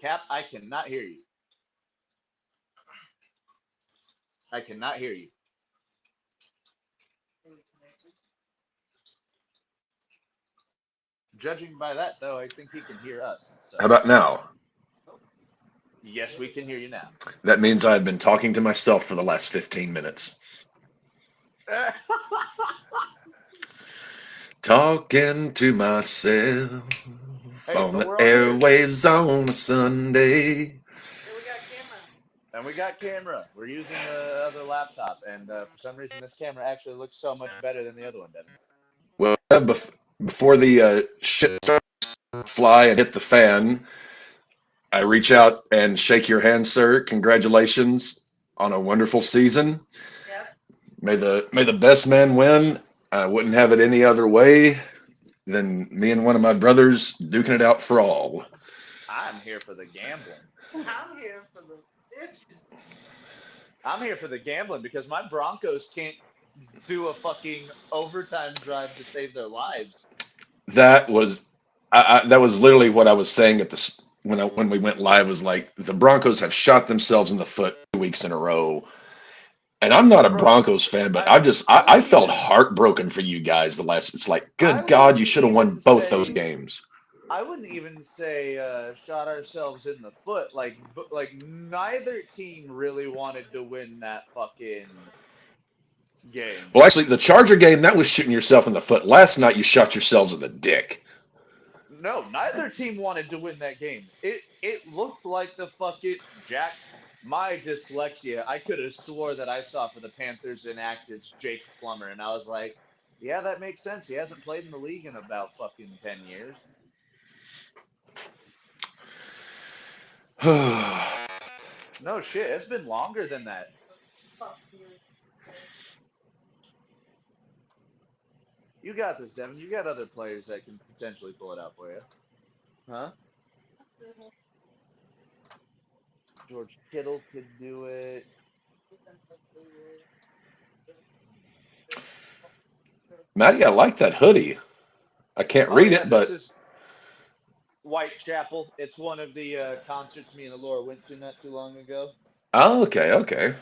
Cap, I cannot hear you. I cannot hear you. Judging by that, though, I think he can hear us. How So, about now? yes, we can hear you now. That means I've been talking to myself for the last 15 minutes. Talking to myself Hey, on but the we're all here. airwaves on a Sunday. And we got camera. We're using the other laptop, and for some reason, this camera actually looks so much better than the other one, Devin. Well, before the shit starts to fly and hit the fan, I reach out and shake your hand, sir. Congratulations on a wonderful season. May the best man win. I wouldn't have it any other way than me and one of my brothers duking it out for all. I'm here for the gambling. I'm here for the gambling because my Broncos can't do a fucking overtime drive to save their lives. That was that was literally what I was saying at the when we went live. Was like the Broncos have shot themselves in the foot 2 weeks in a row. And I'm not a Bro, Broncos fan, but I I I wouldn't felt even heartbroken for you guys the last. It's like, I good God, wouldn't you should have won even both those say games. I wouldn't even say shot ourselves in the foot. Like neither team really wanted to win that fucking game. Well, actually, the Charger game that was shooting yourself in the foot. Last night, you shot yourselves in the dick. No, neither team wanted to win that game. It looked like the fucking Jack. My dyslexia. I could have swore that I saw for the Panthers inactives Jake Plummer, and I was like, yeah, that makes sense. He hasn't played in the league in about fucking 10 years. No shit, it's been longer than that. You got this, Devin. You got other players that can potentially pull it out for you, huh? George Kittle could do it. Maddie, I like that hoodie. I can't Oh read yeah, it, this but is Whitechapel. It's one of the concerts me and Laura went to not too long ago. oh, okay, okay.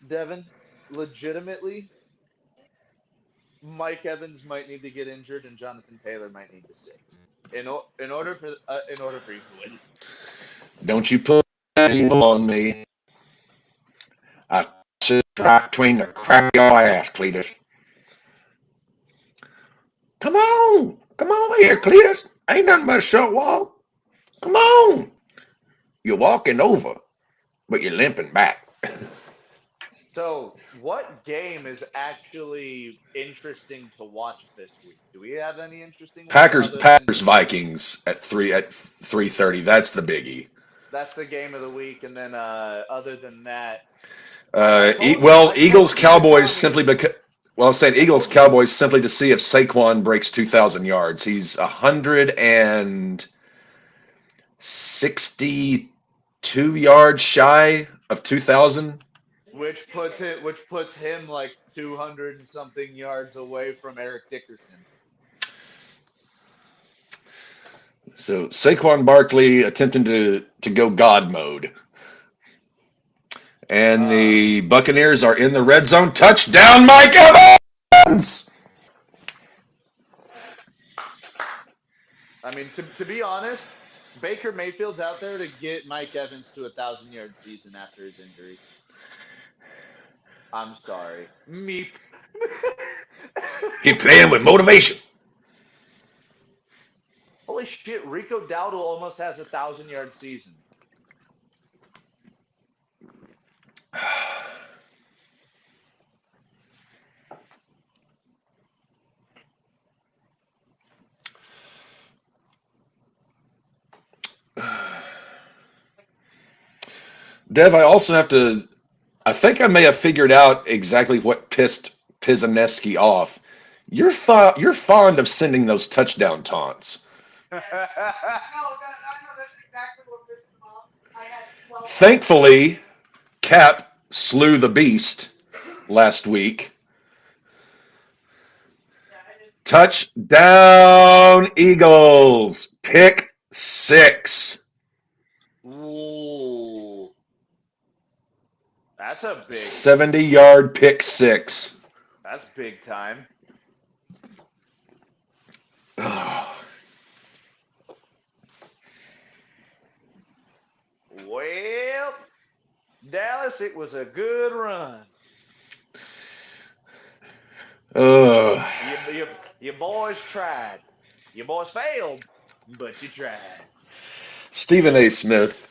Devin, legitimately, Mike Evans might need to get injured and Jonathan Taylor might need to sit. In order for you to win. Don't you put that evil on me. I sit right between the crack of your ass, Cletus. Come on over here, Cletus. Ain't nothing but a short walk. Come on. You're walking over, but you're limping back. So, what game is actually interesting to watch this week? Do we have any interesting ones other than Packers Vikings at 3:30. That's the biggie. that's the game of the week? And then other than that, I told you, I Eagles told you the Cowboys simply commies. because. Well, I'm saying I Eagles told you Cowboys simply to see if Saquon breaks 2,000 yards. He's 162 yards shy of 2,000. which puts him like 200 and something yards away from Eric Dickerson. So Saquon Barkley attempting to go God mode. And Uh, the Buccaneers are in the red zone. Touchdown, Mike Evans! I mean, to be honest, Baker Mayfield's out there to get Mike Evans to 1,000 yard season after his injury. I'm sorry, meep. He playing with motivation. Holy shit, Rico Dowdle almost has 1,000 yard season. Dev, I also have to. I think I may have figured out exactly what pissed Pizaneski off. You're fond of sending those touchdown taunts. Thankfully, Cap slew the beast last week. Touchdown, Eagles. Pick six. Ooh, that's a big. 70-yard pick six. That's big time. Well, Dallas, it was a good run. Uh, You boys tried. You boys failed, but you tried. Stephen A. Smith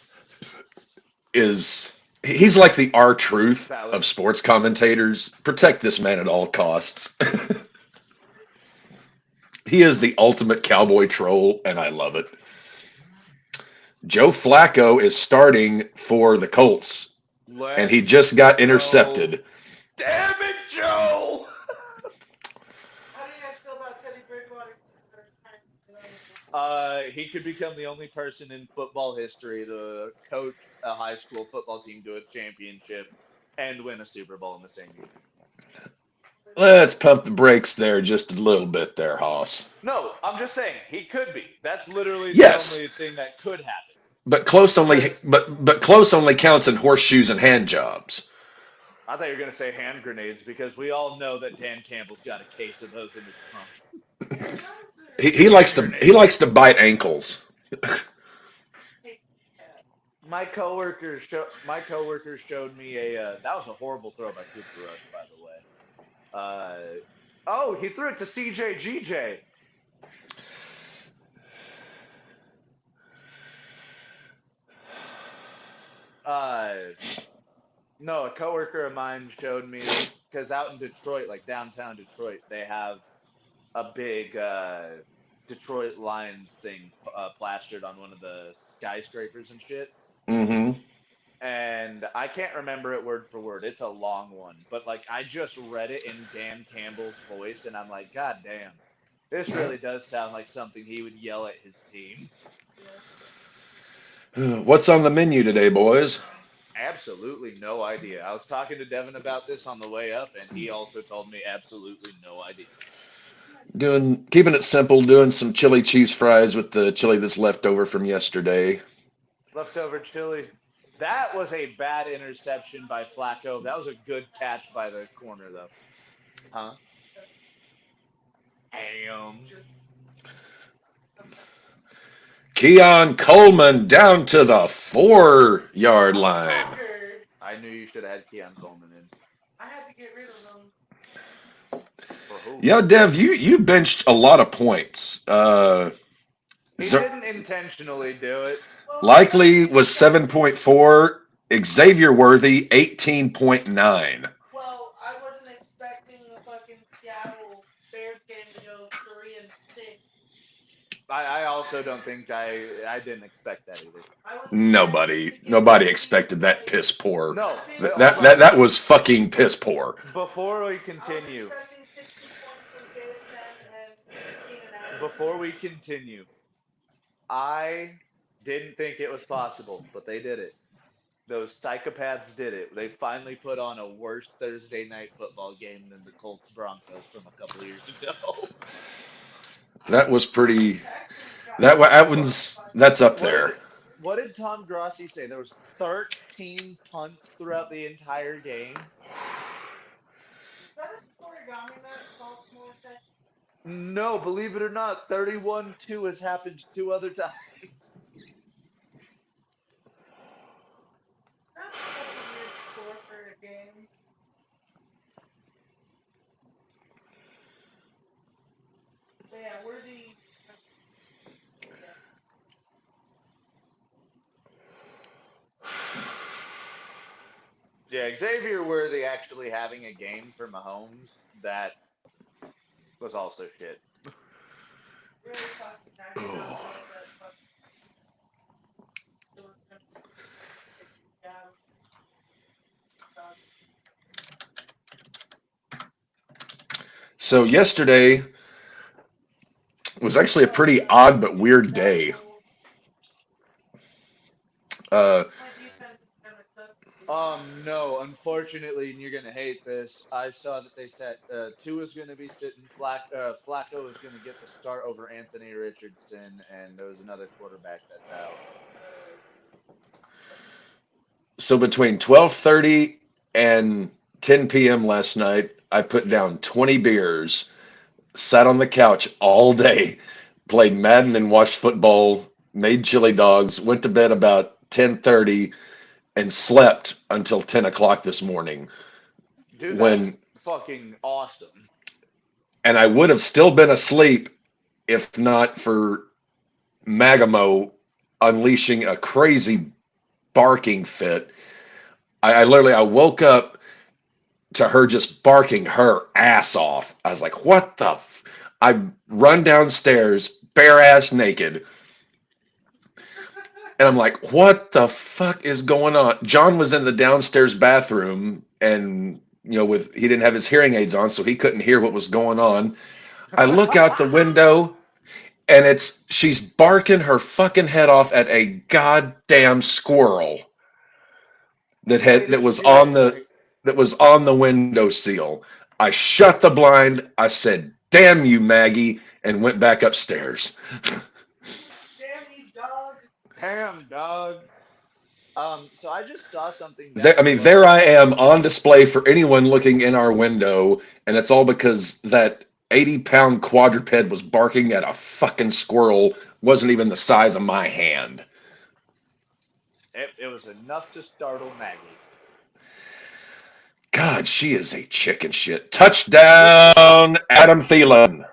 he's like the R-Truth That of was sports commentators. Protect this man at all costs. He is the ultimate cowboy troll, and I love it. Joe Flacco is starting for the Colts, and he let's just got go. intercepted. Damn it, Joe! He could become the only person in football history to coach a high school football team to a championship and win a Super Bowl in the same year. Let's pump the brakes there just a little bit there, Hoss. No, I'm just saying he could be. That's literally the Yes, only thing that could happen. but close only Because but close only counts in horseshoes and hand jobs. I thought you were gonna say hand grenades because we all know that Dan Campbell's got a case of those in his trunk. He likes Hand to he grenades. likes to bite ankles. My coworkers showed me a that was a horrible throw by Cooper Rush, by the way. Oh, he threw it to CJGJ. Uh, no, a coworker of mine showed me this because out in Detroit, like downtown Detroit, they have a big Detroit Lions thing plastered on one of the skyscrapers and shit. Mm-hmm. And I can't remember it word for word. It's a long one, but like I just read it in Dan Campbell's voice, and I'm like, God damn, this really does sound like something he would yell at his team. What's on the menu today, boys? Absolutely no idea. I was talking to Devin about this on the way up, and he also told me absolutely no idea. Doing keeping it simple, doing some chili cheese fries with the chili that's left over from yesterday. Leftover chili. That was a bad interception by Flacco. That was a good catch by the corner, though. Huh? Damn. Keon Coleman down to the 4-yard line. I knew you should have had Keon Coleman in. For who? Yeah, Dev, you benched a lot of points. He didn't intentionally do it. Likely was 7.4. Xavier Worthy 18.9. I also don't think I didn't expect that either. Nobody expected that piss poor. No, hold That on. that that was fucking piss poor. Before we continue, before we continue, I didn't think it was possible, but they did it. Those psychopaths did it. They finally put on a worse Thursday night football game than the Colts Broncos from a couple years ago. That was pretty. That's up What did there. what did Tom Grossi say? There was 13 punts throughout the entire game. No, believe it or not, 31-2 has happened two other times. Yeah, Xavier Worthy actually having a game for Mahomes that was also shit. So yesterday was actually a pretty odd but weird day. Uh, No, unfortunately, and you're gonna hate this. I saw that they said Tua is gonna be sitting. Flacco is gonna get the start over Anthony Richardson, and there was another quarterback that's out. So between 12:30 and 10 p.m. last night, I put down 20 beers, sat on the couch all day, played Madden and watched football, made chili dogs, went to bed about 10:30, and slept until 10 o'clock this morning. Dude, that's When fucking awesome. and I would have still been asleep if not for Magamo unleashing a crazy barking fit. I literally I woke up to her just barking her ass off. I was like, "What the?" I run downstairs, bare ass naked, and I'm like, "What the fuck is going on?" John was in the downstairs bathroom, and with he didn't have his hearing aids on, so he couldn't hear what was going on. I look out the window, and she's barking her fucking head off at a goddamn squirrel Way to that was shit. Like, on the windowsill. I shut the blind. I said, "Damn you, Maggie," and went back upstairs. damn, dog. So I just saw something There, down I the mean, road. there I am on display for anyone looking in our window, and it's all because that 80-pound quadruped was barking at a fucking squirrel, wasn't even the size of my hand. It was enough to startle Maggie. God, she is a chicken shit. Dude, Touchdown, Adam Thielen.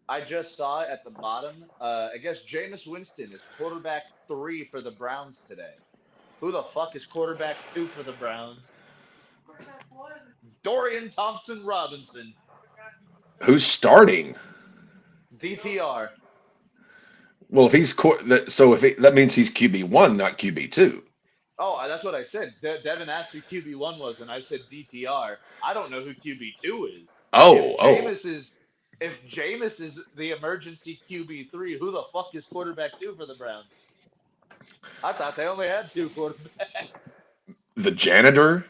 I just saw it at the bottom. I guess Jameis Winston is quarterback three for the Browns today. Who the fuck is quarterback two for the Browns? Dorian Thompson Robinson, Who's starting? DTR. Well, if he's so if that means he's QB1, not QB2. Oh, that's what I said. Devin asked who QB1 was, and I said DTR. I don't know who QB2 is. If Oh. Jameis is if Jameis is the emergency QB3, who the fuck is quarterback two for the Browns? I thought they only had two quarterbacks. The janitor.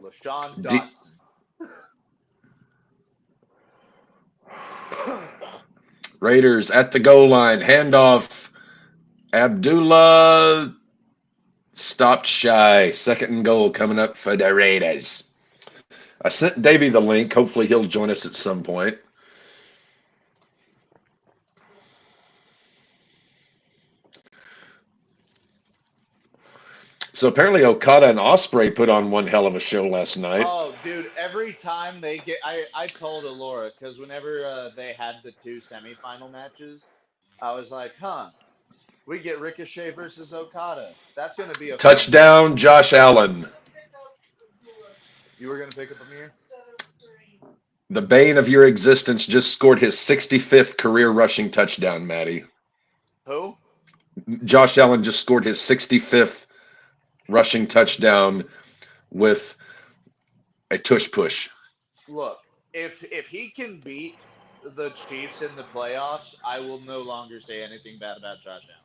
LaShawn D- Dotson. Raiders at the goal line. Handoff. Abdullah stopped shy. Second and goal coming up for the Raiders. I sent Davey the link. Hopefully he'll join us at some point. So apparently Okada and Osprey put on one hell of a show last night. Oh, dude, every time they get I told Alora because whenever they had the two semifinal matches, I was like, huh, we get Ricochet versus Okada. That's gonna be a fun match. Touchdown, Josh Allen. You were gonna pick up Amir? The bane of your existence just scored his 65th career rushing touchdown, Maddie. Who? Josh Allen just scored his 65th rushing touchdown with a tush push. Look, if he can beat the Chiefs in the playoffs, I will no longer say anything bad about Josh Allen.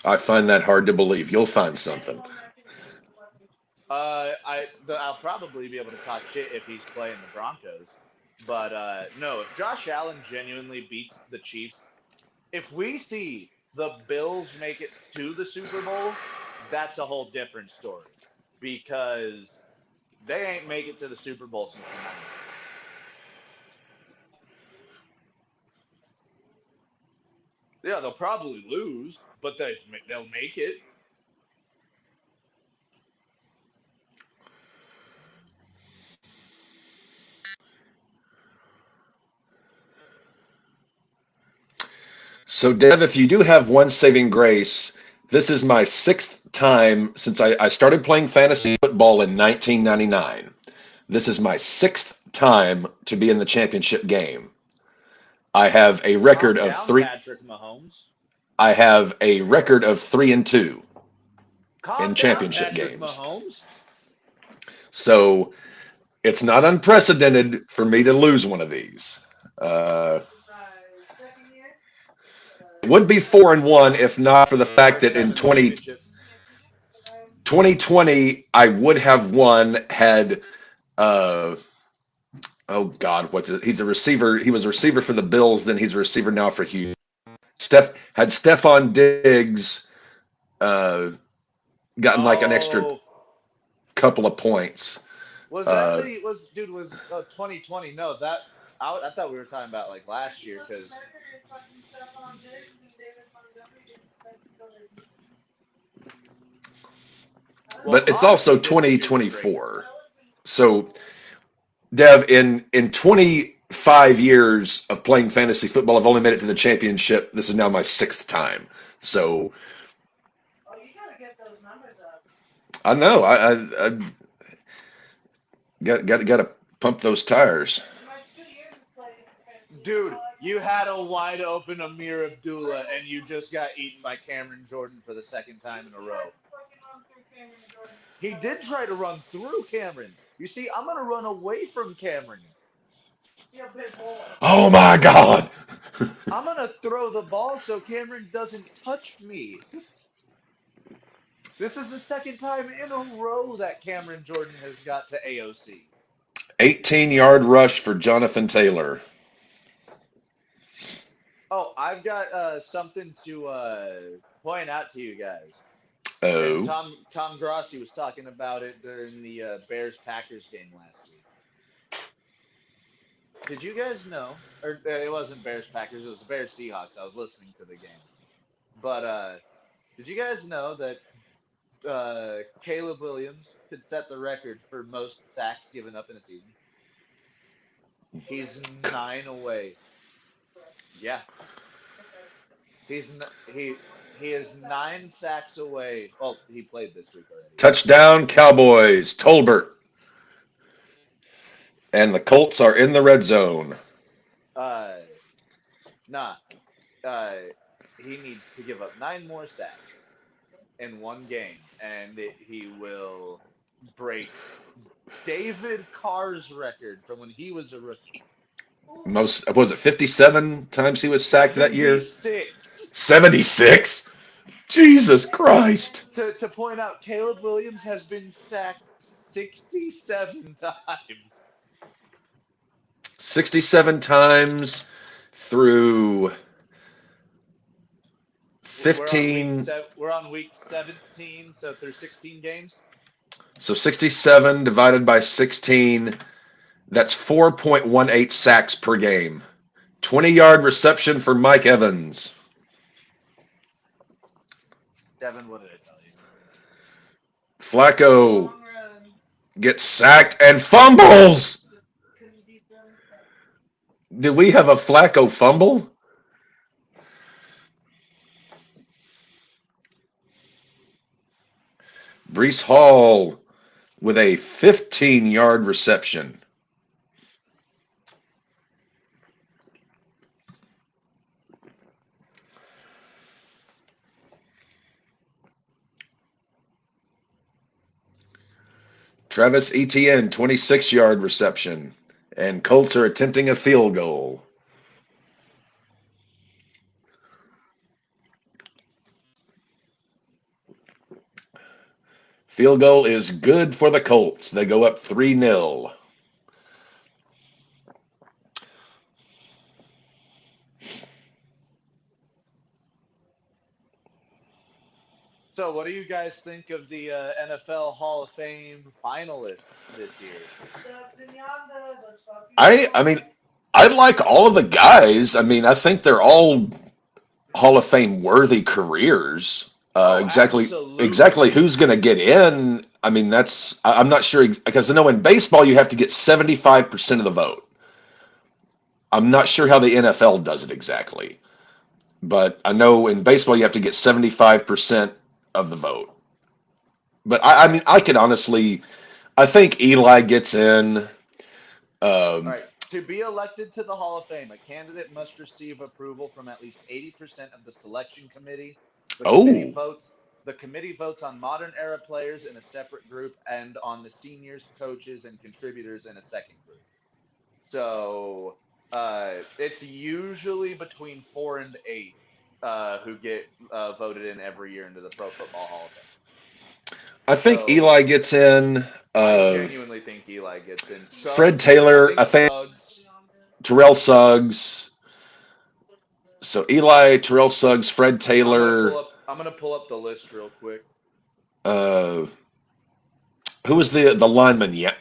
I find that hard to believe. You'll find something. I'll probably be able to talk shit if he's playing the Broncos, but no, if Josh Allen genuinely beats the Chiefs, if we see the Bills make it to the Super Bowl, that's a whole different story because they ain't make it to the Super Bowl since the '90s. Yeah, they'll probably lose, but they'll make it. So, Dev, if you do have one saving grace, this is my sixth time since I started playing fantasy football in 1999. This is my sixth time to be in the championship game. I have a record Calm of down, three. Patrick Mahomes. I have a record of 3-2 in Calm down, championship Patrick games. Mahomes. So it's not unprecedented for me to lose one of these. Uh, would be 4-1 if not for the fact Our that in seventh championship. 2020 I would have won had uh oh God, what's it? He's a receiver. He was a receiver for the Bills. Then he's a receiver now for Houston. Had Stephon Diggs uh, gotten like an extra Oh, couple of points. was that Uh, the was dude was 2020? No, that I thought we were talking about like last year because well, but it's also Odyssey didn't do great. 2024. So, Dev, in 25 years of playing fantasy football, I've only made it to the championship. This is now my sixth time. So I know I got to pump those tires. Dude, you had a wide open Amir Abdullah and you just got eaten by Cameron Jordan for the second time in a row. He did try to run through Cameron. You see, I'm gonna run away from Cameron. Oh my God! I'm gonna throw the ball so Cameron doesn't touch me. This is the second time in a row that Cameron Jordan has got to AOC. 18-yard rush for Jonathan Taylor. Oh, I've got something to point out to you guys. And Oh, Tom Grossi was talking about it during the Bears Packers game last week. Did you guys know? Or it wasn't Bears Packers, it was Bears Seahawks. I was listening to the game. But did you guys know that Caleb Williams could set the record for most sacks given up in a season? He's 9 away. Yeah, he is 9 sacks away. Well, he played this week already. touchdown Cowboys, Tolbert. And the Colts are in the red zone. Uh, nah. Uh, he needs to give up 9 more sacks in one game, and he will break David Carr's record from when he was a rookie. Most was it 57 times he was sacked that year? 76. 76? Jesus Christ. To point out, Caleb Williams has been sacked 67 times. 67 times through We're on week 15. we're on week 17, so through 16 games. So 67 divided by 16, that's 4.18 sacks per game. 20-yard reception for Mike Evans. Devin, what did I tell you? Flacco gets sacked and fumbles. Did we have a Flacco fumble? Brees Hall with a 15-yard reception. Travis Etienne, 26-yard reception. And Colts are attempting a field goal. Field goal is good for the Colts. They go up 3-0. So, what do you guys think of the NFL Hall of Fame finalists this year? I mean, I like all of the guys. I mean, I think they're all Hall of Fame worthy careers. Oh, Exactly absolutely. who's going to get in. I mean, I'm not sure because I know in baseball you have to get 75% of the vote. I'm not sure how the NFL does it exactly, but I know in baseball you have to get 75% of the vote. But I mean, I could honestly, I think Eli gets in. All Um, right. To be elected to the Hall of Fame, a candidate must receive approval from at least 80% of the selection committee. The committee oh, votes the committee votes on modern era players in a separate group and on the seniors, coaches, and contributors in a second group. So it's usually between 4 and 8. who get voted in every year into the Pro Football Hall of Fame. I think So Eli gets in. I genuinely think Eli gets in. Fred Suggs, I Taylor, think I think Suggs. Terrell Suggs. So Eli, Terrell Suggs, Fred Taylor. I'm gonna pull up the list real quick. Uh, who was the lineman? Yeah,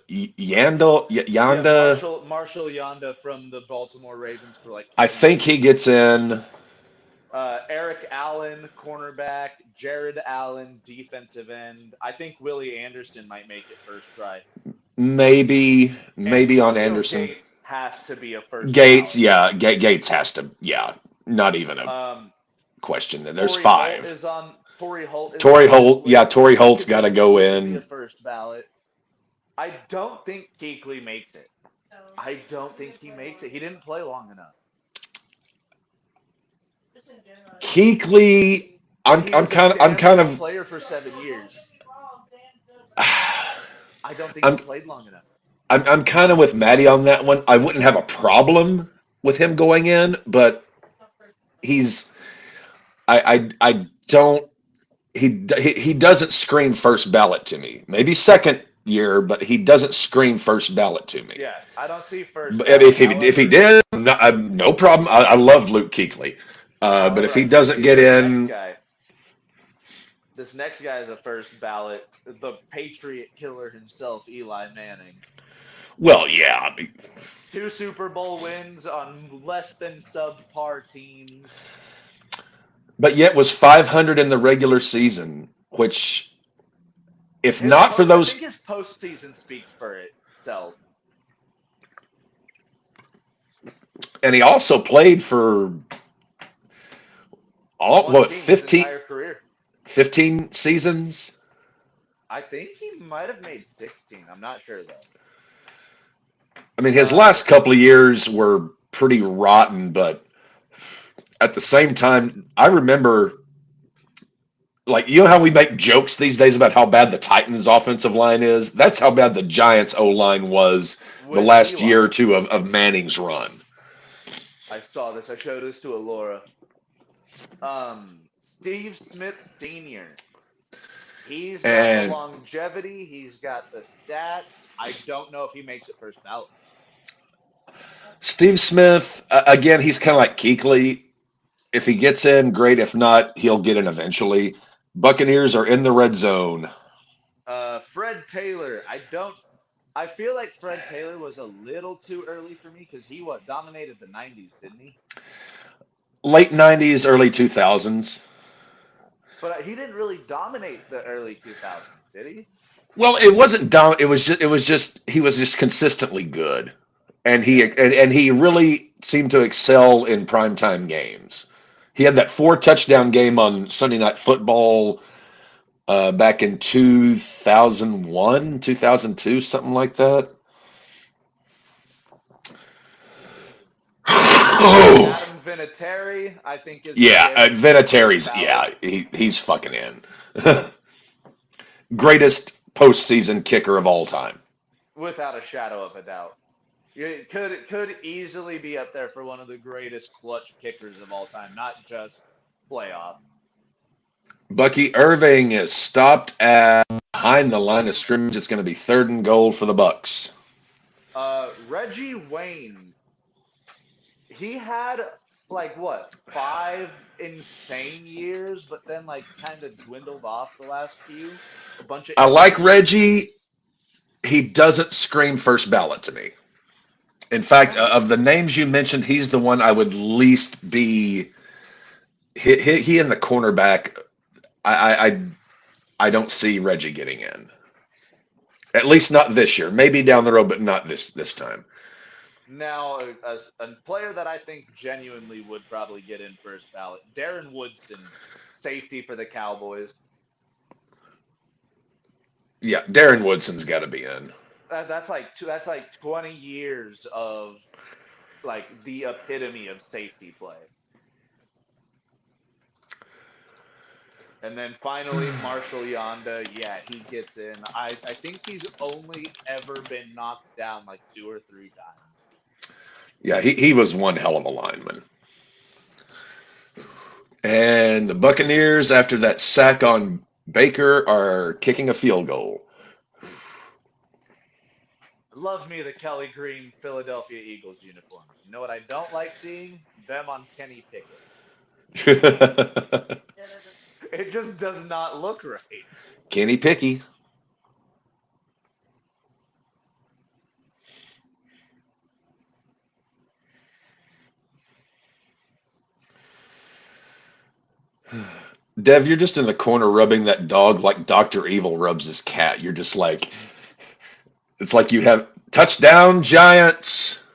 Yanda. Marshall Yanda from the Baltimore Ravens for like I 10 think years. he gets in. Eric Allen, cornerback. Jared Allen, defensive end. I think Willie Anderson might make it first try. Maybe on Antonio Anderson. Gates has to be a first Gates, ballot. yeah, Gates has to, yeah, not even a Um, question. There's five. Torrey Holt is Torrey on this Holt, yeah, list. Torrey Holt's got to go He could be a in. first ballot. I don't think Kuechly makes it. I don't think he makes it. He didn't play long enough. Kuechly, He was a I'm damn kind good of, player for 7 years. I don't think he I'm, played long enough. I'm kind of with Maddie on that one. I wouldn't have a problem with him going in, but he's, I don't. He doesn't scream first ballot to me. Maybe second year, but he doesn't scream first ballot to me. Yeah, I don't see first But ballot. if he did, no problem. I love Luke Kuechly. But if However, he I do doesn't see get this next in, guy. This next guy is a first ballot. The Patriot killer himself, Eli Manning. well, yeah. I mean, 2 Super Bowl wins on less than subpar teams. but yet was 500 in the regular season, which if not for I think those, his postseason speaks for itself. and he also played for all One what team his 15, entire career. 15 seasons. I think he might have made 16. I'm not sure though. I mean, his last Let's couple of years were pretty rotten, but at the same time, I remember, like, you know how we make jokes these days about how bad the Titans' offensive line is? That's how bad the Giants' O line was the with last year Eli. or two of Manning's run. I saw this. I showed this to Alora. Steve Smith Sr. He's got the And longevity. He's got the stats. I don't know if he makes it first ballot. Steve Smith, again, he's kind of like Kuechly. If he gets in, great. If not, he'll get in eventually. Buccaneers are in the red zone. Fred Taylor. I feel like Fred Taylor was a little too early for me because he dominated the '90s, didn't he? Late 90s, early 2000s. But he didn't really dominate the early 2000s, did he? Well, it wasn't dumb. It was just he was just consistently good, and Yeah. he really seemed to excel in primetime games. He had that 4 touchdown game on Sunday Night Football back in 2001, 2002, something like that. Oh, Adam Vinatieri, I think, is a yeah, guaranteed first Vinatieri's ballot yeah, he's fucking in. Greatest postseason kicker of all time. without a shadow of a doubt. It could easily be up there for one of the greatest clutch kickers of all time, not just playoff. Bucky Irving is stopped at behind the line of scrimmage. It's going to be 3rd and goal for the Bucks. Reggie Wayne, he had like what 5 insane years, but then like kind of dwindled off the last few. A bunch of I like injuries. Reggie. He doesn't scream first ballot to me. In fact, Yeah, of the names you mentioned, he's the one I would least be. He and the cornerback. I don't see Reggie getting in. At least not this year. Maybe down the road, but not this time. now, a player that I think genuinely would probably get in first ballot, Darren Woodson, safety for the Cowboys. Yeah, Darren Woodson's got to be in. That's like 20 years of like the epitome of safety play. And then finally, Marshall Yonda, yeah, he gets in. I think he's only ever been knocked down like 2 or 3 times. Yeah, he was one hell of a lineman. And the Buccaneers, after that sack on Baker, are kicking a field goal. Love me the Kelly Green Philadelphia Eagles uniforms. You know what I don't like seeing? Them on Kenny Pickett. It just does not look right. Kenny Picky. Dev, you're just in the corner rubbing that dog like Dr. Evil rubs his cat. You're just like, it's like you have touchdown Giants,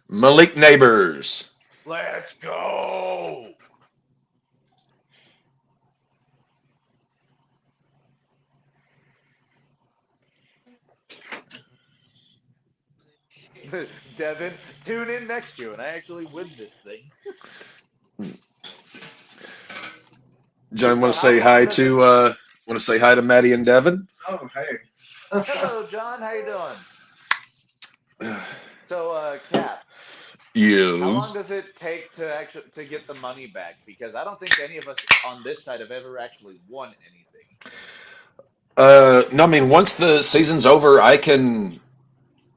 Malik Neighbors. Let's go. Devin, tune in next year when I actually win this thing. John, So how long does it? want to say hi to Maddie and Devin. Oh, hey. Hello, John. How you doing? So, Cap, how long Yes. does it take to actually to get the money back? Because I don't think any of us on this side have ever actually won anything. No, I mean, once the season's over, I can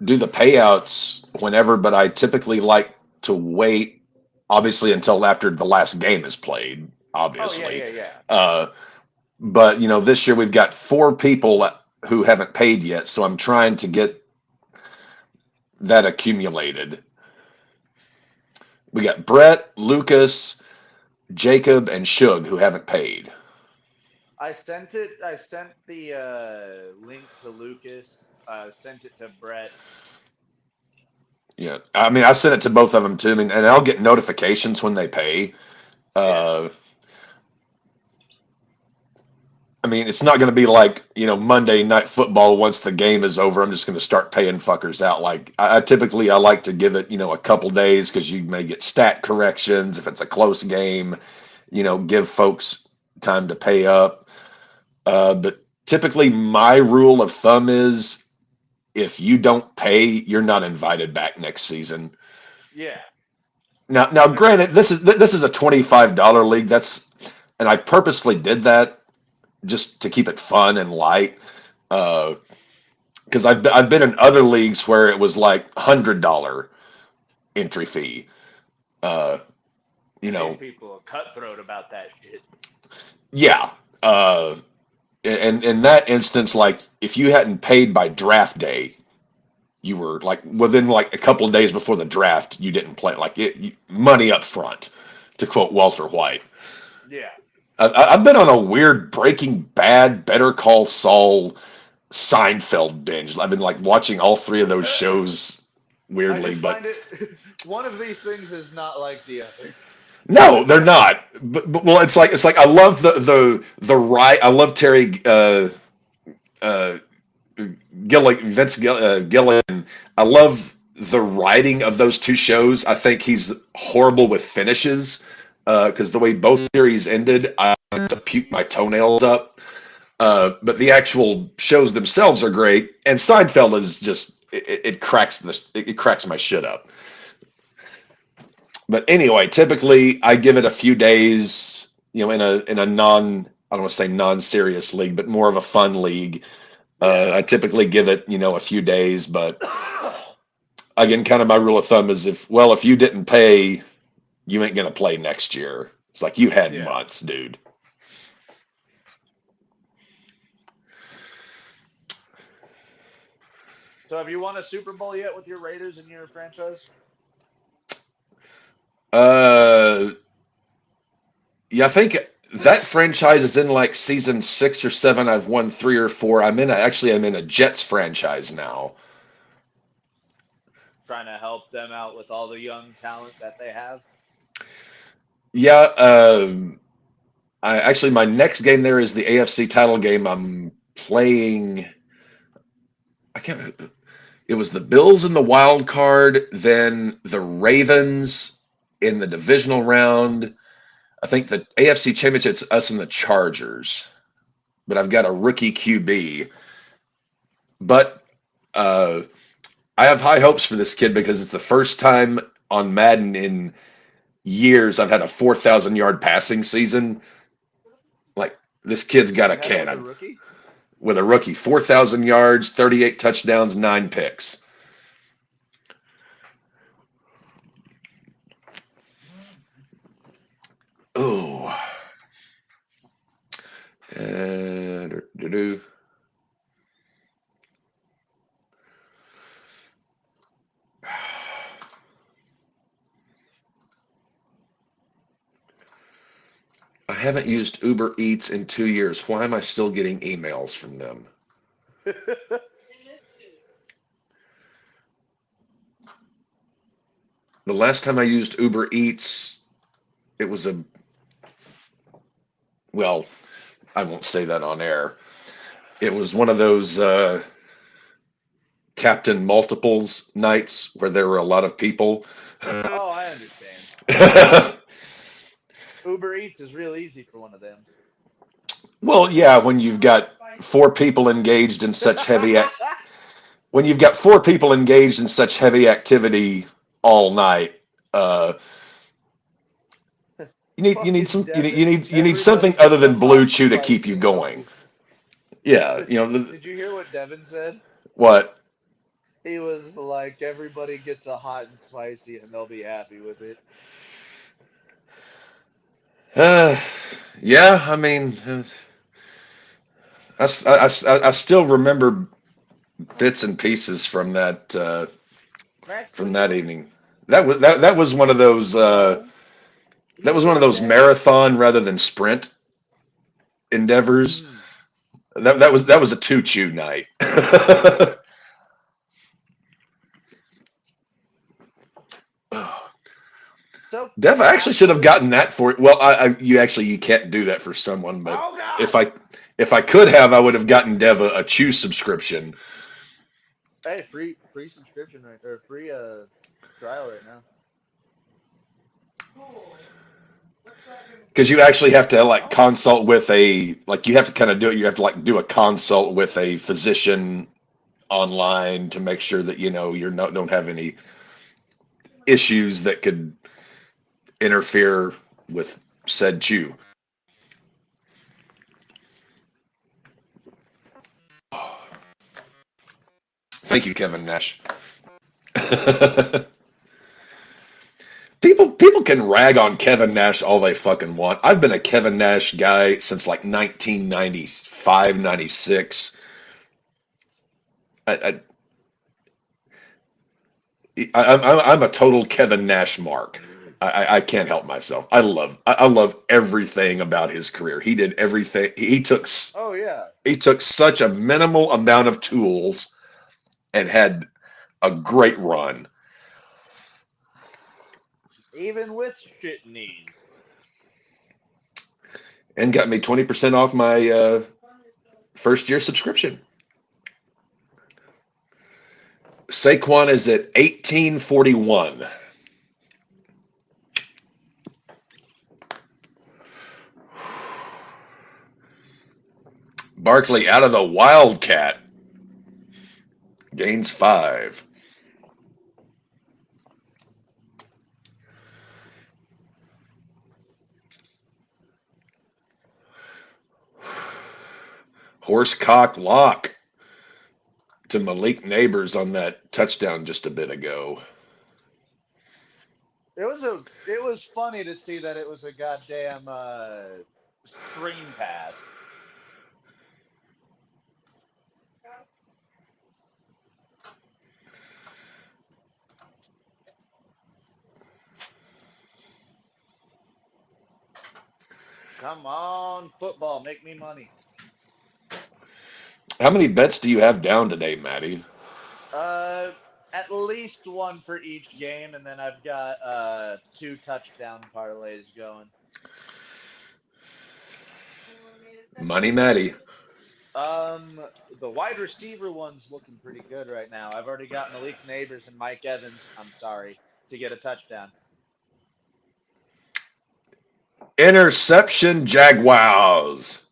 do the payouts whenever, but I typically like to wait, obviously, until after the last game is played, Oh yeah, obviously. yeah, yeah. Uh, but, this year we've got four people who haven't paid yet, so I'm trying to get that accumulated. We got Brett, Lucas, Jacob, and Shug who haven't paid. I sent it. I sent the link to Lucas. Sent it to Brett. Yeah, I mean, I sent it to both of them too. I mean, and I'll get notifications when they pay. Yeah, Uh, I mean, it's not going to be like, Monday Night Football. Once the game is over, I'm just going to start paying fuckers out. Like I typically, I like to give it, a couple days because you may get stat corrections if it's a close game. Give folks time to pay up. But typically, my rule of thumb is if you don't pay, you're not invited back next season. yeah. Now, I mean, granted, this is a $25 league. And I purposely did that just to keep it fun and light. Because I've been in other leagues where it was like $100 entry fee. Uh, you and these know, people are cutthroat about that shit. yeah. And in that instance, like if you hadn't paid by draft day, you were like within like a couple of days before the draft, you didn't play. Like money up front, to quote Walter White. Yeah. I've been on a weird Breaking Bad, Better Call Saul, Seinfeld binge. I've been like watching all three of those shows I weirdly, just but find it. One of these things is not like the other. no, they're not. But well, it's like I love the right. I love Terry uh, Gilligan. I love the writing of those two shows. I think he's horrible with finishes because the way both series ended, I had to puke my toenails up. But the actual shows themselves are great, and Seinfeld is just it cracks it cracks my shit up. But anyway, typically I give it a few days, in a non I don't want to say non-serious league, but more of a fun league. Yeah. I typically give it, a few days, but again, kind of my rule of thumb is if you didn't pay, you ain't gonna play next year. It's like you had Yeah. months, dude. So have you won a Super Bowl yet with your Raiders in your franchise? Uh, yeah, I think that franchise is in like season 6 or 7. I've won 3 or 4. I'm in a Jets franchise now. Trying to help them out with all the young talent that they have. Yeah, I actually my next game there is the AFC title game. I'm playing. I can't. It was the Bills in the wild card, then the Ravens in the divisional round. I think the AFC Championship's us and the Chargers, but I've got a rookie QB. But I have high hopes for this kid because it's the first time on Madden in years I've had a 4,000 yard passing season. Like this kid's got a You had it with a cannon rookie? with a rookie. 4,000 yards, 38 touchdowns, 9 picks. Ooh. Do-do-do. I haven't used Uber Eats in 2 years. Why am I still getting emails from them? The last time I used Uber Eats, it was a, well, I won't say that on air. It was one of those Captain Multiples nights where there were a lot of people. Oh, I understand. Uber Eats is real easy for one of them. Well, yeah, when you've got four people engaged in such heavy when you've got four people engaged in such heavy activity all night, uh, Fucking Devin. you need Everybody something other gets a than Blue hot and Chew to keep you spicy, and they'll going. be. Yeah, Did you hear what Devin said? what? He was like, everybody gets a hot and spicy, and they'll be happy with it. Uh, yeah, I mean, I still remember bits and pieces Max, from would that you? evening. That was one of those No. You know what, Devin? marathon rather than sprint endeavors. Mm. That was a two chew night. So Dev, I actually should have after. gotten that for well, you can't do that for someone, but Oh if God! I could have, I would have gotten Dev a Chew subscription Hey, free subscription right or free trial right now. because you actually have to like Oh. consult with a like you have to kind of do it. You have to like do a consult with a physician online to make sure that you're not don't have any issues that could interfere with said chew. Thank you, Kevin Nash. People can rag on Kevin Nash all they fucking want. I've been a Kevin Nash guy since like 1995, 96. I, I'm a total Kevin Nash mark. I can't help myself. I love everything about his career. He did everything. Oh yeah. He took such a minimal amount of tools and had a great run Even with shit knees. and got me 20% off my first year subscription. Saquon is at 1841. Barkley out of the Wildcat gains 5. Horsecock lock to Malik Neighbors on that touchdown just a bit ago. It was funny to see that it was a goddamn screen pass. Come on, football, make me money. How many bets do you have down today, Maddie? Uh, at least one for each game, and then I've got two touchdown parlays going. Money Maddie. The wide receiver one's looking pretty good right now. I've already got Malik Neighbors and Mike Evans. I'm sorry to get a touchdown. Interception Jaguars.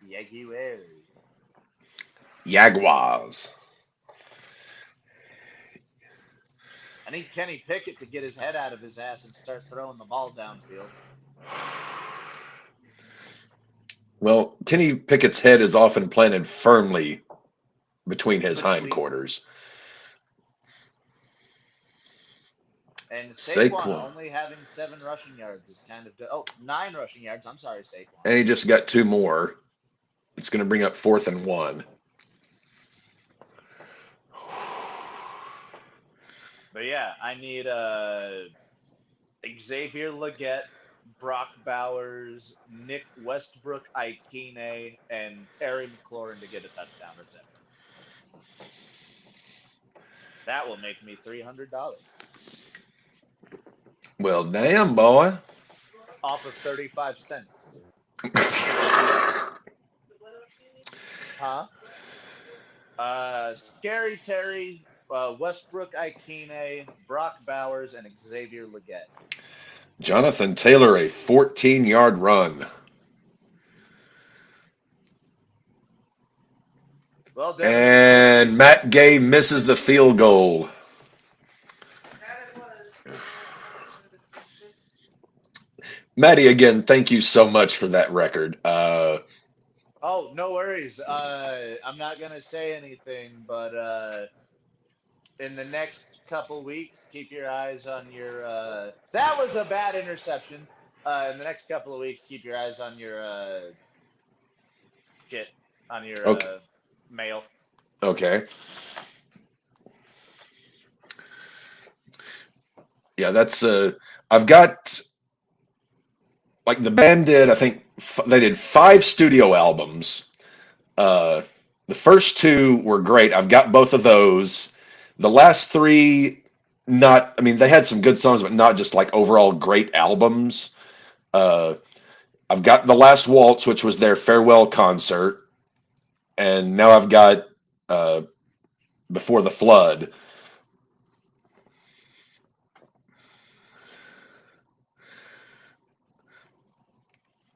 Jaguars. Jaguars. I need Kenny Pickett to get his head out of his ass and start throwing the ball downfield. Well, Kenny Pickett's head is often planted firmly between his hindquarters. And Saquon Saquon. only having 7 rushing yards is kind of 9 rushing yards. I'm sorry, Saquon. And he just got 2 more. It's going to bring up 4th and 1. But yeah, I need Xavier Legette, Brock Bowers, Nick Westbrook Ikine, and Terry McLaurin to get a touchdown reception. That will make me $300 Well, damn, boy. off of 35 cents. Huh? Scary Terry, Westbrook Ikine, Brock Bowers, and Xavier Legette. Jonathan Taylor, a 14-yard run. Well, and Matt Gay misses the field goal. Maddie, again, thank you so much for that record. Oh, no worries. I'm not gonna say anything, but in the next couple weeks, keep your eyes on your. That was a bad interception. In the next couple of weeks, keep your eyes on your shit on your okay. mail. Okay. Yeah, that's. I've got. Like the band did, I think they did 5 studio albums. The first 2 were great. I've got both of those. The last 3, not. I mean, they had some good songs, but not just like overall great albums. I've got The Last Waltz, which was their farewell concert, and now I've got Before the Flood.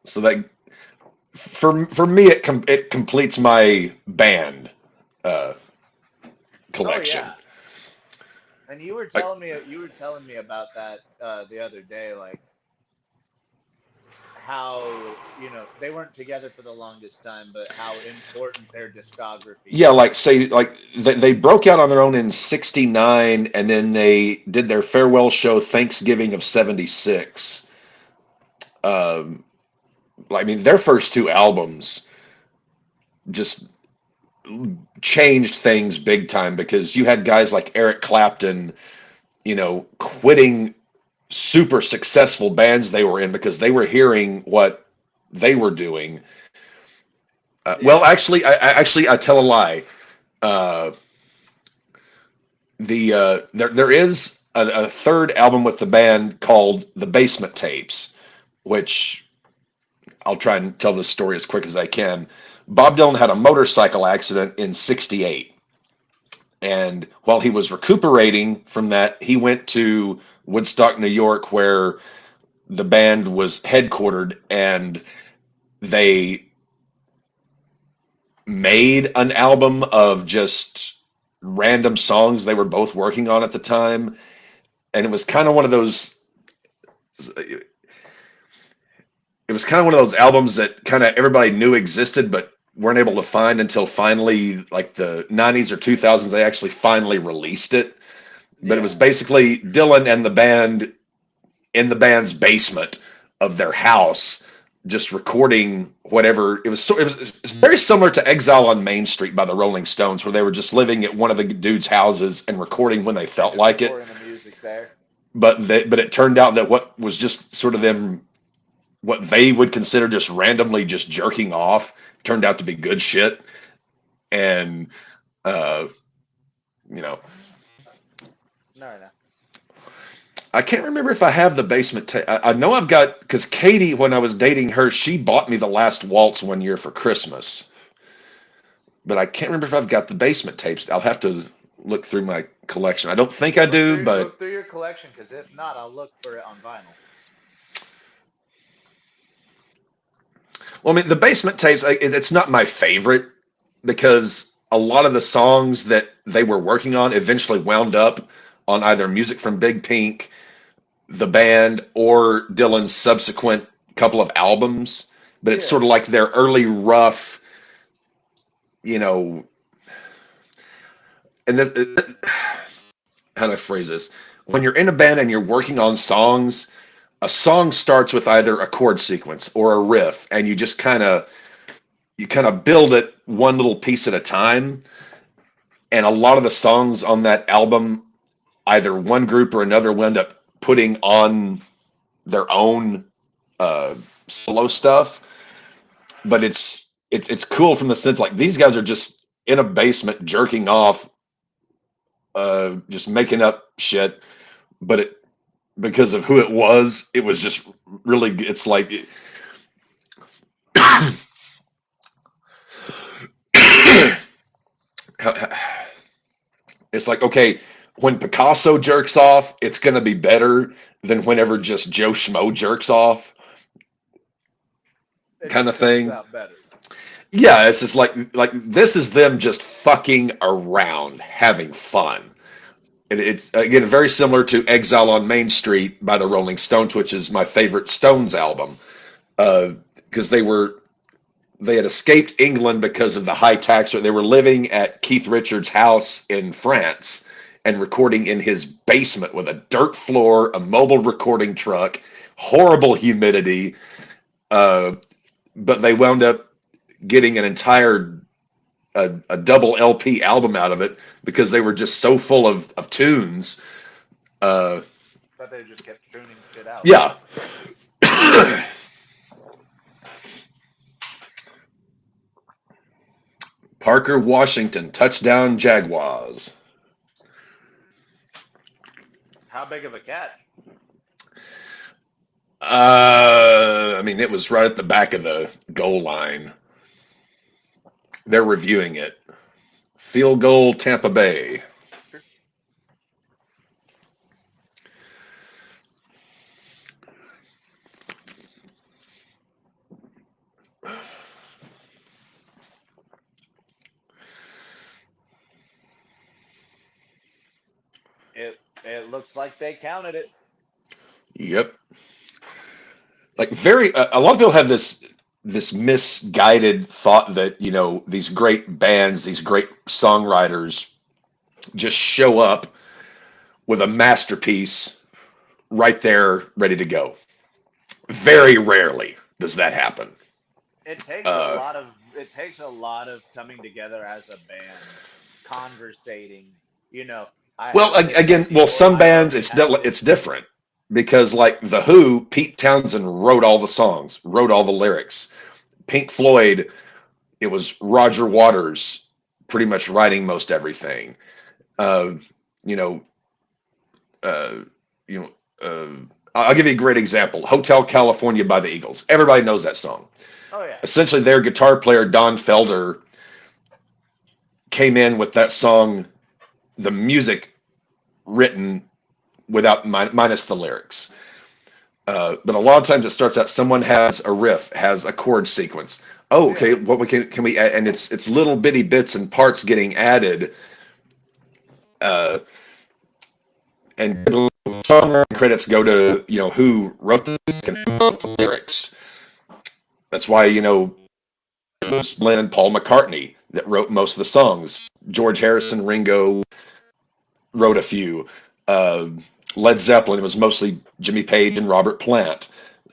So that for me, it completes my band collection. Oh, yeah. And you were telling me about that the other day, like how they weren't together for the longest time, but how important their discography Yeah, is. like say like they broke out on their own in '69, and then they did their farewell show Thanksgiving of '76. I mean, their first 2 albums just changed things big time because you had guys like Eric Clapton, quitting super successful bands they were in because they were hearing what they were doing. Well, actually, I tell a lie. Uh, there is a third album with the band called The Basement Tapes, which I'll try and tell this story as quick as I can. Bob Dylan had a motorcycle accident in '68. And while he was recuperating from that, he went to Woodstock, New York, where the band was headquartered, and they made an album of just random songs they were both working on at the time. And it was kind of one of those albums that kind of everybody knew existed but weren't able to find until finally like the '90s or 2000s they actually finally released it. But it was basically Dylan and the band in the band's basement of their house, just recording whatever. It was very similar to Exile on Main Street by the Rolling Stones, where they were just living at one of the dudes' houses and recording when they felt like it. The music there. But it turned out that what was just sort of them, what they would consider just randomly just jerking off, turned out to be good shit. And No. I can't remember if I have the basement tape. I know I've got, because Katie, when I was dating her, she bought me The Last Waltz one year for Christmas. But I can't remember if I've got the basement tapes. I'll have to look through my collection. I don't think I do, but look through your collection, because if not, I'll look for it on vinyl. Well, I mean, the basement tapes, it's not my favorite because a lot of the songs that they were working on eventually wound up on either music from Big Pink, the band, or Dylan's subsequent couple of albums. But it's Yeah. sort of like their early rough, you know, and how do I phrase this? When you're in a band and you're working on songs, a song starts with either a chord sequence or a riff, and you kind of build it one little piece at a time. And a lot of the songs on that album, either one group or another will end up putting on their own solo stuff. But it's cool from the sense like these guys are just in a basement jerking off, just making up shit. But because of who it was just really. It's like it's like, okay, when Picasso jerks off, it's gonna be better than whenever just Joe Schmo jerks off, It kind just of comes thing. out better. Yeah, it's just like this is them just fucking around, having fun. And it's again very similar to Exile on Main Street by the Rolling Stones, which is my favorite Stones album. Because they had escaped England because of the high tax rate. They were living at Keith Richards' house in France and recording in his basement with a dirt floor, a mobile recording truck, horrible humidity. But they wound up getting an entire a double LP album out of it because they were just so full of tunes. Uh, But they just kept tuning shit out. yeah. Parker Washington, touchdown Jaguars. How big of a catch? I mean, it was right at the back of the goal line. They're reviewing it. Field goal, Tampa Bay. Sure. It looks like they counted it. Yep. Like a lot of people have this misguided thought that these great bands, these great songwriters, just show up with a masterpiece right there, ready to go. Very rarely does that happen. Uh, It takes a lot of coming together as a band, conversating. You know, I well, have this again, idea, or some I bands already have this. it's different because like the Who, Pete Townsend wrote all the songs, wrote all the lyrics. Pink Floyd, it was Roger Waters pretty much writing most everything. Uh, you know, uh, you know, I'll give you a great example. Hotel California by the Eagles. Everybody knows that song. Oh yeah, Essentially, their guitar player, Don Felder, came in with that song, the music written without minus the lyrics. But a lot of times it starts out, someone has a riff, has a chord sequence. Oh, yeah. okay, what we can we add? And it's little bitty bits and parts getting added. Uh, and songwriting credits go to who wrote the music and who wrote the lyrics. That's why it was Glenn and Paul McCartney that wrote most of the songs. George Harrison, Ringo wrote a few. Uh, Led Zeppelin, it was mostly Jimmy Page and Robert Plant.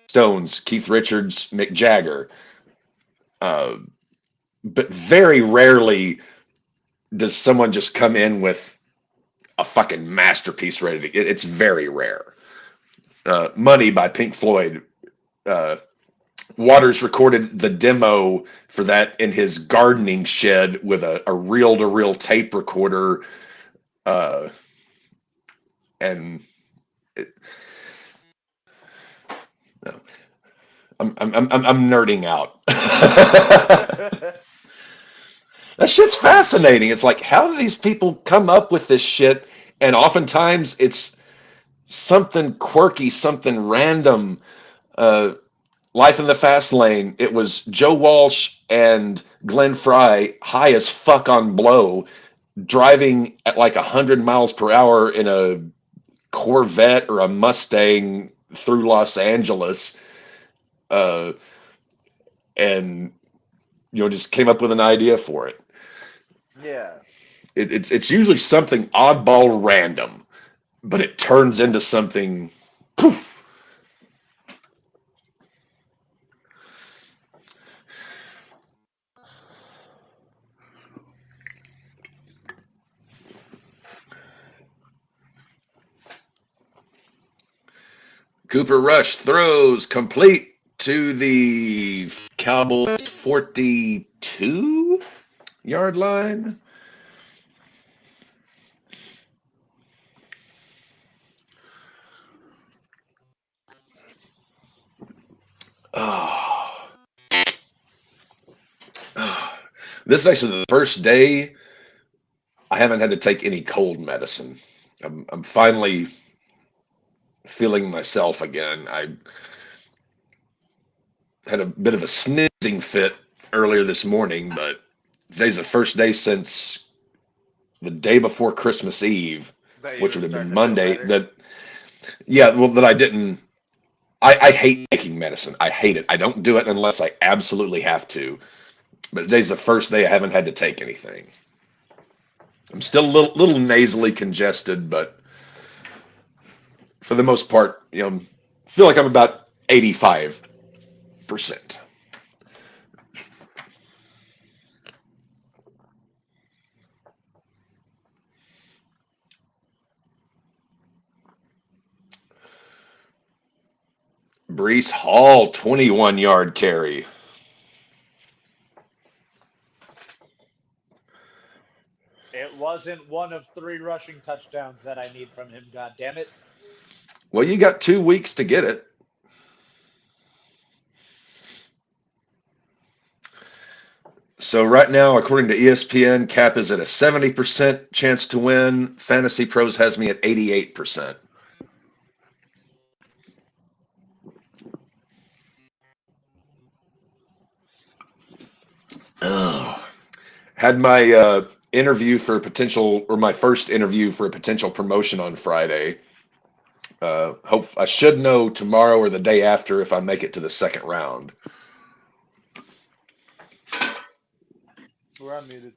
Stones, Keith Richards, Mick Jagger. Uh, but very rarely does someone just come in with a fucking masterpiece ready to. It's very rare. Money by Pink Floyd. Uh, Waters recorded the demo for that in his gardening shed with a reel-to-reel tape recorder, uh, and it, no, I'm nerding out. That shit's fascinating. It's like, how do these people come up with this shit? And oftentimes it's something quirky, something random. Uh, Life in the Fast Lane, it was Joe Walsh and Glenn Fry high as fuck on blow driving at like 100 miles per hour in a Corvette or a Mustang through Los Angeles, uh, and just came up with an idea for it. Yeah. It's usually something oddball random, but it turns into something. Poof. Cooper Rush throws complete to the Cowboys 42-yard line. Oh, oh. This is actually the first day I haven't had to take any cold medicine. I'm finally feeling myself again. I had a bit of a sneezing fit earlier this morning, but today's the first day since the day before Christmas Eve, That you which were would have been starting to feel Monday. better. That I didn't. I hate taking medicine. I hate it. I don't do it unless I absolutely have to. But today's the first day I haven't had to take anything. I'm still a little nasally congested, but for the most part, feel like I'm about 85%. Brees Hall, 21-yard carry. It wasn't one of three rushing touchdowns that I need from him, god damn it. Well, you got 2 weeks to get it. So right now, according to ESPN, Cap is at a 70% chance to win. Fantasy Pros has me at 88%. Oh. Had my interview for a potential, or my first interview for a potential promotion on Friday. Hope I should know tomorrow or the day after if I make it to the second round. We're unmuted.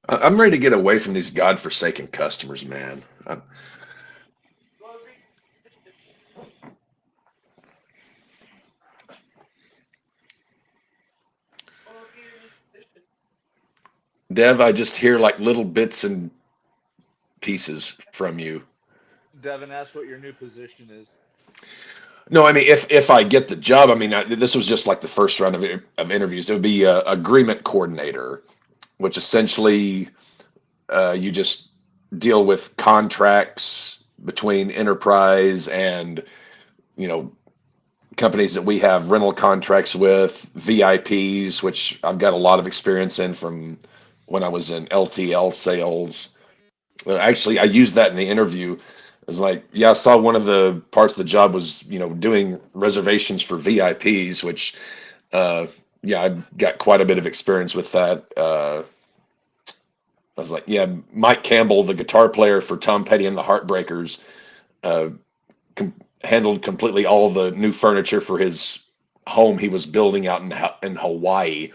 I'm ready to get away from these godforsaken customers, man. Dev, I just hear like little bits and pieces from you. Devin asked what your new position is. No, I mean if I get the job, I mean this was just like the first round of interviews. It would be a agreement coordinator, which essentially you just deal with contracts between enterprise and you know companies that we have rental contracts with, VIPs, which I've got a lot of experience in from when I was in LTL sales. Actually, I used that in the interview. I was like, yeah, I saw one of the parts of the job was, doing reservations for VIPs, which, uh, yeah, I've got quite a bit of experience with that. I was like, yeah, Mike Campbell, the guitar player for Tom Petty and the Heartbreakers, uh, handled completely all the new furniture for his home he was building out in Hawaii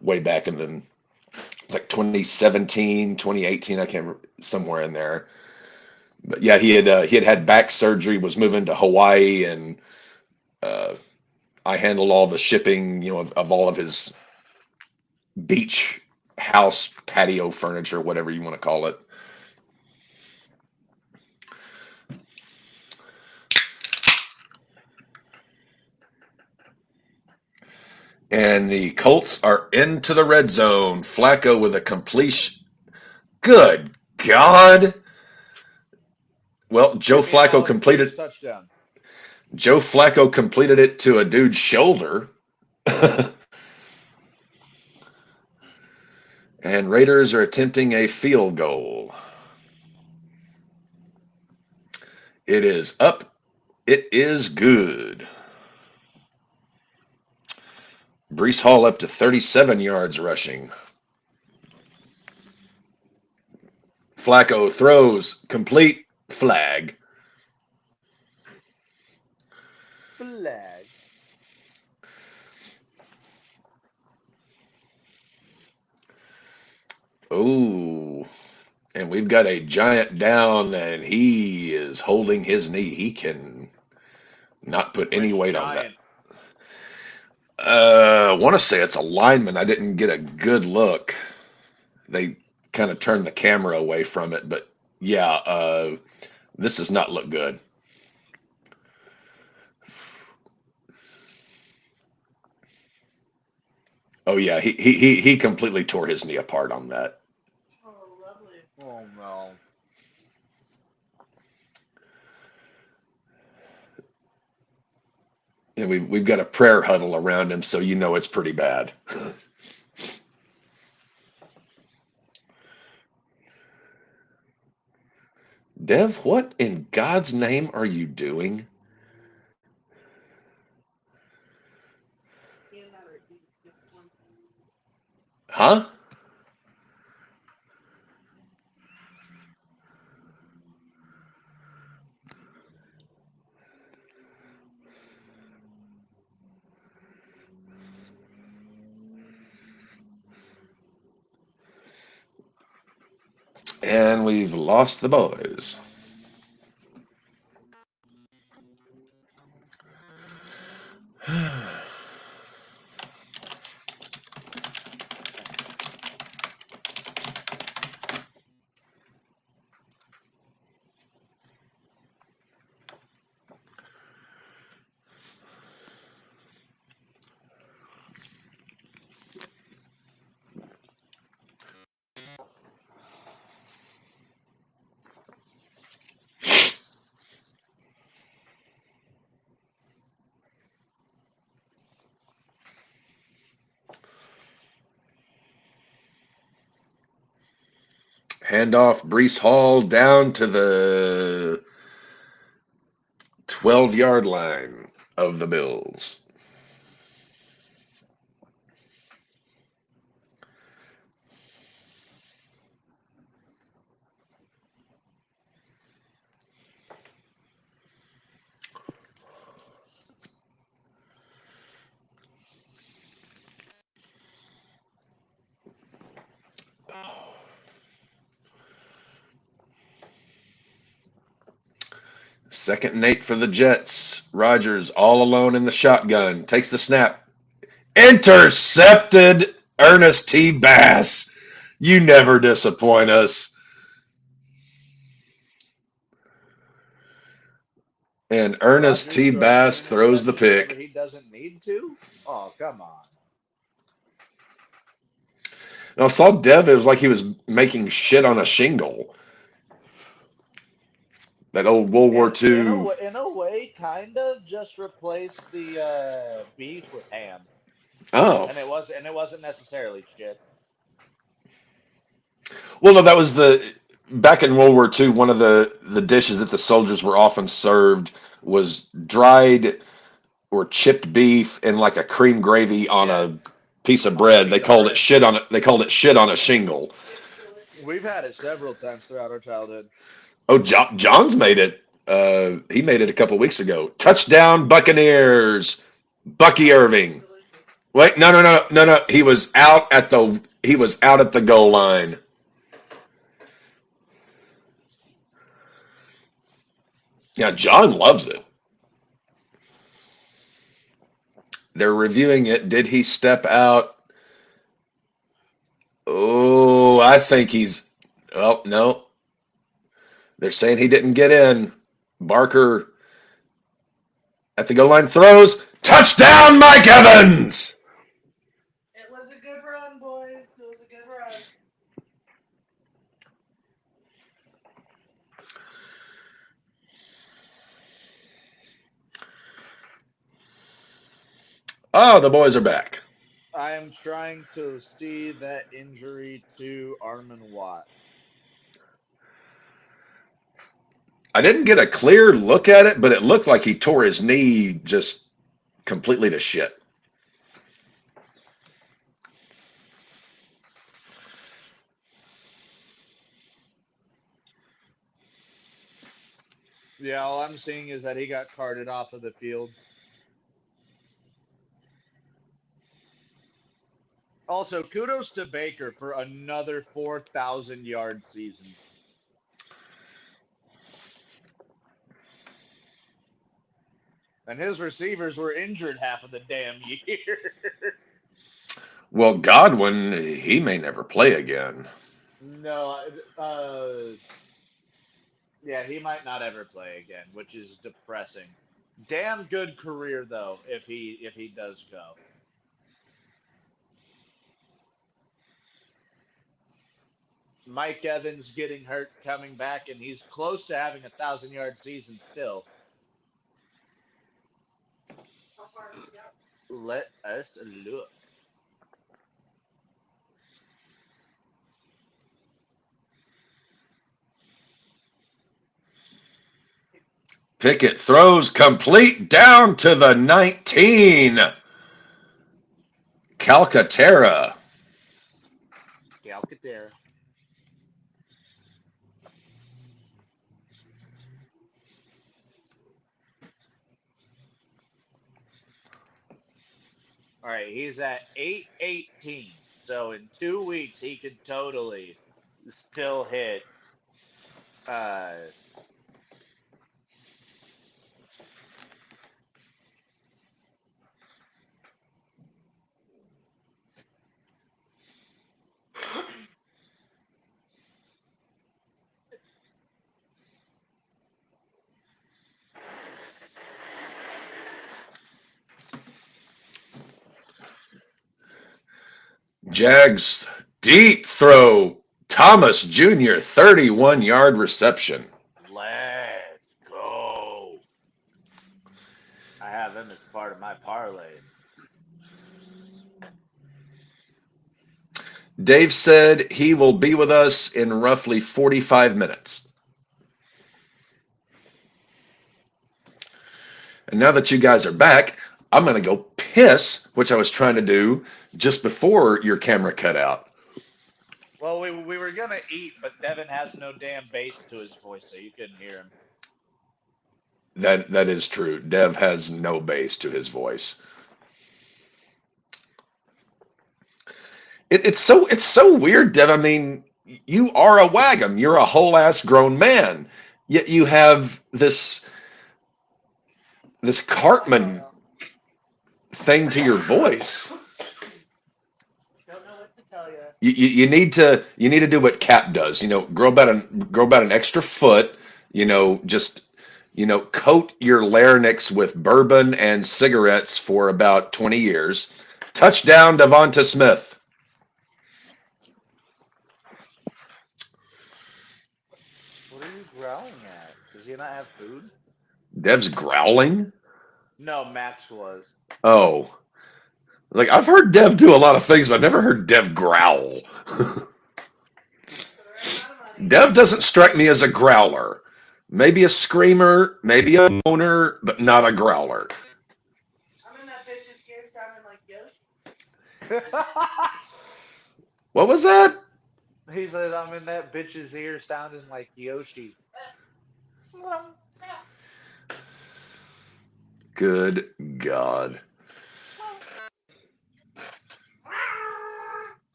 way back in the it's like 2017, 2018, I can't remember, somewhere in there. But yeah, he had back surgery, was moving to Hawaii, and uh, I handled all the shipping, of all of his beach house patio furniture, whatever you want to call it. And the Colts are into the red zone. Flacco with a completion. Good God. Well, Give me an Alec Pierce touchdown. Joe Flacco completed it to a dude's shoulder. And Raiders are attempting a field goal. It is up. It is good. Brees Hall up to 37 yards rushing. Flacco throws complete flag. Flag. Ooh. And we've got a giant down, and he is holding his knee. He can not put any Which weight on that. giant? I want to say it's a lineman. I didn't get a good look. They kind of turned the camera away from it, but yeah, this does not look good. Oh yeah, he completely tore his knee apart on that. Oh no. And we've got a prayer huddle around him, so you know it's pretty bad. Dev, what in God's name are you doing? Huh? And we've lost the boys. Handoff Brees Hall down to the 12-yard line of the Bills. Second and 8 for the Jets. Rodgers all alone in the shotgun. Takes the snap. Intercepted. Ernest T. Bass. You never disappoint us. And Ernest Rodgers T. throwing Bass an throws the interception whenever pick. he doesn't need to? Oh, come on. And I saw Dev, it was like he was making shit on a shingle. That old World War II. In a way, kind of just replaced the beef with ham, Oh. and it wasn't necessarily shit. Well, no, that was back in World War II, one of the dishes that the soldiers were often served was dried or chipped beef and like a cream gravy on Yeah, a piece of on a bread. They piece of called it bread. shit on it. They called it shit on a shingle. We've had it several times throughout our childhood. Oh, John's made it. He made it a couple weeks ago. Touchdown, Buccaneers. Bucky Irving. Wait, no. He was out at the goal line. Yeah, John loves it. They're reviewing it. Did he step out? Oh, I think he's. Oh, no. They're saying he didn't get in. Barker at the goal line throws. Touchdown, Mike Evans! It was a good run, boys. It was a good run. Oh, the boys are back. I am trying to see that injury to Armin Watt. I didn't get a clear look at it, but it looked like he tore his knee just completely to shit. Yeah, all I'm seeing is that he got carted off of the field. Also, kudos to Baker for another 4,000 yard season. And his receivers were injured half of the damn year. Well, Godwin, he may never play again. No, yeah, he might not ever play again, which is depressing. Damn good career though, if he does go. Mike Evans getting hurt, coming back, and he's close to having 1,000 yard season still. How far is he out? Let us look. Pickett throws complete down to the 19. Calcaterra. Calcaterra. All right, he's at 818. So in 2 weeks, he could totally still hit. Uh, Jags deep throw. Thomas Jr., 31-yard reception. let's go. I have him as part of my parlay. Dave said he will be with us in roughly 45 minutes. And now that you guys are back, I'm going to go piss, which I was trying to do just before your camera cut out. Well, we were gonna eat, but Devin has no damn bass to his voice, so you couldn't hear him. That is true. Dev has no bass to his voice. It's so weird, Dev. I mean, you are a wagum. You're a whole ass grown man. Yet you have this Cartman thing to your voice. Don't know what to tell you. You need to do what Cap does. Grow about an extra foot. Just coat your larynx with bourbon and cigarettes for about 20 years. Touchdown, Devonta Smith. What are you growling at? Does he not have food? Dev's growling. No, Max was. Oh, like I've heard Dev do a lot of things, but I've never heard Dev growl. For the right amount of money. Dev doesn't strike me as a growler. Maybe a screamer, maybe a moaner, but not a growler. I'm in that bitch's ear sounding like Yoshi. What was that? He said, "I'm in that bitch's ear, sounding like Yoshi." Good God.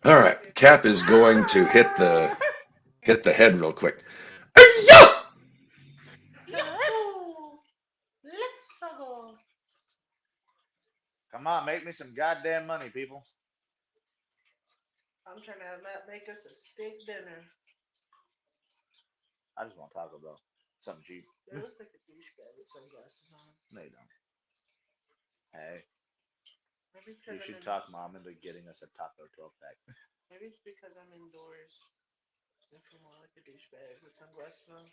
All right, Cap is going to hit the head real quick. Hey-ya! Yo! Let's go. Come on, make me some goddamn money, people. I'm trying to have Matt make us a steak dinner. I just want Taco Bell, something cheap. They look like a douchebag with sunglasses on. No, you don't. Hey, Maybe it's you because I'm should in. talk Mom into getting us a taco 12 pack. Maybe it's because I'm indoors. I feel more like a douchebag with sunglasses on.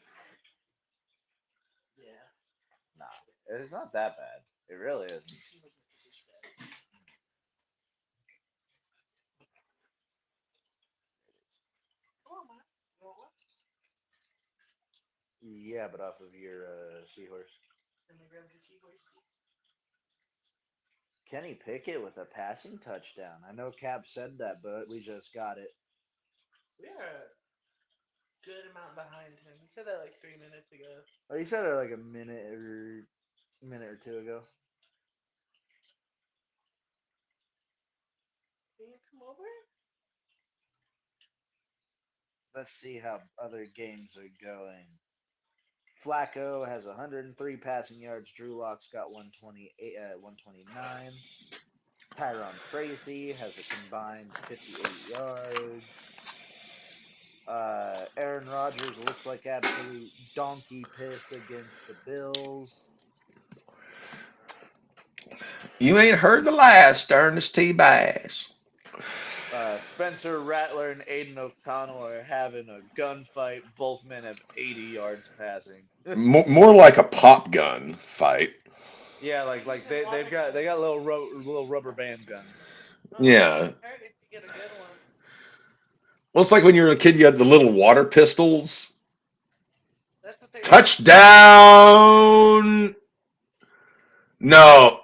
Yeah. Nah, it's not that bad. It really isn't. You seem like a douchebag. Come on, Matt. You want one? Yeah, but off of your seahorse. Then they grab the seahorse. Kenny Pickett with a passing touchdown. I know Cap said that, but we just got it. We are a good amount behind him. He said that like 3 minutes ago. Oh, you said it like a minute or two ago. Can you come over? Let's see how other games are going. Flacco has 103 passing yards. Drew Lock's got 128, 129. Tyron Tracy has a combined 58 yards. Aaron Rodgers looks like absolute donkey piss against the Bills. You ain't heard the last, Ernest T. Bass. Spencer Rattler and Aiden O'Connell are having a gunfight. Both men have 80 yards passing. More like a pop gun fight. Yeah, they got little rubber band guns. Oh, that Yeah. wouldn't hurt if you get a good one. Well, it's like when you were a kid, you had the little water pistols. That's what they were using. Touchdown! No,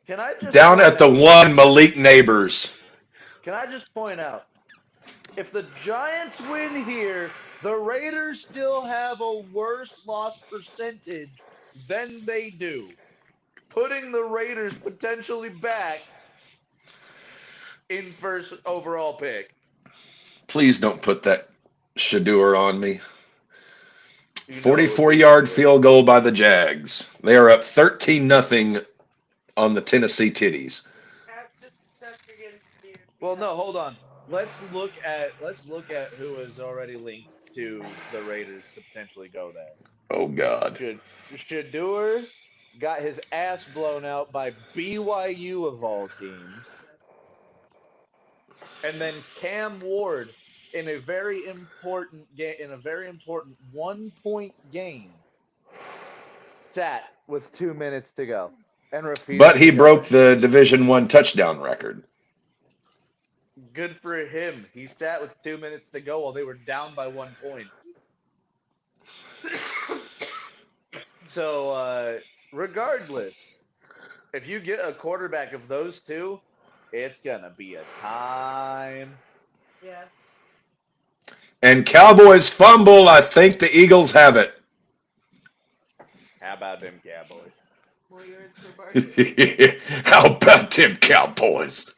Can I just down point at the out? one Malik Neighbors. Can I just point out? If the Giants win here, the Raiders still have a worse loss percentage than they do, putting the Raiders potentially back in first overall pick. Please don't put that Shadur on me. You know it would 44-yard be Shadur. field goal by the Jags. They are up 13-0 on the Tennessee Titties. Just accept you're getting scared. Well, no, hold on. Let's look at who is already linked to the Raiders to potentially go there. Oh God. Should Shadur got his ass blown out by BYU of all teams, and then Cam Ward in a very important 1 point game sat with 2 minutes to go and But refused he to go broke in. the Division One touchdown record. Good for him. He sat with 2 minutes to go while they were down by 1 point. So regardless, if you get a quarterback of those two, it's gonna be a time. Yeah. And Cowboys fumble. I think the Eagles have it. How about them Cowboys? More yards per market. How about them Cowboys?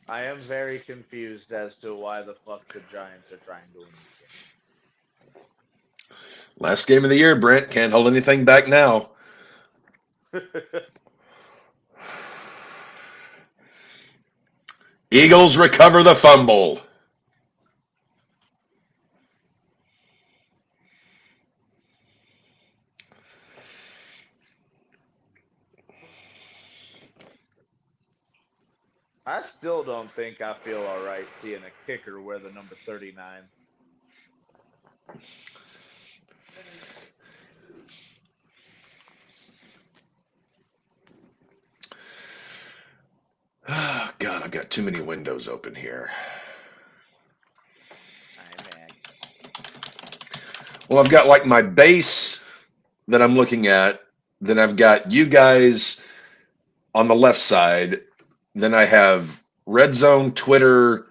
I am very confused as to why the fuck the Giants are trying to win Last game of the year, Brent. Can't hold anything back now. this game. Eagles recover the fumble. I still don't think I feel all right seeing a kicker wear the number 39. Oh, God, I've got too many windows open here. iMac. Well, I've got like my base that I'm looking at. Then I've got you guys on the left side. Then I have RedZone, Twitter,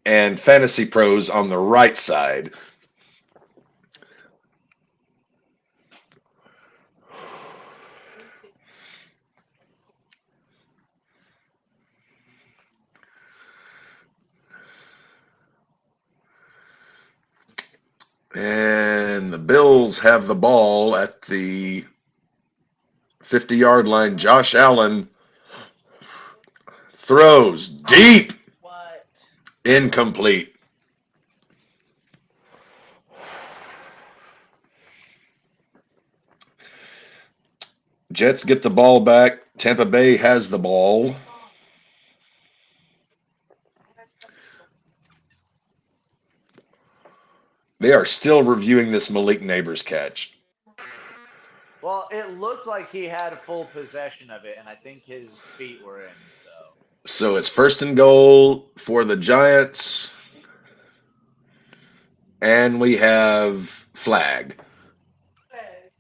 and Fantasy Pros on the right side. And the Bills have the ball at the 50-yard line. Josh Allen throws deep, What? incomplete. Jets get the ball back. Tampa Bay has the ball. They are still reviewing this Malik Neighbors catch. Well, it looked like he had full possession of it, and I think his feet were in. So So it's first and goal for the Giants. And we have flag. Hey.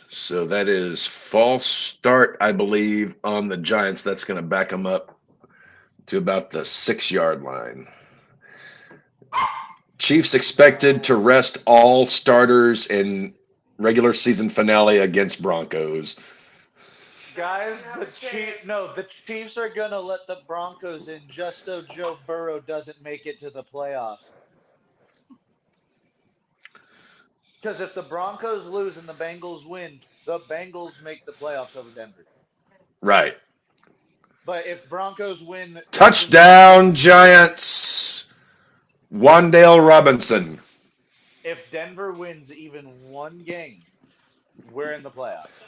So that is false start, I believe, on the Giants. That's going to back them up to about the 6 yard line. Chiefs expected to rest all starters in regular season finale against Broncos. Guys, the Chiefs are gonna let the Broncos in just so Joe Burrow doesn't make it to the playoffs. Because if the Broncos lose and the Bengals win, the Bengals make the playoffs over Denver. Right. But if Broncos win even Touchdown, Giants. Wandale Robinson. if Denver wins even one game, we're in the playoffs.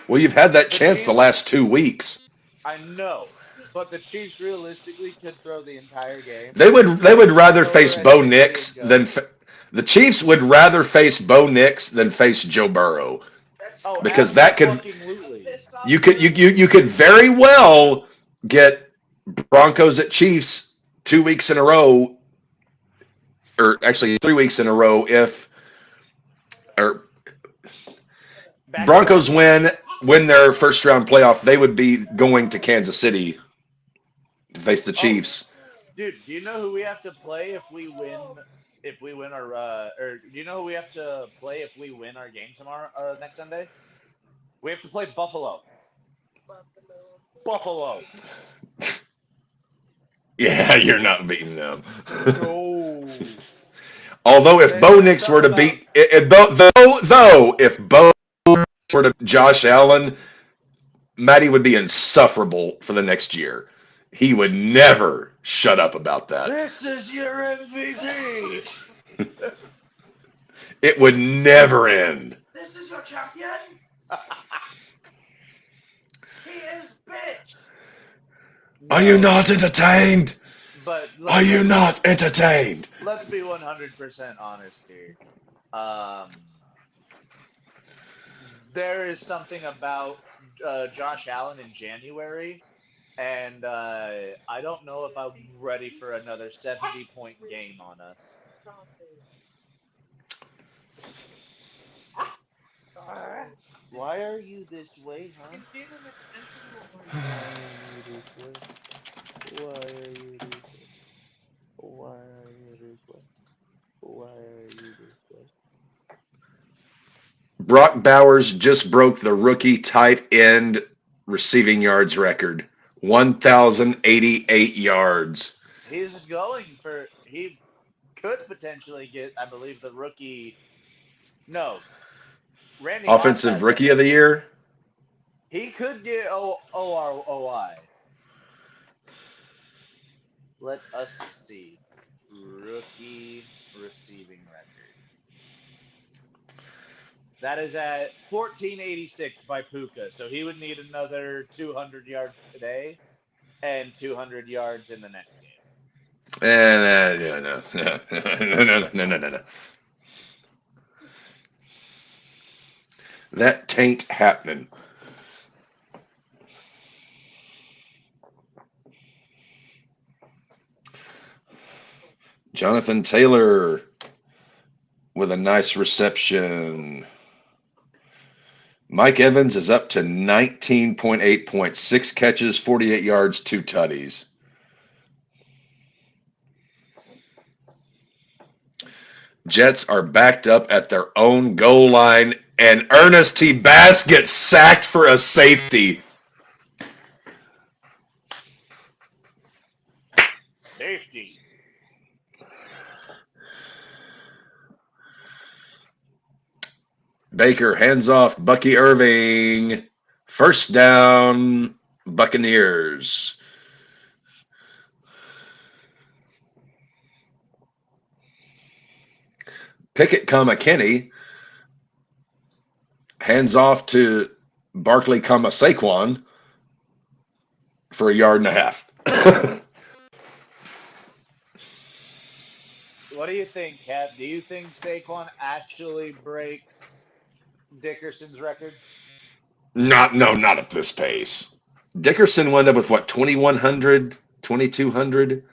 Well, you've had that The chance the Chiefs, last 2 weeks. I know, but the Chiefs realistically could throw the entire game They would and rather go for face a Bo 60 Nix go. the Chiefs would rather face Bo Nix than face Joe Burrow Oh, because that could absolutely. you could very well get Broncos at Chiefs 2 weeks in a row, or actually 3 weeks in a row if or Back to Broncos back. win their first round playoff, they would be going to Kansas City to face the Oh, Chiefs. dude, do you know who we have to play if we win? If we win our, or do you know who we have to play if we win our game tomorrow, next Sunday? We have to play Buffalo. Buffalo. Yeah, you're not beating them. No. Although if Bo There's Nix were something to about. beat, though, if Bo were to Josh Allen, Matty would be insufferable for the next year. He would never shut up about that. This is your MVP. It would never end. This is your champion. He is bitch. Are you No, not entertained? but Are you not entertained? let's be 100% honest here. Um, there is something about Josh Allen in January, and I don't know if I'm ready for another 70-point game on us. Why are you this way, huh? He's being an extension one. Why are you this way? Why are you this way? Why are you this way? Why are you this way? Brock Bowers just broke the rookie tight end receiving yards record, 1,088 yards. He's going for. He could potentially get, I believe, the rookie. No, Randy Moss Offensive has that rookie of the record. year. He could get OROI. Let us see. Rookie receiving record. That is at 1486 by Puka. So he would need another 200 yards today and 200 yards in the next game. No, no, no, no. That tain't happening. Jonathan Taylor with a nice reception. Mike Evans is up to 19.8 points, 6 catches, 48 yards, 2 tutties. Jets are backed up at their own goal line, and Ernest T. Bass gets sacked for a safety. Safety. Baker hands off Bucky Irving. First down, Buccaneers. Pickett, Kenny hands off to Barkley, Saquon for a yard and a half. What do you think, Cap? Do you think Saquon actually breaks Dickerson's record? Not at this pace. Dickerson wound up with what, 2,100, 2,200?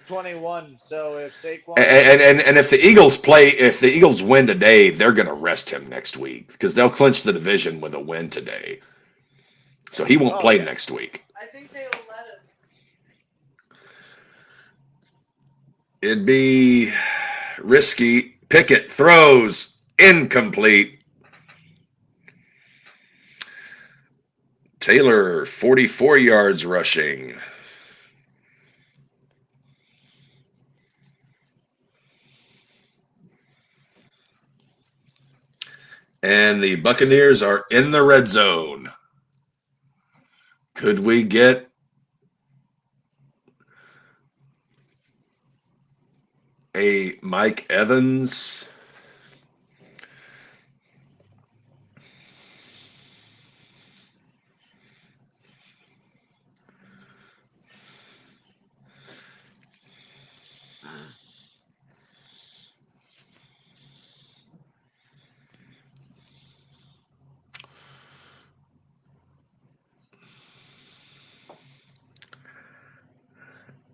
21. So if Saquon And if the Eagles win today, they're going to rest him next week because they'll clinch the division with a win today. So he won't play next week. I think they will let him. It'd be risky. Pickett throws incomplete. Taylor, 44 yards rushing. And the Buccaneers are in the red zone. Could we get a Mike Evans?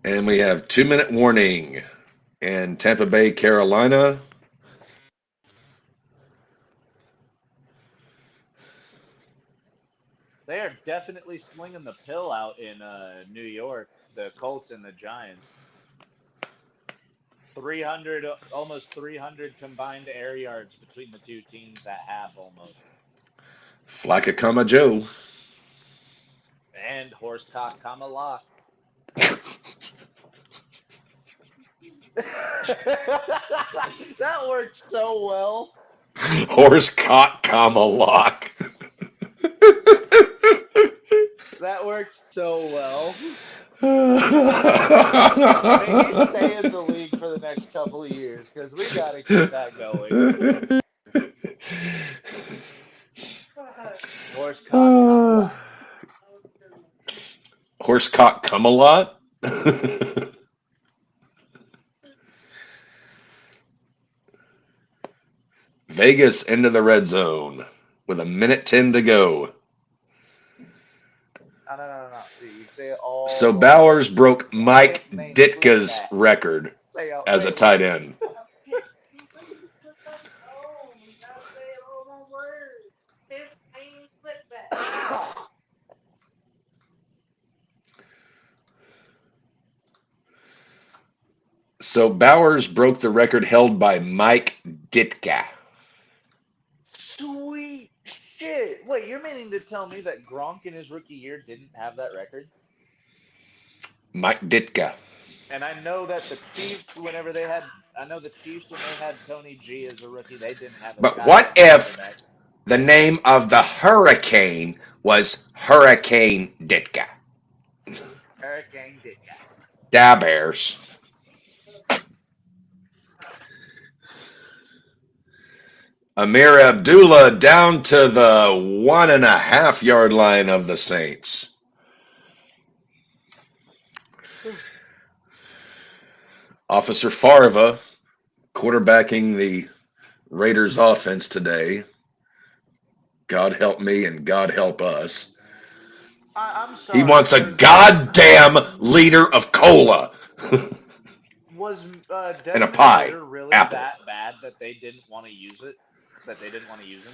And we have 2-minute warning in Tampa Bay, Carolina. They are definitely slinging the pill out in New York, the Colts and the Giants. 300, almost 300 combined air yards between the two teams at half almost. Flacca, Joe. And Horsecock, lock. That works so well. Horsecock, lock. That works so well. Maybe stay in the league for the next couple of years because we got to keep that going. Horsecock, Horsecock, come a lot. Vegas into the red zone with 1:10 to go. No. You say it all. So Bowers broke Mike Ditka's record as a tight end. So Bowers broke the record held by Mike Ditka. Sweet shit. Wait, you're meaning to tell me that Gronk in his rookie year didn't have that record? Mike Ditka. And I know that the Chiefs, when they had Tony G as a rookie, they didn't have a But what if quarterback. The name of the hurricane was Hurricane Ditka? Hurricane Ditka. Da Bears. Amir Abdullah down to the 1.5 yard line of the Saints. Officer Farva quarterbacking the Raiders offense today. God help me and God help us. I'm sorry. He wants a goddamn liter of cola. Was and a pie. Ritter really Apple. that bad that they didn't want to use it? That they didn't want to use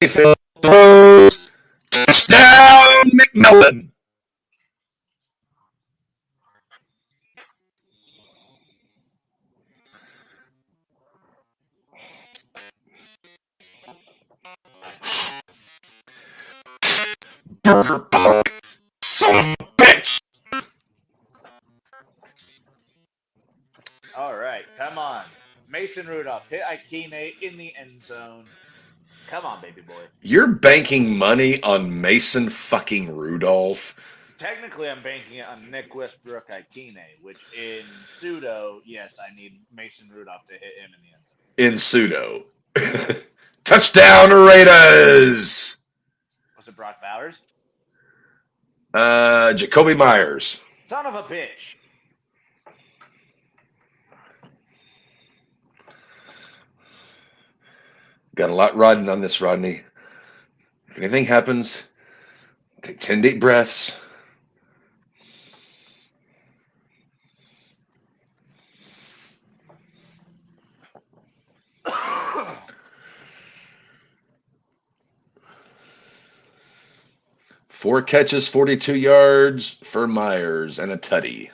him? Throws. Touchdown, McMillan. Burger punk. Son of a bitch. All right, come on. Mason Rudolph hit Ikine in the end zone. Come on, baby boy. You're banking money on Mason fucking Rudolph? Technically, I'm banking it on Nick Westbrook Ikine, which in pseudo, yes, I need Mason Rudolph to hit him in the end zone. In pseudo. Touchdown, Raiders! Was it Brock Bowers? Jacoby Myers. Son of a bitch. Got a lot riding on this, Rodney. If anything happens, take 10 deep breaths. Four catches, 42 yards for Myers and a tutty.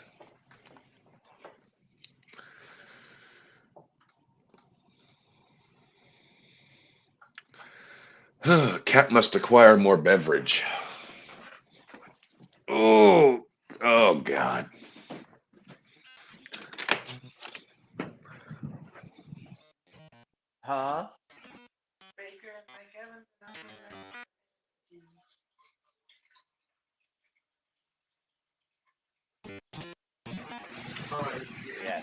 Cat must acquire more beverage. Oh, God. Huh? Baker and Mike Evans. Yeah.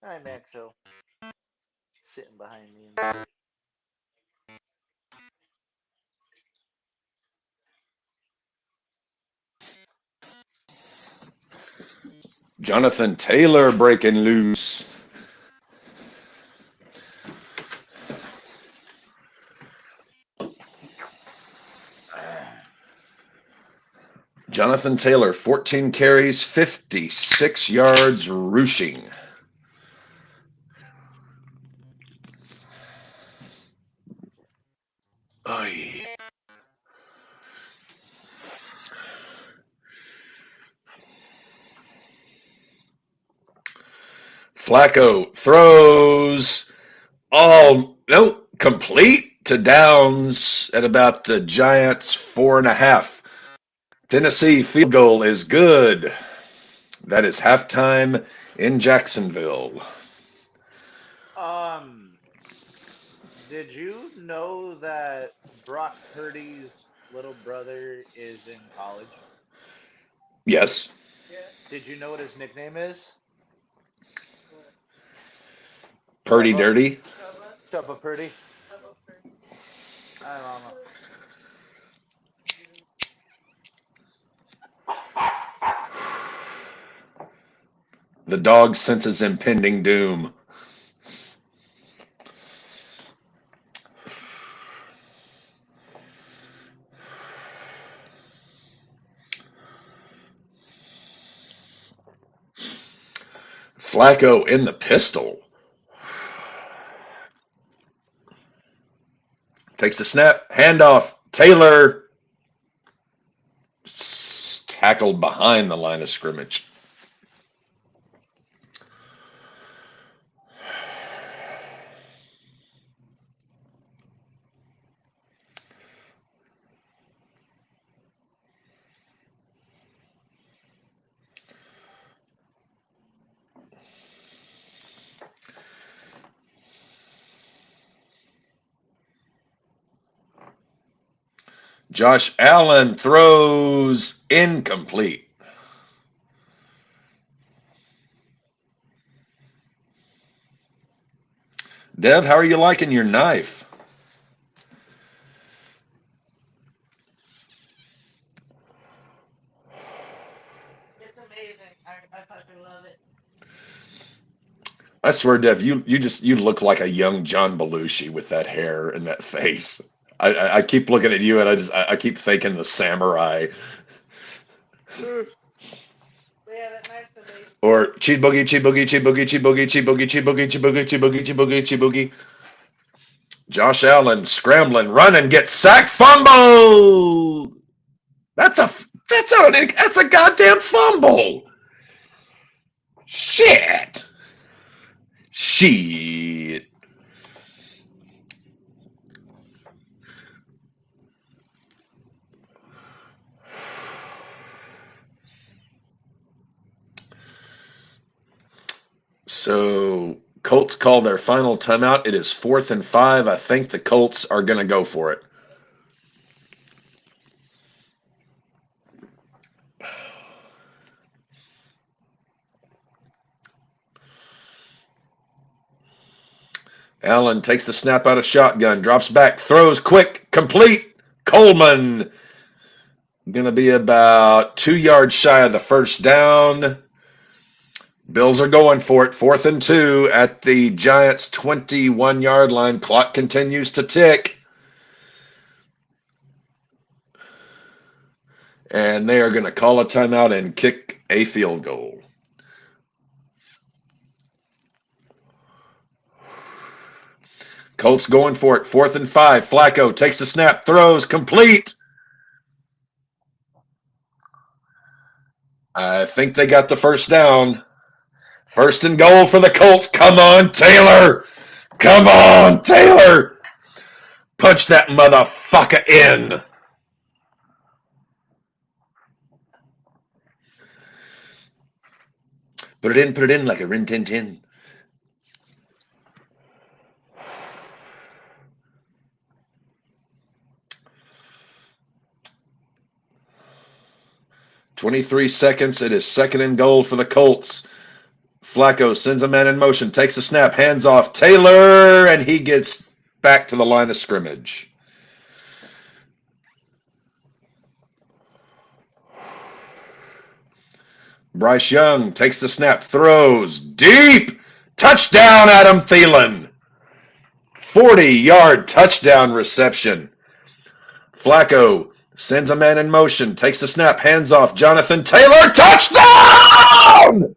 Hi, Maxo. Sitting behind me and shit. Jonathan Taylor breaking loose. Jonathan Taylor, 14 carries, 56 yards rushing. Oy. Flacco throws all, nope, complete to Downs at about the Giants' 4.5. Tennessee field goal is good. That is halftime in Jacksonville. Um, did you know that Brock Purdy's little brother is in college? Yes. Yeah. Did you know what his nickname is? What? Purdy Chubba. Dirty. Chubba? Chubba Purdy. Chubba Purdy. I don't know. The dog senses impending doom. Flacco in the pistol. Takes the snap. Handoff. Taylor tackled behind the line of scrimmage. Josh Allen throws incomplete. Dev, how are you liking your knife? It's amazing. I fucking love it. I swear, Dev, you look like a young John Belushi with that hair and that face. I keep looking at you and I keep thinking the samurai But yeah, that knife's amazing. or cheat boogie, cheat boogie, cheat boogie, cheat boogie, cheat boogie, cheat boogie, cheat boogie, cheat boogie, cheat boogie, cheat boogie. Josh Allen scrambling, running, gets sacked, fumble. That's a that's a goddamn fumble. Shit. Shit. So Colts call their final timeout. It is 4th and 5. I think the Colts are going to go for it. Allen takes the snap out of shotgun, drops back, throws quick, complete. Coleman going to be about 2 yards shy of the first down. Bills are going for it. 4th and 2 at the Giants' 21-yard line. Clock continues to tick. And they are going to call a timeout and kick a field goal. Colts going for it. 4th and 5. Flacco takes the snap, throws, complete. I think they got the first down. 1st and goal for the Colts. Come on, Taylor. Come on, Taylor. Punch that motherfucker in. Put it in like a Rin Tin Tin. .23 seconds. It is 2nd and goal for the Colts. Flacco sends a man in motion, takes a snap, hands off Taylor, and he gets back to the line of scrimmage. Bryce Young takes the snap, throws deep. Touchdown, Adam Thielen. 40-yard touchdown reception. Flacco sends a man in motion, takes the snap, hands off Jonathan Taylor. Touchdown!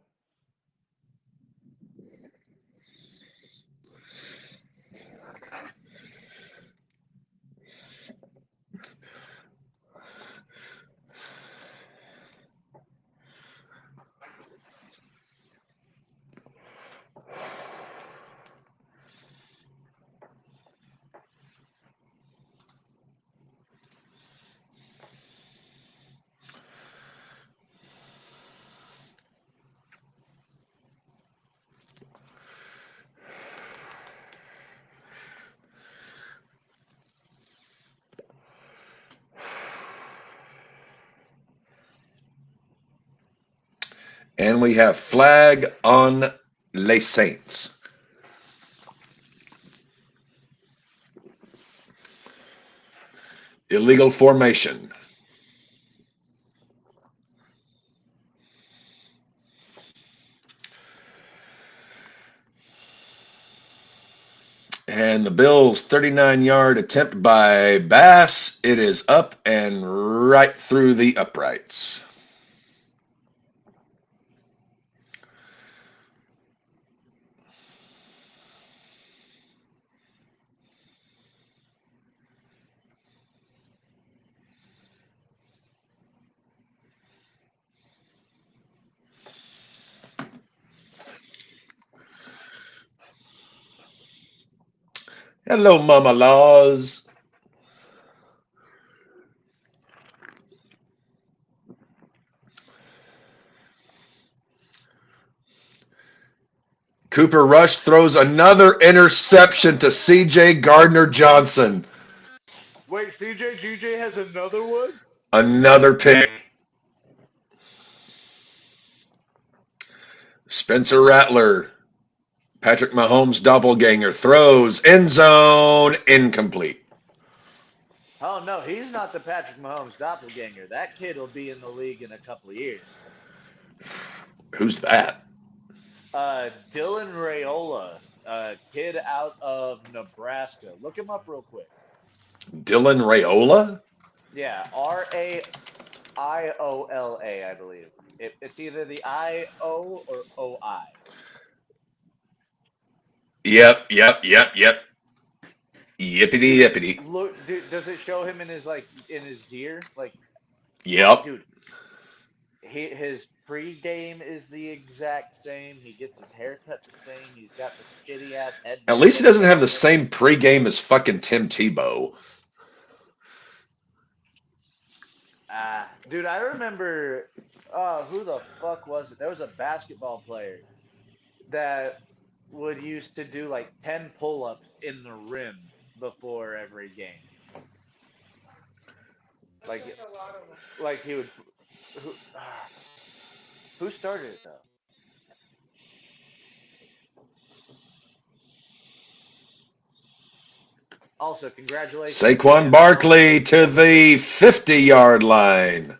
And we have flag on Les Saints. Illegal formation. And the Bills' 39-yard attempt by Bass. It is up and right through the uprights. Hello, Mama Laws. Cooper Rush throws another interception to C.J. Gardner-Johnson. Wait, GJ has another one? Another pick. Spencer Rattler, Patrick Mahomes' doppelganger, throws end zone, incomplete. Oh no, he's not the Patrick Mahomes doppelganger. That kid will be in the league in a couple of years. Who's that? Dylan Raiola, a kid out of Nebraska. Look him up real quick. Dylan Raiola? Yeah, Raiola, I believe. It's either the I-O or O-I. Yep. Yippity Dude, yippity. look, dude, does it show him in his in his gear? Like, look, Yep. dude, his pregame is the exact same. He gets his haircut the same. He's got the shitty ass At headband least he that he doesn't has have the on him. same pregame as fucking Tim Tebow. Dude, I remember. Who the fuck was it? There was a basketball player that would used to do like 10 pull-ups in the rim before every game. That's Like, like a lot of them. he would. Who? Who started it though? Also, congratulations. Saquon Barkley to the 50-yard line.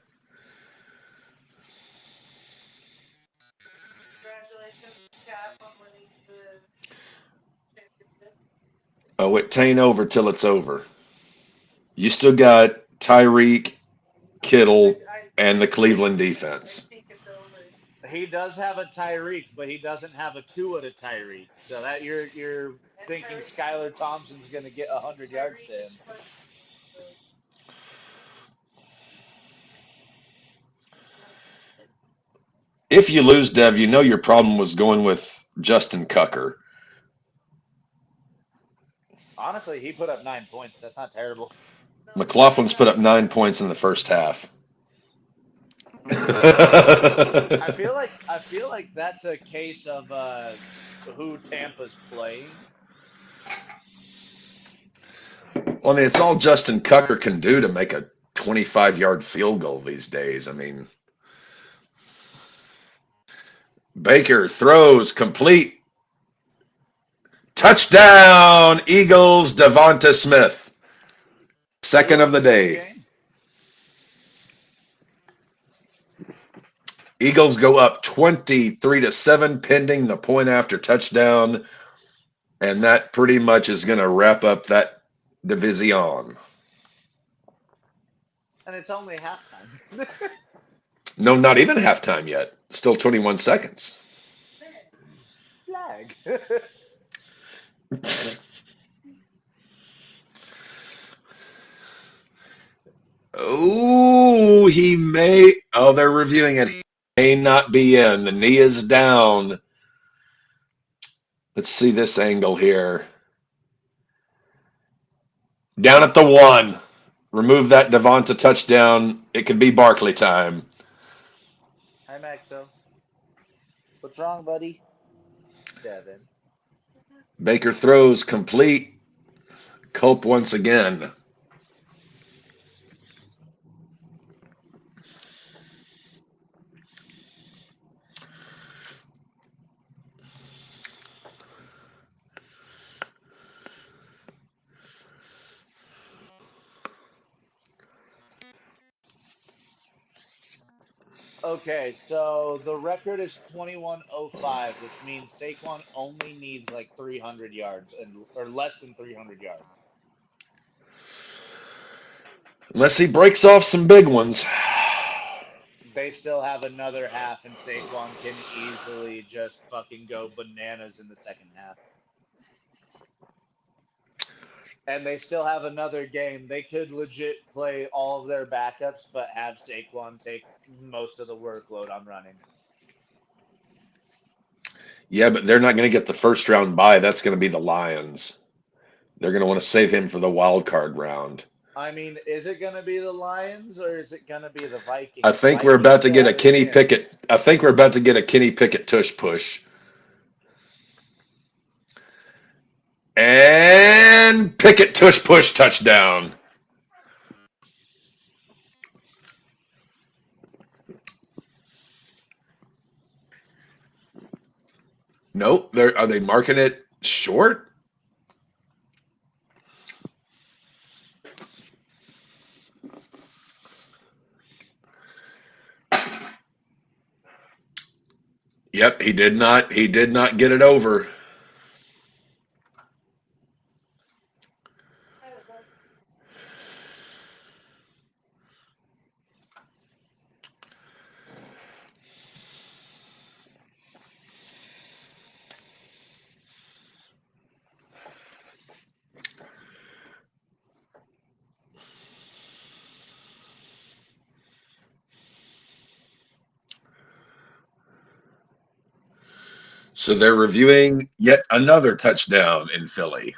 Congratulations, Cap, on winning the championship. Oh, it tain't over till it's over. You still got Tyreek, Kittle, and the Cleveland I defense. think it's over. He does have a Tyreek, but he doesn't have a Tua to Tyreek. So that you're And thinking Skylar Thompson's going to get 100 yards Tyreek to is him. questionable. So If you lose, Dev, you know your problem was going with Justin Tucker. Honestly, he put up 9 points. That's not terrible. no, McLaughlin's put up 9 points in the first half. I feel like that's a case of who Tampa's playing. Well, I mean, it's all Justin Tucker can do to make a 25-yard field goal these days. I mean, Baker throws complete. Touchdown, Eagles, Devonta Smith. Second of the Good day. game. Eagles go up 23-7 pending the point after touchdown, and that pretty much is going to wrap up that division. And it's only halftime. No, not even halftime yet. Still 21 seconds. Flag. Oh, he may. Oh, they're reviewing it. He may not be in. The knee is down. Let's see this angle here. Down at the 1. Remove that Devonta touchdown. It could be Barkley time. Hi, Maxo. What's wrong, buddy? Devin. Baker throws complete. Culp once again. Okay, so the record is 21-05, which means Saquon only needs like 300 yards and or less than 300 yards. Unless he breaks off some big ones. They still have another half, and Saquon can easily just fucking go bananas in the second half. And they still have another game. They could legit play all of their backups, but have Saquon take most of the workload on running. Yeah, but they're not going to get the first round bye. That's going to be the Lions. They're going to want to save him for the wild card round. I mean, is it going to be the Lions or is it going to be the I Vikings? think we're Vikings about to still get a have a Kenny chance. Pickett. I think we're about to get a Kenny Pickett tush push. And Pickett tush push touchdown. Nope. Are they marking it short? Yep, he did not. He did not get it over. So they're reviewing yet another touchdown in Philly.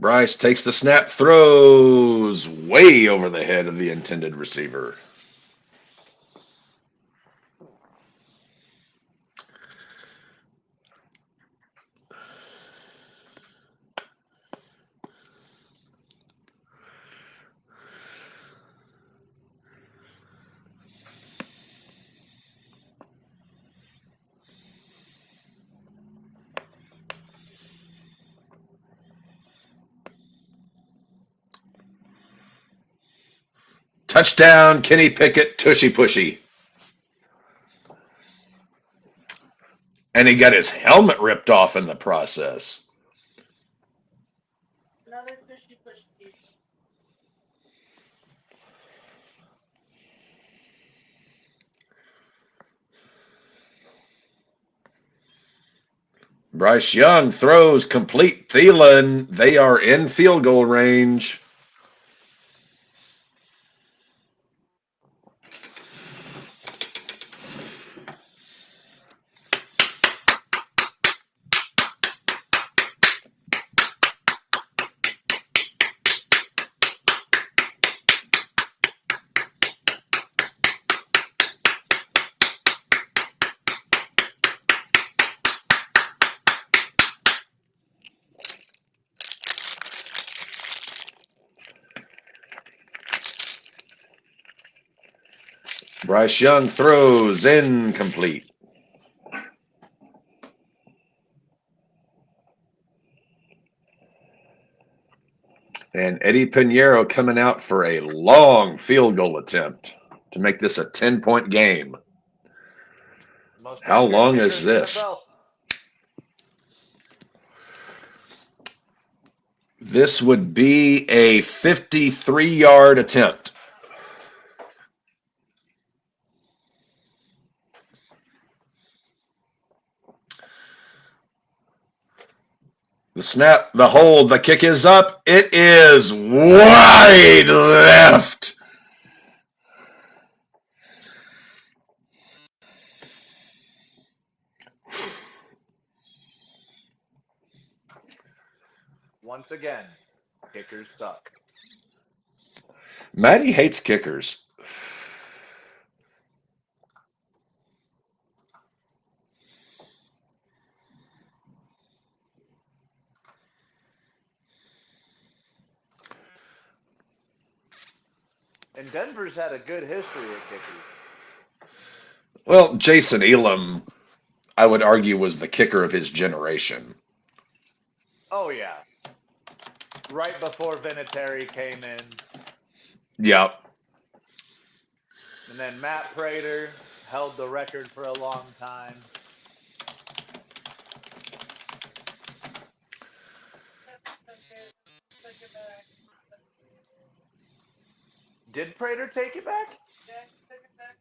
Bryce takes the snap, throws way over the head of the intended receiver. Touchdown, Kenny Pickett, tushy pushy. And he got his helmet ripped off in the process. Another pushy pushy. Bryce Young throws complete. Thielen, they are in field goal range. Bryce Young throws incomplete. And Eddie Pinheiro coming out for a long field goal attempt to make this a 10-point game. Most How accurate long kicker is in the this? NFL. This would be a 53-yard attempt. The snap, the hold, the kick is up. It is wide left. Once again, kickers suck. Matty hates kickers. And Denver's had a good history at kickers. Well, Jason Elam, I would argue, was the kicker of his generation. Oh yeah. Right before Vinatieri came in. Yeah. And then Matt Prater held the record for a long time. Take it back. Did Prater take it back? Yeah, take it back.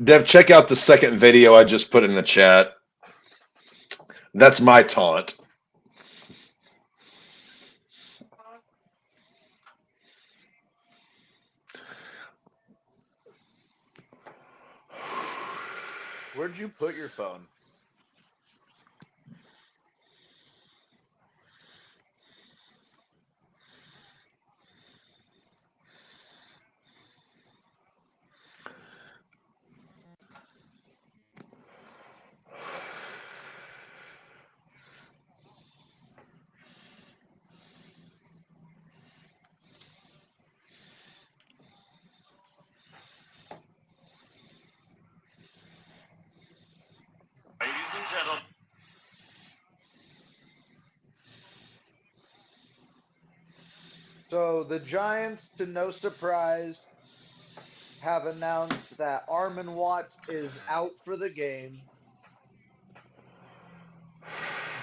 Dev, check out the second video I just put in the chat. That's my taunt. Where'd you put your phone? So the Giants, to no surprise, have announced that Armon Watts is out for the game,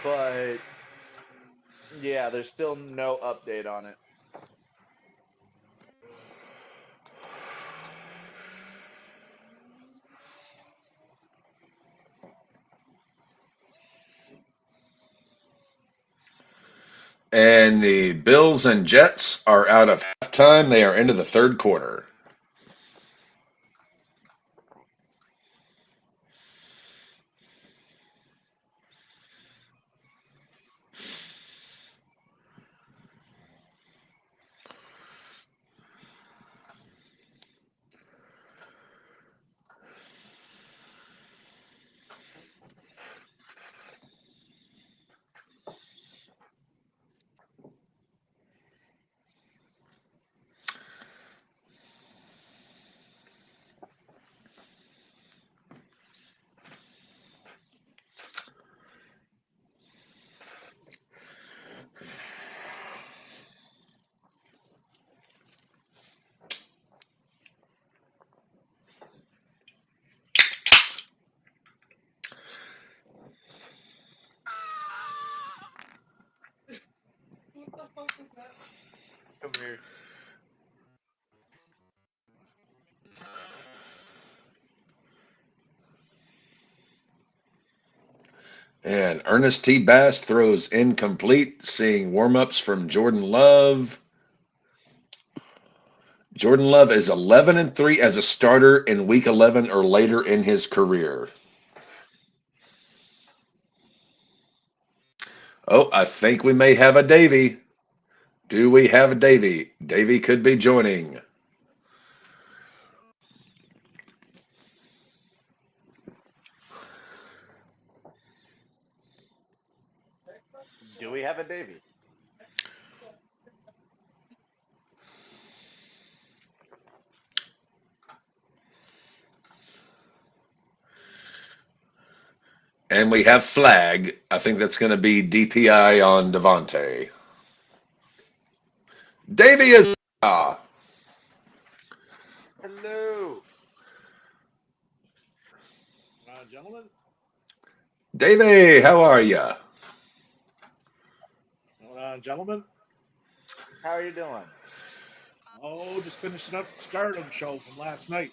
but yeah, there's still no update on it. And the Bills and Jets are out of halftime. They are into the third quarter. What the fuck was that? Come here. And Ernest T. Bass throws incomplete, seeing warm-ups from Jordan Love. Jordan Love is 11-3 as a starter in week 11 or later in his career. Oh, I think we may have a Davy. Do we have a Davy? Davy could be joining. Do we have a Davy? And we have flag. I think that's going to be DPI on Devontae. Davy is. Hello. Gentlemen, Davy, how are you? gentlemen. How are you doing? Oh, just finishing up the Stardom show from last night.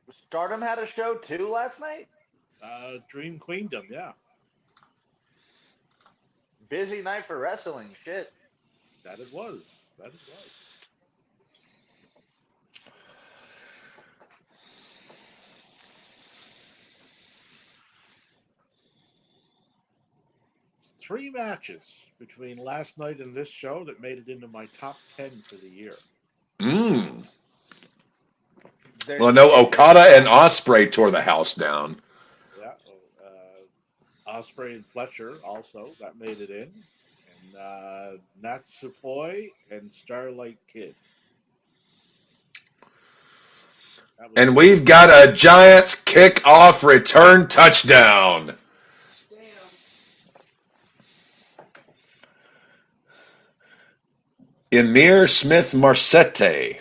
Stardom had a show too last night? Dream Queendom, yeah, Busy night for wrestling. Shit. that it was. That it was. 3 matches between last night and this show that made it into my top 10 for the year. Mm. Well, I There's know shit Okada going and on. Osprey tore the house down. Yeah, Osprey and Fletcher also that made it in, and Natsupoi and Starlight Kid. That was And good. we've got a Giants kickoff return touchdown. Damn. Emir Smith Marcete.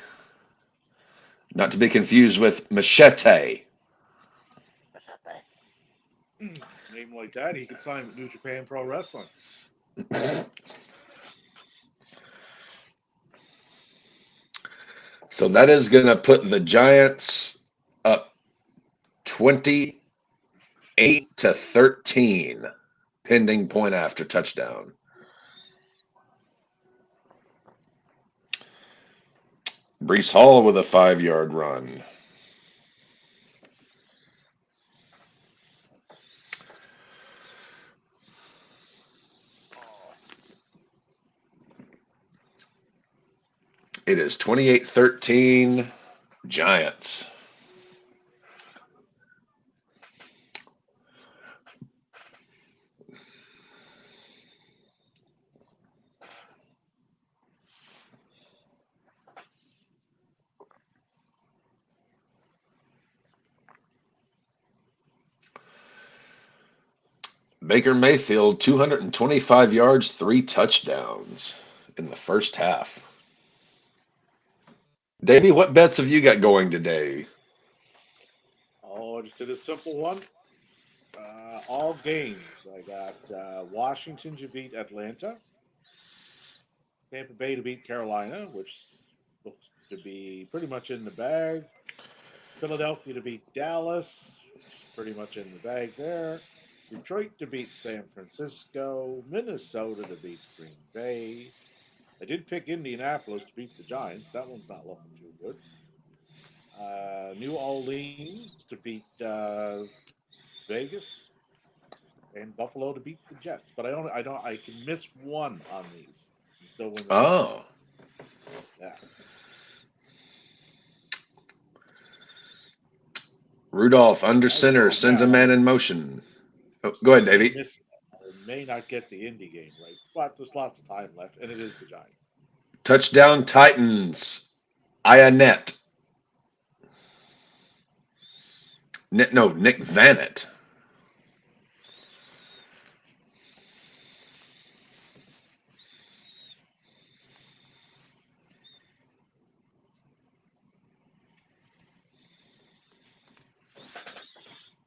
Not to be confused with Machete. Name like that, he could sign with New Japan Pro Wrestling. So that is going to put the Giants up 28-13, pending point after touchdown. Brees Hall with a 5-yard run. It is 28-13 Giants. Baker Mayfield, 225 yards, 3 touchdowns in the first half. Davey, what bets have you got going today? Oh, I just did a simple one. All games. I got Washington to beat Atlanta, Tampa Bay to beat Carolina, which looks to be pretty much in the bag. Philadelphia to beat Dallas, which is pretty much in the bag there. Detroit to beat San Francisco. Minnesota to beat Green Bay. I did pick Indianapolis to beat the Giants. That one's not looking too good. New Orleans to beat Vegas, and Buffalo to beat the Jets. But I can miss one on these and still win the bet. Oh, Yeah, Rudolph under as of center right sends a now, man in motion. Oh, go I ahead, may Davey. miss, I may not get the Indy game right, but there's lots of time left, and it is the Giants. Touchdown Titans. Ionet. No, Nick Vanett.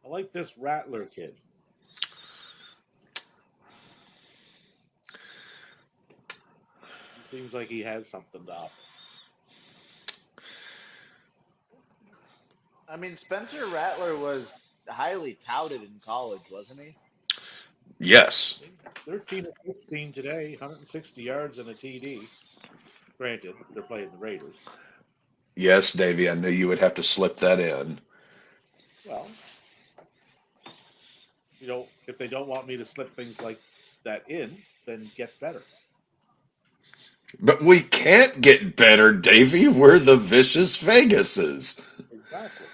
I like this Rattler kid. He seems like he has something to offer. I mean, Spencer Rattler was highly touted in college, wasn't he? Yes. 13 of 16 today, 160 yards and a TD. Granted, they're playing the Raiders. Yes, Davey, I knew you would have to slip that in. Well, if they don't want me to slip things like that in, then get better. But we can't get better, Davey. We're the vicious Vegases. Exactly.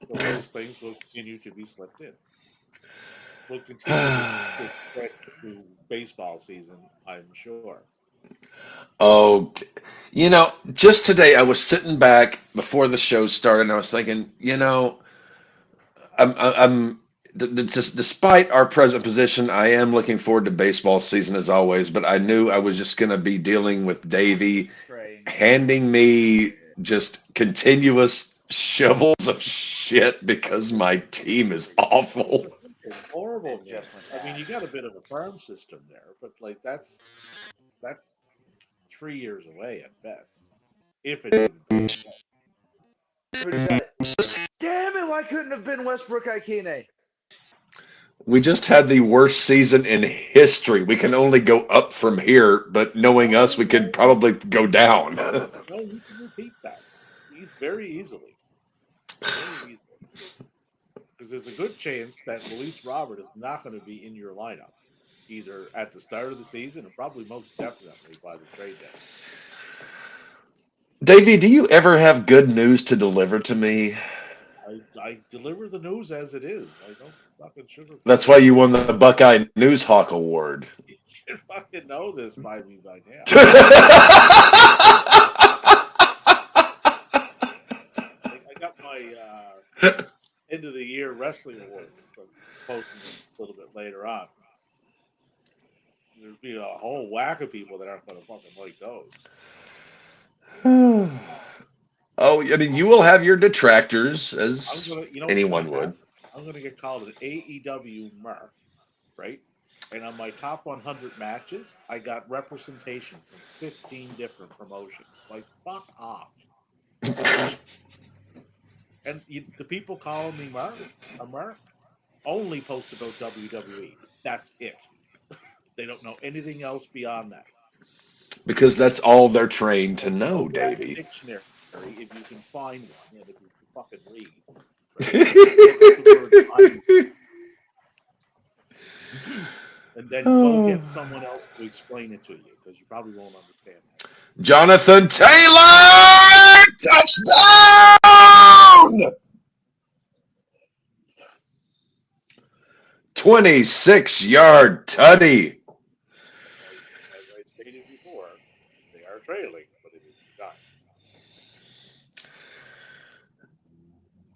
So those things will continue to be slipped in. We'll continue this stretch through baseball season, I'm sure. Oh, just today I was sitting back before the show started and I was thinking, I'm just despite our present position, I am looking forward to baseball season as always, but I knew I was just going to be dealing with Davey Praying for handing me just continuous shovels of shit because my team is awful. It's horrible, it man. just went I mean, bad. you got a bit of a farm system there, but like that's 3 years away at best, if it even comes close. Who'd you got? Damn it! Why couldn't it have been Westbrook Ikine? We just had the worst season in history. We can only go up from here, but knowing us, No, we could no, probably go down. no. You can repeat that. He's very easily, very easily, because there's a good chance that Luis Robert is not going to be in your lineup either at the start of the season or probably most definitely by the trade deadline. Davey, do you ever have good news to deliver to me? I deliver the news as it is. I don't fucking That's sugarcoat why you anything. won the Buckeye News Hawk Award. You should fucking know this by me by now. I got my end of the year wrestling awards. I'm posting them a little bit later on. There'll be a whole whack of people that aren't going to fucking like those. Oh, I mean, you will have your detractors, I'm as gonna, you know what I'm anyone gonna have? would. I'm gonna get called an AEW mark, right? And on my top 100 matches, I got representation from 15 different promotions. Like, fuck off. And the people calling me a mark, only post about WWE. That's it. They don't know anything else beyond that. Because that's all they're trained to Go know, grab a Davey. dictionary if you can find one, and if you can fucking read, right? And look up the word I'm, and then go get someone else to explain it to you because you probably won't understand that. Jonathan Taylor! Touchdown! 26-yard tutty. As I stated before, they are trailing, but it is the Giants.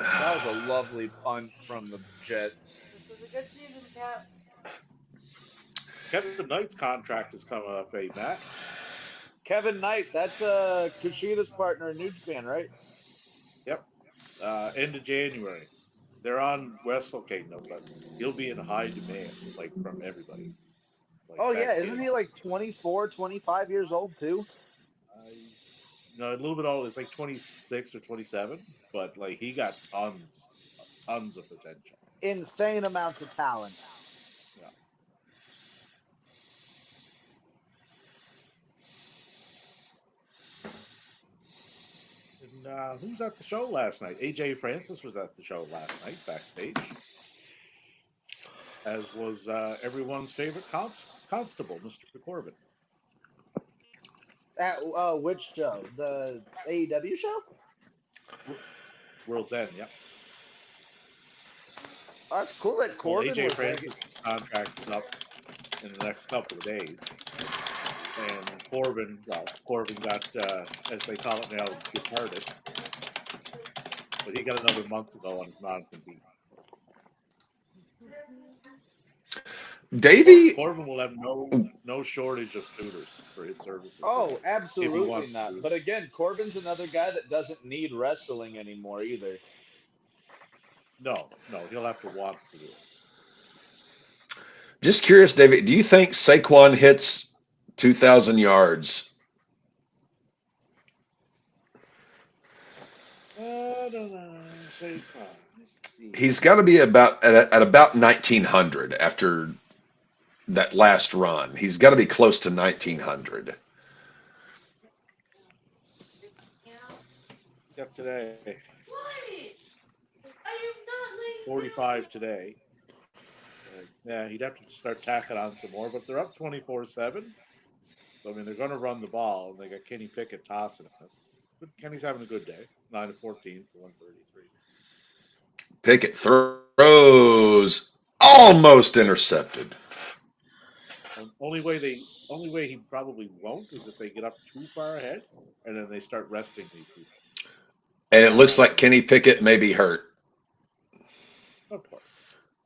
That was a lovely punt from the Jet. This was a good season, Cap. Kevin Knight's contract is coming up, Matt. Kevin Knight, that's Kushida's partner in New Japan, right? Yep. End of January. They're on Wrestle Kingdom, but he'll be in high demand, like from everybody. Like Oh yeah, that isn't kid. he like 24, 25 years old too? He's a little bit old. It's like 26 or 27, but like he got tons of potential. Insane amounts of talent. Yeah. And who's at the show last night? AJ Francis was at the show last night backstage, as was everyone's favorite constable, Mr. Corbin. At which show? The AEW show? World's End. Yep. Oh, that's cool that Well, Corbin AJ was like. Francis's contract is up in the next couple of days, and Corbin got, as they call it now, departed, but he got another month to go on his non-compete. Davey, Corbin will have no shortage of suitors for his services Oh, if he absolutely wants to not. do But them. again, Corbin's another guy that doesn't need wrestling anymore either. No, he'll have to want to do it. just curious, David, do you think Saquon hits 2,000 yards? I don't know. Say, let's see. He's got to be about at about 1,900 after that last run. He's got to be close to 1,900. Got today 45 today. Yeah, he'd have to start tacking on some more, but they're up 24-7. So I mean, they're going to run the ball, and they got Kenny Pickett tossing it. But Kenny's having a good day. 9 of 14 for 133. Pickett throws almost intercepted. Only way he probably won't is if they get up too far ahead, and then they start resting these people. And it looks like Um, Kenny Pickett may be hurt. of course,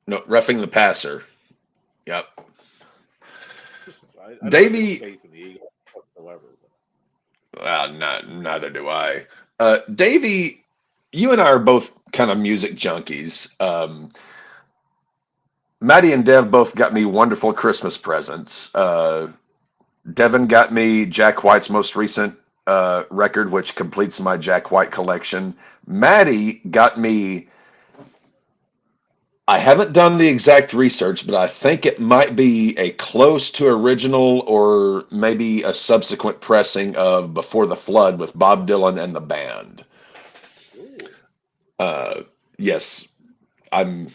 No, roughing the passer. Yep. I don't have any Davey, faith in the Eagles whatsoever. neither do I. Davey, you and I are both kind of music junkies. Maddie and Dev both got me wonderful Christmas presents. Devin got me Jack White's most recent record, which completes my Jack White collection. Maddie got me. I haven't done the exact research, but I think it might be a close to original or maybe a subsequent pressing of Before the Flood with Bob Dylan and the band. Ooh, Uh, yes, I'm.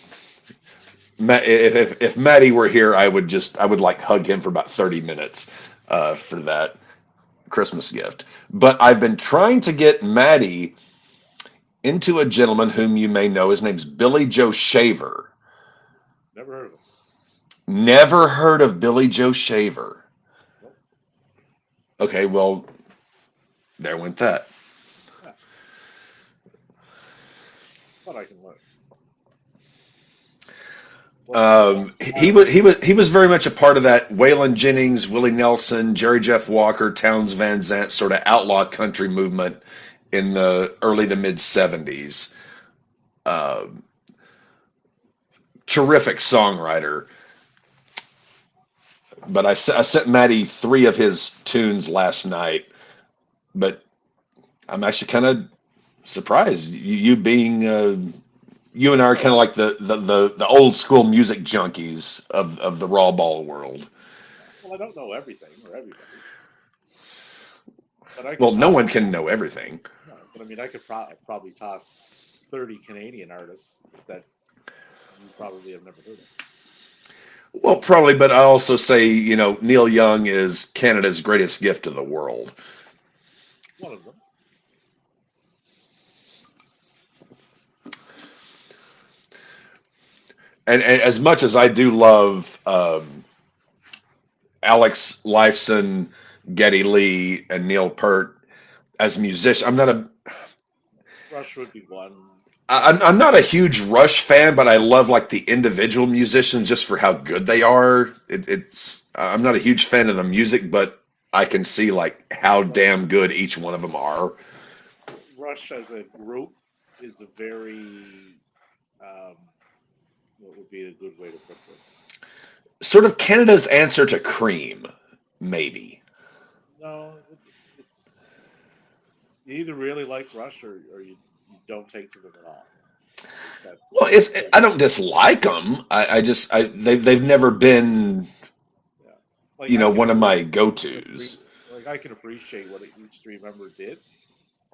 If Maddie were here, I would like hug him for about 30 minutes for that Christmas gift. But I've been trying to get Maddie into a gentleman whom you may know. His name's Billy Joe Shaver. never heard of him. Never heard of Billy Joe Shaver. Nope. Okay, well, there went that. Yeah, but I can learn. He was very much a part of that Waylon Jennings, Willie Nelson, Jerry Jeff Walker, Towns Van Zandt sort of outlaw country movement in the early to mid '70s. Uh, Terrific songwriter. But I sent Maddie 3 of his tunes last night. But I'm actually kind of surprised. You being you and I are kind of Well, like the old school music junkies of the RawBall world. I don't know everything or everybody, but I Well, could no one toss. can know everything. No, but I mean, I could probably toss 30 Canadian artists that you probably have never heard of. Well, probably, but I also say, Neil Young is Canada's greatest gift to the world. One of them. And as much as I do love Alex Lifeson, Geddy Lee, and Neil Peart as musicians, I'm not a. Rush would be one. I'm not a huge Rush fan, but I love like the individual musicians just for how good they are. It's I'm not a huge fan of the music, but I can see like how damn good each one of them are. Rush as a group is a very what would be a good way to put this? Sort of Canada's answer to Cream, maybe. No, it's you either really like Rush or you don't take to them at all. Like Well, that's it's I don't dislike them. I just they've never been yeah. Like one of my go-tos. I can appreciate what each three member did,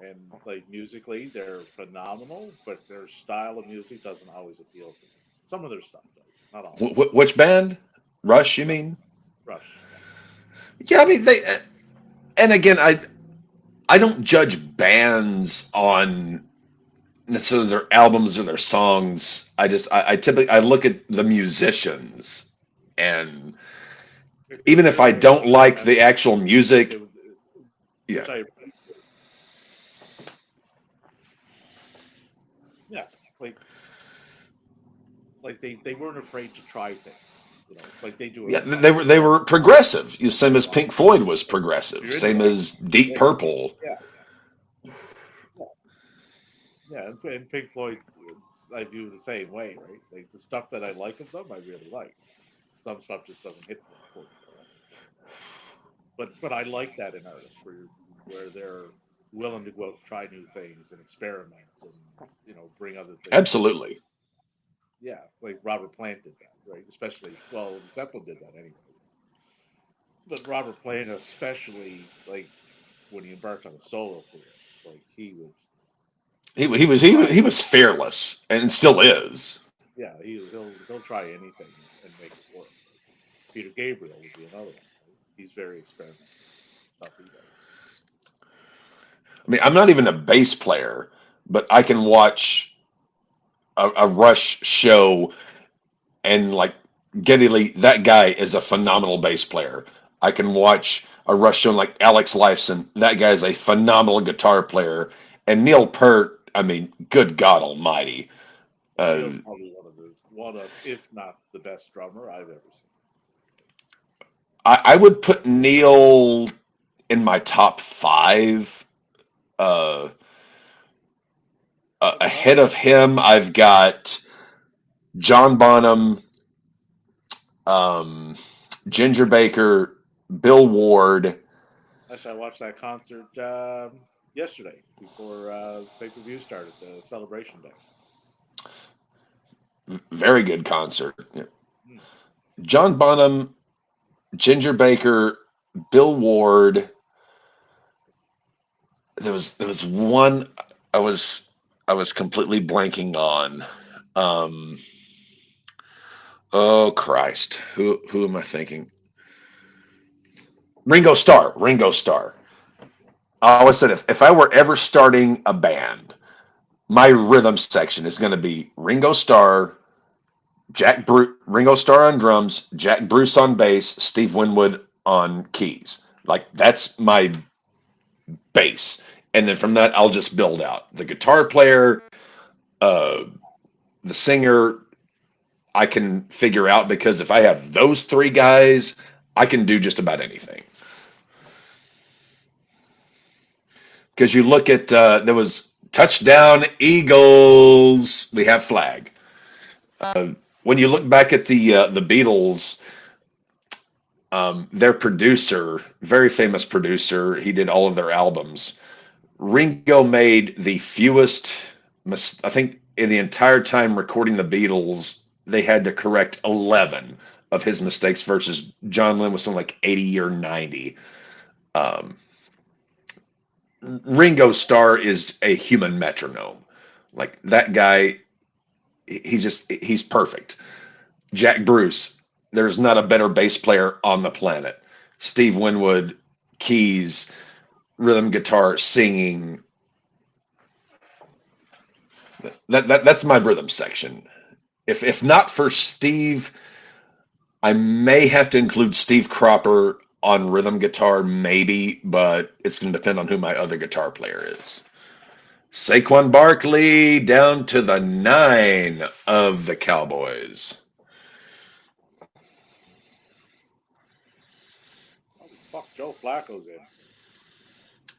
and like musically they're phenomenal, but their style of music doesn't always appeal to me. Some of their stuff does, not all. Which band? Rush, you Ru- mean? Rush, yeah. Yeah, I mean they. And again, I don't judge bands on necessarily their albums or their songs. I typically I look at the musicians, and If they're even if I really don't like the experimental, actual they music, would, yeah, which I yeah, like they weren't afraid to try things, like they do yeah, it like they were progressive. Same as rock. Pink Floyd was If progressive. you're into Same Pink, as Deep yeah, Purple. yeah, yeah, yeah, and Pink Floyd, I view the same way, right? Like the stuff that I like of them, I really like. Some stuff just doesn't hit for me, but I like that in artists where they're willing to go out and try new things and experiment and bring other things in. Absolutely. Yeah, like Robert Plant did that, right? Especially, well, Zeppelin did that anyway. But Robert Plant, especially, like when he embarked on a solo career, like he would He try. was fearless and still is. Yeah, he'll try anything and make it work. Right? Peter Gabriel would be another one. Right? He's very experimental stuff he does. I mean, I'm not even a bass player, but I can watch a Rush show and like Geddy Lee, that guy is a phenomenal bass player. I can watch a Rush show like Alex Lifeson, that guy is a phenomenal guitar player. And Neil Peart, I mean, good God Almighty. Uh, Neil's probably one of, if not the best drummer I've ever seen. I would put Neil in my top five. Uh, Put Ahead another of one. him, I've got John Bonham, um, Ginger Baker, Bill Ward. Actually, I watched that concert yesterday before pay per view started, the Celebration Day. Very good concert. Hmm. John Bonham, Ginger Baker, Bill Ward. There was one I was I was completely blanking on. Um, oh Christ, who am I thinking? Ringo Starr. Ringo Starr. I always said if I were ever starting a band, my rhythm section is going to be Ringo Starr, Ringo Starr on drums, Jack Bruce on bass, Steve Winwood on keys. Like that's my bass, and then from that I'll just build out the guitar player, uh, the singer. I can figure out because if I have those three guys, I can do just about anything. Because you look at there was touchdown Eagles, we have flag. When you look back at the Beatles, their producer, very famous producer, he did all of their albums. Ringo made the fewest, I think, in the entire time recording the Beatles, they had to correct 11 of his mistakes versus John Lennon was something like 80 or 90. Um, Ringo Starr is a human metronome. Like that guy, he's perfect. Jack Bruce, there's not a better bass player on the planet. Steve Winwood, keys, rhythm guitar, singing. That's my rhythm section. If not for Steve, I may have to include Steve Cropper on rhythm guitar, maybe, but it's going to depend on who my other guitar player is. Saquon Barkley down to the 9 of the Cowboys. Holy fuck, Joe Flacco's in.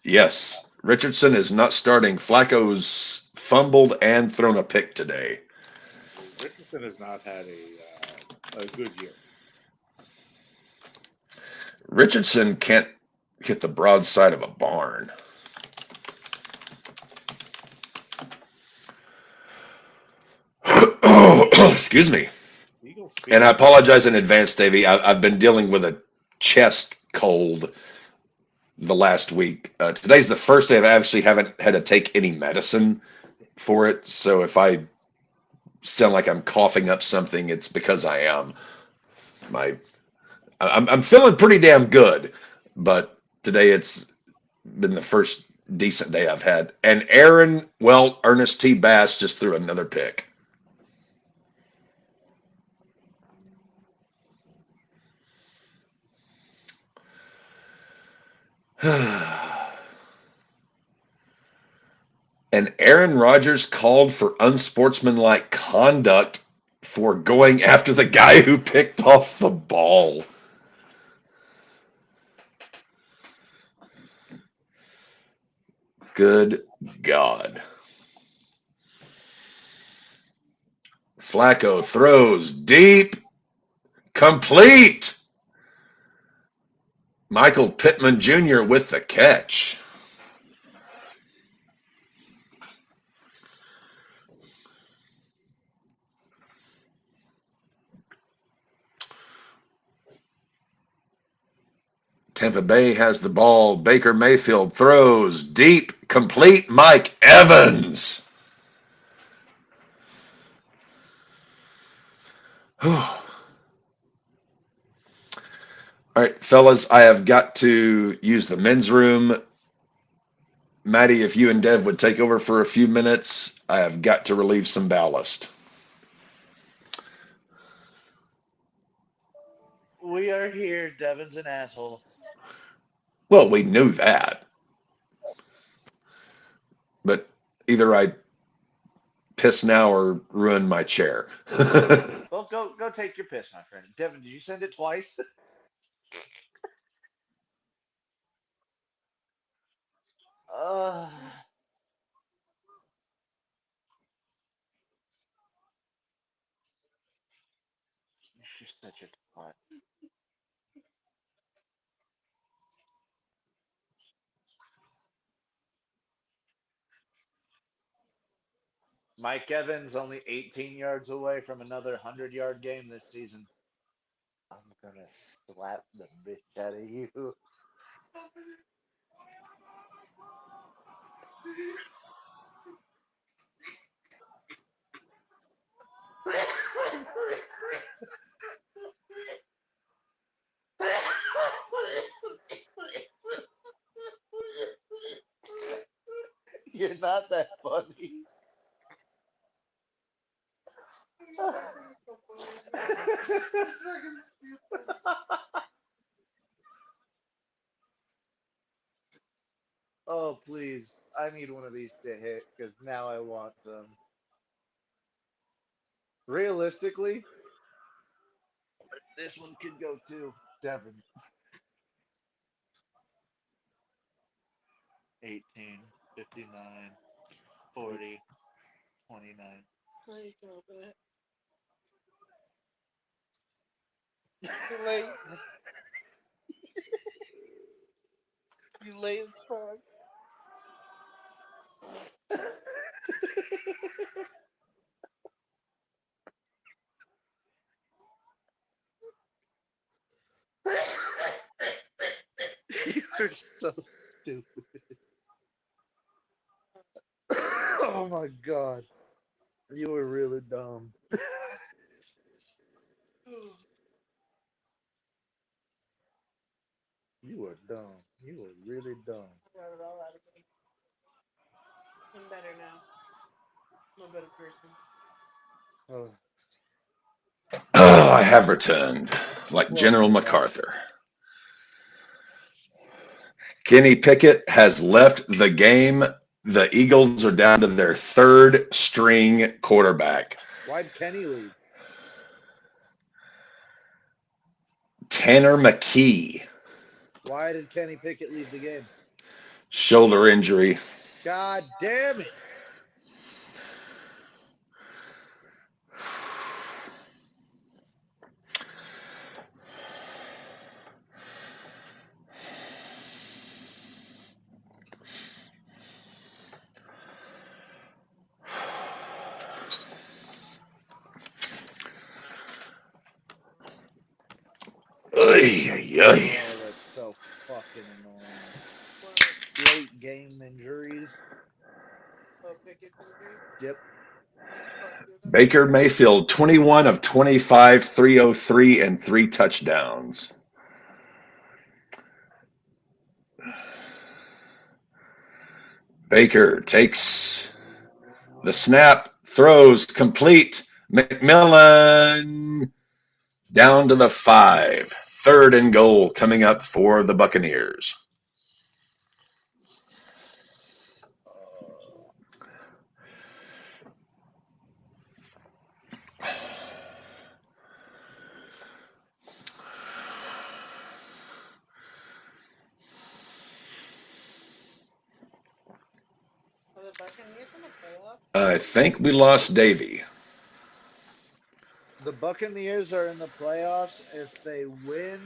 Yes, Richardson is not starting. Flacco's fumbled and thrown a pick today. Richardson has not had a good year. Richardson can't hit the broadside of a barn. Excuse me. Eagles And I speaking. apologize in advance, Davey. I've been dealing with a chest cold the last week. Today's the first day I actually haven't had to take any medicine for it. So if I sound like I'm coughing up something, it's because I am. I'm feeling pretty damn good, but today it's been the first decent day I've had. And Ernest T. Bass just threw another pick. And Aaron Rodgers called for unsportsmanlike conduct for going after the guy who picked off the ball. Good God. Flacco throws deep, complete. Michael Pittman Jr. with the catch. Tampa Bay has the ball. Baker Mayfield throws deep, complete. Mike Evans. All right, fellas, I have got to use the men's room. Maddie, if you and Dev would take over for a few minutes, I have got to relieve some ballast. We are here. Devin's an asshole. Well, we knew that. But either I piss now or ruin my chair. Well, go take your piss, my friend. Devin, did you send it twice? uh, you're such a twat. Mike Evans only 18 yards away from another 100-yard game this season. I'm gonna slap the bitch out of you. You're not that funny. Oh, please. I need one of these to hit because now I want some. Realistically, this one could go too. Devin. 18, 59, 40, 29. How you come up with that? You late. You late as fuck. You are so stupid. Oh my god. You were really dumb. You were dumb. You were really dumb. Got it all out of me. I'm better now. I'm a better person. Oh, Oh, I have returned, like well General done. MacArthur. Kenny Pickett has left the game The Eagles are down to their third string quarterback. Why'd Kenny leave? Tanner McKee, Why did Kenny Pickett leave the game? shoulder injury. God damn it. Ay, ay, ay. Oh, that's so fucking annoying. What? Late game injuries. Oh, Pickett's injury? Yep. Fuck you, then. Baker Mayfield, 21 of 25, 303, and 3 touchdowns. Baker takes the snap, throws complete. McMillan down to the 5. Third and goal coming up for the Buccaneers. Are the Buccaneers in the playoffs? I think we lost Davy. The Buccaneers are in the playoffs if they win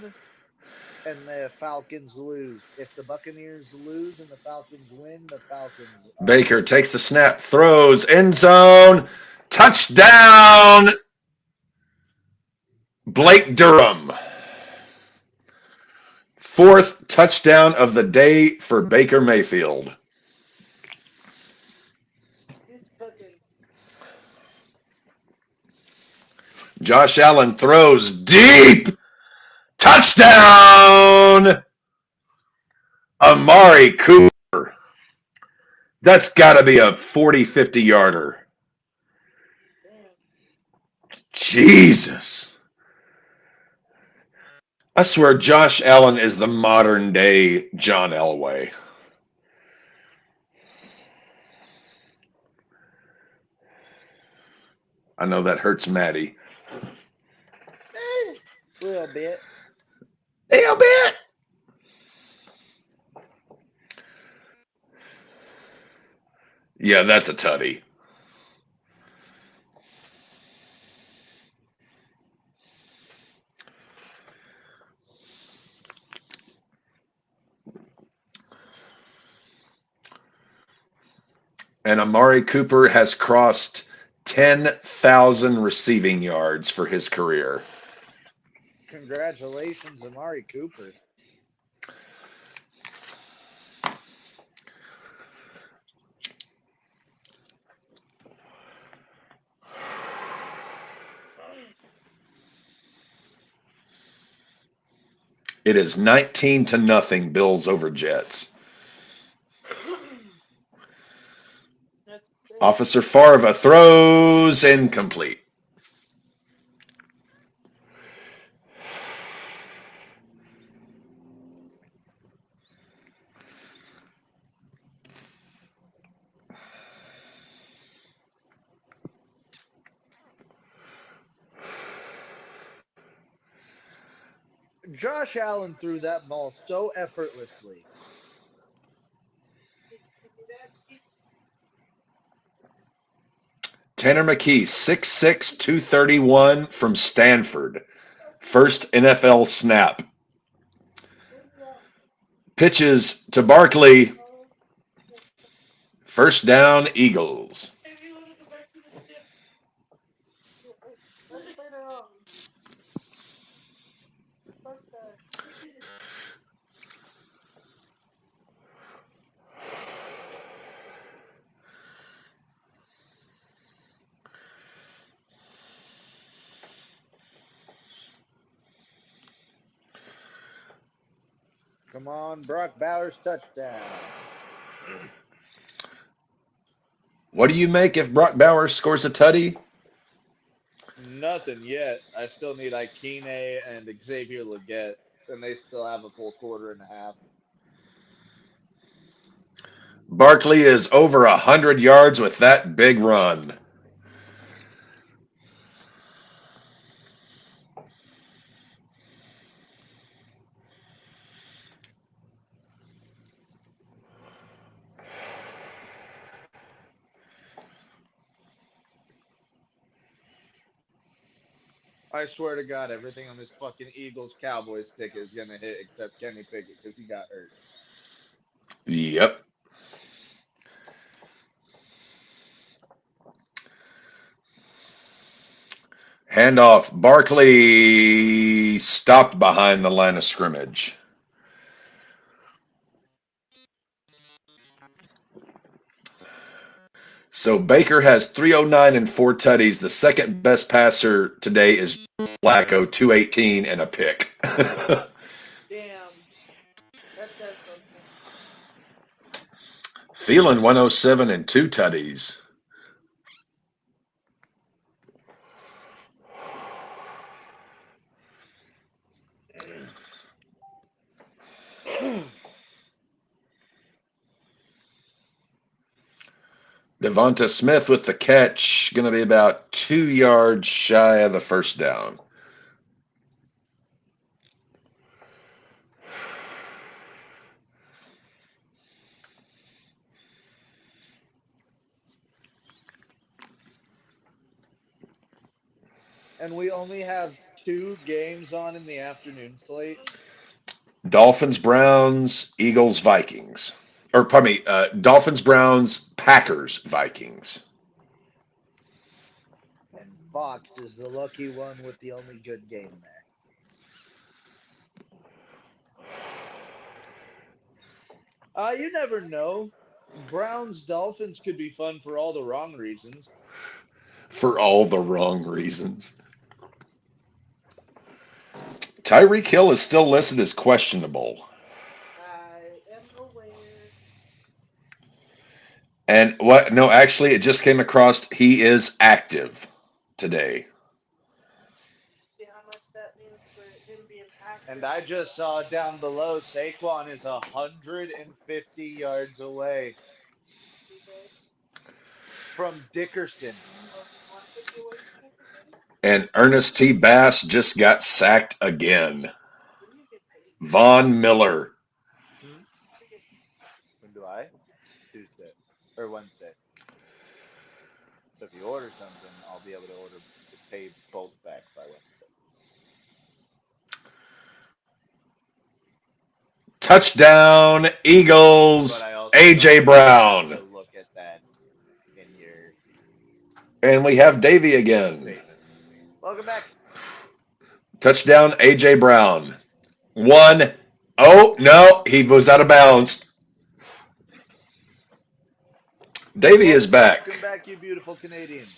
and the Falcons lose. If the Buccaneers lose and the Falcons win, the Falcons are in. Baker takes the snap, throws, end zone, touchdown, Blake Durham. Fourth touchdown of the day for Baker Mayfield. He's cooking. Josh Allen throws deep. Touchdown! Amari Cooper. That's got to be a 40, 50 yarder. Damn. Jesus. I swear Josh Allen is the modern day John Elway. I know that hurts Maddie. A little bit. A little bit. Yeah, that's a tutty. And Amari Cooper has crossed 10,000 receiving yards for his career. Congratulations, Amari Cooper. It is 19-0 Bills over Jets. That's big. Officer Farva throws incomplete. Josh Allen threw that ball so effortlessly. Tanner McKee, 6'6", 231 from Stanford. First NFL snap. Pitches to Barkley. First down, Eagles. If you want to go back to the ship, let's later on. Fuck that. Come on, Brock Bowers touchdown. What do you make if Brock Bowers scores a tutty? Nothing yet. I still need Ikene and Xavier Leggett, and they still have a full quarter and a half. Barkley is over 100 yards with that big run. I swear to God, everything on this fucking Eagles Cowboys ticket is gonna hit except Kenny Pickett because he got hurt. Yep. Handoff. Barkley stopped behind the line of scrimmage. So Baker has 309 and 4 tutties. The second best passer today is Flacco, 218 and a pick. Damn. That says something. Thielen, 107 and 2 tutties. Devonta Smith with the catch, going to be about 2 yards shy of the first down. And we only have 2 games on in the afternoon slate. Dolphins, Browns, Eagles, Vikings. Or, pardon me, Dolphins, Browns, Packers, Vikings. And Fox is the lucky one with the only good game there. You never know. Browns Dolphins could be fun for all the wrong reasons. For all the wrong reasons. Tyreek Hill is still listed as questionable. I am aware. And what? No, actually, it just came across. He is active today. See how much that means for him being active. And I just saw down below Saquon is 150 yards away Okay. from Dickerson. Oh, he's 150 away from Dickerson? And Ernest T. Bass just got sacked again. When do you get paid? Von Miller. Hmm? When do you get When do I? Tuesday or Wednesday. So if you order something, I'll be able to order to pay both back by Wednesday. Touchdown, But Eagles, I also A.J. don't want you to have to Brown. look at that in your And we have Davy again. statement. Welcome back. Touchdown, A.J. Brown. 1. Oh, no, he was out of bounds. Davy is Welcome back. back, you beautiful Canadians.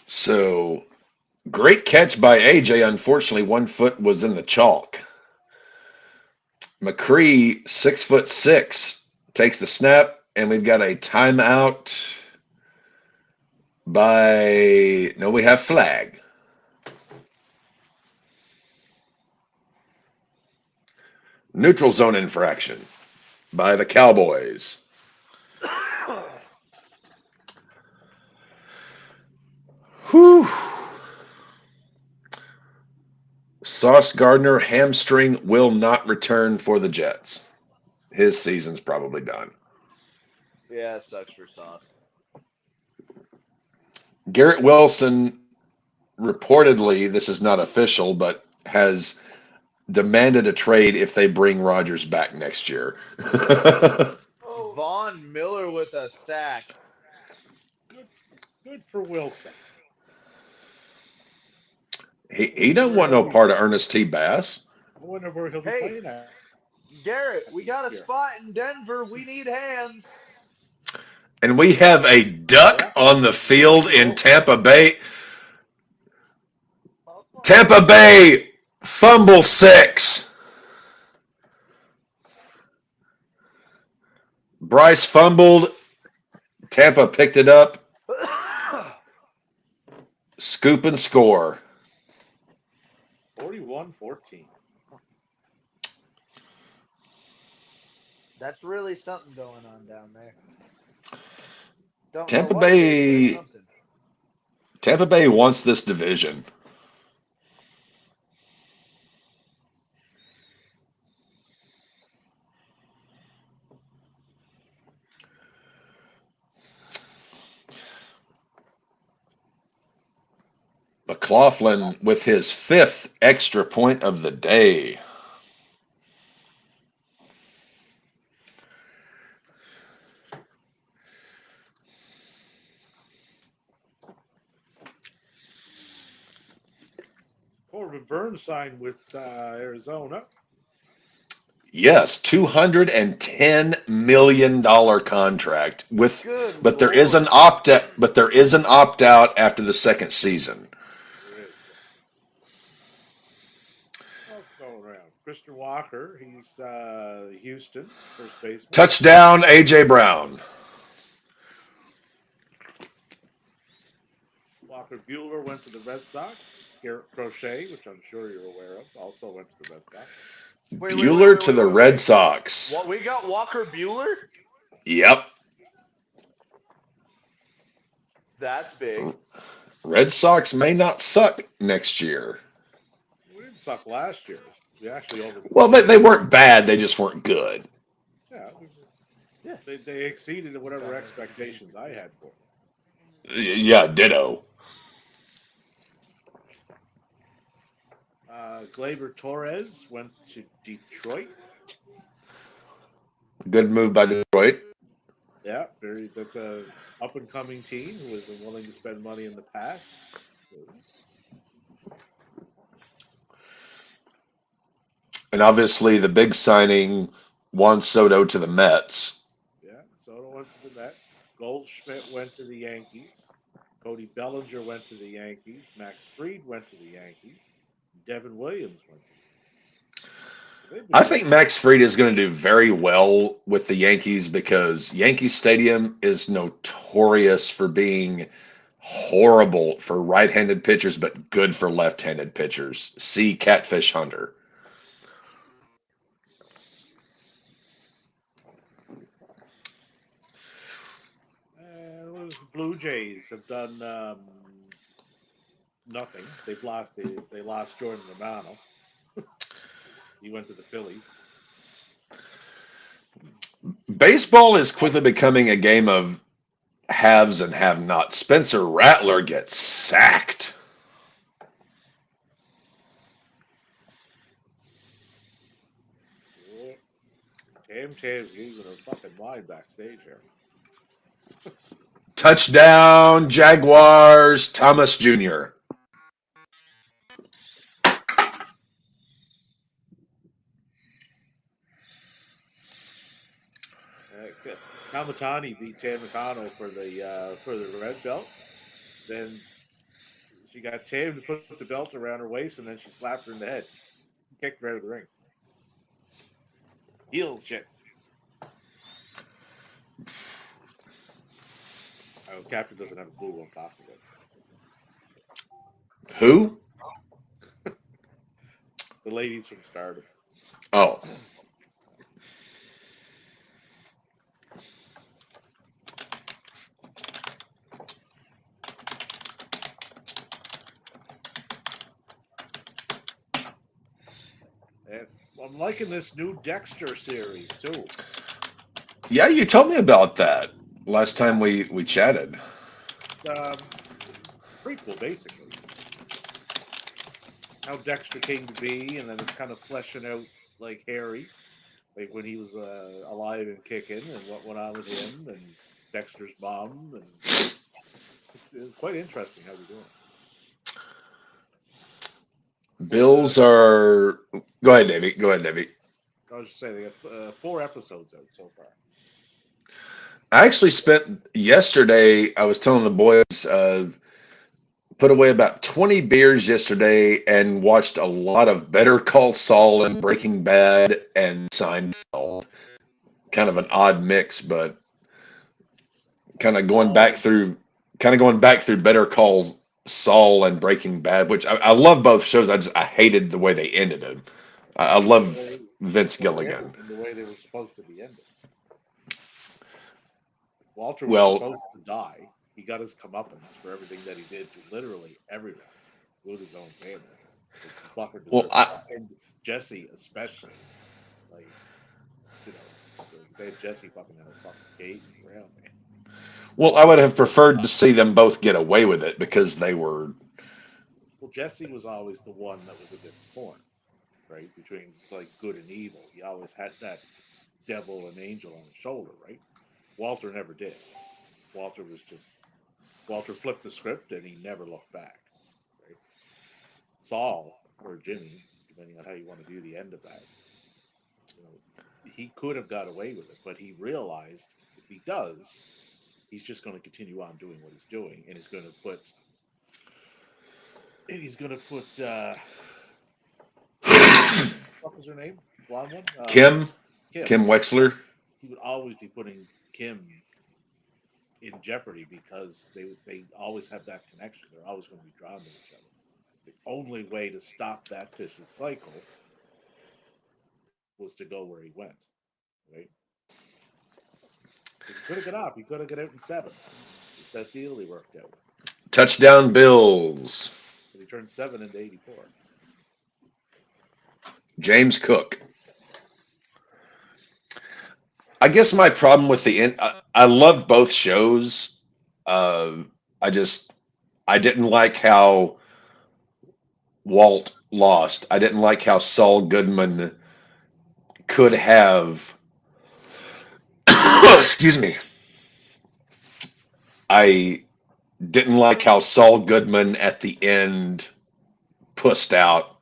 So, great catch by A.J. Unfortunately, 1 foot was in the chalk. McCree, 6'6", takes the snap, and we've got a timeout by, no, we have flag. Neutral zone infraction by the Cowboys. Whew. Sauce Gardner hamstring will not return for the Jets. His season's probably done. Yeah, it sucks for Sauce. Garrett Wilson reportedly, this is not official, but has demanded a trade if they bring Rodgers back next year. Oh, Von Miller with a sack. Good for Wilson. he don't want no part of Ernest T. Bass. I wonder where he'll be Hey, playing at Garrett, we got a year. spot in Denver. We need hands. And we have a duck Yeah. on the field in Tampa Bay. Baltimore. Tampa Bay, fumble 6. Bryce fumbled. Tampa picked it up. Scoop and score. 41-14. That's really something going on down there. Don't know Tampa what it is, but it's Bay. something. Tampa Bay wants this division. McLaughlin with his 5th extra point of the day. Corbin Burns signed with Arizona. Yes, $210 million contract with, Good but there is an lord. opt out. But there is an opt out after the second season. There is. What's going around? Christian Walker. He's Houston first baseman. Touchdown, AJ Brown. Walker Bueller went to the Red Sox. Garrett Crochet, which I'm sure you're aware of, also went to the Red Sox. Bueller to the Red Sox. What, we got Walker Bueller? Yep. That's big. Red Sox may not suck next year. We didn't suck last year. We actually over. Well, they weren't bad. They just weren't good. Yeah, Yeah. they exceeded whatever expectations I had for them. Yeah, ditto. Gleyber Torres went to Detroit. Good move by Detroit. Yeah, that's a up and coming team who has been willing to spend money in the past. And obviously the big signing, Juan Soto to the Mets. Yeah, Soto went to the Mets. Goldschmidt went to the Yankees. Cody Bellinger went to the Yankees. Max Fried went to the Yankees. Devin Williams went to I think Max Fried is going to do very well with the Yankees because Yankee Stadium is notorious for being horrible for right-handed pitchers, but good for left-handed pitchers. See Catfish Hunter. the Blue Jays have done nothing. They lost Jordan Romano. He went to the Phillies. Baseball is quickly becoming a game of haves and have-nots. Spencer Rattler gets sacked. Tam's losing her fucking mind backstage here. Touchdown, Jaguars, Thomas Jr. Kamatani beat Tam Nakano for the red belt. Then she got Tam to put the belt around her waist, and then she slapped her in the head, kicked her out of the ring. Heel shit. Oh, Captain doesn't have a clue what I'm talking about. Who? The ladies from Stardom. Oh. And I'm liking this new Dexter series too. Yeah, you told me about that last time we chatted. Prequel, basically. How Dexter came to be, and then it's kind of fleshing out like Harry, like when he was alive and kicking, and what went on with him, and Dexter's mom, and it's quite interesting how they're doing it. Bills are. Go ahead, Davey. Go ahead, Davey. I was just saying they got 4 episodes out so far. I actually spent yesterday. I was telling the boys, put away about 20 beers yesterday and watched a lot of Better Call Saul and Breaking Bad and Seinfeld. Kind of an odd mix, but kind of going back through Better Call Saul and Breaking Bad, which I love both shows. I hated the way they ended them. I The love way, Vince well, they ended Gilligan. in the way they were supposed to be ended. Walter was Well, supposed to die. He got his comeuppance for everything that he did to literally everyone, including his own family. Like, the fucker well, deserved to die, and Jesse especially. Like, you know, they had Jesse fucking in a fucking cage in the rail, man. I would He have deserved to preferred to die. see them both get away with it because they were. Well, Jesse was always the one that was a bit torn, right, between like good and evil. He always had that devil and angel on his shoulder, right? Walter never did. Walter was just Walter flipped the script and he never looked back, right? Saul or Jimmy, depending on how you want to do the end of that, you know, he could have got away with it, but he realized if he does, he's just going to continue on doing what he's doing, and he's going to put what was her name? Blonde one, Kim, Kim. Kim Wexler. He would always be putting Kim in jeopardy because they always have that connection. They're always going to be drawn to each other. The only way to stop that vicious cycle was to go where he went, right? Because he could have got off. He could have got out in 7. It's that deal he worked out. Touchdown Bills. But he turned 7 into 84. James Cook. I guess my problem with the end. I loved both shows. Uh, I just I didn't like how Walt lost. I didn't like how Saul Goodman could have. Excuse me. I didn't like how Saul Goodman at the end pussed out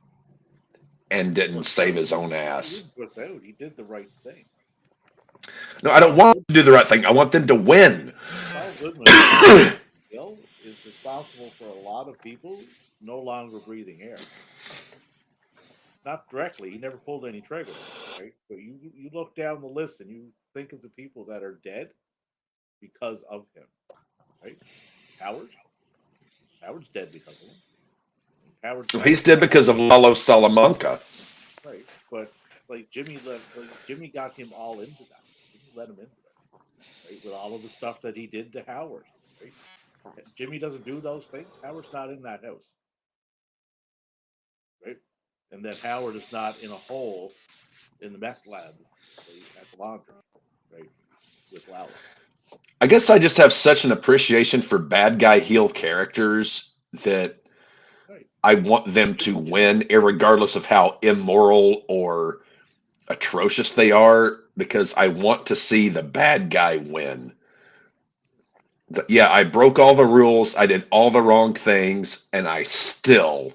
and didn't Pussed save out. his own He ass. didn't puss out. He did the right thing. No, I don't Saul want Good, to do the right thing. I want them to win. Saul Goodman, like Bill, is responsible for a lot of people no longer breathing air. Not directly. He never pulled any triggers, right? But you look down the list and you think of the people that are dead because of him, right? Howard. Howard's dead because of him. Howard's He's never dead got because of Lalo Salamanca. right, but like Jimmy got him all into that. Jimmy let him into it, right? With all of the stuff that he did to Howard, right? Jimmy doesn't do those things. Howard's not in that house, right? And that Howard is not in a hole in the meth lab, right, at the laundry, right, with Lalo. I guess I just have such an appreciation for bad guy heel characters that Right. I want them to win, irregardless of how immoral or atrocious they are, because I want to see the bad guy win. Yeah, I broke all the rules, I did all the wrong things, and I still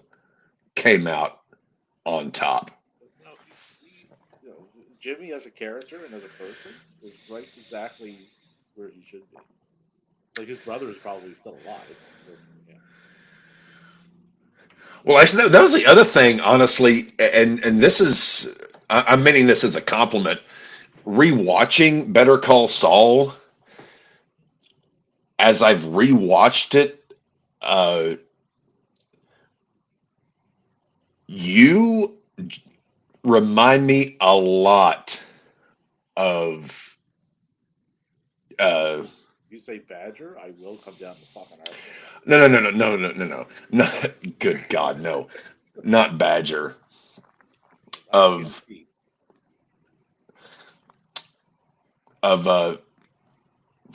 came out on top. But no, Jimmy as a character and as a person is right exactly where he should be. Like his brother is probably still alive. But, yeah. Well, actually, that was the other thing, honestly, and this is I'm meaning this as a compliment. Rewatching Better Call Saul, as I've rewatched it, uh, you remind me a lot of uh, You say Badger, I will come down the fucking arsenal on you. no, not good God, no, not Badger. Not Of TNT. of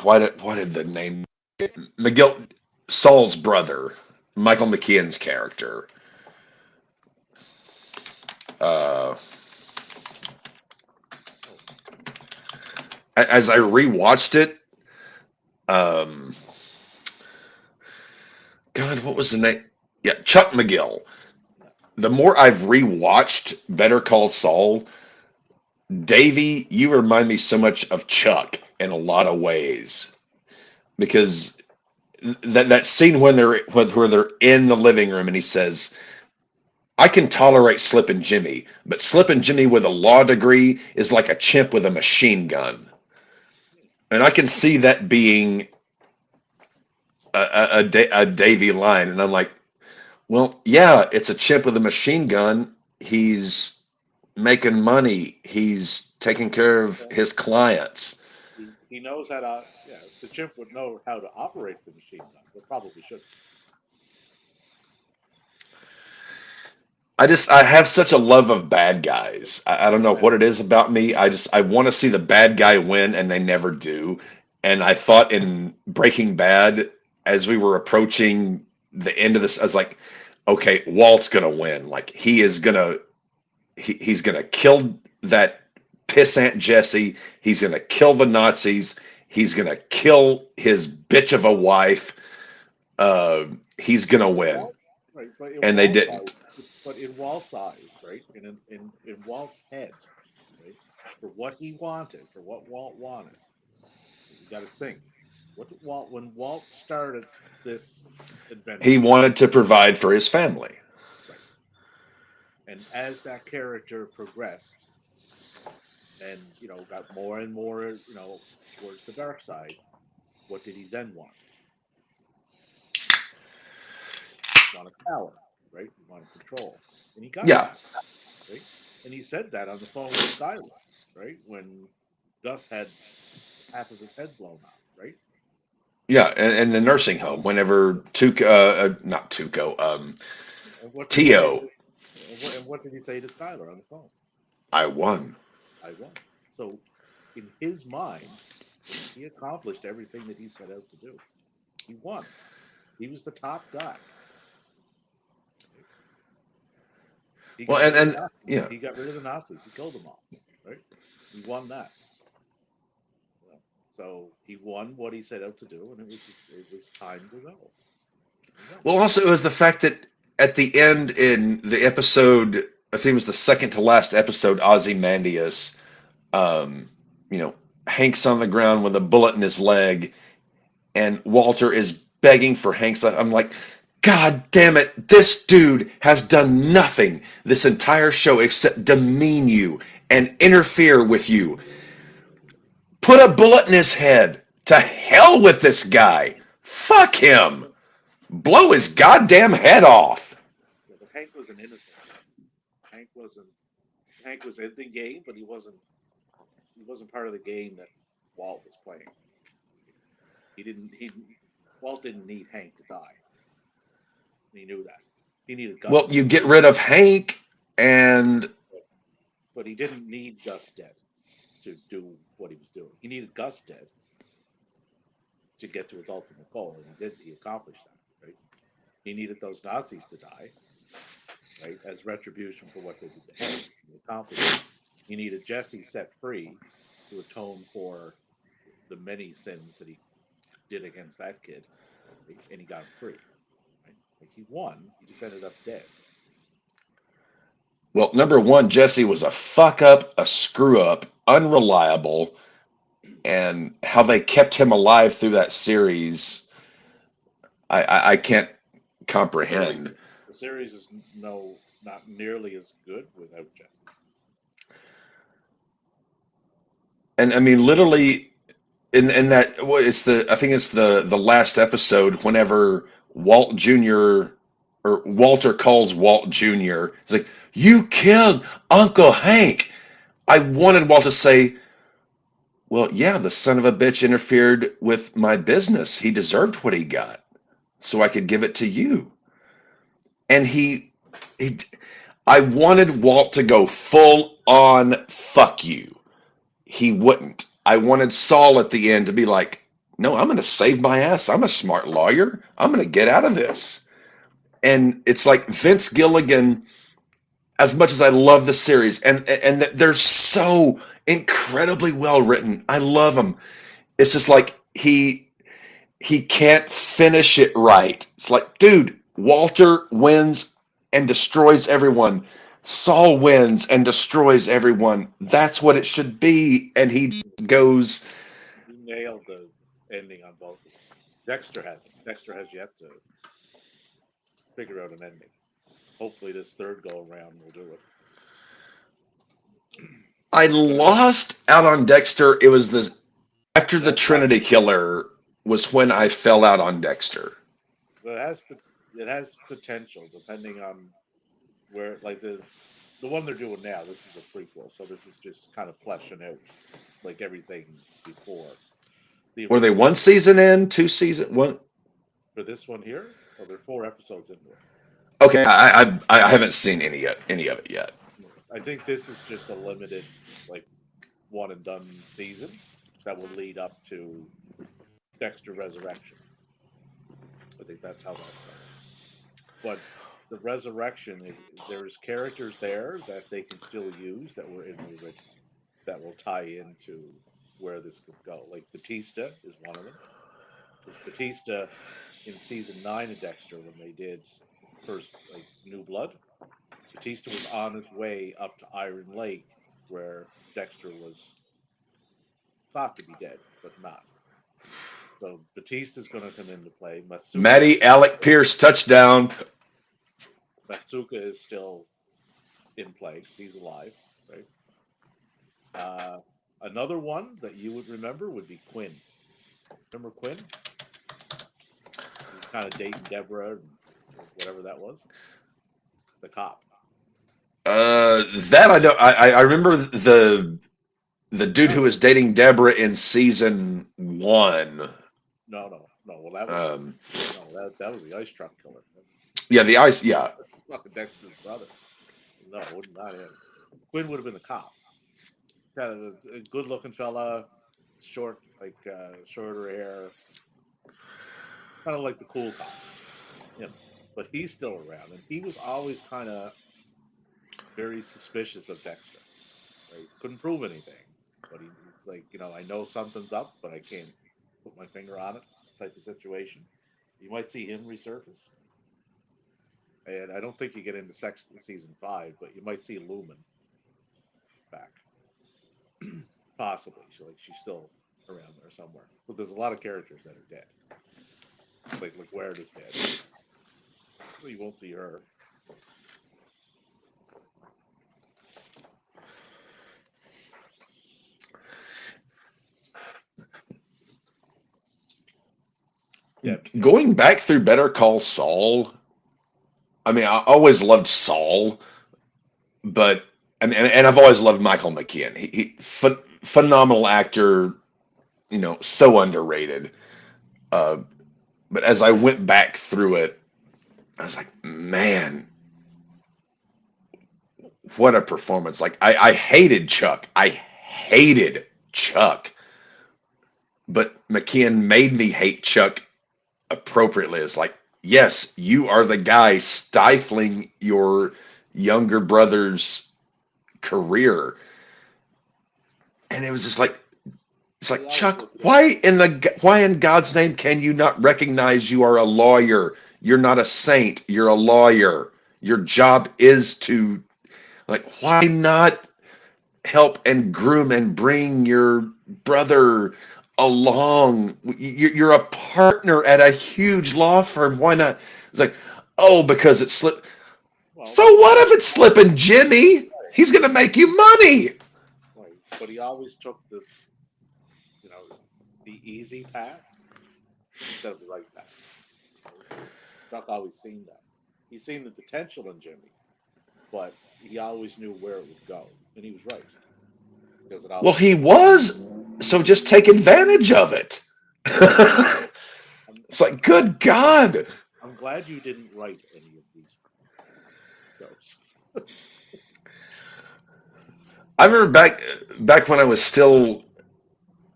what did the name Miguel Saul's brother, Michael McKean's character. Uh, Oh, as I rewatched it, um, God, what was the name? Yeah, Chuck McGill. yeah. The more I've rewatched Better Call Saul, Davey, you remind me so much of Chuck in a lot of ways because that scene when where they're in the living room and he says, "I can tolerate Slippin' Jimmy, but Slippin' Jimmy with a law degree is like a chimp with a machine gun," and I can see that being a Davy line, and I'm like, well, yeah, it's a chimp with a machine gun. He's making money. He's taking care of Well, his clients. he knows how to. Yeah, the chimp would know how to operate the machine gun, but probably shouldn't. I have such a love of bad guys. I don't know what it is about me. I want to see the bad guy win, and they never do. And I thought in Breaking Bad, as we were approaching the end of this, I was like, okay, Walt's gonna win. Like he's gonna kill that pissant Jesse. He's gonna kill the Nazis. He's gonna kill his bitch of a wife. Uh, he's gonna In win, Walt, right? and they didn't. But in Walt's eyes, right? In Walt's head, right? For what he wanted, for what Walt wanted, you got to think. What did Walt when Walt started this He adventure, wanted to provide for his family. right? And as that character progressed, and got more and more, towards the dark side, what did he then want? Want power, right? He wanted control, and he got Yeah, that, right? And he said that on the phone with Skyler, right? When Gus had half of his head blown off, right? yeah, and the nursing home. Whenever Tuco, not Tuco, And what did he say Tio, to and what did he say to Skyler on the phone? I won. I won. So in his mind, right, he accomplished everything that he set out to do. He won. He was the top guy. Right? He Well, got rid of the and Nazis. yeah. He got rid of the Nazis. He killed them all. Right? He won that. You know? So he won what he set out to do, and it was time to go. He won. Well, also it was the fact that at the end in the episode, I think it was the second to last episode, Ozymandias, um, you know, Hank's on the ground with a bullet in his leg, and Walter is begging for Hank's life. I'm like, God damn it, this dude has done nothing this entire show except demean you and interfere with you. Put a bullet in his head. To hell with this guy. Fuck him. Blow his Hank was goddamn head off. Yeah, but Hank was an innocent. Hank wasn't. Hank was in the game, but he wasn't. He wasn't part of the game that Walt was playing. He didn't. He Walt didn't need Hank to die. He knew that. He needed Gus Well, you dead, get rid of Hank, and but he didn't need Gus dead to do what he was doing. He needed Gus dead to get to his ultimate goal, and he did. He accomplished that. Right. He needed those Nazis to die, right, as retribution for what they did to him. He accomplished that. He needed Jesse set free to atone for the many sins that he did against that kid, right? And he got him free. Right? Like he won, he just ended up dead. well, number one, Jesse was a fuck up, a screw up, unreliable, and how they kept him alive through that series, I can't The series, comprehend. the series is not nearly as good without Jesse. And I mean, literally, in that, what it's the I think it's the last episode. Whenever Walt Jr. or Walter calls Walt Jr., he's like, "You killed Uncle Hank." I wanted Walt to say, "Well, yeah, the son of a bitch interfered with my business. He deserved what he got, so I could give it to you." And he, I wanted Walt to go full on fuck you. He wouldn't. I wanted Saul at the end to be like, no, I'm going to save my ass. I'm a smart lawyer. I'm going to get out of this. And it's like Vince Gilligan, as much as I love the series, and they're so incredibly well written. I love them. It's just like he can't finish it right. It's like, dude, Walter wins and destroys everyone. Saul wins and destroys everyone. That's what it should be. And he goes, He nailed the ending on both of them. Dexter hasn't. Dexter has yet to figure out an ending. Hopefully, this third go around will do it. I But I mean, lost out on Dexter. It was the after the that's not. Trinity Killer was when I fell out on Dexter. But it has potential depending on where, like the one they're doing now. This is a prequel, so this is just kind of fleshing out like everything before the Were they original. one season in, two season one? For this one here, well, there are 4 episodes into it. Okay, I haven't seen any of it yet. I think this is just a limited, like, one and done season that will lead up to Dexter Resurrection. I think that's how that's going. But the Resurrection is, there's characters there that they can still use that were in the original that will tie into where this could go. Like Batista is one of them. Because Batista in season 9 of Dexter, when they did first like New Blood, Batista was on his way up to Iron Lake, where Dexter was thought to be dead, but not. So Batista's going to come into play. Matty Alec Pierce touchdown. Matsuka is still in play because he's alive, right? Another one that you would remember would be Quinn. Remember Quinn? He was kind of dating Deborah, and whatever that was. The cop. That I don't. I remember the dude who was dating Deborah in season 1. No. Well, that was that was the ice truck killer. Yeah, the ice. Yeah, That's fucking Dexter's brother. No, not him. Quinn would have been the cop. Kind of a good-looking fella, short, like shorter hair, kind of like the cool cop. Him, but he's still around, and he was always kind of very suspicious of Dexter. Right? Couldn't prove anything, but it's like, I know something's up, but I can't put my finger on it. Type of situation. You might see him resurface, and I don't think you get into season 5, but you might see Lumen back, possibly. She's still around there somewhere. But there's a lot of characters that are dead. Like LaGuardia's dead, so you won't see her. going back through Better Call Saul. I mean, I always loved Saul, but and I've always loved Michael McKean. He phenomenal actor, so underrated. But as I went back through it, I was like, man, what a performance! Like I hated Chuck. I hated Chuck, but McKean made me hate Chuck appropriately. It's like, yes, you are the guy stifling your younger brother's career. And it was just like, it's like, Chuck, why in God's name can you not recognize you are a lawyer? You're not a saint. You're a lawyer. Your job is to, like, why not help and groom and bring your brother along? You're a partner at a huge law firm. Why not? It's like, oh, because it slipped. Well, so what if it's slipping, Jimmy? He's going to make you money. right. But he always took the easy path instead of the right path. Chuck always seen that. He's seen the potential in Jimmy, but he always knew where it would go, and he was right. Because it always Well, he was. So just take advantage of it. It's like, good God. I'm glad you didn't write any of these jokes. I remember back when I was still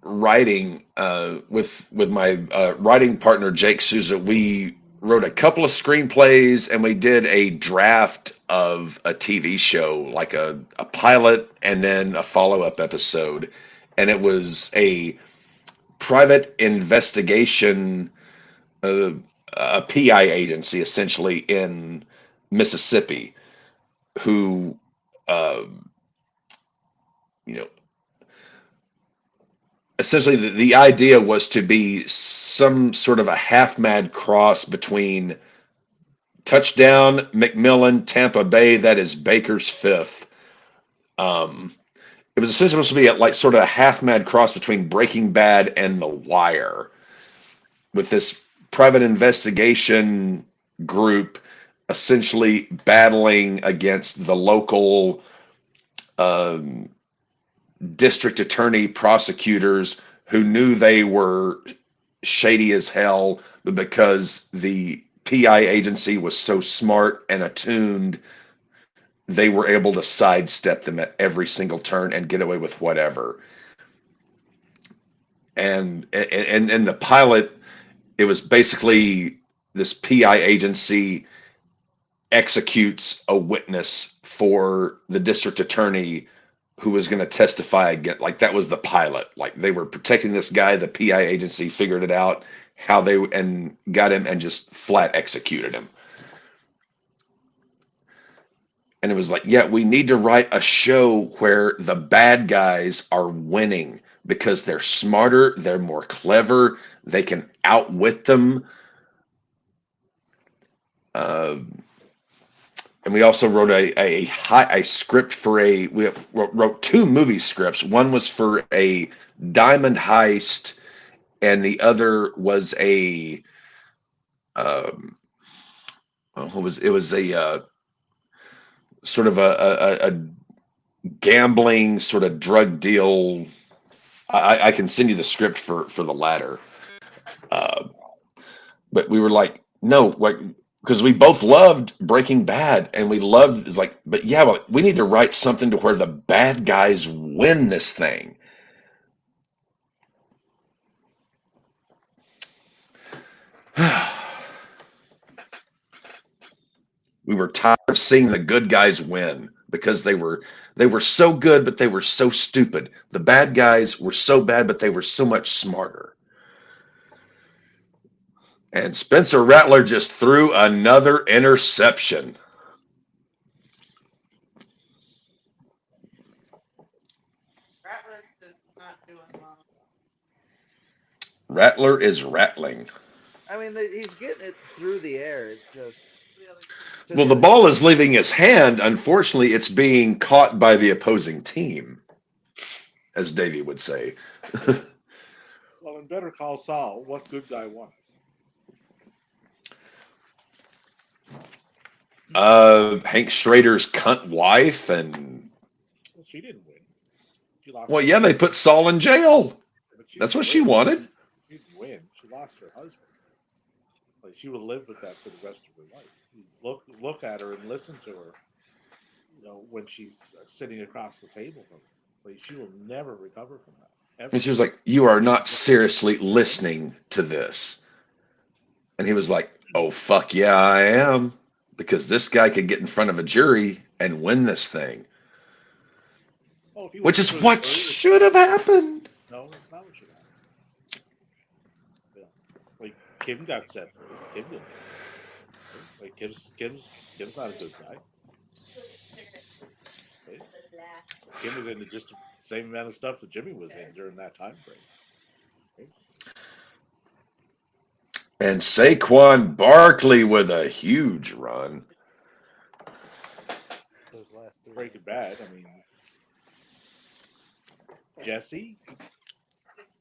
writing with my writing partner Jake Souza. We wrote a couple of screenplays and we did a draft of a TV show, like a pilot and then a follow-up episode. And it was a private investigation, a PI agency essentially in Mississippi, who you know essentially the idea was to be some sort of a half-mad cross between Touchdown, McMillan, Tampa Bay, that is Baker's Fifth. It was essentially supposed to be like sort of a half-mad cross between Breaking Bad and The Wire. with this private investigation group essentially battling against the local um, district attorney prosecutors who knew they were shady as hell, but because the PI agency was so smart and attuned, they were able to sidestep them at every single turn and get away with whatever. And the pilot, it was basically this PI agency executes a witness for the district attorney who was going to testify again. Like that was the pilot. Like they were protecting this guy. The PI agency figured it out how they and got him and just flat executed him. And it was like, yeah, we need to write a show where the bad guys are winning because they're smarter, they're more clever, they can outwit them. Uh, and we also wrote a script for we wrote two movie scripts. One was for a diamond heist, and the other was a um, it was a sort of a gambling sort of drug deal. I can send you the script for the latter. Uh, but we were like, no, like because we both loved Breaking Bad, and we loved it's like, but yeah, well, we need to write something to where the bad guys win this thing. We were tired of seeing the good guys win because they were so good, but they were so stupid. The bad guys were so bad, but they were so much smarter. And Spencer Rattler just threw another interception. Rattler is not doing well. Rattler is rattling. I mean, he's getting it through the air. It's just The other team. to Well, the the other ball team. is leaving his hand. Unfortunately, it's being caught by the opposing team, as Davey would say. Well, in Better Call Saul, what good guy won? Hank Schrader's cunt wife, and Well, she didn't win. She lost well, her yeah, they husband. put Saul in jail. But she That's didn't what she win. wanted. She didn't win. She lost her husband. Like she will live with that for the rest of her life. You look at her and listen to her. You know when she's sitting across the table from her. Like she will never recover from that And ever. she was like, "You are not seriously listening to this." And he was like, "Oh fuck yeah, I am, because this guy could get in front of a jury and win this thing." Oh, if he Which went is into a what jury, should have happened. no, that's not what should happen. You know, like Kim got set free. Kim didn't win. Right? Like Kim's not a good guy. Right? Kim was into just the same amount of stuff that Jimmy was in during that time frame. Right? And Saquon Barkley with a huge run. Those last three. Breaking Bad. I mean, Jesse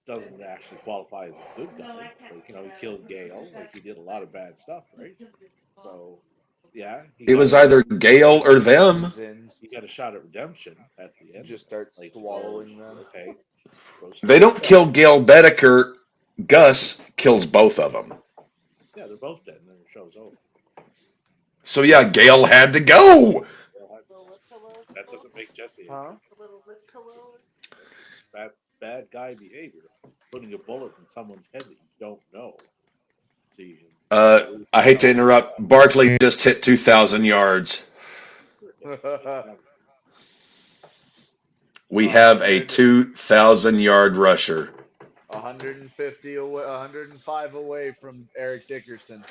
doesn't actually qualify as a good guy. Like he killed Gail. Like he did a lot of bad stuff, right? So yeah, he It got was a either Gale or them. Zins. he got a shot at redemption at the You end of just it. start Like so, swallowing them. okay, go They screw don't yourself. kill Gail Bedecker. Gus kills both of them. Yeah, they're both dead, and then the show's over. So yeah, Gail had to go. Little lip pillows. That doesn't make Jesse a Huh? good A little lip pillows. guy. That's bad guy behavior. Putting a bullet in someone's head that you don't know, so you can lose I hate to control. interrupt. Barkley just hit 2,000 yards. Just remember, We have a 100, 2,000-yard rusher. 150 away, 105 away from Eric Dickerson.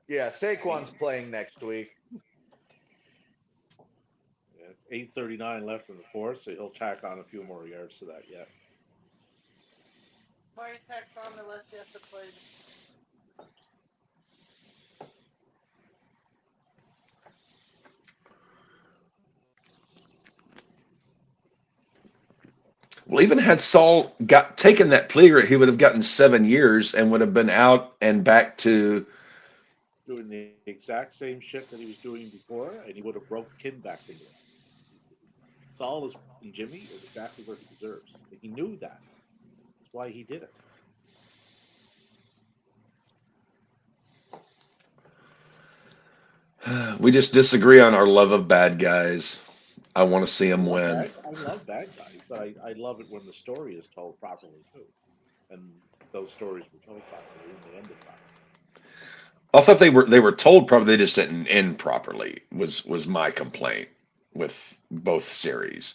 Yeah, Saquon's playing next week. yeah, 8:39 left in the fourth, so he'll tack on a few more yards to that yet. Why tax on unless you have to play? Well, even had Saul got taken that plea, he would have gotten 7 years and would have been out and back to. Doing the exact same shit that he was doing before, and he would have broke kin back to England. Saul is and Jimmy is exactly where he deserves. And he knew that. That's why he did it. We just disagree on our love of bad guys. I want to see them win. I love bad guys, but I love it when the story is told properly too. And those stories were told properly and they ended properly. I thought they were told probably they just didn't end properly. Was my complaint with both series.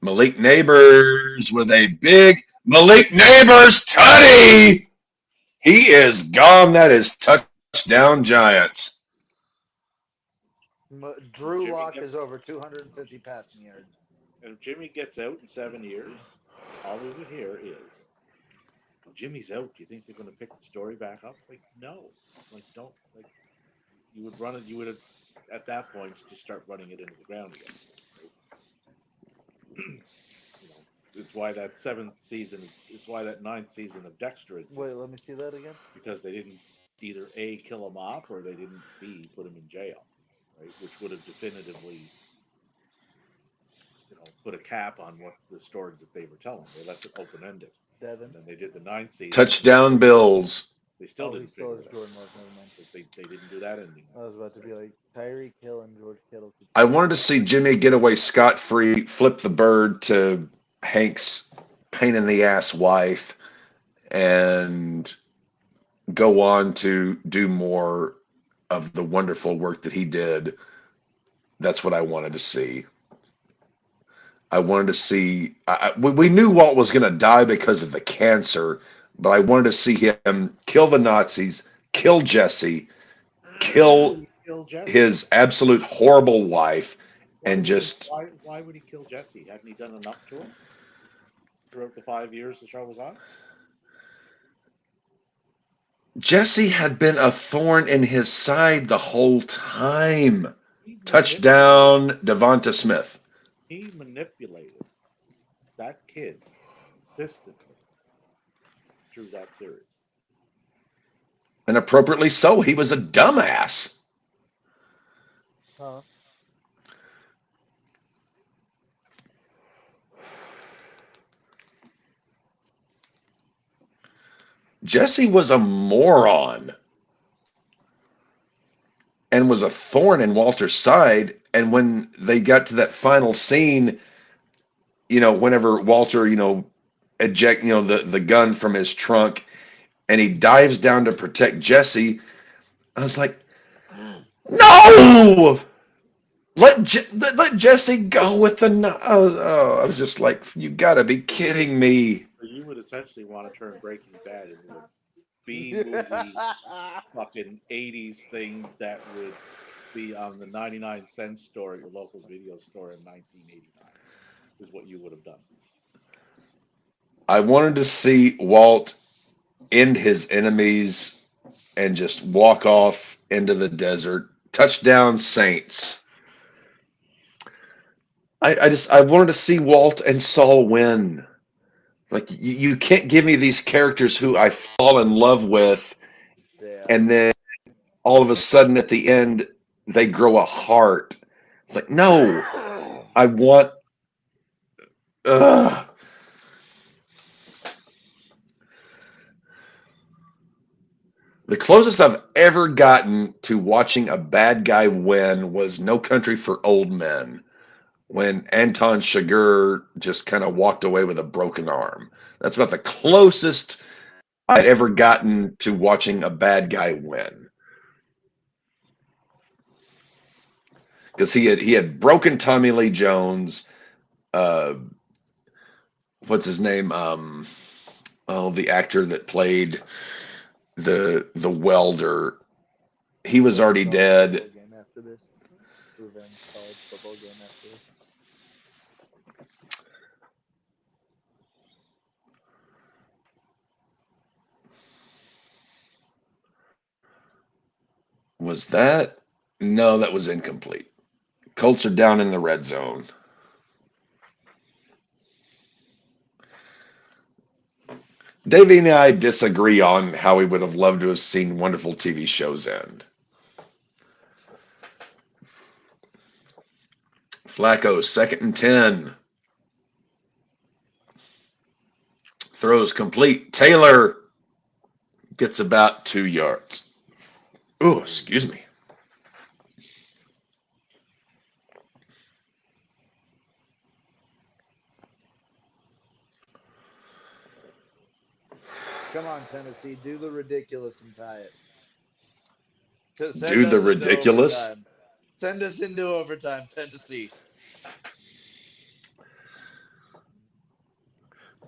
Malik Neighbors with a big Malik Neighbors tutty. He is gone. That is touchdown Giants. Drew Jimmy Lock gets is over 250 passing yards. and if Jimmy gets out in 7 years, all we would hear is, well, Jimmy's out. Do you think they're going to pick the story back up? It's like, no. Like, don't. Like, you would run it, you would have, at that point, just start running it into the ground again. Right? You know, it's why that seventh season, it's why that ninth season of Dexter Wait, existed. let me see that again. Because they didn't either A, kill him off, or they didn't B, put him in jail. Right? Which would have definitively, put a cap on what the stories that they were telling. They left it open ended. Devin. And then they did the ninth season, and Touchdown Bills. they still Oh, he didn't still figure has it out. Jordan Love. Never mind. They didn't do that ending. I was about to be like Tyreek Hill and George Kittle. I wanted to see Jimmy get away scot free, flip the bird to Hank's pain in the ass wife, and go on to do more of the wonderful work that he did. That's what I wanted to see. I wanted to see. We knew Walt was going to die because of the cancer, but I wanted to see him kill the Nazis, kill Jesse, Why kill would he kill Jesse? his absolute horrible wife, Why and would he? just Why would he kill Jesse? Hadn't he done enough to him throughout the 5 years the show was on? Jesse had been a thorn in his side the whole time. He manipulated. Touchdown, Devonta Smith. He manipulated that kid consistently through that series. And appropriately so. He was a dumbass. Huh? Jesse was a moron and was a thorn in Walter's side. And when they got to that final scene, whenever Walter, eject, the gun from his trunk and he dives down to protect Jesse, I was like, no! Let Jesse go with the. I was just like, you got to be kidding me. So you would essentially want to turn Breaking Bad into a B movie fucking 80s thing that would be on the 99-cent store at your local video store in 1989, is what you would have done. I wanted to see Walt end his enemies and just walk off into the desert. Touchdown, Saints. I wanted to see Walt and Saul win. Like you can't give me these characters who I fall in love with, Yeah. and then all of a sudden at the end they grow a heart. It's like, no, I want. Ugh. The closest I've ever gotten to watching a bad guy win was No Country for Old Men, when Anton Chigurh just kind of walked away with a broken arm. That's about the closest I'd ever gotten to watching a bad guy win. Because he had broken Tommy Lee Jones. Uh, what's his name? The actor that played the welder. He was already dead. Game after this. Revenge college football game after this. Was that? No, that was incomplete. Colts are down in the red zone. Davey and I disagree on how we would have loved to have seen wonderful TV shows end. Flacco, 2nd and 10. Throws complete. Taylor gets about 2 yards. Oh, excuse me. Come on, Tennessee, do the ridiculous and tie it. Do Send the us into ridiculous. overtime. Send us into overtime, Tennessee.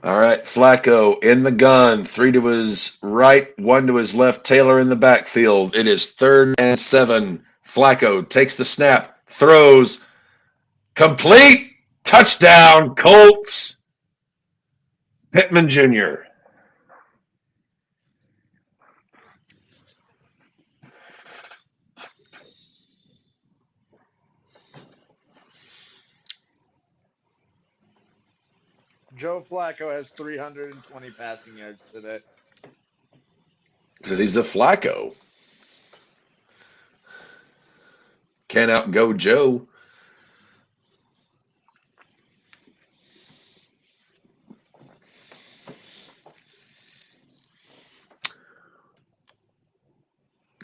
All right, Flacco in the gun. 3 to his right, 1 to his left. Taylor in the backfield. It is 3rd and 7. Flacco takes the snap, throws, complete, touchdown, Colts. Pittman Jr. Joe Flacco has 320 passing yards today. Because he's a Flacco. Can't outgo Joe.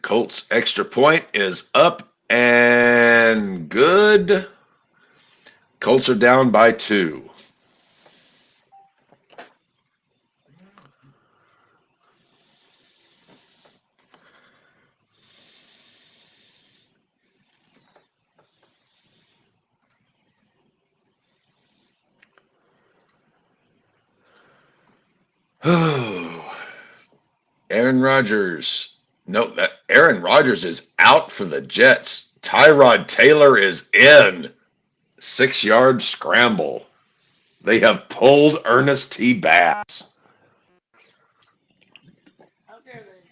Colts extra point is up and good. Colts are down by 2. Aaron Rodgers. No, Aaron Rodgers is out for the Jets. Tyrod Taylor is in. 6-yard scramble. They have pulled Ernest T. Bass. How dare they?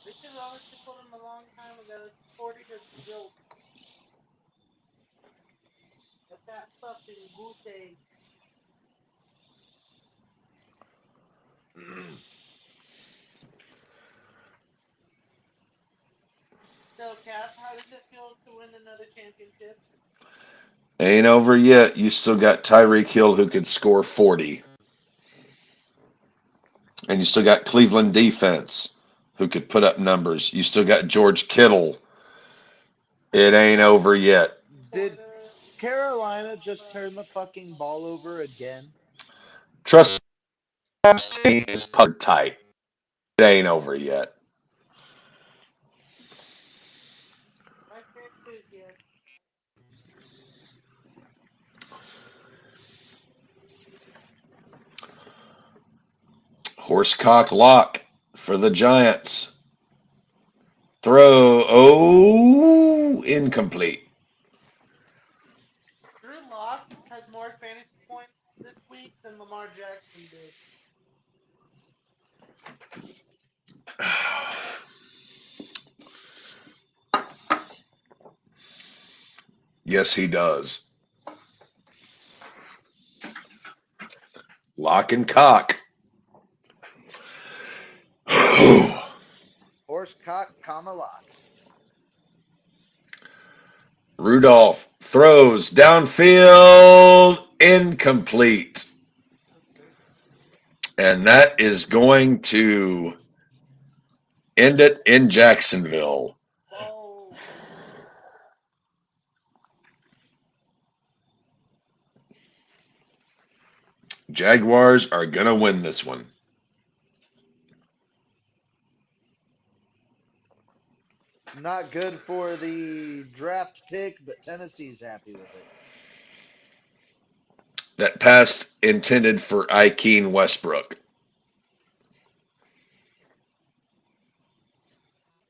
They should have honestly pulled him a long time ago. It's 40 to zilch. At that fucking goose egg. So, Cap, how does it feel to win another championship? Ain't over yet. You still got Tyreek Hill who could score 40. And you still got Cleveland defense who could put up numbers. You still got George Kittle. It ain't over yet. Did Florida, Carolina just but turn the fucking ball over again? Trust me, is puck tight. It ain't over yet. my pick is yes. Horsecock lock for the Giants. Throw. Oh, incomplete. Drew Lock has more fantasy points this week than Lamar Jackson did. Yes, he does. Lock and cock. Horse cock, comma lock. Rudolph throws downfield, incomplete. And that is going to end it in Jacksonville. Whoa. Jaguars are going to win this one. Not good for the draft pick, but Tennessee's happy with it. That pass intended for Ikeen Westbrook. Is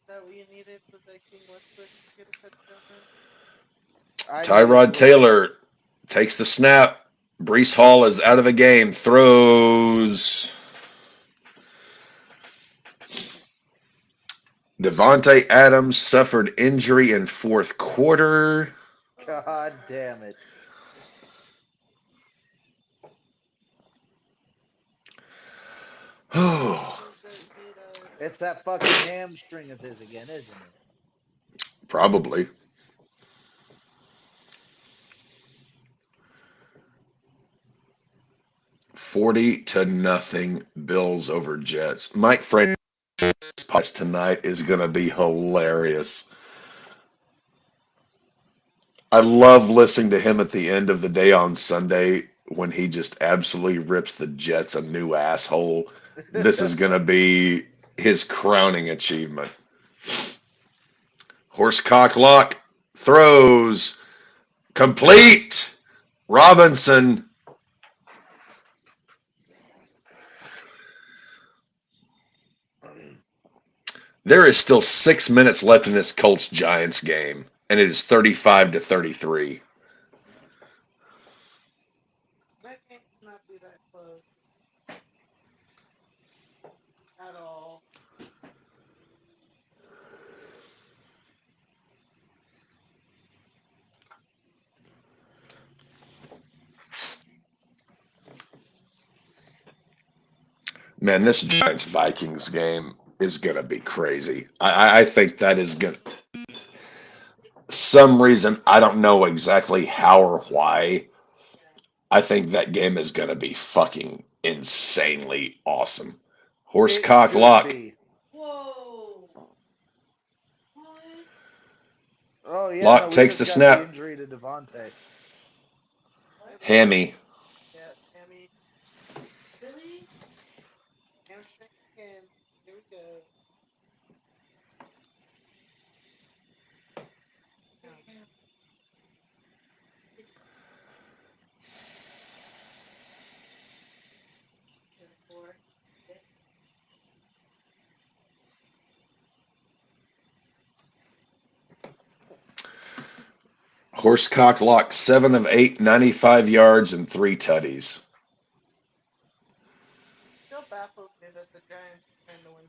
that what you needed so that King Westbrook could get a touchdown run? I needed Tyrod Taylor takes the snap. Brees Hall is out of the game. Throws. Devontae Adams suffered injury in 4th quarter. God damn it. Oh, It's that fucking hamstring of his again, isn't it? probably. 40-0 Bills over Jets. Mike Franchis's podcast tonight is going to be hilarious. I love listening to him at the end of the day on Sunday when he just absolutely rips the Jets a new asshole. This is going to be his crowning achievement. Horsecock lock throws complete. Robinson. There is still 6 minutes left in this Colts Giants game, and it is 35-33. That game cannot be that close at all. Man, this Giants Vikings game is going to be crazy. I think that is going to. Some reason, I don't know exactly how or why. I think that game is going to be fucking insanely awesome. It Horsecock should lock. be. Whoa! What? Oh yeah, no, Lock we takes just the got the snap. injury to Devontae. Hammy. Yeah, Tammy. Really? Hamstring again. Here we go. Damn. 4. Horsecock lock 7 of 8, 95 yards and 3 tutties. Still baffles me that the Giants are trying to win.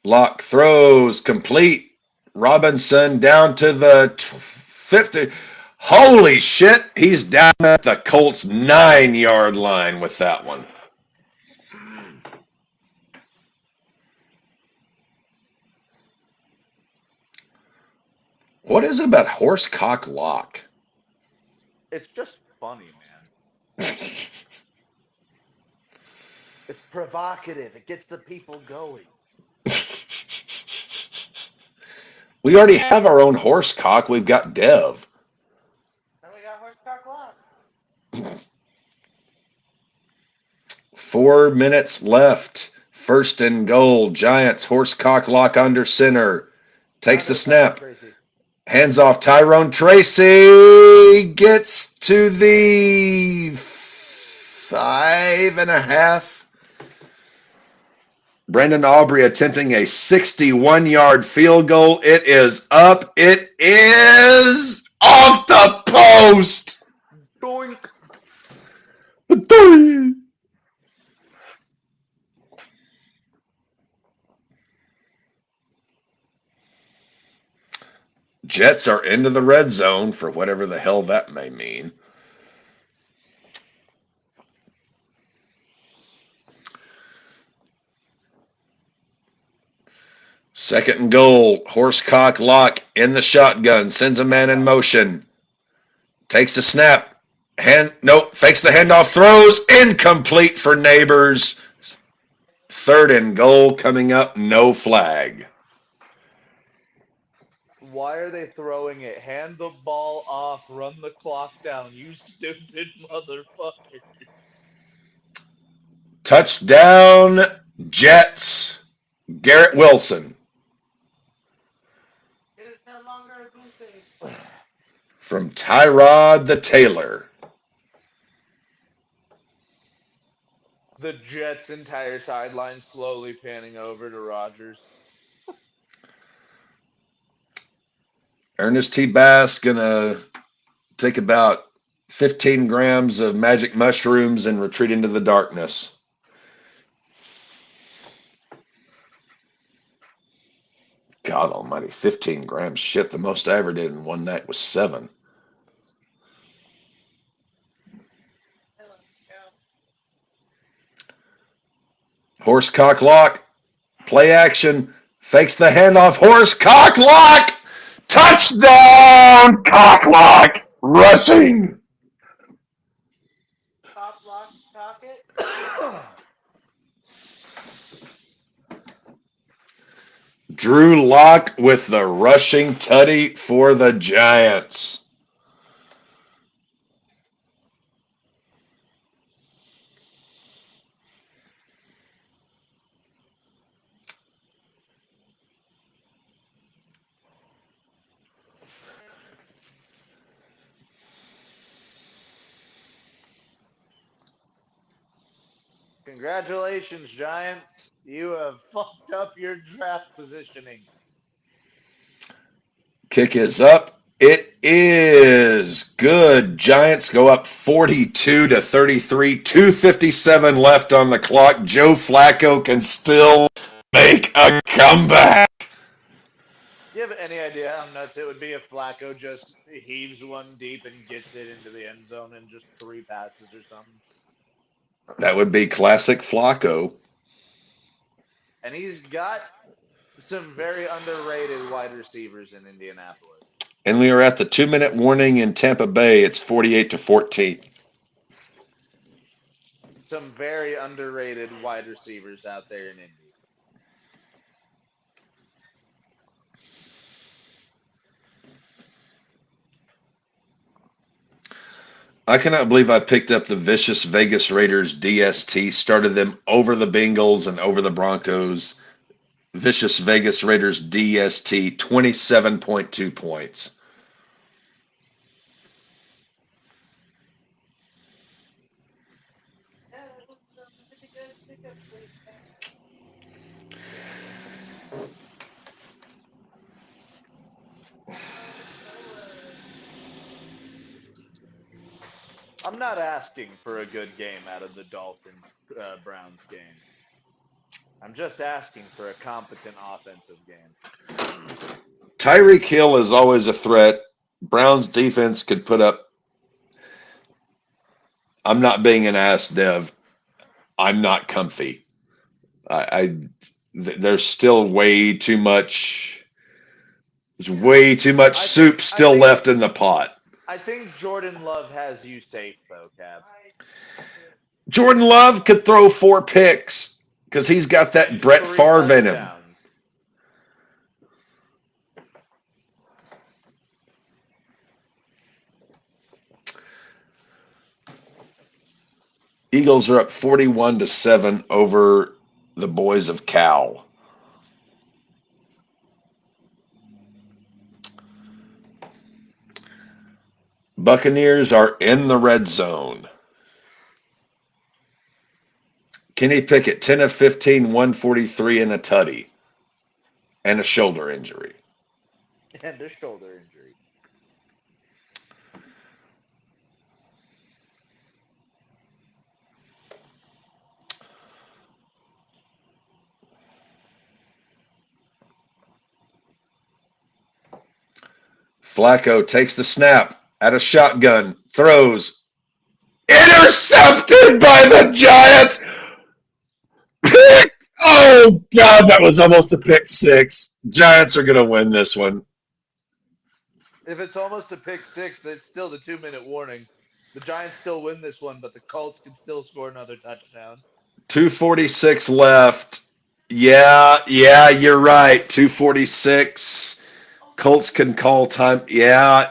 Lock throws complete. Robinson down to the 50. Holy shit, he's down at the Colts 9-yard line with that one. What is it about Horsecock lock? It's just funny, man. It's provocative. It gets the people going. We already have our own Horsecock. We've got Dev. Then we got Horsecock Lock. 4 minutes left. First and goal. Giants Horsecock lock under center. Takes the snap. Tracy. Hands off Tyrone Tracy. Gets to the 5.5. Brandon Aubrey attempting a 61-yard field goal. It is up. It is off the post. Doink. Doink. Jets are into the red zone for whatever the hell that may mean. Second and goal. Horsecock lock in the shotgun. Sends a man in motion. Takes the snap. Fakes the handoff. Throws. Incomplete for Neighbors. Third and goal coming up. No flag. Why are they throwing it? Hand the ball off. Run the clock down. You stupid motherfucker. Touchdown, Jets. Garrett Wilson It is no longer a goose egg. from Tyrod the Taylor. The Jets' entire sideline slowly panning over to Rodgers. Ernest T. Bass gonna take about 15 grams of magic mushrooms and retreat into the darkness. God almighty, 15 grams. Shit, the most I ever did in one night was 7. Horse cock lock. Play action. Fakes the handoff. Horse cock lock. Touchdown! Cock lock. Rushing. Top lock pocket. Drew Lock with the rushing tutty for the Giants. Congratulations, Giants. You have fucked up your draft positioning. Kick is up. It is good. Giants go up 42-33. 2:57 left on the clock. Joe Flacco can still make a comeback. Do you have any idea how nuts it would be if Flacco just heaves one deep and gets it into the end zone in just 3 passes or something? That would be classic Flacco. And he's got some very underrated wide receivers in Indianapolis. And we are at the 2-minute warning in Tampa Bay. It's 48-14. Some very underrated wide receivers out there in Indy. I cannot believe I picked up the vicious Vegas Raiders DST, started them over the Bengals and over the Broncos. Vicious Vegas Raiders DST, 27.2 points. Yeah, that was a pretty good pickup late back. I'm not asking for a good game out of the Dolphins Browns game. I'm just asking for a competent offensive game. Tyreek Hill is always a threat. Browns defense could put up. I'm not being an ass, Dev. I'm not comfy. There's still way too much. There's way too much soup still left in the pot. I think Jordan Love has you safe though, Cab. Jordan Love could throw 4 picks because he's got that Brett 3 Favre in him. touchdowns. Eagles are up 41-7 over the boys of Cal. Buccaneers are in the red zone. Kenny Pickett, 10 of 15, 143 and a tutty. And a shoulder injury. And a shoulder injury. Flacco takes the snap at a shotgun, throws. Intercepted by the Giants! Pick! Oh, God, that was almost a pick 6. Giants are going to win this one. If it's almost a pick 6, it's still the 2-minute warning. The Giants still win this one, but the Colts can still score another touchdown. 2:46 left. Yeah, you're right. 2:46. Colts can call time. Yeah,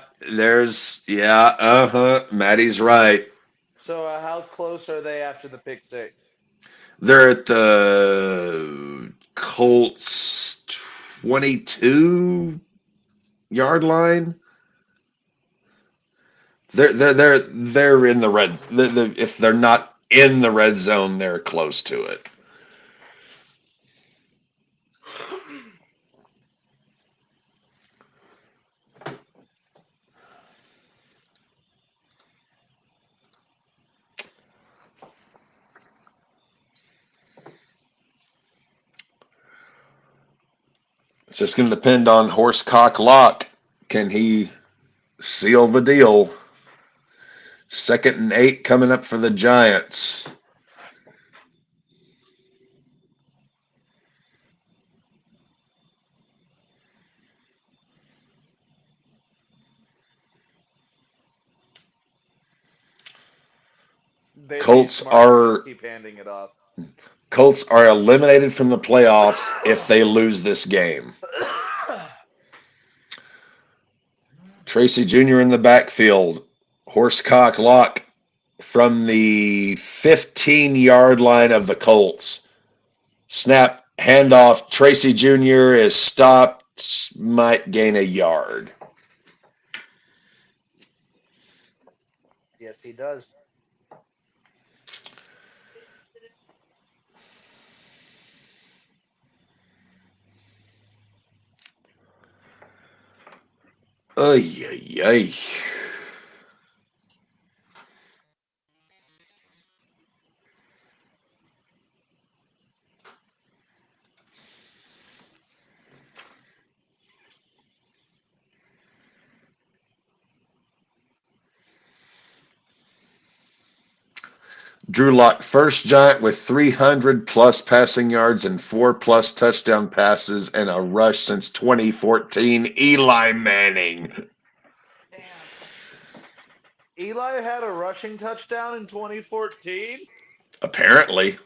Maddie's right. So how close are they after the pick 6? They're at the Colts 22-yard line. They're in the red. If they're not in the red zone, they're close to it. It's just going to depend on Horsecock Lock. Can he seal the deal? 2nd and 8 coming up for the Giants. They'd Colts be smart to are just keep handing it off. Colts are eliminated from the playoffs if they lose this game. Tracy Jr. in the backfield. Horsecock Lock from the 15-yard line of the Colts. Snap, handoff. Tracy Jr. is stopped, might gain a yard. Yes, he does. Ay, ay, ay. Drew Lock, first Giant with 300-plus passing yards and 4-plus touchdown passes and a rush since 2014. Eli Manning. Damn. Eli had a rushing touchdown in 2014. Apparently.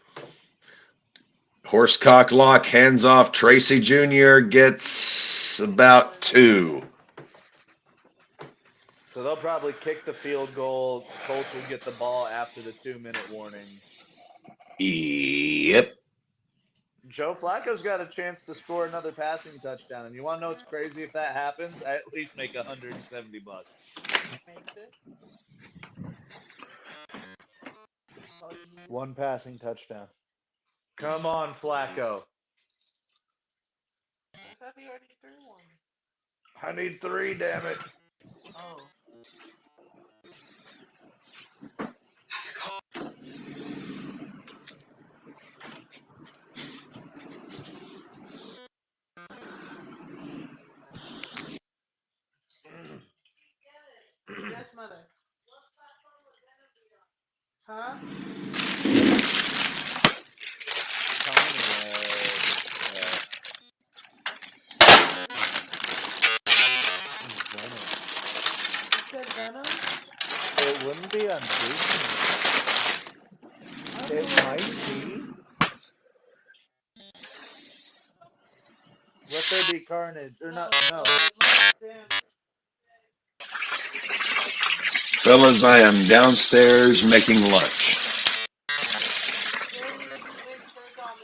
Horsecock Lock, hands off. Tracy Jr. gets about 2. So they'll probably kick the field goal. Colts will get the ball after the 2-minute warning. Yep. Joe Flacco's got a chance to score another passing touchdown. And you want to know what's crazy? If that happens, I at least make $170. Makes it. Oh, you. One passing touchdown. Come on, Flacco. I thought he already threw one. I need 3, damn it. Oh. Yes, mother. Huh? Venom. You said Venom? It wouldn't be unfreezing. It might be. Let there be carnage. Or not, no. Damn. Fucking. Fellas, I am downstairs making lunch. Yay, make sure it's all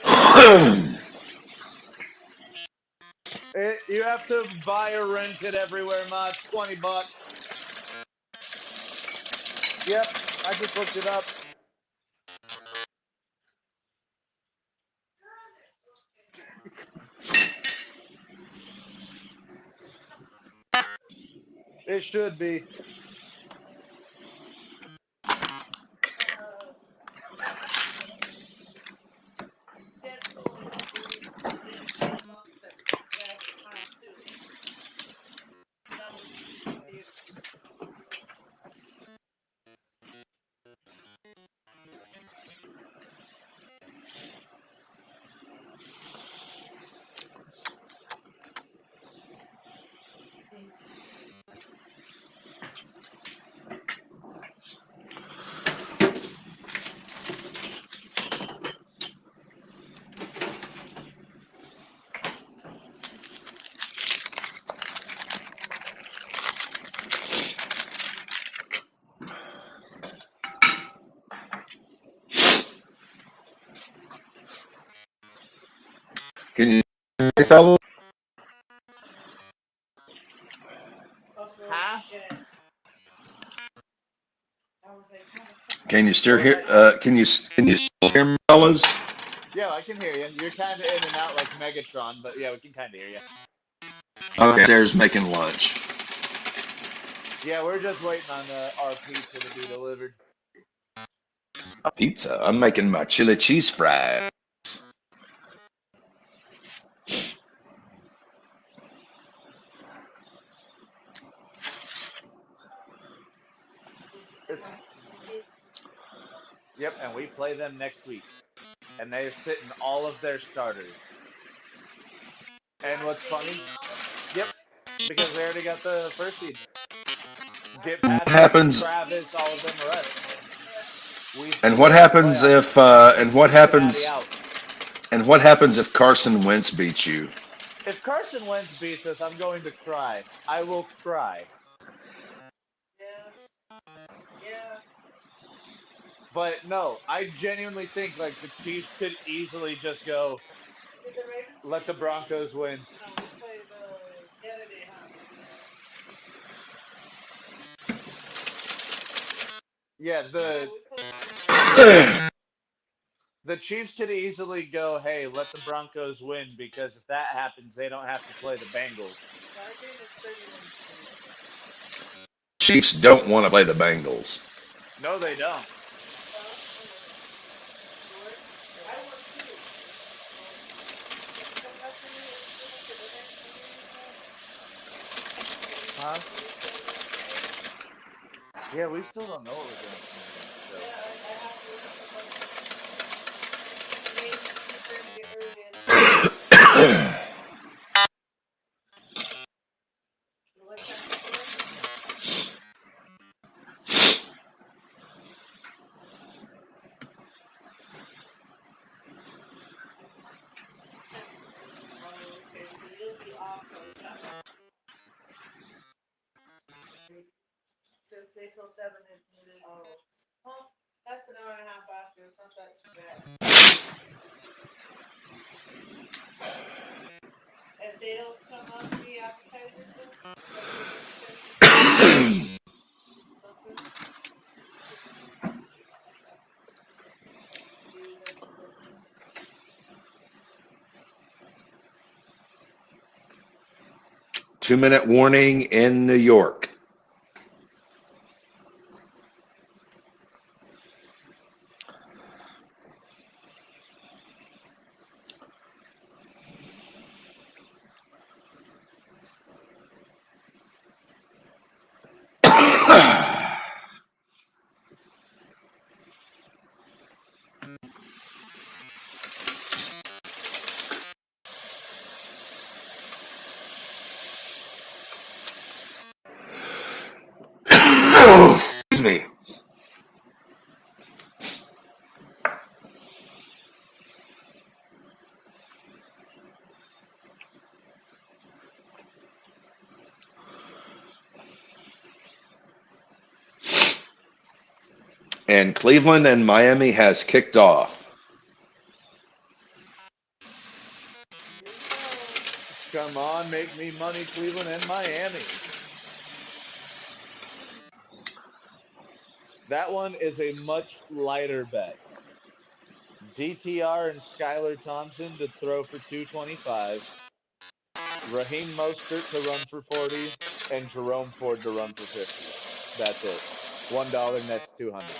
made. You have to buy or rent it everywhere, Ma. It's $20. Yep, I just looked it up. It should be. Can you hear me, fellas? Huh? Can you still What was hear? that? Can you still hear me, fellas? Yeah, I can hear you. You're kind of in and out like Megatron, but yeah, we can kind of hear you. Okay, downstairs making lunch. Yeah, we're just waiting on our pizza to be delivered. Pizza. I'm making my chili cheese fries. Yep, and we play them next week. And they're sitting all of their starters. And what's funny? Yep, because they already got the first seed. Get What Patrick, happens? Travis, all of them rest. We And still what are in the happens playoffs. if? And what Cincinnati happens? out. And what happens if Carson Wentz beats you? If Carson Wentz beats us, I'm going to cry. I will cry. Yeah. Yeah. But no, I genuinely think like the Chiefs could easily just go Did the Ravens let the play? Broncos win. No, we played Saturday, huh? Yeah, Yeah, the we played. the Chiefs could easily go, hey, let the Broncos win because if that happens, they don't have to play the Bengals. Yeah, our game is 31-20. Chiefs don't want to play the Bengals. No, they don't. Huh? I know. You would? I would too. Well, can you come back to me and give us the remaining Huh? what we still doing tonight? Yeah, we still don't know what we're doing tonight. So Yeah, I have to look up on the game is 2:30 earliest on what time you start? Oh, okay, so you'll be off by the time. So 6 or 7 is needed. Oh, well, that's an hour and a half after. It's not that too bad. If they don't come up the appetizers though, like the chicken something, maybe that's the difference. 2 minute warning in New York. Excuse me. And Cleveland and Miami has kicked off. Here we go. come on, make me money, Cleveland and Miami. That one is a much lighter bet. DTR and Skylar Thompson to throw for 225, Raheem Mostert to run for 40, and Jerome Ford to run for 50. That's it. $1 nets 200.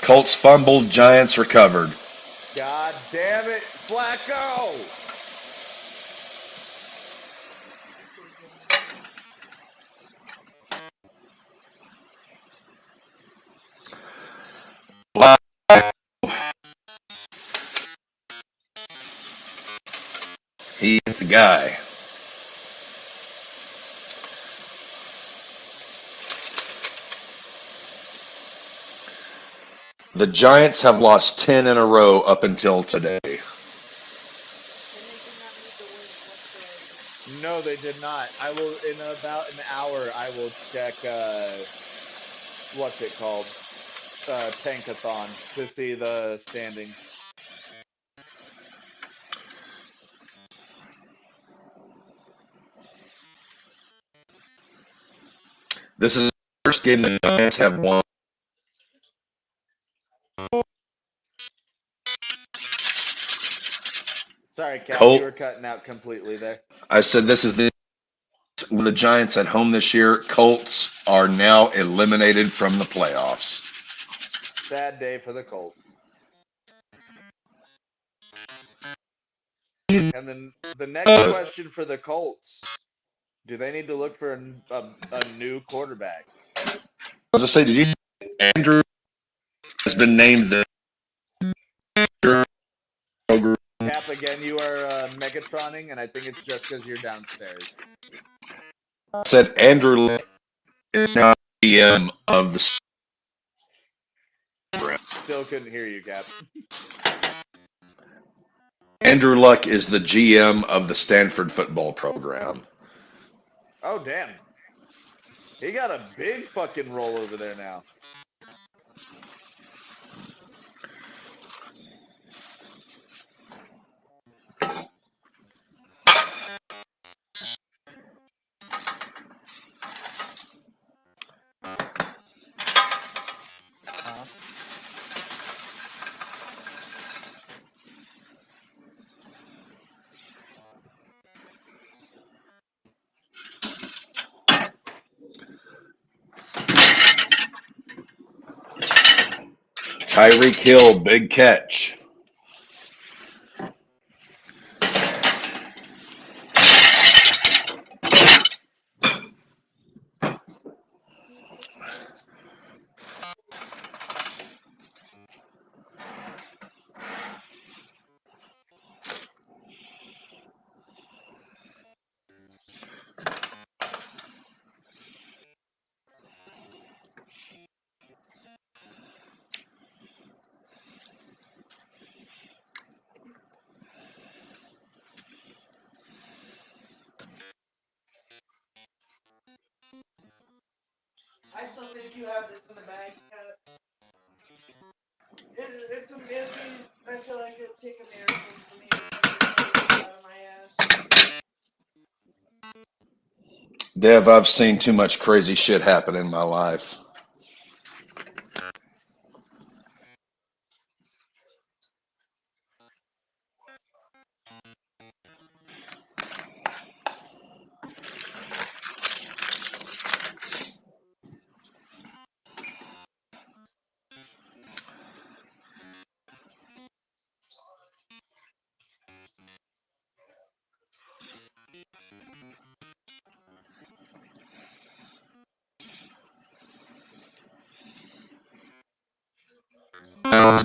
Colts fumbled, Giants recovered. God damn it, Flacco! This is He's the guy. The Giants have lost 10 in a row up until today. and they did not need the win whatsoever. No, they did not. I will in about an hour. I will check. What's it called? Tankathon to see the standings. This is the first game the Giants have won. Sorry, Cap, you Colt, were cutting out completely there. I said this is the Giants at home this year. Colts are now eliminated from the playoffs. Sad day for the Colts. And then the next question for the Colts: do they need to look for a new quarterback? was gonna say, did you Andrew has been named the program? Cap, again, you are Megatroning, and I think it's just because you're downstairs. Said Andrew is now GM of the program. Still couldn't hear you, Cap. Andrew Luck is the GM of the Stanford football program. Oh, damn. He got a big fucking role over there now. Uh-huh. Tyreek Hill, big catch. I still think you have this in the bag, Cap. It's amazing. I feel like it'll take a miracle for me to fucking pull this out of my ass. Dev, I've seen too much crazy shit happen in my life.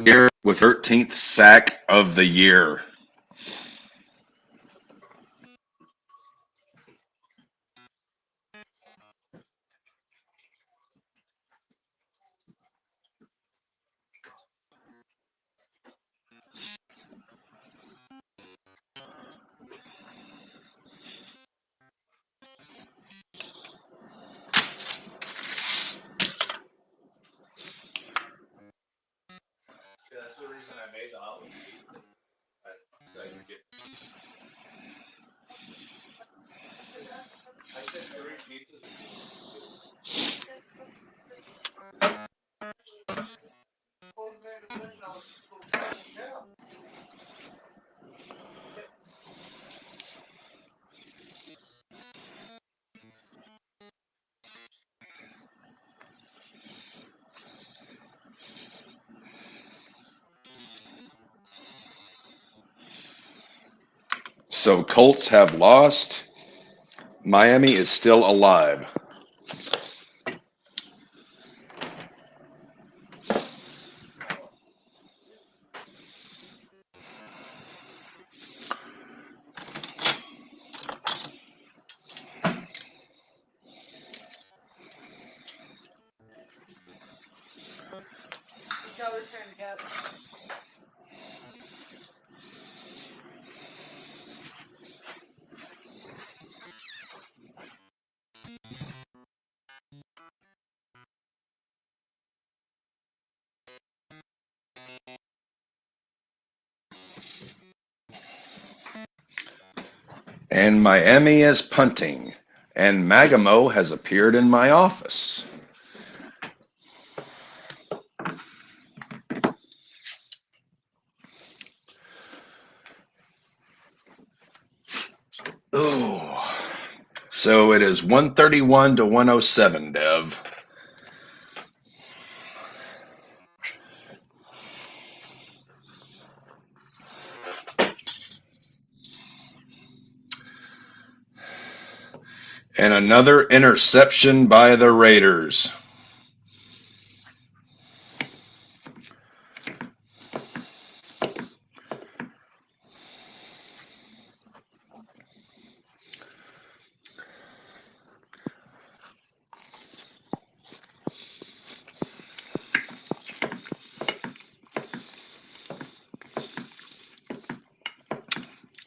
Garrett with 13th sack of the year. Yeah, that's the reason I made the hot one. So I could get. I said 3 pizzas would be good. Old man to mention I was so fucking down. So Colts have lost. Miami is still alive. It's Calder's turn, Cap. And Miami is punting. And Magamo has appeared in my office. Ooh. So it is 131 to 107, Dev. And another interception by the Raiders.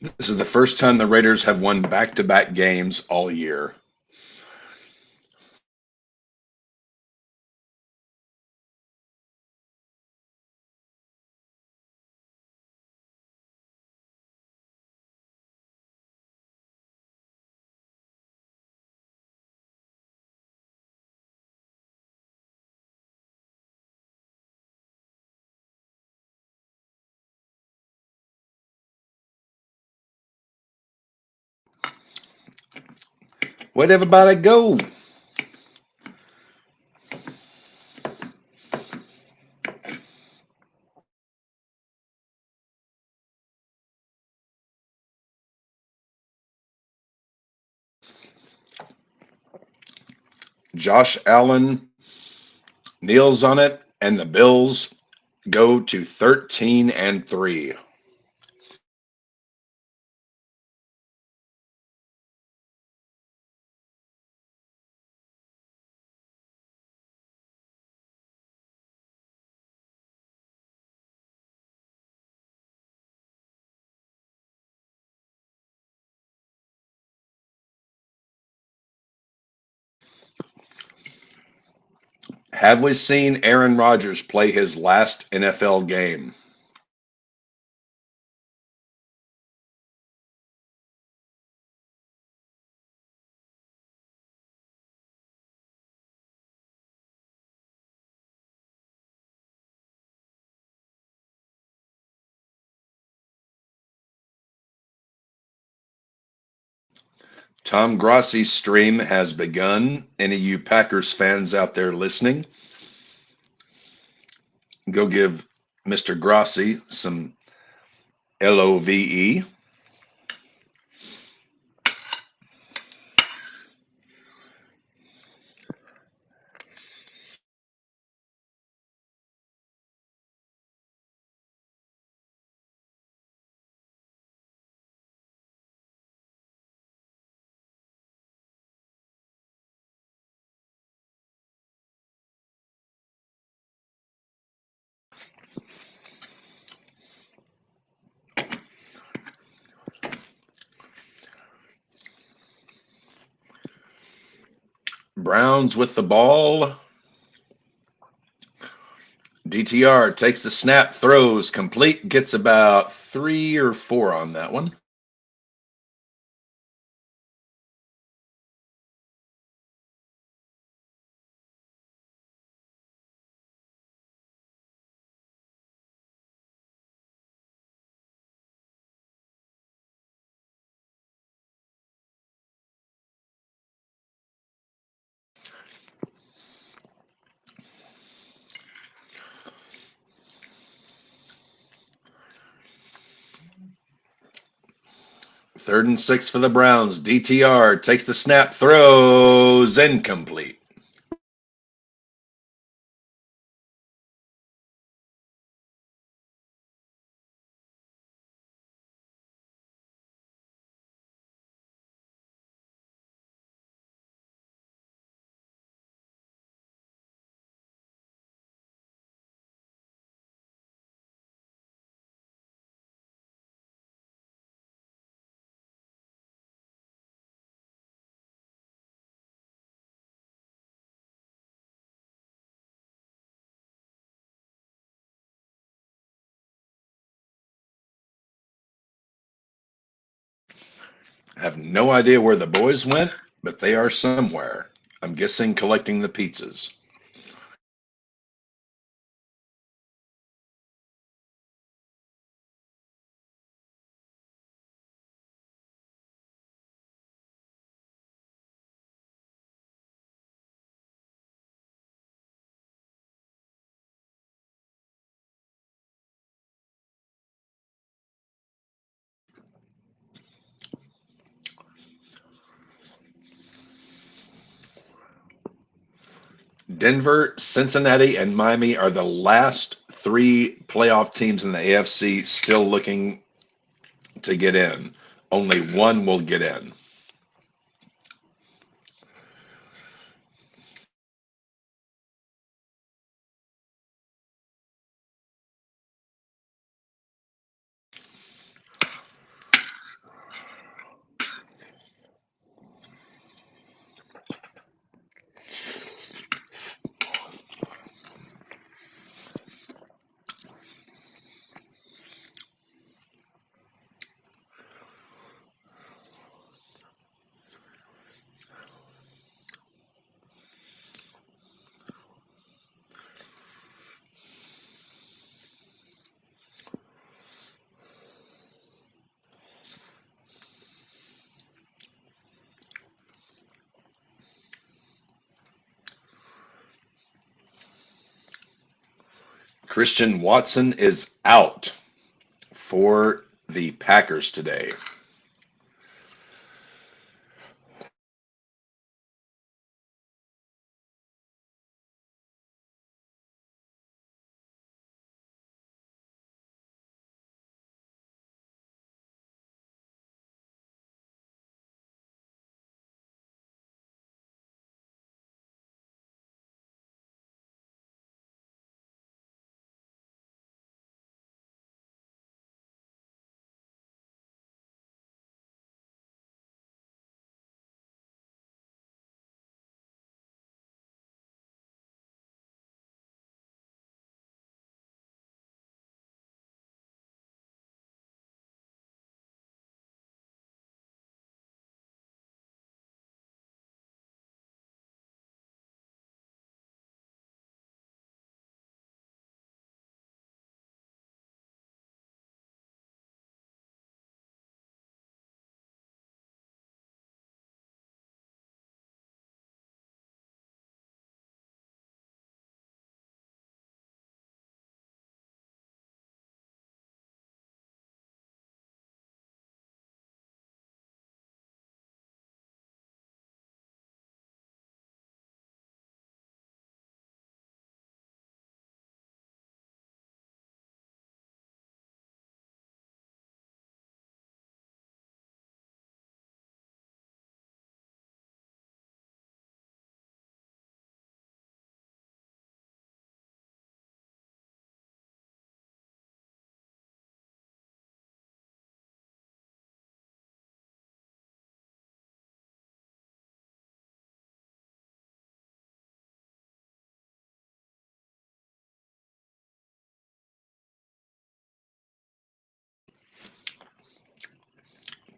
This is the first time the Raiders have won back-to-back games all year. Where'd everybody go? Josh Allen kneels on it, and the Bills go to 13-3. Have we seen Aaron Rodgers play his last NFL game? Tom Grossi's stream has begun. Any of you Packers fans out there listening, go give Mr. Grossi some LOVE. Browns with the ball. DTR takes the snap, throws complete, gets about 3 or 4 on that one. Third and 6 for the Browns. DTR takes the snap, throws incomplete. I have no idea where the boys went, but they are somewhere. I'm guessing collecting the pizzas. Denver, Cincinnati, and Miami are the last 3 playoff teams in the AFC still looking to get in. Only one will get in. Christian Watson is out for the Packers today.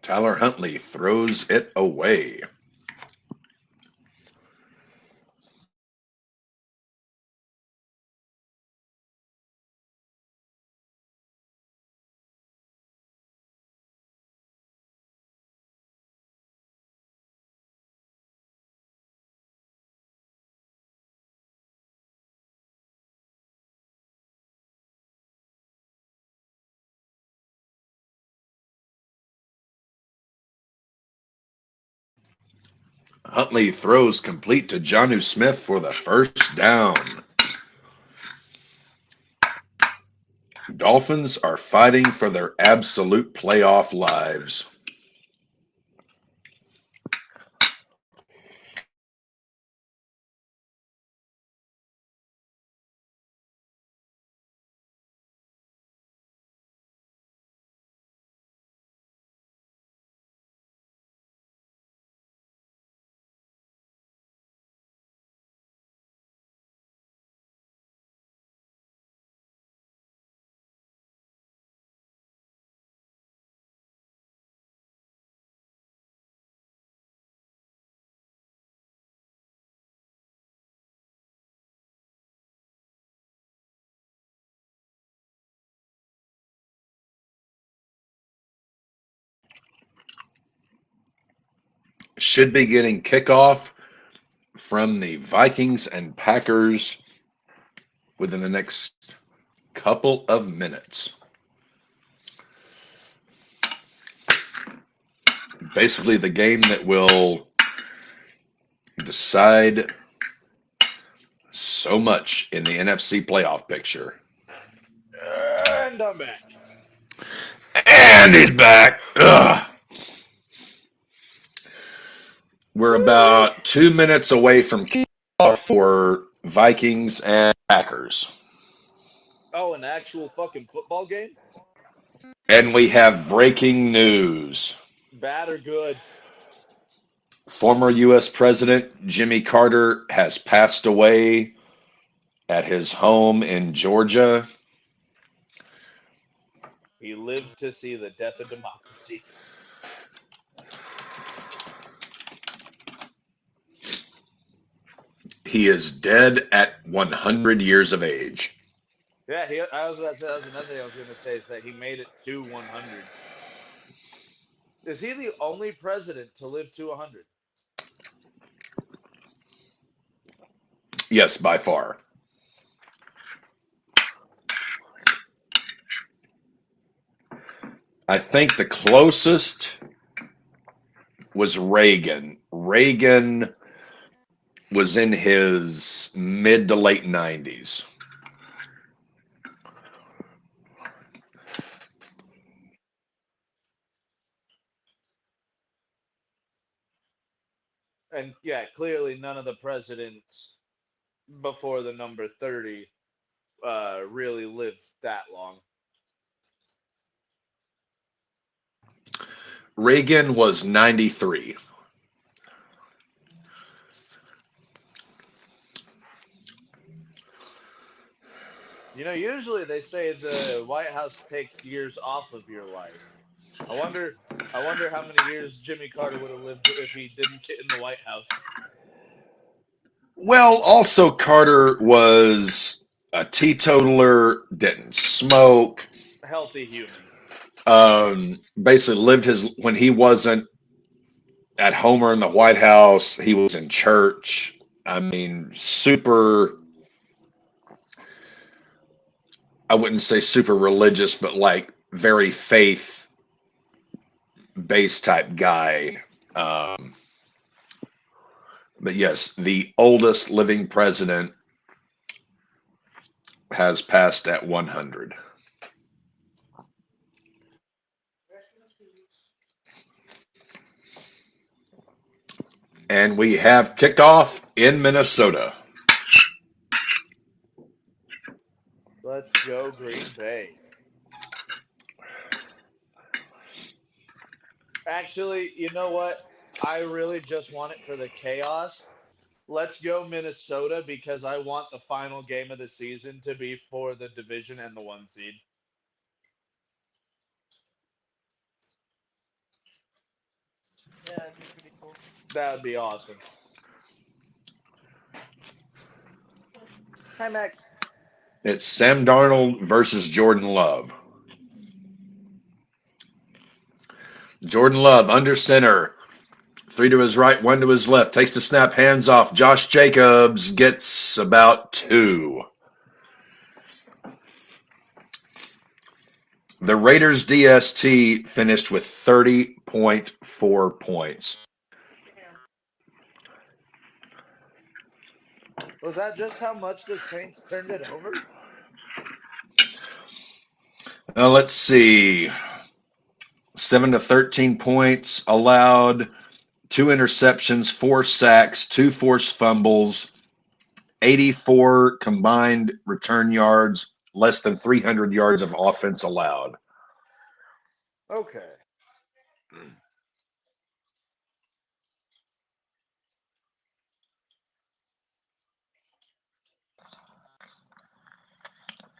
Tyler Huntley throws it away. Huntley throws complete to Jonnu Smith for the first down. Dolphins are fighting for their absolute playoff lives. Should be getting kickoff from the Vikings and Packers within the next couple of minutes. Basically, the game that will decide so much in the NFC playoff picture. And I'm back. And he's back. Ugh. We're about 2 minutes away from kickoff for Vikings and Packers. Oh, an actual fucking football game? And we have breaking news. Bad or good? Former U.S. President Jimmy Carter has passed away at his home in Georgia. He lived to see the death of democracy. He is dead at 100 years of age. Yeah, I was about to say that was another thing I was going to say is that he made it to 100. Is he the only president to live to 100? Yes, by far. I think the closest was Reagan. Reagan was in his mid to late 90s. And yeah, clearly none of the presidents before the number 30 really lived that long. Reagan was 93. You know, usually they say the White House takes years off of your life. I wonder I wonder how many years Jimmy Carter would have lived if he didn't get in the White House. Well, also Carter was a teetotaler, didn't smoke, Healthy human. basically lived his when he wasn't at home or in the White House, he was in church. I mean, super, I wouldn't say super religious, but like very faith based type guy. Um, but yes, the oldest living president has passed at 100. And we have kickoff in Minnesota. Let's go Green Bay. Actually, you know what? I really just want it for the chaos. Let's go Minnesota because I want the final game of the season to be for the division and the 1 seed. Yeah, it'd be pretty cool. That would be awesome. Hi, Max. It's Sam Darnold versus Jordan Love. Jordan Love under center. Three to his right, one to his left. Takes the snap, hands off. Josh Jacobs gets about two. The Raiders DST finished with 30.4 points. Damn. Was that just how much the Saints turned it over? Now let's see. 7 to 13 points allowed, two interceptions, four sacks, two forced fumbles, 84 combined return yards, less than 300 yards of offense allowed. Okay.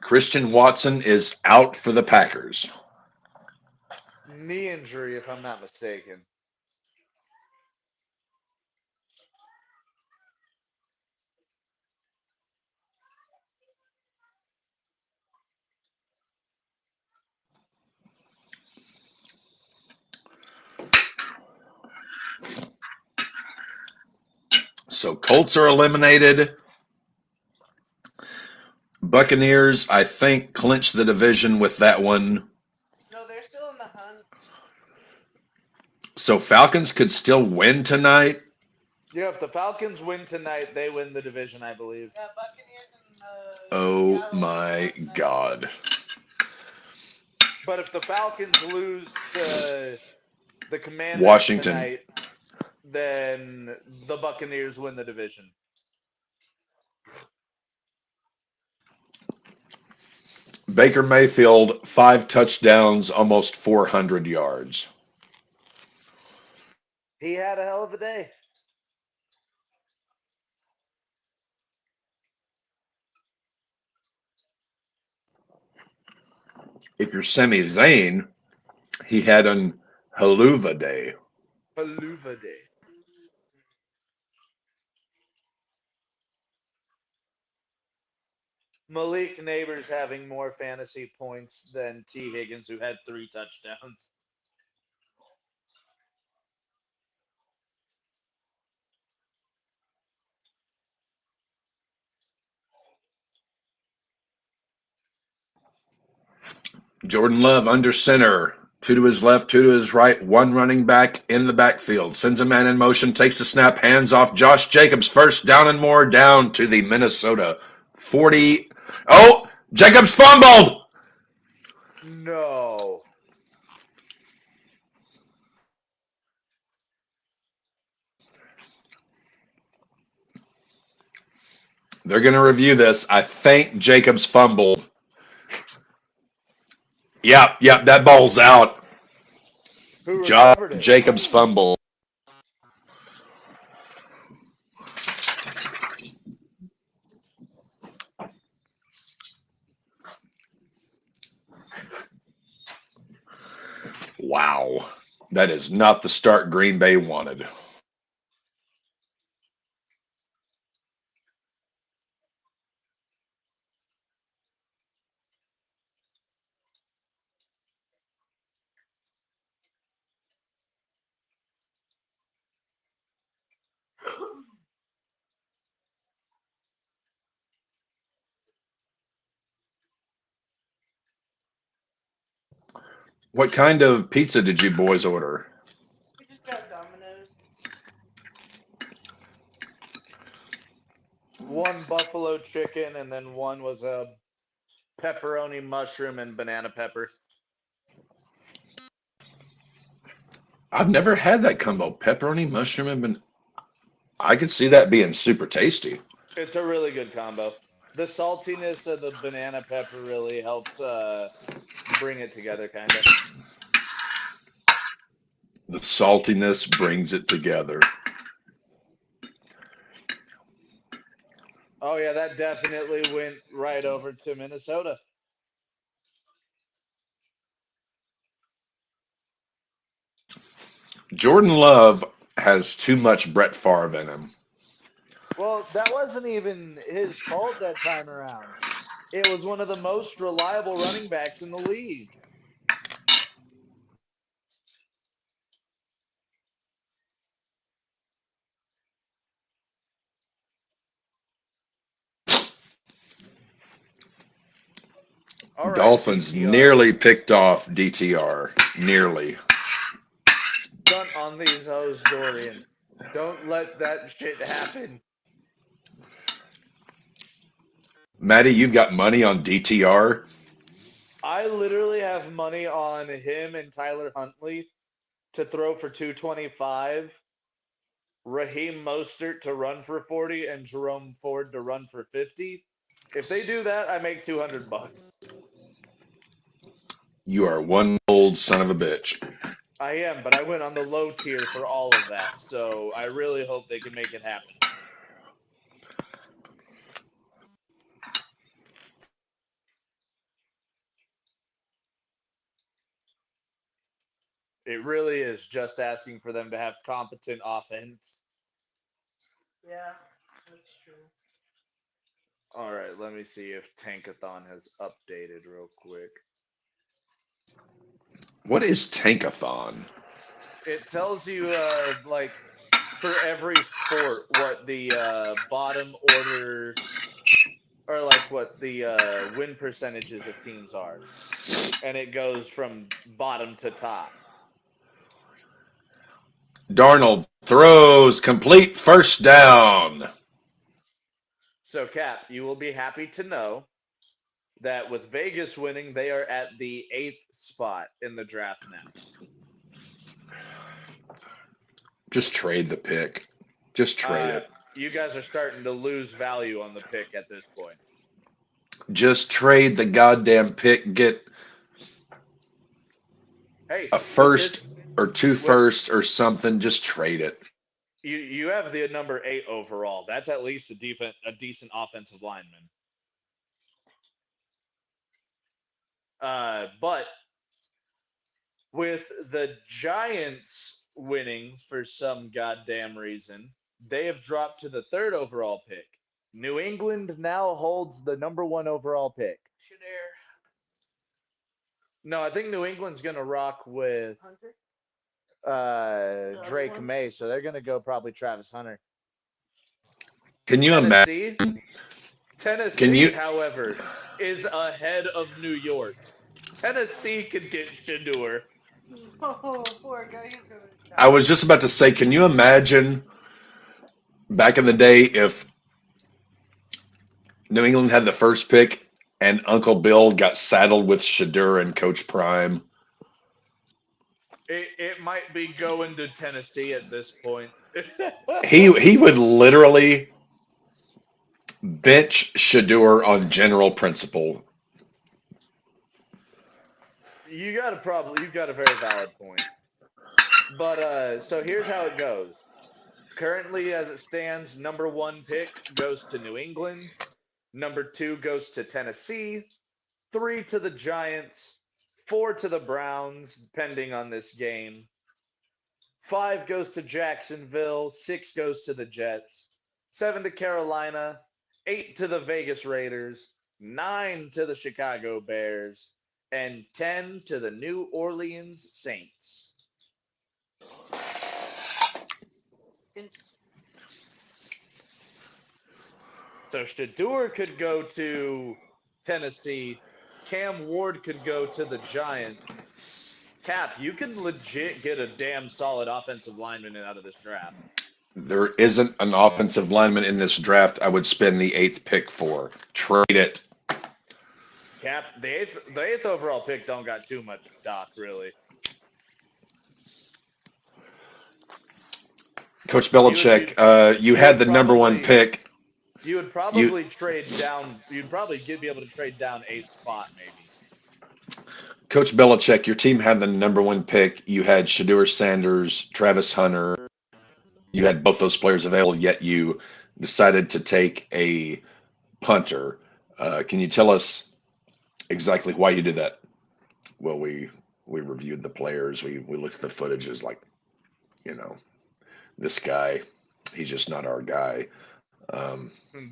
Christian Watson is out for the Packers. Knee injury, if I'm not mistaken. So Colts are eliminated. Buccaneers, I think, clinched the division with that one. No, they're still in the hunt. So Falcons could still win tonight. Yeah, if the Falcons win tonight, they win the division, I believe. Yeah, Buccaneers and Oh Seattle are my on tonight. God. But if the Falcons lose to the Commanders Washington. tonight, then the Buccaneers win the division. Baker Mayfield, 5 touchdowns, almost 400 yards. He had a hell of a day. If you're Sami Zayn, he had an haluva day. Haluva day. Malik Neighbors having more fantasy points than T. Higgins, who had 3 touchdowns. Jordan Love under center. Two to his left, two to his right, one running back in the backfield. Sends a man in motion, takes the snap, hands off Josh Jacobs. First down and more, down to the Minnesota 40. Oh, Jacobs fumbled. No. They're going to review this. I think Jacobs fumbled. Yep, that ball's out. Who Josh recovered it? Jacobs fumble. Wow. That is not the start Green Bay wanted. What kind of pizza did you boys order? We just got Domino's. One buffalo chicken, and then one was a pepperoni, mushroom, and banana pepper. I've never had that combo. Pepperoni, mushroom, and I could see that being super tasty. It's a really good combo. The saltiness of the banana pepper really helps bring it together, kind of. The saltiness brings it together. Oh yeah, that definitely went right over to Minnesota. Jordan Love has too much Brett Favre in him. Well, that wasn't even his fault that time around. It was one of the most reliable running backs in the league. All right, Dolphins DTR. nearly picked off DTR. Nearly. Stunt on these hoes, Dorian. Don't let that shit happen. Maddie, you've got money on DTR. I literally have money on him and Tyler Huntley to throw for 225, Raheem Mostert to run for 40, and Jerome Ford to run for 50. If they do that, I make $200. You are one old son of a bitch. I am, but I went on the low tier for all of that, so I really hope they can make it happen. It really is just asking for them to have competent offense. Yeah, that's true. All right, let me see if Tankathon has updated real quick. What is Tankathon? It tells you, like, for every sport, what the bottom order or like what the win percentages of teams are, and it goes from bottom to top. Darnold throws complete first down. So, Cap, you will be happy to know that with Vegas winning, they are at the 8th spot in the draft now. Just trade the pick. Just trade it. You guys are starting to lose value on the pick at this point. Just trade the goddamn pick. Get Hey, a with first this, or two with firsts or something. Just trade it. you have the number 8 overall. That's at least a decent offensive lineman. But with the Giants winning for some goddamn reason, they have dropped to the 3rd overall pick. New England now holds the number 1 overall pick. Shadir No, I think New England's gonna rock with Hunter. Drake May, so they're gonna go probably Travis Hunter. Can you imagine? Tennessee, Can you? however, is ahead of New York. Tennessee could get Shadur. Oh, poor guy. He's gonna I die. was just about to say, can you imagine back in the day if New England had the first pick and Uncle Bill got saddled with Shadur and Coach Prime? It might be going to Tennessee at this point. He would literally bench Shadur on general principle. You've got a very valid point. But so here's how it goes. Currently, as it stands, number one pick goes to New England. Number two goes to Tennessee. Three to the Giants. Four to the Browns, depending on this game. Five goes to Jacksonville. Six goes to the Jets. Seven to Carolina. Eight to the Vegas Raiders. Nine to the Chicago Bears. And 10 to the New Orleans Saints. So Shadur could go to Tennessee. Cam Ward could go to the Giants. Cap, you could legit get a damn solid offensive lineman out of this draft. There isn't an offensive lineman in this draft I would spend the eighth pick for. Trade it. Cap, the eighth overall pick don't got too much stock, really. Coach You would Belichick, you you had would the number one probably pick. you would You probably trade down. You'd probably be able to trade down a spot, maybe. Coach Belichick, your team had the number one pick. You had Shadur Sanders, Travis Hunter. You had both those players available, yet you decided to take a punter. Can you tell us exactly why you did that? Well, we reviewed the players. We looked at the footages. Like, you know, this guy, he's just not our guy.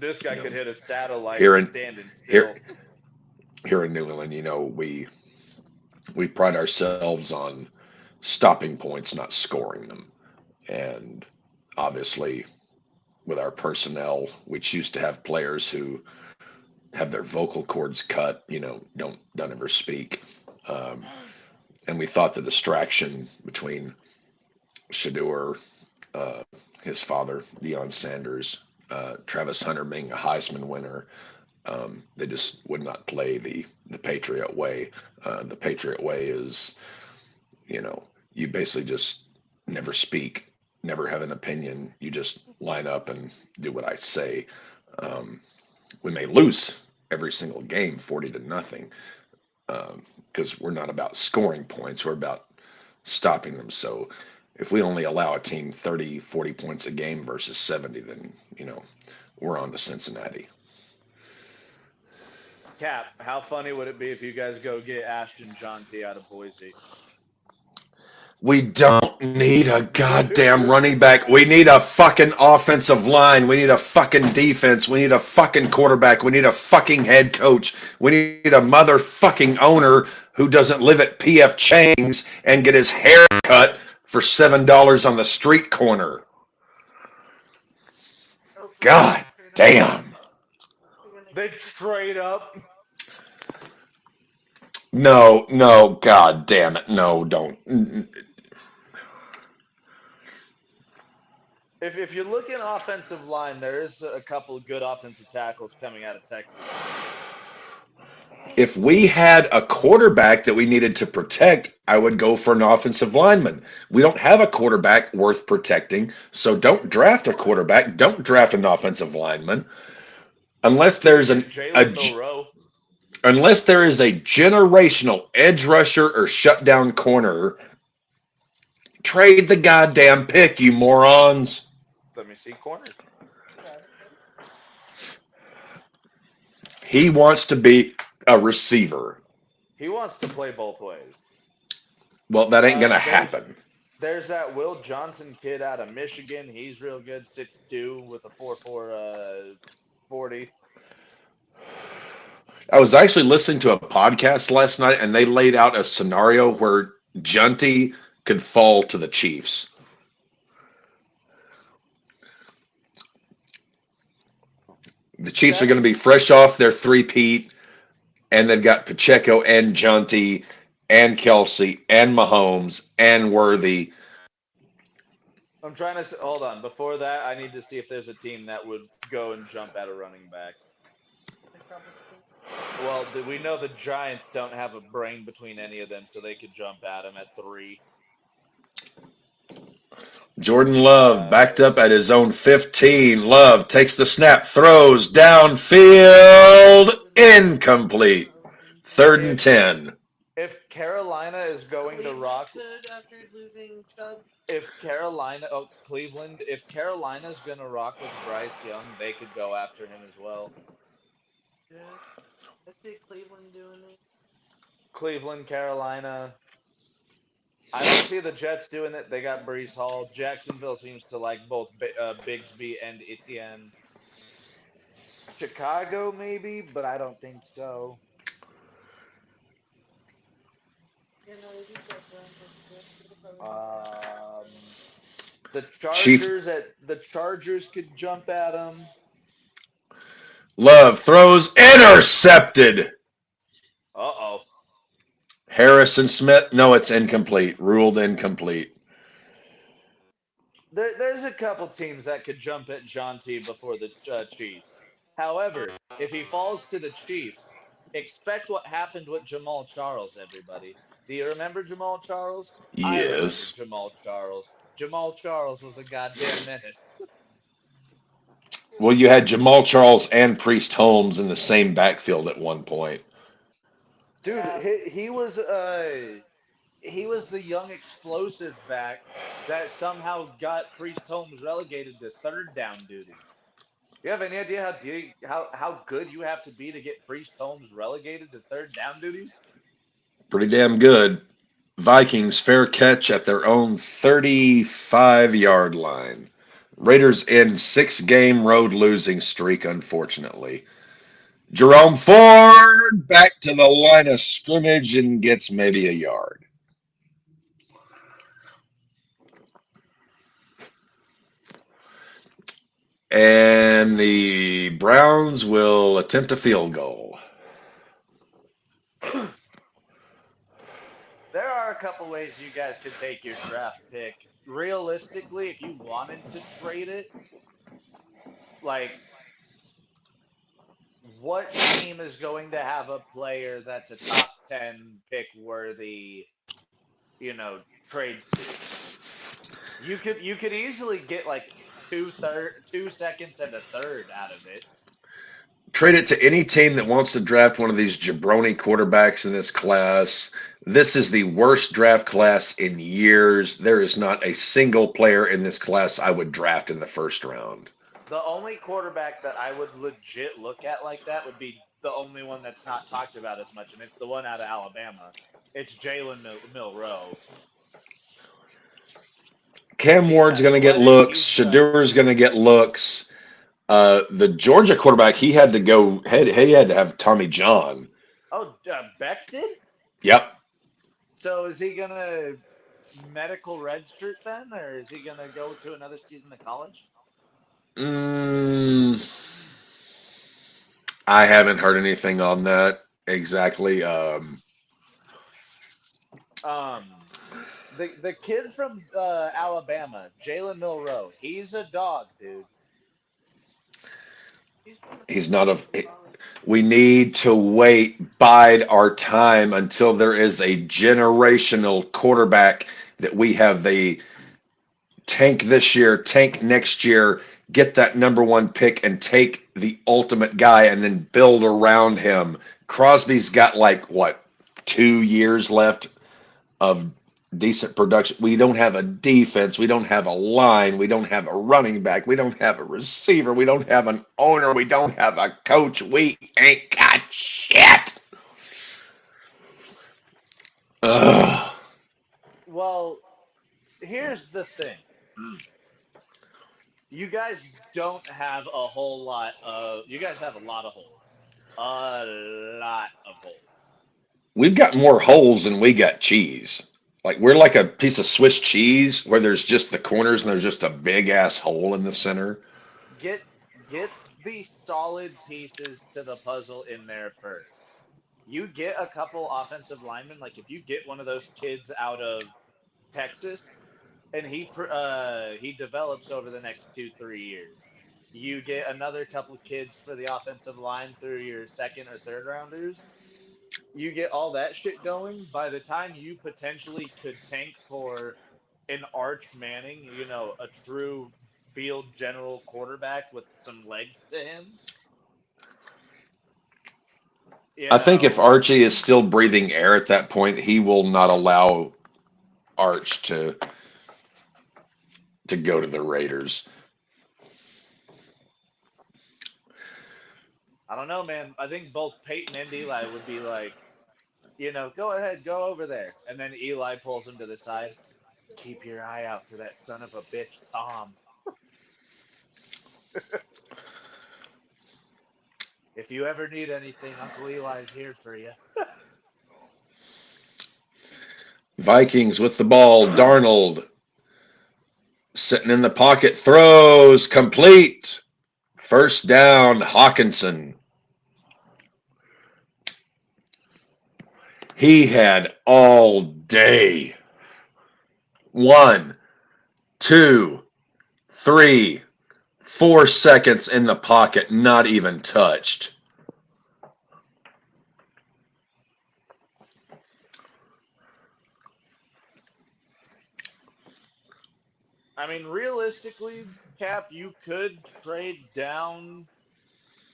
This You guy know, could hit a satellite here in standing here still. here in New England, we pride ourselves on stopping points, not scoring them. And obviously, with our personnel, we choose to have players who have their vocal cords cut. Don't ever speak. Um, and we thought the distraction between Shadur, uh, his father, Deion Sanders, Travis Hunter being a Heisman winner, they just would not play the Patriot way. The Patriot way is, you basically just never speak, never have an opinion. You just line up and do what I say. Um, we may lose every single game, 40-0, because we're not about scoring points. We're about stopping them. So if we only allow a team 30, 40 points a game versus 70, then, we're on to Cincinnati. Cap, how funny would it be if you guys go get Ashton Jonty out of Boise? We don't need a goddamn running back. We need a fucking offensive line. We need a fucking defense. We need a fucking quarterback. We need a fucking head coach. We need a motherfucking owner who doesn't live at PF Chang's and get his hair cut for $7 on the street corner. God damn. They trade up. No, no, god damn it. No, don't. If you look in offensive line, there is a couple of good offensive tackles coming out of Texas. If we had a quarterback that we needed to protect, I would go for an offensive lineman. We don't have a quarterback worth protecting, so don't draft a quarterback. Don't draft an offensive lineman unless there's Jalen Milroe. unless there is a generational edge rusher or shutdown corner. Trade the goddamn pick, you morons. Let me see corners. He wants to be a receiver. He wants to play both ways. Well, that ain't gonna happen. There's that Will Johnson kid out of Michigan. He's real good, 6'2", with a 4.4 40. I was actually listening to a podcast last night, and they laid out a scenario where Junty could fall to the Chiefs. The Chiefs are going to be fresh off their three-peat, and they've got Pacheco and Junty, and Kelsey and Mahomes and Worthy. I'm trying to hold on. Before that, I need to see if there's a team that would go and jump at a running back. They probably could. Well, we know the Giants don't have a brain between any of them, so they could jump at him at 3. Jordan Love backed Uh, up at his own 15. Love takes the snap, throws downfield, incomplete. Third and if 10. if Carolina is going to Cleveland rock, could after losing Chubb. Cleveland, if Carolina's gonna rock with Bryce Young, they could go after him as well. Good. I see Cleveland doing it. Cleveland, Carolina. I don't see the Jets doing it. They got Brees Hall. Jacksonville seems to like both Bigsby and Etienne. Chicago maybe, but I don't think so. Yeah, no, they do start throwing towards the Jets. It'll probably happen. Um, the Chief Chargers could jump at him. Love throws intercepted. Uh-oh. Harrison Smith. No, it's incomplete. Ruled incomplete. There's a couple teams that could jump at John T before the Chiefs. However, if he falls to the Chiefs, expect what happened with Jamal Charles, everybody. Do you remember Jamal Charles? I remember Yes. Jamal Charles. Jamal Charles was a goddamn menace. Well, you had Jamal Charles and Priest Holmes in the same backfield at one point. Dude, Yeah. he was the young explosive back that somehow got Priest Holmes relegated to third down duty. You have any idea how good you have to be to get Priest Holmes relegated to third down duties? Pretty damn good. Vikings fair catch at their own 35-yard line. Raiders end 6-game road losing streak, unfortunately. Jerome Ford back to the line of scrimmage and gets maybe a yard. And the Browns will attempt a field goal. There are a couple ways you guys could take your draft pick. Realistically, if you wanted to trade it, like what team is going to have a player that's a top 10 pick worthy, trade to? You could easily get like 2 seconds and a third out of it. Trade it to any team that wants to draft one of these jabroni quarterbacks in this class. This is the worst draft class in years. There is not a single player in this class I would draft in the first round. The only quarterback that I would legit look at like that would be the only one that's not talked about as much, and it's the one out of Alabama. It's Jalen Milroe. Cam He's Ward's going to get athletic. looks. He's got. Shadur's going to get looks. The Georgia quarterback, he had to go. He had to have Tommy John. Oh, Beck did. Yep. So is he gonna medical redshirt then, or is he gonna go to another season of college? Mm, I haven't heard anything on that exactly. Um, the kid from Alabama, Jalen Milroe, he's a dog, dude. He's been He's not a. solid. We need to bide our time until there is a generational quarterback that we have the tank this year, tank next year, get that number one pick and take the ultimate guy and then build around him. Crosby's got like what, 2 years left of decent production. We don't have a defense. We don't have a line. We don't have a running back. We don't have a receiver. We don't have an owner. We don't have a coach. We ain't got shit. Ugh. Well, here's the thing. You guys don't have a whole lot of. You guys have a lot of holes. A lot of holes. We've got more holes than we got cheese. Like we're like a piece of Swiss cheese where there's just the corners and there's just a big ass hole in the center. Get get the solid pieces to the puzzle in there first. You get a couple offensive linemen, like if you get one of those kids out of Texas, and he develops over the next 2 3 years. You get another couple kids for the offensive line through your second or third rounders. You get all that shit going. By the time you potentially could tank for an Arch Manning, a true field general quarterback with some legs to him, you I think if know, Archie is still breathing air at that point, he will not allow Arch to go to the Raiders. I don't know, man. I think both Peyton and Eli would be like, go ahead, go over there. And then Eli pulls him to the side. Keep your eye out for that son of a bitch, Tom. If you ever need anything, Uncle Eli's here for you. Vikings with the ball. Darnold sitting in the pocket, throws complete. First down, Hawkinson. He had all day. 1, 2, 3, 4 seconds in the pocket, not even touched. I mean, realistically, Cap, you could trade down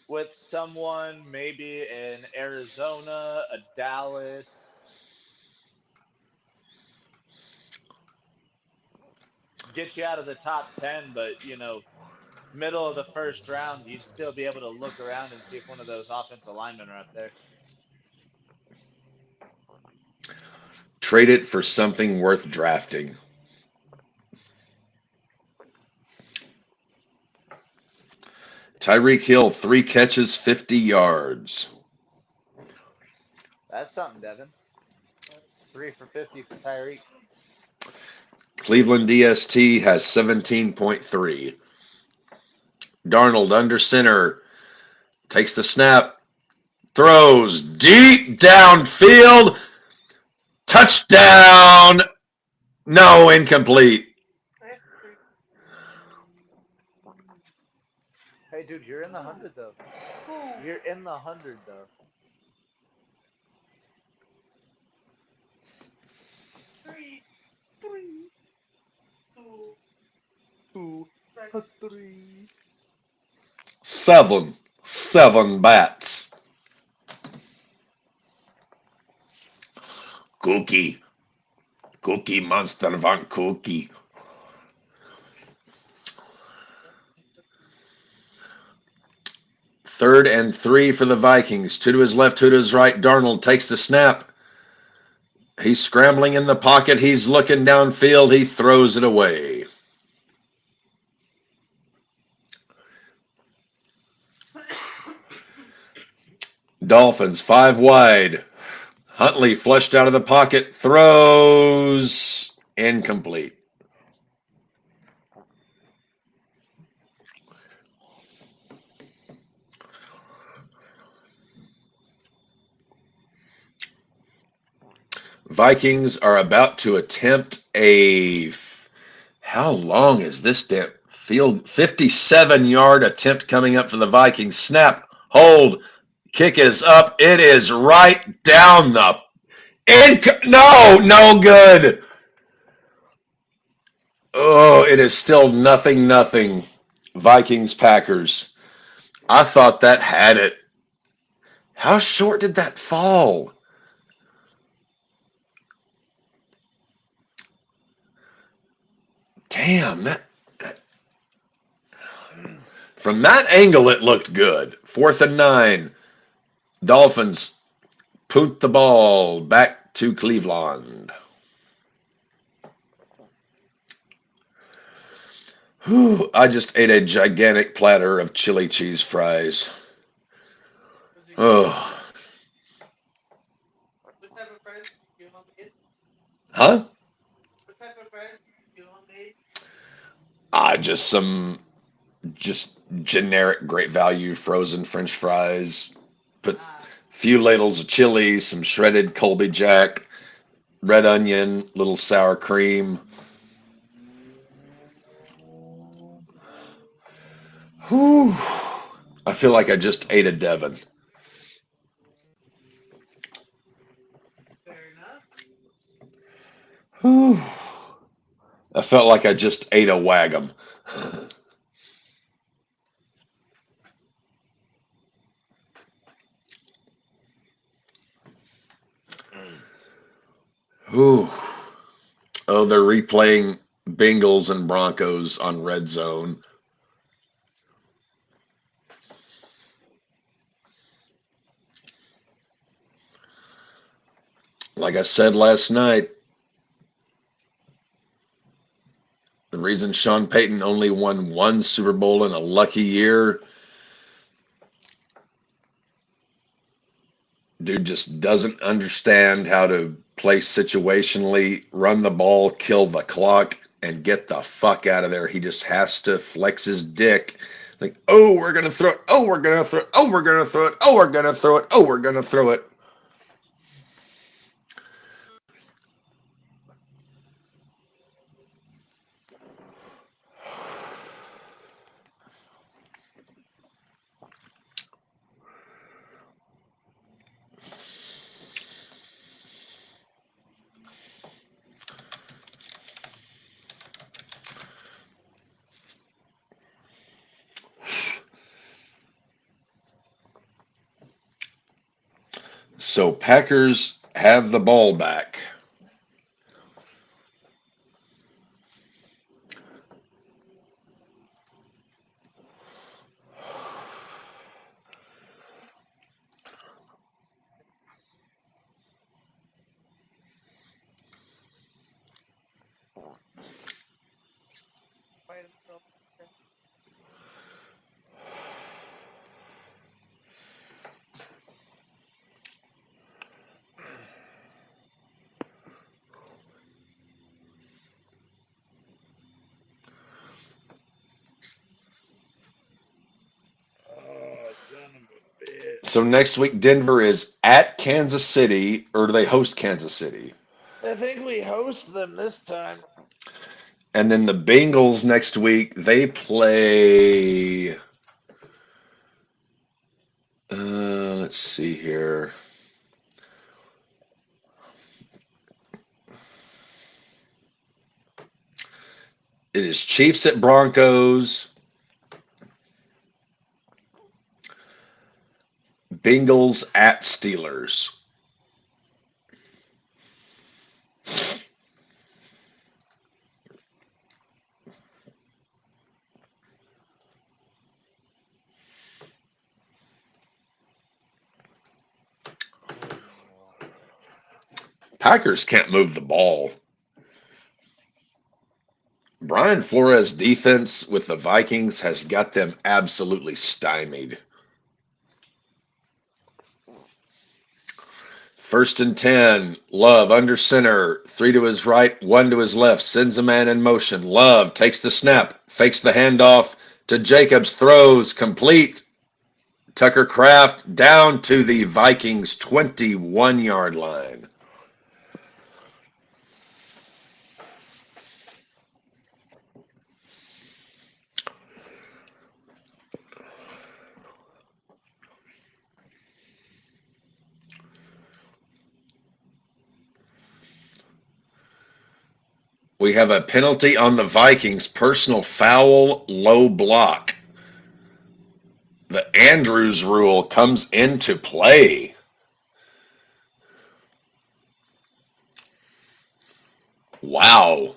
with someone maybe in Arizona, a Dallas. Get you out of the top 10, but, middle of the first round, you'd still be able to look around and see if one of those offensive linemen are up there. Trade it for something worth drafting. Tyreek Hill, 3 catches, 50 yards. That's something, Devin. 3 for 50 for Tyreek. Cleveland DST has 17.3. Darnold under center. Takes the snap. Throws deep downfield. Touchdown. No, incomplete. Hey, dude, you're in the 100, though. You're in the 100, though. Three, three, two, Two, strike. three. Seven bats. Cookie. Cookie Monster Van Cookie. Third and 3 for the Vikings. 2 to his left, 2 to his right. Darnold takes the snap. He's scrambling in the pocket. He's looking downfield. He throws it away. Dolphins 5 wide. Huntley flushed out of the pocket. Throws incomplete. Vikings are about to attempt a. How long is this damn field? 57-yard attempt coming up for the Vikings. Snap, hold, kick is up. It is right down the. No good. Oh, it is still nothing. Vikings, Packers. I thought that had it. How short did that fall? Damn, from that angle, it looked good. 4th and 9. Dolphins punt the ball back to Cleveland. Whew, I just ate a gigantic platter of chili cheese fries. Was it good? Oh, What type of fries you homemade? huh? What type of fries you homemade? Just generic great value frozen French fries. Put Ah, few ladles of chili, some shredded Colby Jack, red onion, little sour cream. Whew. I feel like I just ate a Devon. Fair enough. Whew. I felt like I just ate a Wag'em. Whew. Oh, they're replaying Bengals and Broncos on RedZone. Like I said last night, the reason Sean Payton only won one Super Bowl in a lucky year, dude just doesn't understand how to play situationally, run the ball, kill the clock, and get the fuck out of there. He just has to flex his dick. Like, oh, we're going to throw it. Oh, we're going to throw it. Oh, we're going to throw it. Oh, we're going to throw it. Oh, we're going to throw it. So Packers have the ball back. Quite a little. Oh, son of a bitch. So next week, Denver is at Kansas City, or do they host Kansas City? I think we host them this time. And then the Bengals next week, they play. Let's see here. It is Chiefs at Broncos, Bengals at Steelers. Packers can't move the ball. Brian Flores' defense with the Vikings has got them absolutely stymied. 1st and 10. Love under center. 3 to his right, 1 to his left. Sends a man in motion. Love takes the snap. Fakes the handoff to Jacobs. Throws complete. Tucker Kraft down to the Vikings 21-yard line. We have a penalty on the Vikings. Personal foul, low block. The Andrews rule comes into play. Wow.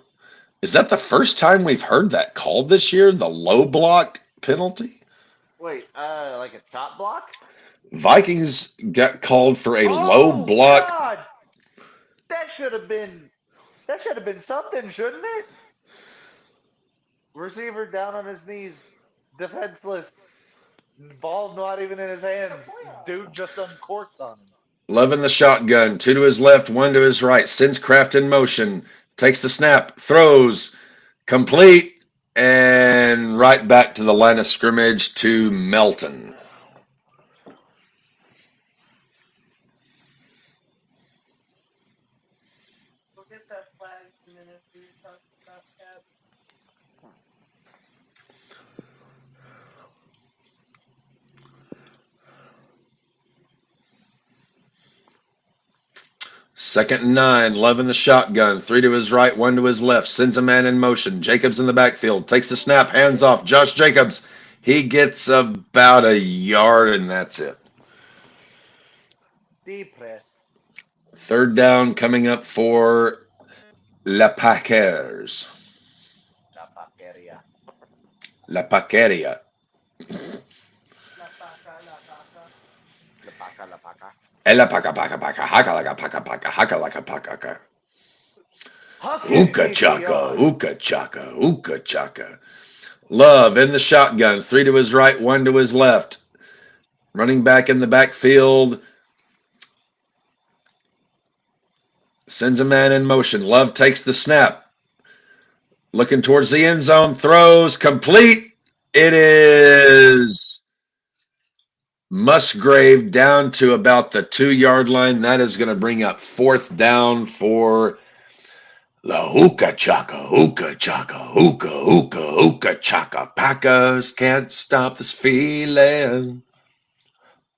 Is that the first time we've heard that called this year? The low block penalty? Wait, like a chop block? Vikings got called for a low Oh block. God, that should have been something, shouldn't it? Receiver down on his knees, defenseless, ball not even in his hands. Dude just uncorks on him. Love in the shotgun. 2 to his left, 1 to his right. Sends Kraft in motion. Takes the snap. Throws. Complete. And right back to the line of scrimmage to Melton. Get that flag a minute we were talking about Cap. Second and 9. Love in the shotgun. 3 to his right, 1 to his left. Sends a man in motion. Jacobs in the backfield. Takes the snap. Hands off. Josh Jacobs. He gets about a yard, and that's it. Depressed. Third down coming up for La Packers. La Paqueria. La Paqueria. La Paca, La Paca. La Paca, La Paca. Ela paca paca paca. Haka laka paca paca. Haka laka paca. How can Hookah he be chaka. on? Hookah chaka. Hookah chaka. Love in the shotgun. 3 to his right, 1 to his left. Running back in the backfield. Sends a man in motion. Love takes the snap. Looking towards the end zone. Throws. Complete. It is Musgrave down to about the 2-yard line. That is going to bring up fourth down for La Hookah Chaka. Hookah Chaka. Hookah, hookah, hookah chaka. Packers can't stop this feeling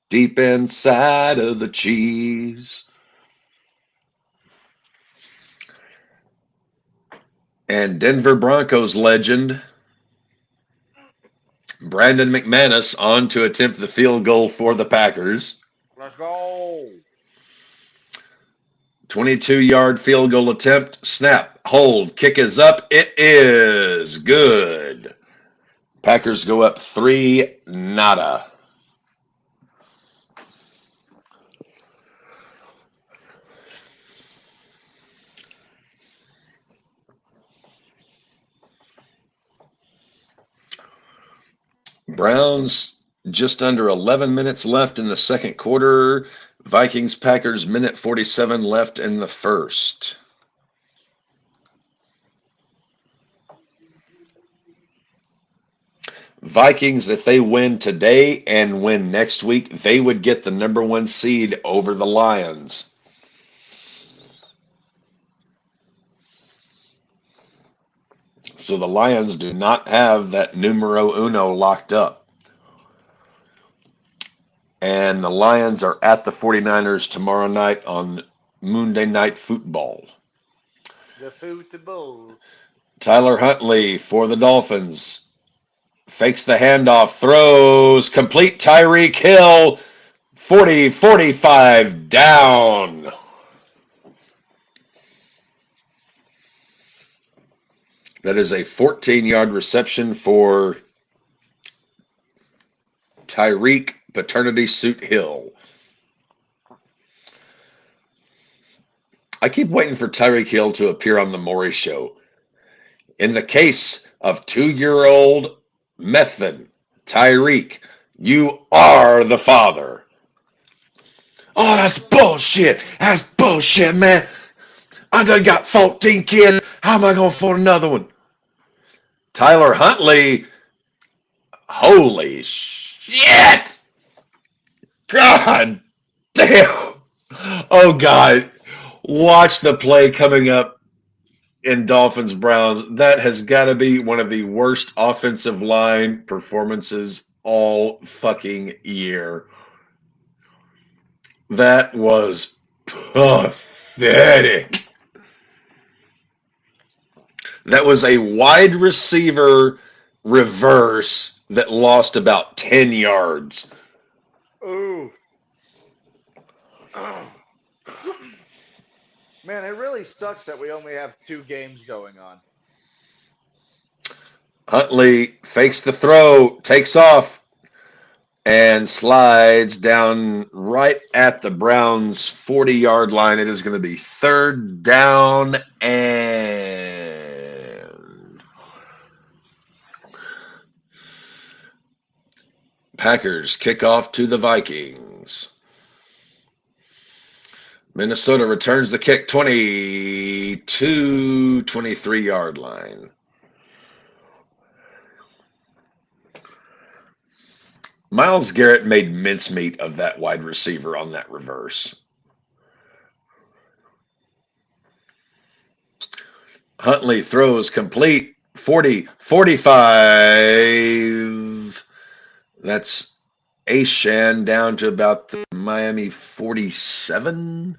deep inside of the cheese. And Denver Broncos legend Brandon McManus on to attempt the field goal for the Packers. Let's go. 22-yard field goal attempt. Snap. Hold. Kick is up. It is good. Packers go up 3-0. Browns just under 11 minutes left in the second quarter. Vikings Packers minute 47 left in the first. Vikings, if they win today and win next week, they would get the number 1 seed over the Lions. So the Lions do not have that numero uno locked up. And the Lions are at the 49ers tomorrow night on Monday Night Football. The football. Tyler Huntley for the Dolphins. Fakes the handoff, throws, complete. Tyreek Hill, 40-45 down. That is a 14-yard reception for Tyreek Paternity Suit Hill. I keep waiting for Tyreek Hill to appear on the Maury Show. In the case of 2-year-old Methvin, Tyreek, you are the father. Oh, that's bullshit. That's bullshit, man. I done got 14 kids. How am I going to afford another one? Tyler Huntley, holy shit. God damn. Oh, God. Watch the play coming up in Dolphins Browns. That has got to be one of the worst offensive line performances all fucking year. That was pathetic. That was a wide receiver reverse that lost about 10 yards. Ooh. Man, it really sucks that we only have 2 games going on. Huntley fakes the throw, takes off, and slides down right at the Browns' 40-yard line. It is going to be third down and Packers kick off to the Vikings. Minnesota returns the kick 23-yard line. Myles Garrett made mincemeat of that wide receiver on that reverse. Huntley throws complete 40, 45. That's Ashan down to about the Miami 47.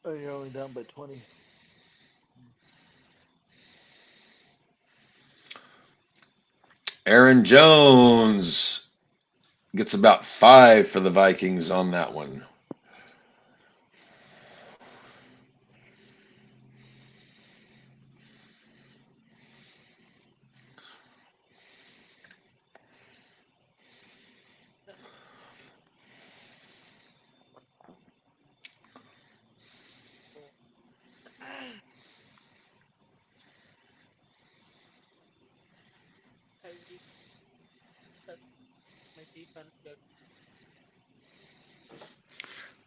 Oh, you're only down by 20. Aaron Jones gets about 5 for the Vikings on that one.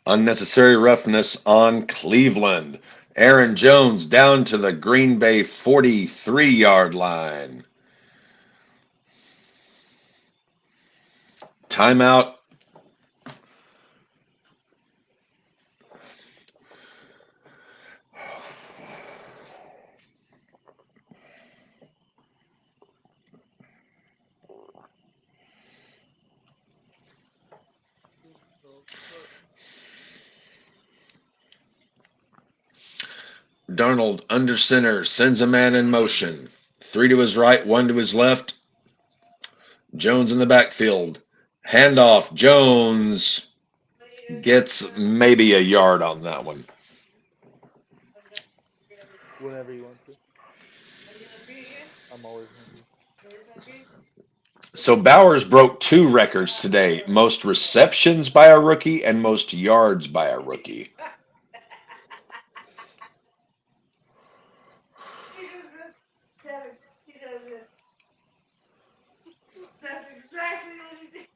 Unnecessary roughness on Cleveland. Aaron Jones down to the Green Bay 43-yard line. Timeout. Darnold under center sends a man in motion. 3 to his right, 1 to his left. Jones in the backfield. Handoff. Jones gets maybe a yard on that one. Whenever you want to. Are you hungry again? I'm always hungry. You're always hungry? So Bowers broke 2 records today: most receptions by a rookie and most yards by a rookie. He does this. Kevin, he does this. That's exactly what he did.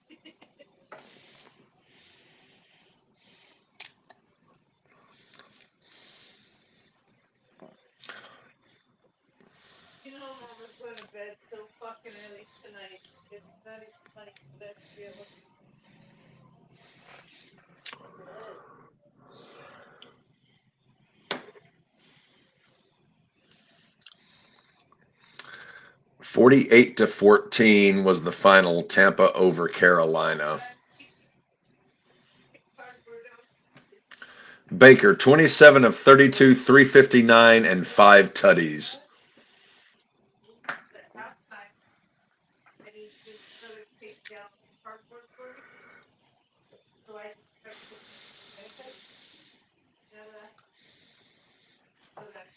You know Mama's going to bed so fucking early tonight. It's not even funny. That's real. 48-14 was the final. Tampa over Carolina. Cardboard out. Baker 27 of 32, 359 and 5 tutties. At halftime, and he just another take down cardboard for me. So I just started putting benefits. You know that? So that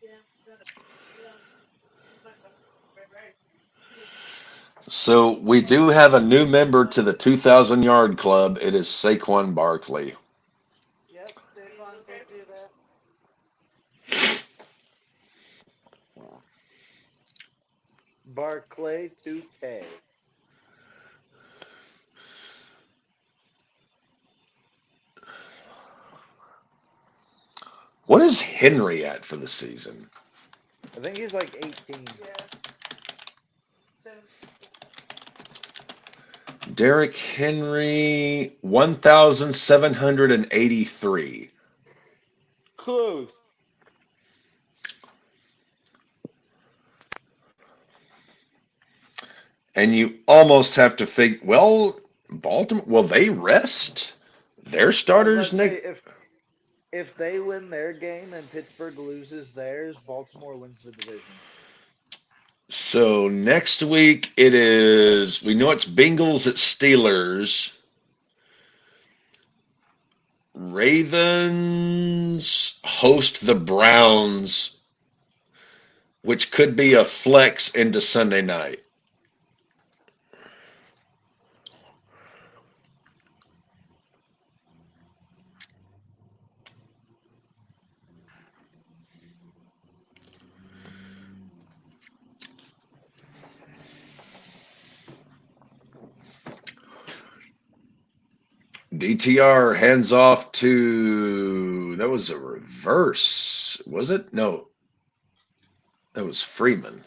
yeah, yeah, right. So we do have a new member to the 2,000-yard club. It is Saquon Barkley. Yep, Saquon told you that. Barclay 2K. What is Henry at for the season? I think he's like 18. Yeah. So Derrick Henry 1,783. Close. And you almost have to figure, well, Baltimore, will they rest their I was starters about to say next? if they win their game and Pittsburgh loses theirs, Baltimore wins the division. So next week it is, we know it's Bengals at Steelers. Ravens host the Browns, which could be a flex into Sunday night. DTR hands off to, that was a reverse, was it? No, that was Freeman.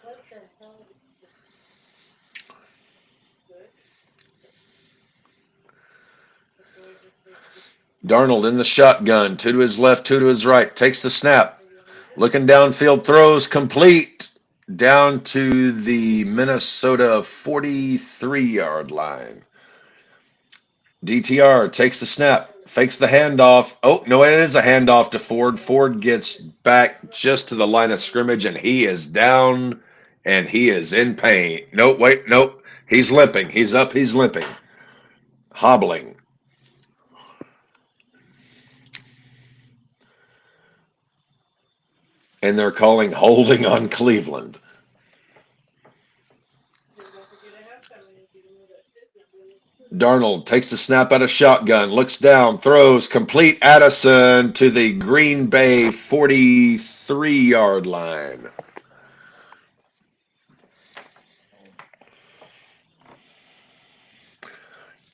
What the hell is this? Good. Before just like this. Darnold in the shotgun, two to his left, two to his right, takes the snap, So you want me to do? looking downfield, throws complete down to the Minnesota 43-yard line. DTR takes the snap, fakes the handoff. Oh, no, it is a handoff to Ford. Ford gets back just to the line of scrimmage, and he is down, and he is in pain. Nope, wait, nope. He's limping. He's up, he's limping. Hobbling. And they're calling holding on Cleveland. Then don't forget a halftime when you do move that shit. Darnold takes the snap out of shotgun, looks down, throws complete Addison to the Green Bay 43-yard line.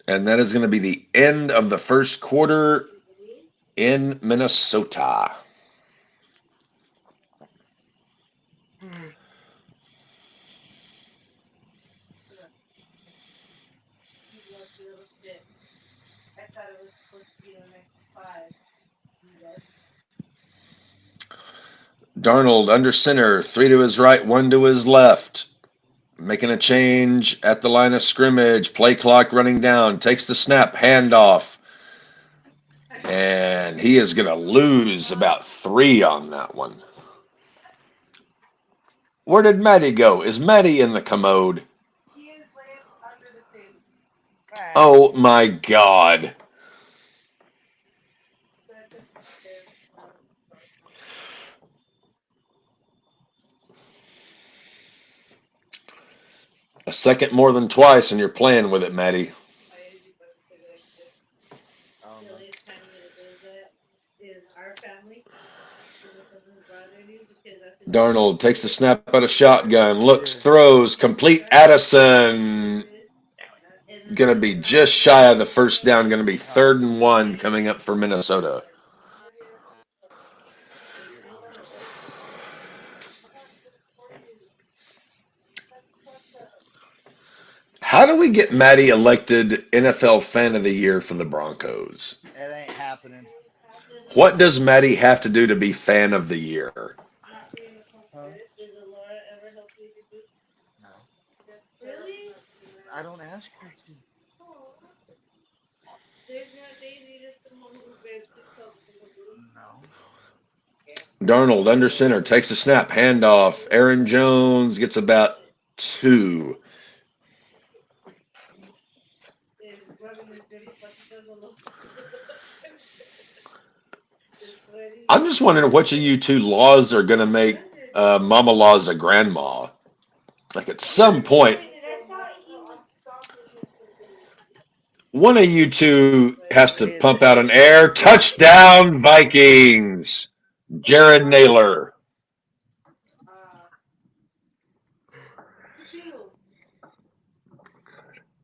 And that is going to be the end of the first quarter in Minnesota. You lucky little shit. I thought it was supposed to be the next 5. But Darnold under center, three to his right, one to his left. Making a change at the line of scrimmage. Play clock running down. Takes the snap, handoff. And he is going to lose about 3 on that one. Where did Maddie go? Is Maddie in the commode? He is laying under the table. Oh my God. that took me there. A second more than twice, and you're playing with it, Maddie. I usually fucking say that shit. I don't The know. only time that it does that is our family. When something's bothering you because I said Darnold takes the snap out of shotgun, looks, throws, complete Addison. and then Going to be just shy of the first down. Going to be 3rd and 1 coming up for Minnesota. How do we get Maddie elected NFL Fan of the Year for the Broncos? It ain't happening. What does Maddie have to do to be Fan of the Year? not being a Huh? comforter. Does Laura ever help you with this? No. Really? I don't ask her to. There's not days you just come home and babe, please help me with this. No. Darnold under center takes a snap, handoff. Aaron Jones gets about 2. Is rubbing his dirty fucking toes all over. It's sweaty. I'm just wondering which of you two laws are going to make Mama Laws a grandma. Like at some point, one of you two has to pump out an air. Touchdown, Vikings. Jared Naylor.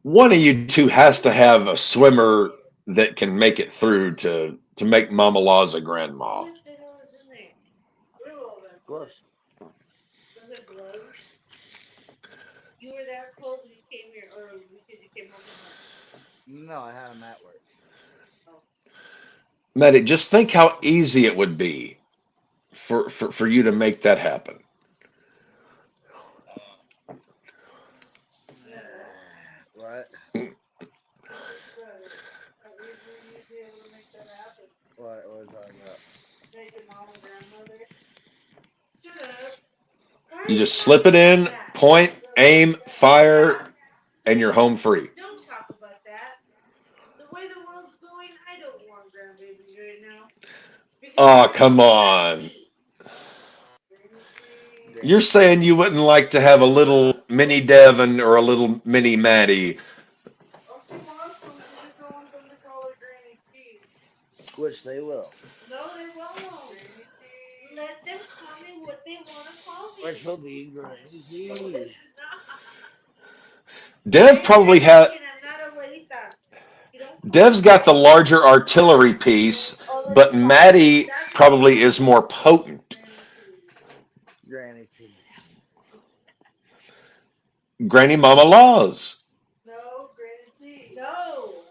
One of you two has to have a swimmer that can make it through to make Mama Laws a grandma. What the hell is in there? What are all that? Gloves. Those are gloves. You were that cold when you came here, or because you came home from work? No, I had them at work. Oh. Medic, just think how easy it would be for you to make that happen. What? How easy you'd be able to make that happen? What was I about? Make a mom a grandmother? Shut up. Why are You you just slip it talking in, about that? point, aim, fire, and you're home free. Don't talk Oh, come on. Granny T. You're Granny saying you T. wouldn't like to have a little mini Devon or a little mini Maddie. Oh, she wants them. She just don't want them to call her Granny T. Which they will. No, they won't. Granny T. Let them call me what they want to call Which me. will be Granny No, T. it's not. Dev I'm probably had Mexican. I'm not abuelita. You don't call Dev's me got the that. larger artillery piece, Oh, let but me call you. Maddie That's what you probably call is me. more potent. Granny T. Granny T. Granny Mama Laws. No, Granny T. No.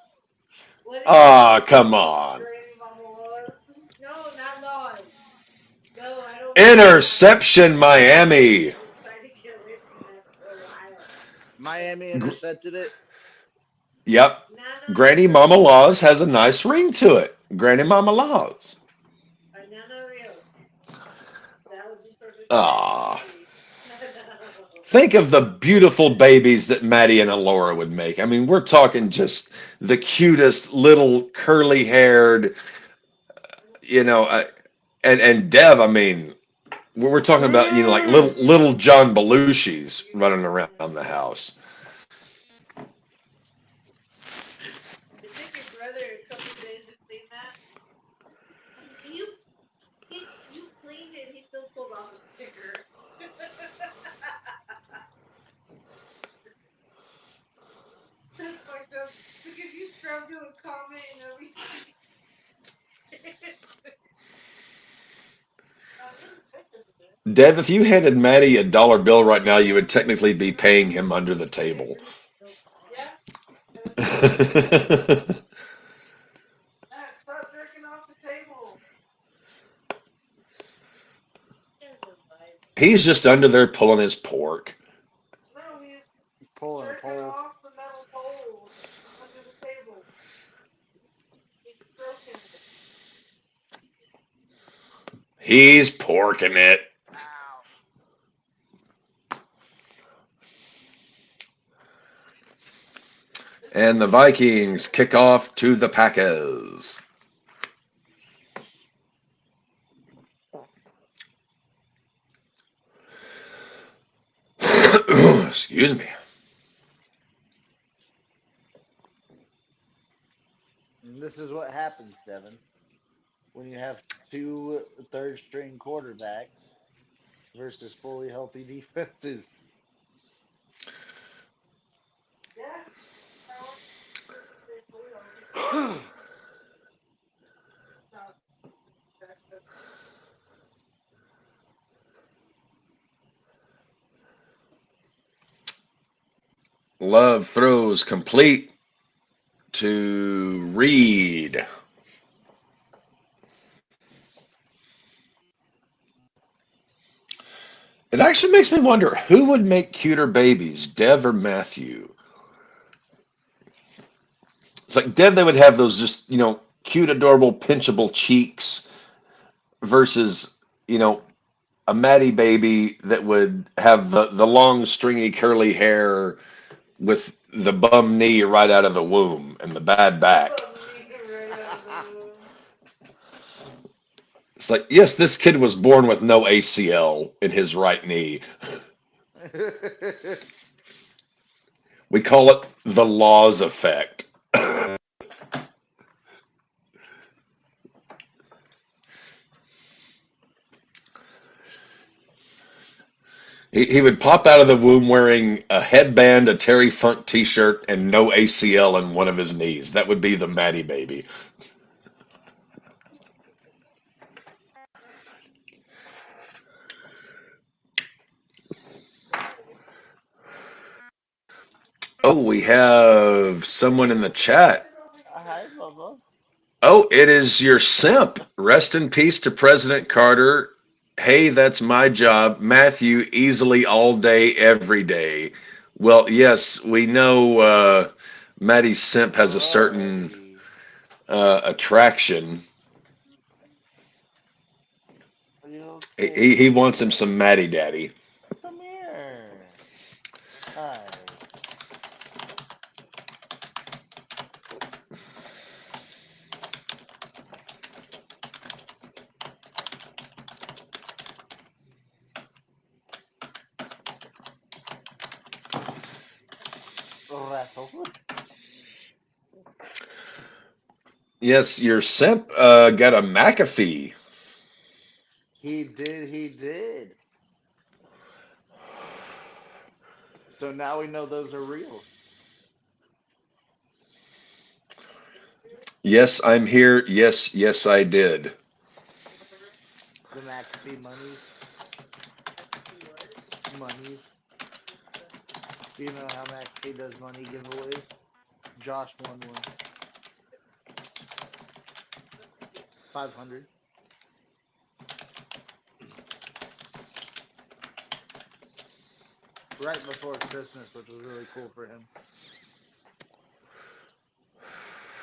What is it? Ah, come on. Granny Mama was. No, not laws. No, I don't want that. Interception, Miami. I'm trying to get away from that for a while. Miami Gr- intercepted it. Yep. No, no, no, Granny no. Mama Laws has a nice ring to it. Granny Mama Laws. Banana Rios. That would be perfectly fine with Ah. me. No. Think of the beautiful babies that Maddie and Alora would make. I mean, we're talking just the cutest little curly haired, you know, and Dev, I mean, we're talking about, like little John Belushi's running around the house. It took your brother a couple days to clean that. You cleaned it. He still pulled off a sticker. That's fucked up because you scrubbed to a comment and everything. There's stickers in there. Dev, if you handed Maddie a dollar bill right now, you would technically be paying him under the table. Stickers? No problem. Yeah, and it's still in there. Matt, stop jerking off the table. He doesn't like. He's just under there pulling his pork. No, he's Pulling a jerking pole. off the metal pole under the table. He's stroking it. He's porking it. Ow. This is And the the best Vikings part. kick off to the Packers. Excuse me. And this is what happens, Devin, when you have two third string quarterbacks versus fully healthy defenses. Yeah, I want to stay fully healthy. No, that's Love throws complete to Reed. It actually makes me wonder who would make cuter babies, Dev or Matthew? It's like Dev, they would have those just, cute, adorable, pinchable cheeks versus, a Maddie baby that would have the long, stringy, curly hair with the bum knee right out of the womb and the bad back. bum knee right out of the womb. It's like, yes, this kid was born with no ACL in his right knee. We call it the Laws effect. He would pop out of the womb wearing a headband, a Terry Funk T-shirt, and no ACL in one of his knees. That would be the Maddie baby. Oh, we have someone in the chat. Hi, Bubba. Oh, it is your simp. Rest in peace to President Carter. Hey, that's my job. Matthew, easily all day, every day. Well, yes, we know Maddie's simp has a Hello, certain Eddie. attraction. Are you He okay? wants him some Maddie Daddy. Come here. Hi. Raffle. Yes, your simp got a McAfee. He did. He did. So now we know those are real. Yes, I'm here. Yes, yes, I did. The McAfee monies. Monies. You know how McAfee does money giveaways? Josh won one. 500. Right before Christmas, which was really cool for him.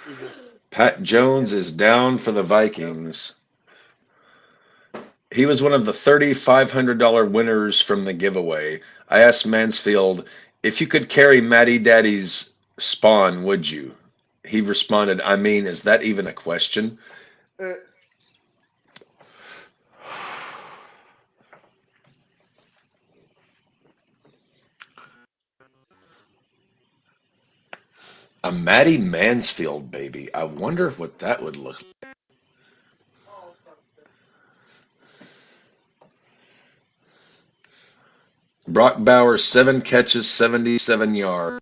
He just Pat Jones kept. is down for the Yep. Vikings. He was one of the $3,500 winners from the giveaway. I asked Mansfield, if you could carry Matty Daddy's spawn, would you? He responded, I mean, is that even a question? Uh, A Matty Mansfield baby. I wonder what that would look like. Brock Bowers, 7 catches, 77 yards.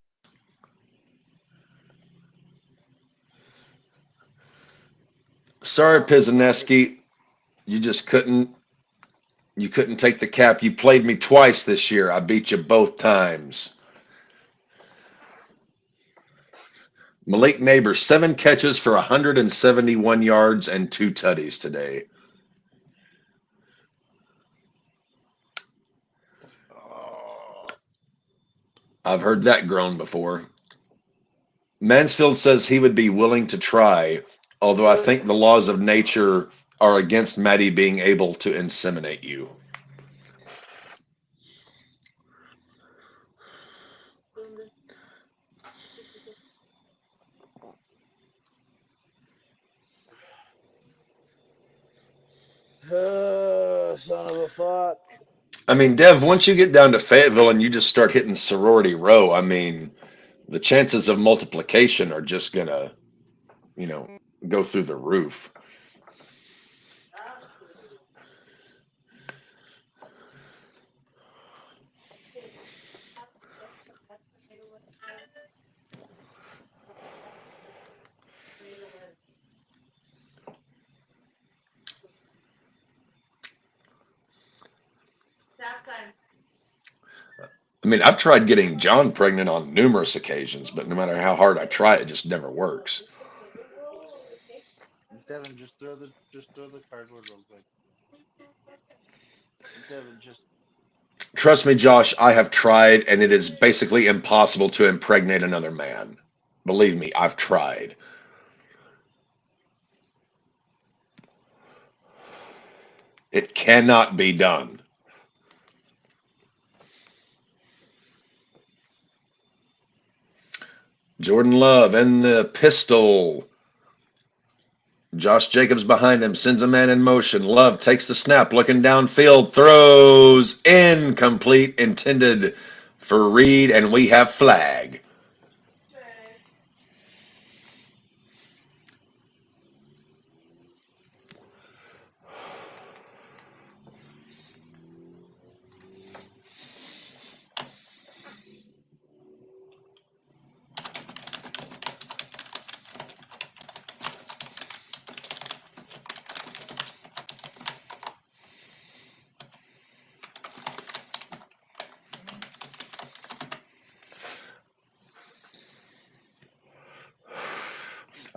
Sorry, Pizaneski, you just couldn't take the cap. You played me twice this year. I beat you both times. Malik Neighbors, 7 catches for 171 yards and 2 tutties today. I've heard that groan before. Mansfield says he would be willing to try, although I think the laws of nature are against Maddie being able to inseminate you. son of a fuck. I mean, Dev, once you get down to Fayetteville and you just start hitting sorority row, I mean, the chances of multiplication are just gonna, you know, go through the roof. Stop sign. I mean, I've tried getting John pregnant on numerous occasions, but no matter how hard I try, it just never works. Devin, just throw the cardboard real quick. Devin, just Trust me, Josh, I have tried, and it is basically impossible to impregnate another man. Believe me, I've tried. It cannot be done. Jordan Love and the pistol. Josh Jacobs behind him sends a man in motion. Love takes the snap, looking downfield, throws incomplete, intended for Reed, and we have flag.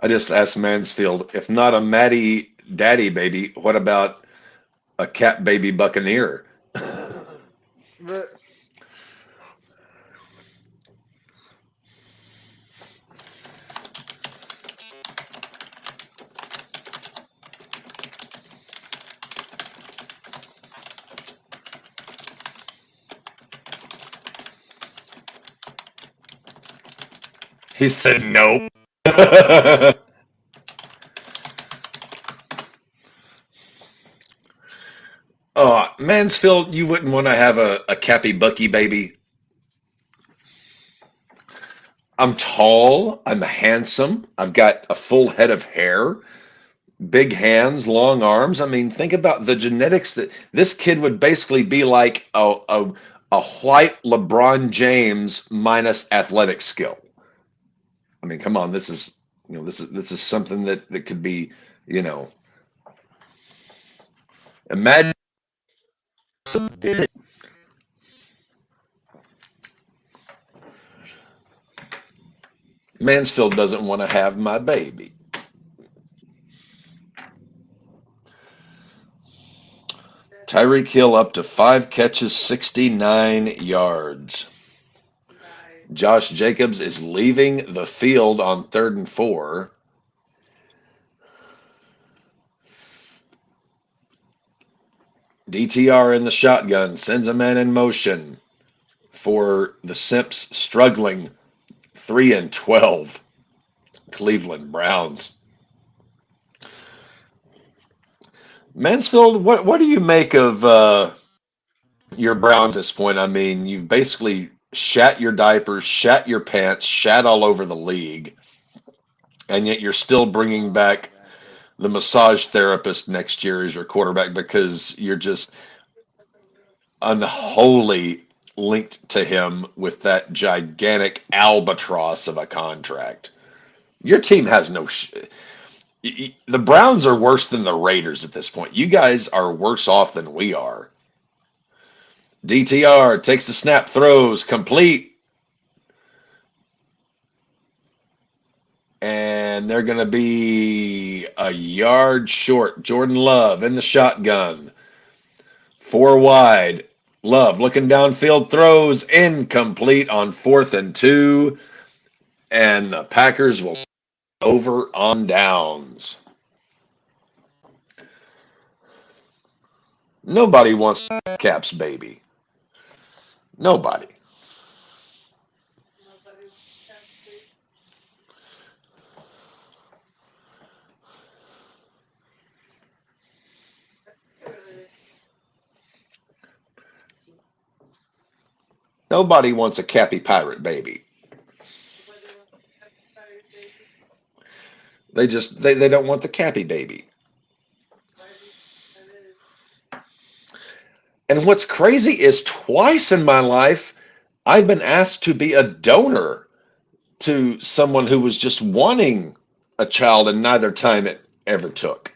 I just asked Mansfield, if not a Matty Daddy baby, what about a cat baby Buccaneer? but He said no. Mansfield, you wouldn't want to have a Cappy Bucky baby. I'm tall. I'm handsome. I've got a full head of hair, big hands, long arms. I mean, think about the genetics that this kid would basically be like a white LeBron James minus athletic skill. I mean, come on, this is something that could be, you know, imagine. Mansfield doesn't want to have my baby. That's Tyreek Hill up to 5 catches, 69 yards. nice. Josh Jacobs is leaving the field on 3rd and 4. DTR in the shotgun sends a man in motion for the Simps struggling 3-12 Cleveland Browns. Mansfield, what do you make of your Browns at this point? I mean, you've basically shat your diapers, shat your pants, shat all over the league, and yet you're still bringing Oh, back exactly. the massage therapist next year as your quarterback because you're just unholy linked to him with that gigantic albatross of a contract. Your team has no. The Browns are worse than the Raiders at this point. You guys are worse off than we are. DTR takes the snap, throws complete, and they're going to be a yard short. Jordan Love in the shotgun, 4 wide. Love looking downfield, throws incomplete on 4th and 2, and the Packers will over on downs. Nobody wants Cap's baby. Nobody. Nobody wants to have sleep. That's true. Nobody wants a Cappy Pirate baby. Nobody wants to have a fire baby. They don't want the Cappy baby. Why do you think that is? And what's crazy is twice in my life I've been asked to be a donor to someone who was just wanting a child and neither time it ever took.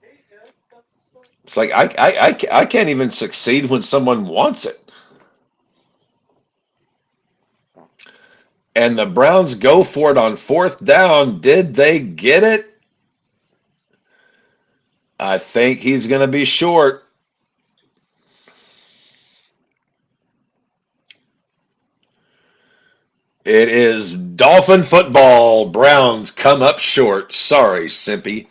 There you go. Self-support. It's like I can't even succeed when someone wants it. And the Browns go for it on 4th down. Did they get it? I think he's going to be short. It is Dolphin football. Browns come up short. Sorry, Simpy.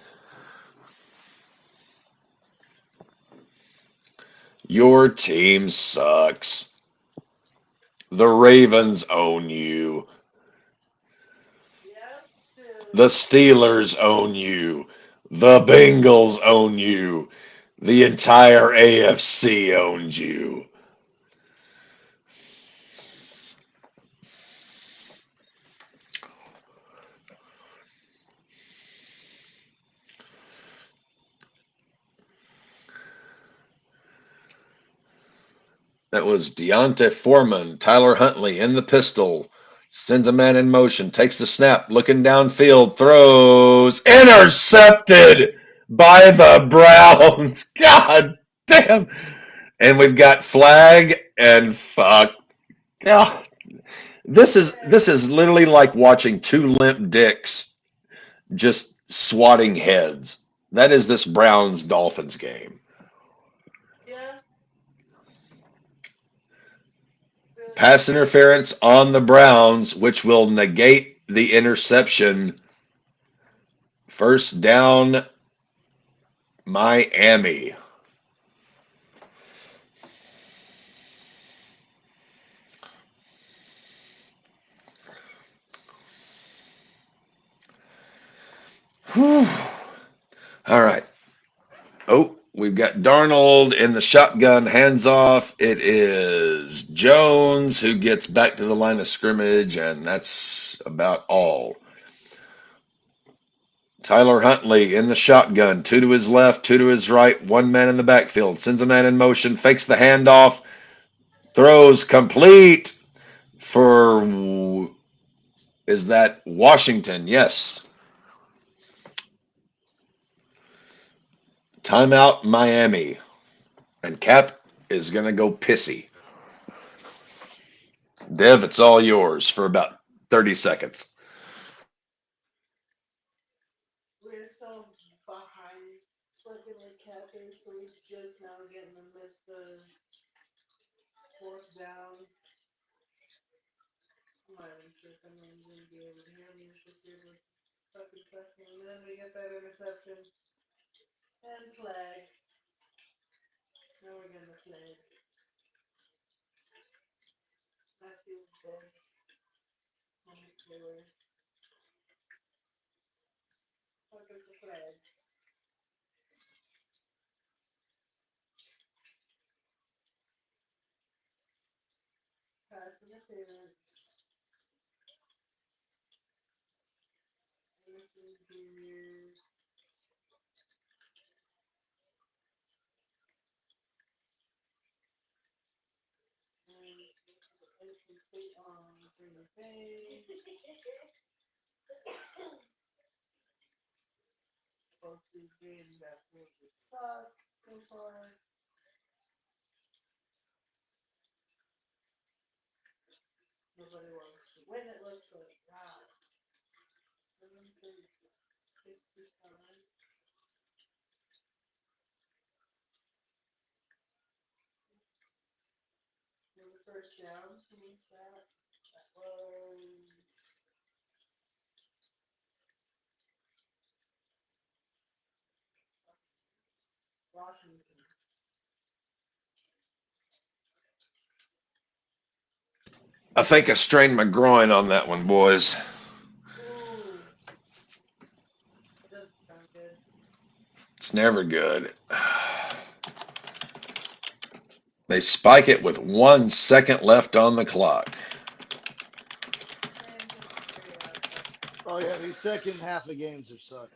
Your team sucks. The Ravens own you. Yes, The too. Steelers own you. The Bengals own you. The entire AFC owns you. That was Deontay Foreman, Tyler Huntley in the pistol. Sends a man in motion, takes the snap, looking downfield, throws, intercepted by the Browns. God damn. And we've got flag and fuck. God. Yeah. This is literally like watching two limp dicks just swatting heads. That is this Browns Dolphins game. Yeah. Really Pass interference on the Browns, which will negate the interception. 1st down, Miami. Whew. All right. Oh, we We've got Darnold in the shotgun, hands off. It is Jones who gets back to the line of scrimmage, and that's about all. Tyler Huntley in the shotgun, two to his left, two to his right, one man in the backfield, sends a man in motion, fakes the handoff, throws complete for, is that Washington? Yes. Timeout Miami. And Cap is going to go pissy. Dev, it's all yours for about 30 seconds. We're so behind fucking like cafe, so we just now getting to miss the fourth down. I'm not even sure if anyone's gonna be able to hear me for the fucking second. And then we get that interception and flag. Now we're getting the flag. That feels dead on the floor. Fuck is the flag? Pass interference. Anderson Jr. And incomplete on Green Bay. Both these games absolutely suck so far. Nobody wants to win, it looks like. Wow. 7:35. For the first down, who was that? That was Washington. I think I strained my groin on that one, boys. Ooh. That doesn't sound good. It's never good. They spike it with 1 second left on the clock. And just carry out that. Oh yeah, these second half of games are suck.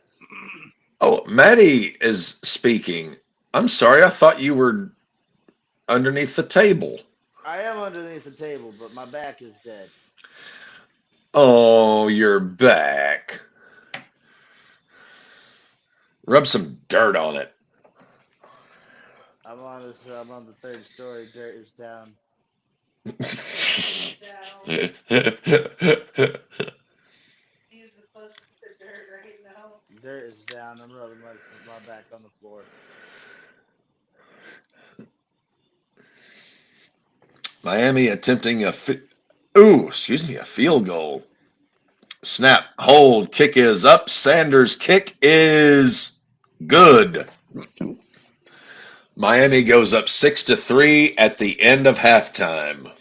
Oh, Maddie is speaking. I'm sorry, I thought you were underneath the table. I am underneath the table, but my back is dead. Oh, you're back. Rub some dirt on it. I'm on the third story. Dirt is down. Down. He's the closest to dirt right now. Dirt is down. I'm rubbing my back on the floor. Miami attempting a field goal. Snap, hold, kick is up. Sanders' kick is good. Miami goes up 6-3 at the end of halftime.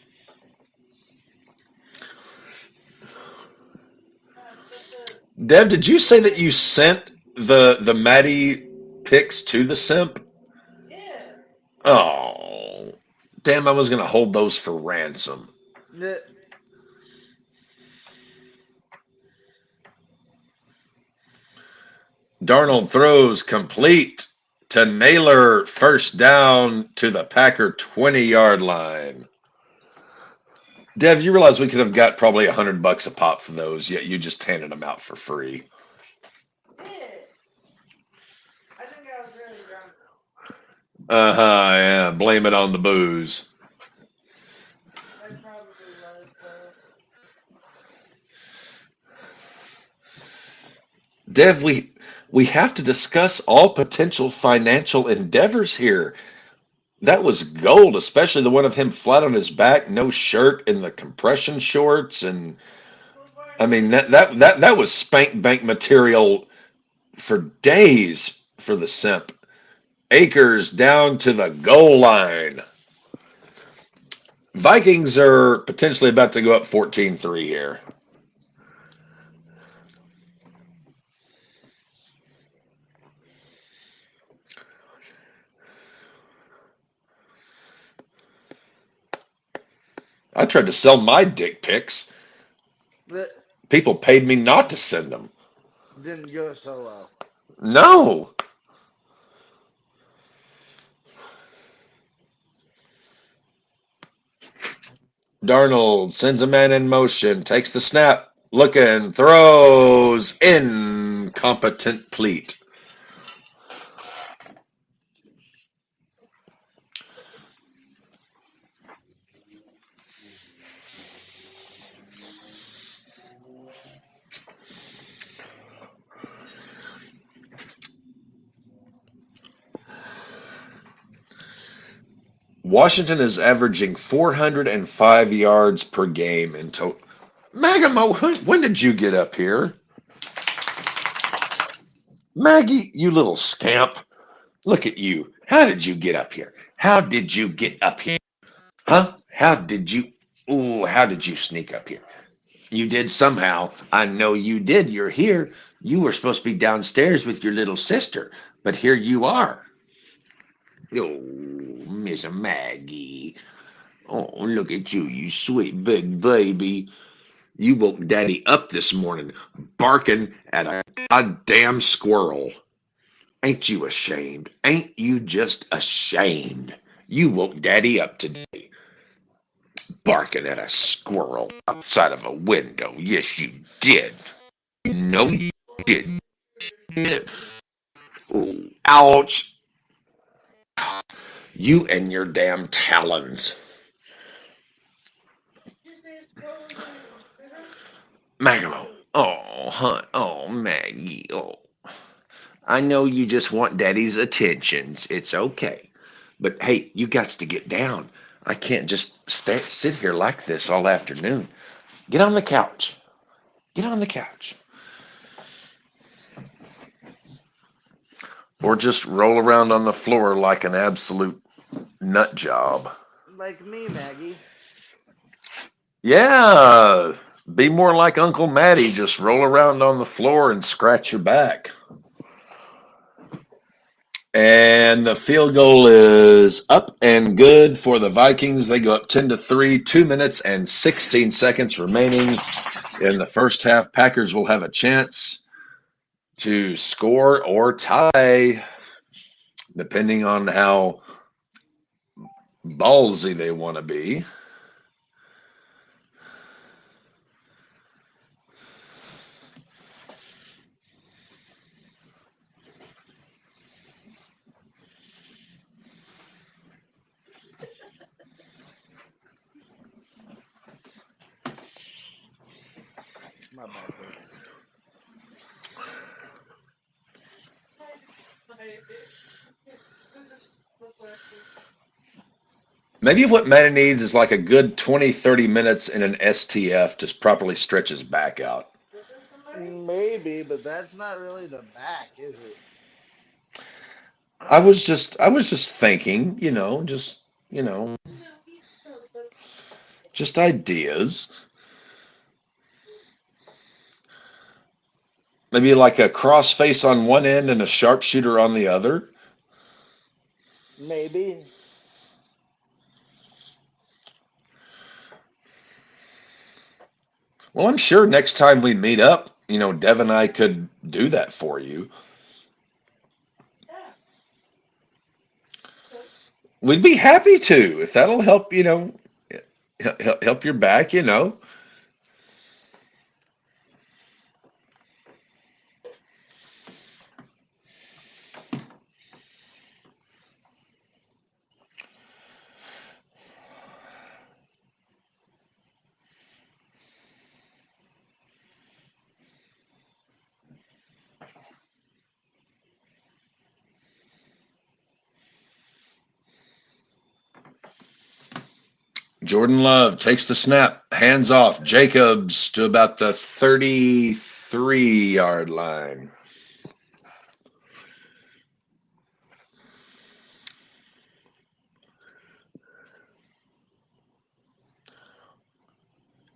Deb, did you say that you sent the Maddie picks to the simp? Yeah. Oh, damn! I was gonna hold those for ransom. Yeah. Darnold throws complete to Naylor, first down to the Packer 20-yard line. Dev, you realize we could have got probably $100 a pop for those, yet you just handed them out for free. Yeah. I think I was really drunk. Yeah. Blame it on the booze. I probably was, though. Dev, we have to discuss all potential financial endeavors here. That was gold, especially the one of him flat on his back, no shirt, in the compression shorts, and Who's wearing I the mean shirt? that was spank bank material for days for the simp. Akers down to the goal line. Vikings are potentially about to go up 14-3 here. I tried to sell my dick pics. That People paid me not to send them. didn't go so well. No. Darnold sends a man in motion, takes the snap, looking, throws, incompetent pleat. Washington is averaging 405 yards per game in total. Magamo, when did you get up here? Maggie, you little scamp. Look at you. How did you get up here? How did you get up here? Huh? How did you? Ooh, how did you sneak up here? You did somehow. I know you did. You're here. You were supposed to be downstairs with your little sister, but here you are. Oh, Miss Maggie. Oh, look at you, you sweet big baby. You woke Daddy up this morning barking at a goddamn squirrel. Ain't you ashamed? Ain't you just ashamed? You woke Daddy up today barking at a squirrel outside of a window. Yes, you did. No, you did. Ooh, ouch. You and your damn talons. You say squirrels are your critter? Magamo. Oh, hunt. Oh, Maggie. Oh. I know you just want Daddy's attentions. It's okay. But hey, you got to get down. I can't just sit here like this all afternoon. Get on the couch. Get on the couch. Or just roll around on the floor like an absolute nut job. Like me, Maggie. Yeah. Be more like Uncle Matty. Just roll around on the floor and scratch your back. And the field goal is up and good for the Vikings. They go up 10-3, 2 minutes and 16 seconds remaining in the first half. Packers will have a chance to score or tie, depending on how ballsy they want to be. My bad, Kurt. Like, this is the question. Maybe what Matty needs is like a good 20, 30 minutes in an STF to properly stretch his back out. Whipping somebody? Maybe, but that's not really the back, is it? I was just thinking, No, he's no, but just ideas. Maybe like a crossface on one end and a sharpshooter on the other. Maybe. Well, I'm sure next time we meet up, Dev and I could do that for you. yeah. So, We'd be happy to if that'll help, help your back. Jordan Love takes the snap, hands off. Jacobs to about the 33-yard line.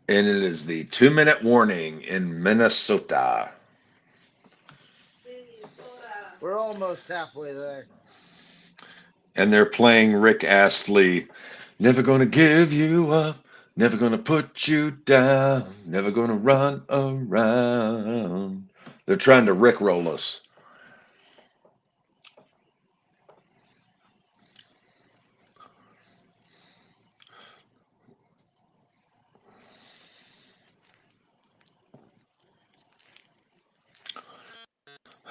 And it is the 2-minute warning in Minnesota. Minnesota. We're almost halfway there. And they're playing Rick Astley. Never gonna give you up. Never gonna put you down. Never gonna run around. They're trying to rickroll us.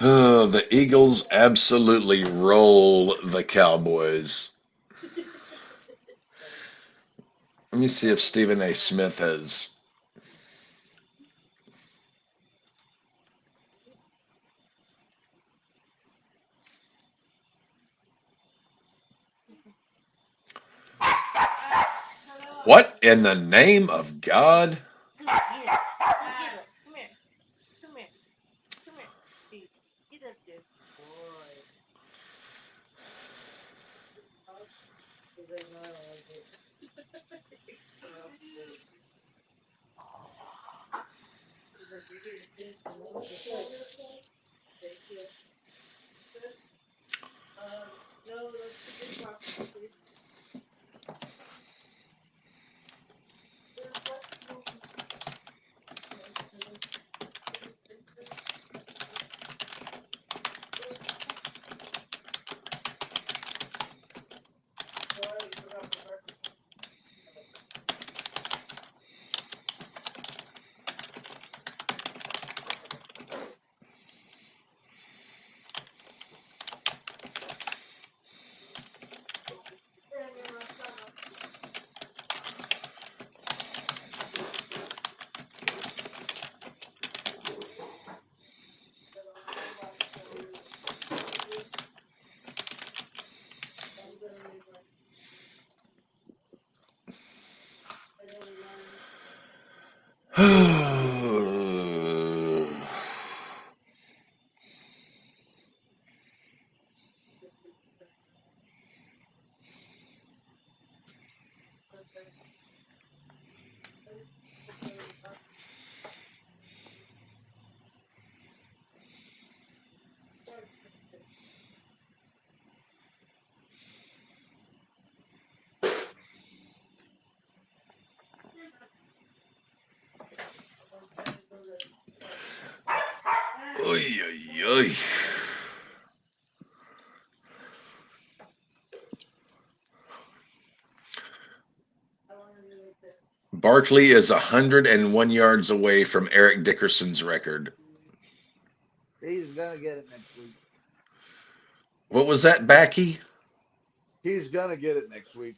Oh, the Eagles absolutely roll the Cowboys. Let me see if Stephen A. Smith has. Hello. What in the name of God? Good girl. Good girl. Come here. Come here. Come here. Hey, get up there. Boy. He's like, no, I don't like it. He's like, you're getting pinched and all this stuff. Thank you. Good. No, that's the big box, please. There's what? Sorry, you forgot my breakfast. Yeah, me and my son. Oy, oy, oy. Barkley is 101 yards away from Eric Dickerson's record. He's gonna get it next week. What was that, Backy? He's gonna get it next week.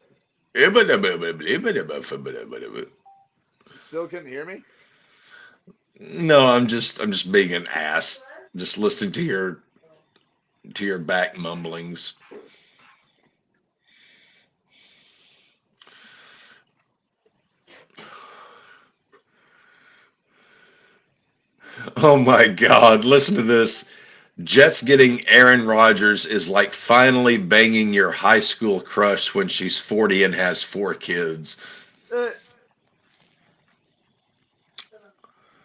Still couldn't hear me? No, I'm just being an ass. Just listening to your back mumblings. Oh my God, listen to this. Jets getting Aaron Rodgers is like finally banging your high school crush when she's 40 and has 4 kids. Uh,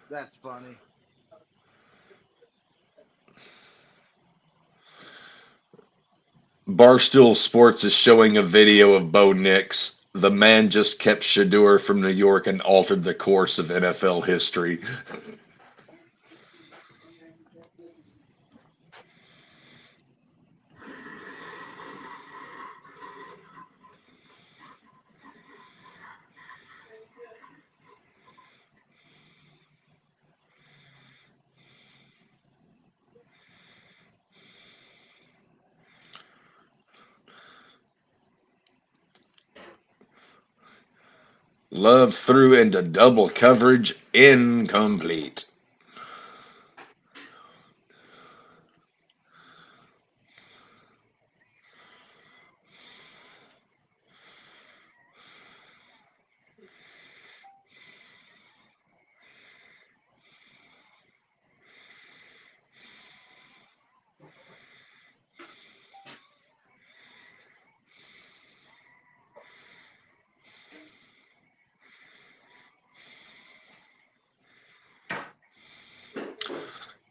that's funny. Barstool Sports is showing a video of Bo Nix. The man just kept Shador from New York and altered the course of NFL history. Love threw into double coverage, incomplete.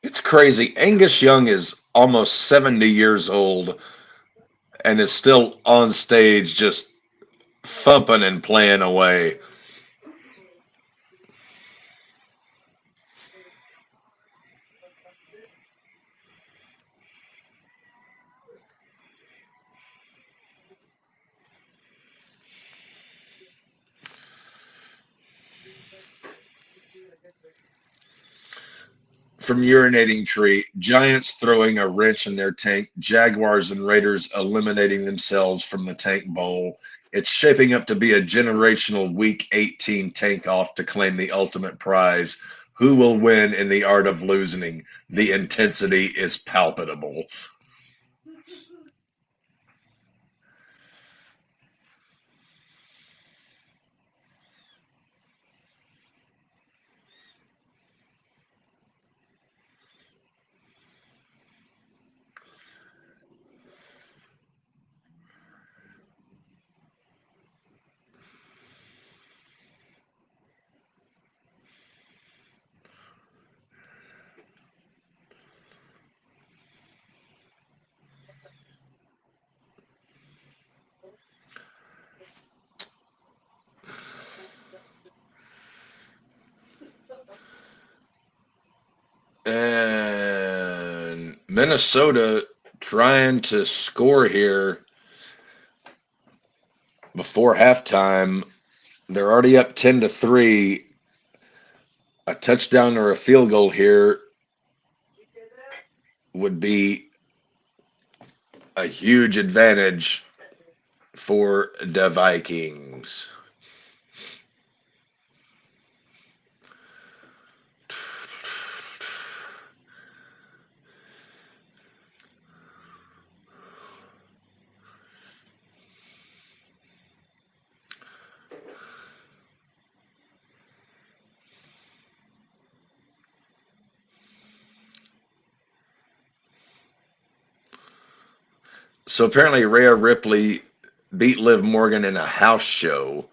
It's crazy. Angus Young is almost 70 years old and is still on stage just thumping and playing away. from urinating tree, Giants throwing a wrench in their tank, Jaguars and Raiders eliminating themselves from the tank bowl. It's shaping up to be a generational Week 18 tank off to claim the ultimate prize. Who will win in the art of losing? The intensity is palpable. And Minnesota trying to score here before halftime. They're already up 10-3. A touchdown or a field goal here would be a huge advantage for the Vikings. So apparently Rhea Ripley beat Liv Morgan in a house show.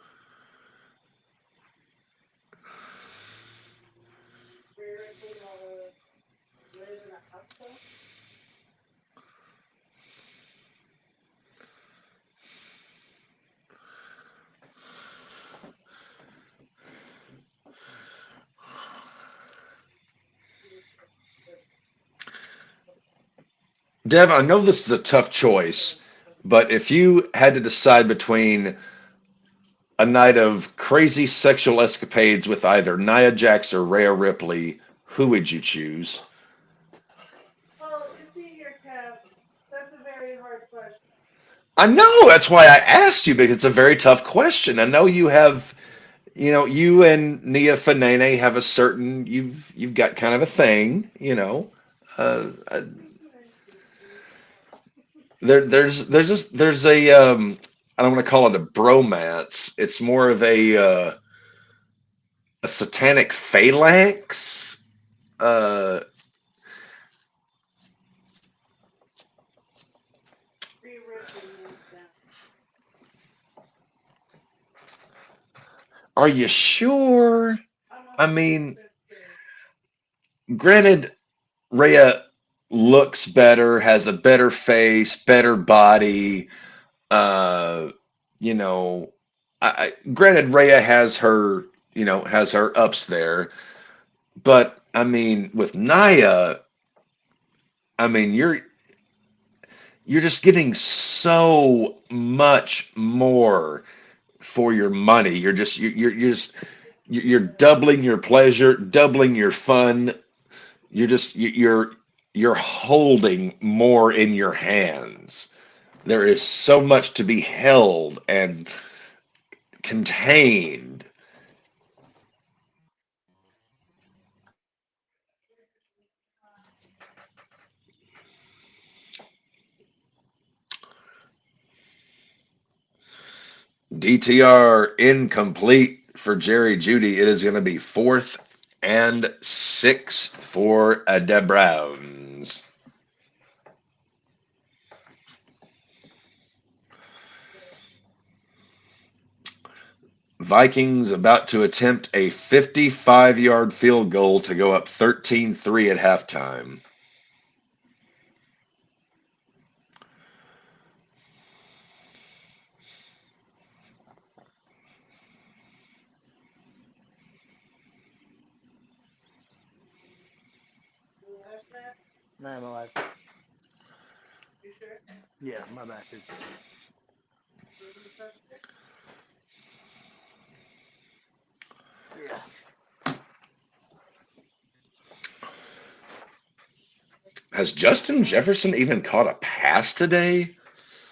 Rare Ripley live in a house show. Dev, I know this is a tough choice, but if you had to decide between a night of crazy sexual escapades with either Nia Jax or Rhea Ripley, who would you choose? Well, you see here, Kev, that's a very hard question. I know that's why I asked you because it's a very tough question. I know you have, you and Nia Fanene have a certain you've got kind of a thing. Uh, there's a I don't want to call it a bromance. It's more of a satanic phalanx. Uh, Rare Ripley, hands down. are you sure? I'm I mean, 100% sure. granted, Rhea looks better, has a better face, better body. Uh, you know, granted, Rhea has her ups there, but I mean, with Naya, I mean, you're just getting so much more for your money. You're doubling your pleasure, doubling your fun. You're holding more in your hands. There is so much to be held and contained. DTR incomplete for Jerry Judy. It is going to be 4th and 6 for the Browns. Vikings about to attempt a 55-yard field goal to go up 13-3 at halftime. You alive, Matt? Man, I'm alive. You sure? Yeah, my back is. Frozen to touch it? Yeah. Has Justin Jefferson even caught a pass today?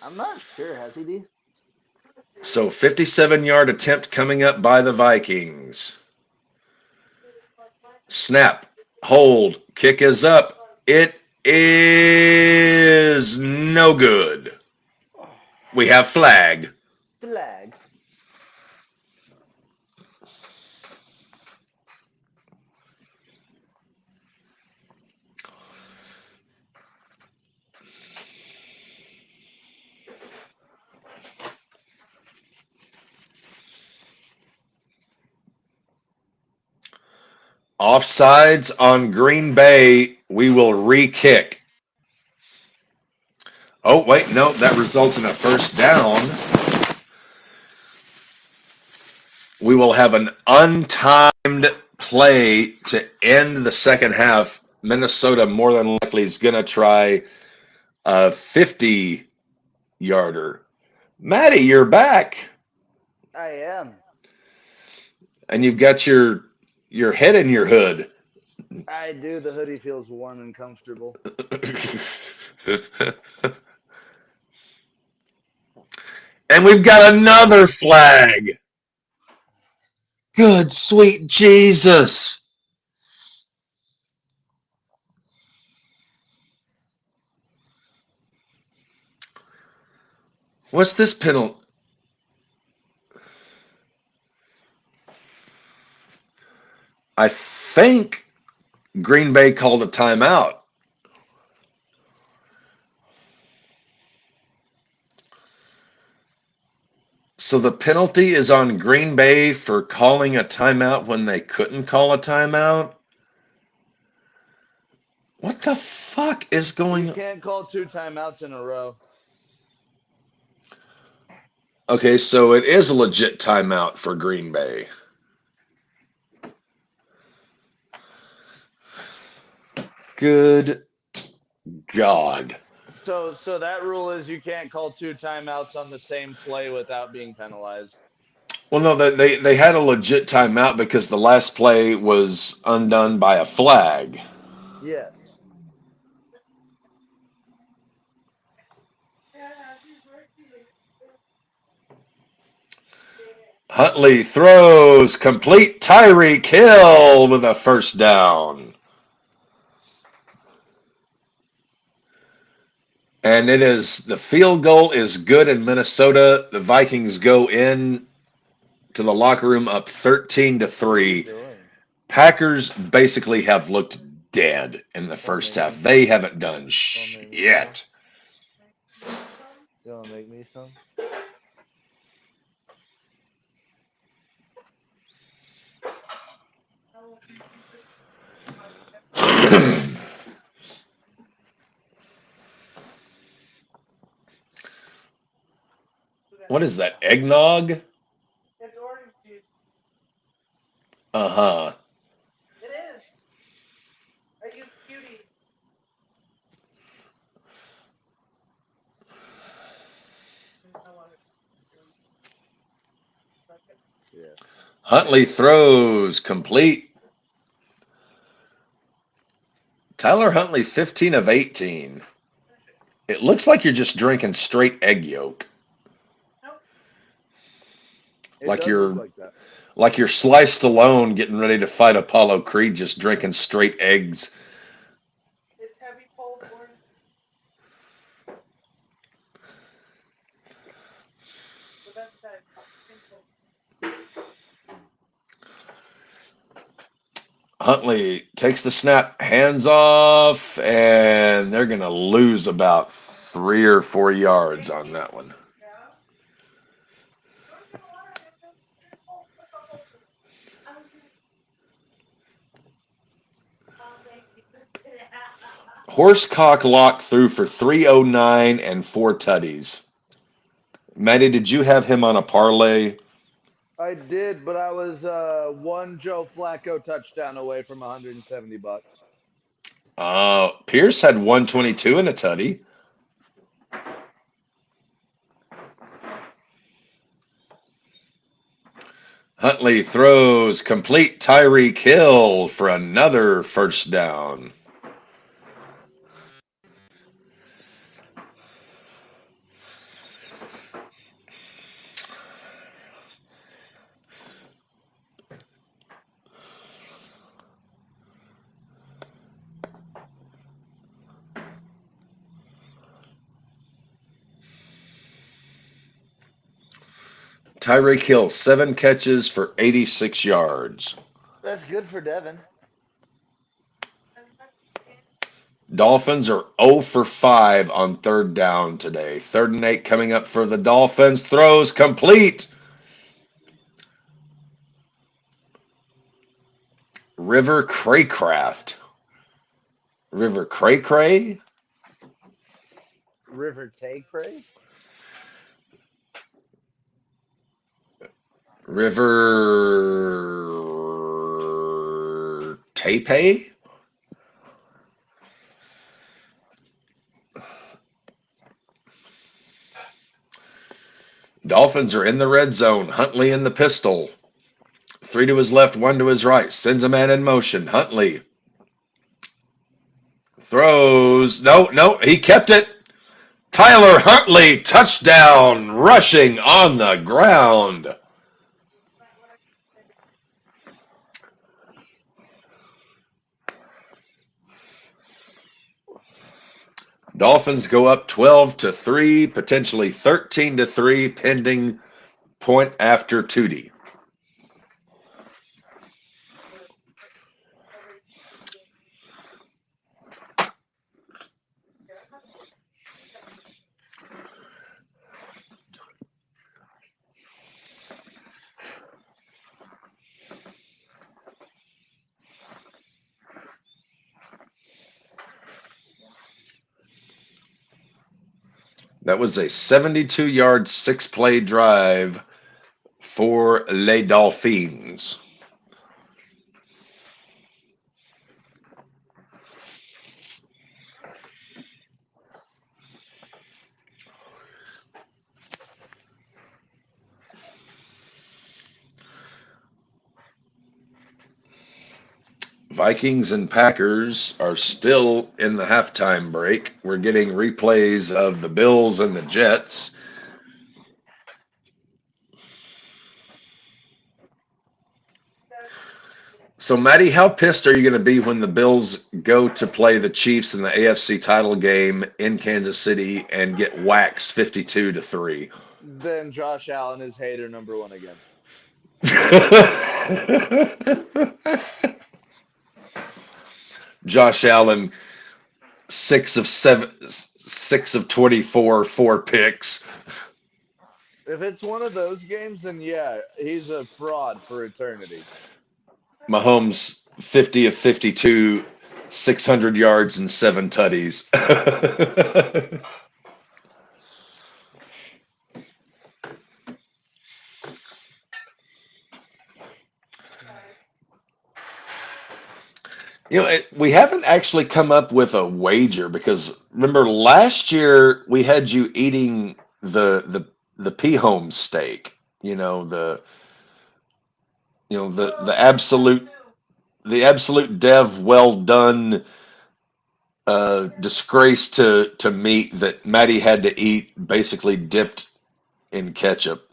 I'm not sure. Has he, D? So 57-yard attempt coming up by the Vikings. Snap, hold, kick is up. It is no good. We have flag. Flag. Offsides on Green Bay. We will re-kick. Oh, wait, no, that results in a first down. We will have an untimed play to end the second half. Minnesota more than likely is going to try a 50-yarder. Maddie, you're back. I am. And you've got your head in your hood. I do. The hoodie feels warm and comfortable. And we've got another flag. Good, sweet Jesus. What's this penalty? I think Green Bay called a timeout. So the penalty is on Green Bay for calling a timeout when they couldn't call a timeout? What the fuck is going You on? can't call 2 timeouts in a row. Okay, so it is a legit timeout for Green Bay. Good God. So that rule is you can't call 2 timeouts on the same play without being penalized. Well, no, they had a legit timeout because the last play was undone by a flag. Yes. Huntley throws complete. Tyreek Hill with a first down. And it is the field goal is good in Minnesota. The Vikings go in to the locker room up 13-3. Packers basically have looked dead in the first half. They haven't done shit. You want to make me some? What is that? Eggnog? It's orange juice. Uh-huh. It is. I use cuties. I want it. Yeah. Huntley throws complete. Tyler Huntley 15 of 18. It looks like you're just drinking straight egg yolk. Nope. It Like does look you're like that. like you're sliced alone getting ready to fight Apollo Creed just drinking straight eggs. It's heavy cold orange. The best kind. Simple. Huntley takes the snap, hands off, and they're going to lose about 3 or 4 yards on that one. Yeah. I'm not gonna lie, I feel pretty cold. Put the whole thing. Oh, thank you. Horsecock Lock threw for 309 and 4 tutties. Maddie, did you have him on a parlay? I did, but I was one Joe Flacco touchdown away from $170. Pierce had 122 and a tutty. Huntley throws complete. Tyreek Hill for another first down. Tyreek Hill, 7 catches for 86 yards. That's good for Devin. Dolphins are 0 for 5 on third down today. 3rd and 8 coming up for the Dolphins. Throws complete. River Craycraft. River Cray Cray? River Tay Cray? River Taipei? Dolphins are in the red zone. Huntley in the pistol. 3 to his left, 1 to his right. Sends a man in motion. Huntley throws. No, no, he kept it. Tyler Huntley, touchdown, rushing on the ground. Dolphins go up 12-3, potentially 13-3, pending point after Tootie. That was a 72-yard, 6-play drive for Les Dolphins. Vikings and Packers are still in the halftime break. We're getting replays of the Bills and the Jets. So, Maddie, how pissed are you going to be when the Bills go to play the Chiefs in the AFC title game in Kansas City and get waxed 52-3? Then Josh Allen is hater number one again. Josh Allen, 6 of 24, 4 picks. If it's one of those games, then yeah, he's a fraud for eternity. Mahomes, 50 of 52, 600 yards and 7 tutties. We haven't actually come up with a wager because remember last year we had you eating the P home steak. The absolute dev well done disgrace to meat that Maddie had to eat basically dipped in ketchup.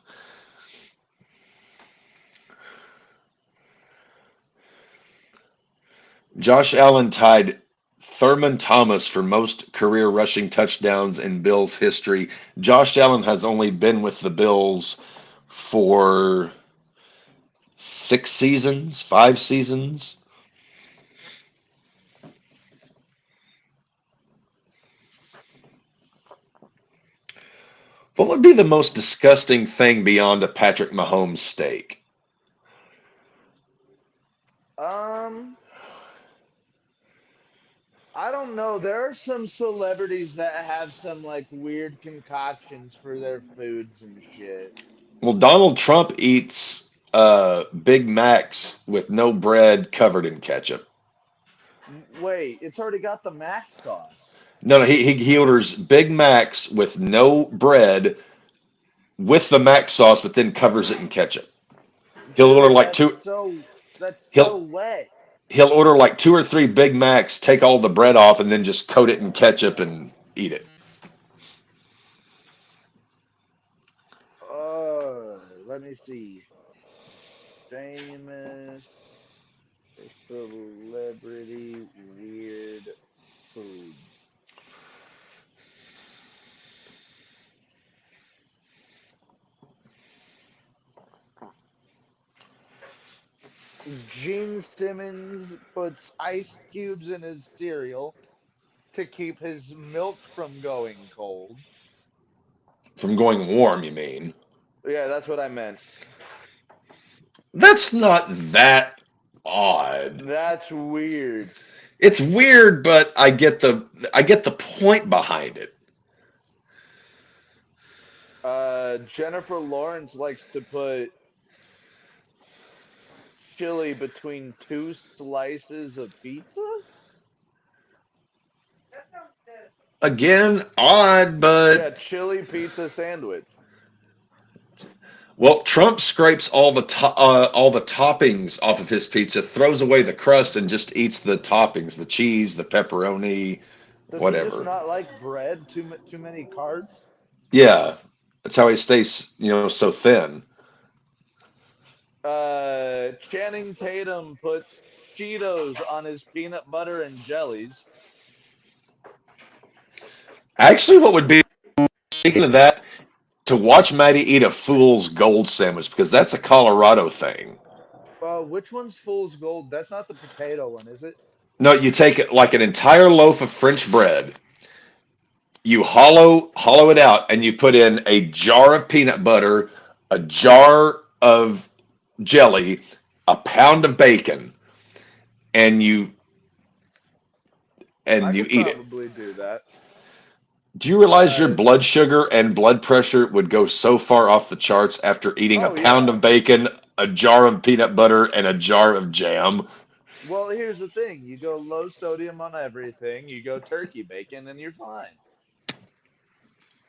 Josh Allen tied Thurman Thomas for most career rushing touchdowns in Bills history. Josh Allen has only been with the Bills for 6 seasons, 5 seasons. What would be the most disgusting thing beyond a Patrick Mahomes steak? Um, I don't know. There are some celebrities that have some like weird concoctions for their foods and shit. Well, Donald Trump eats Big Macs with no bread covered in ketchup. Wait, it's already got the mac sauce. No, no, he orders Big Macs with no bread with the mac sauce, but then covers it in ketchup. He'll order Dude, like two. that's so He'll wet. he'll order like 2 or 3 Big Macs, take all the bread off, and then just coat it in ketchup and eat it. Let me see. Famous celebrity weird foods. Gene Simmons puts ice cubes in his cereal to keep his milk from going cold. From going warm, you mean? Yeah, that's what I meant. That's not that odd. That's weird. It's weird, but I get the point behind it. Jennifer Lawrence likes to put chili between two slices of pizza. That sounds good. Again, odd, Yeah, but chili pizza sandwich. well, Trump scrapes all the toppings off of his pizza, throws away the crust, and just eats the toppings, the cheese, the pepperoni, Does he just whatever. not like bread? Too many carbs? Yeah, that's how he stays, so thin. Channing Tatum puts Cheetos on his peanut butter and jellies. Actually, what would be speaking of that, to watch Maddie eat a fool's gold sandwich because that's a Colorado thing. Which one's fool's gold? That's not the potato one, is it? No, you take it like an entire loaf of French bread, you hollow it out, and you put in a jar of peanut butter, a jar of jelly, a pound of bacon, and you I and you could eat it. probably do that. Do you realize your Uh, blood sugar and blood pressure would go so far off the charts after eating a oh pound yeah. of bacon, a jar of peanut butter, and a jar of jam? Well, here's the thing: you go low sodium on everything, you go turkey bacon, and you're fine.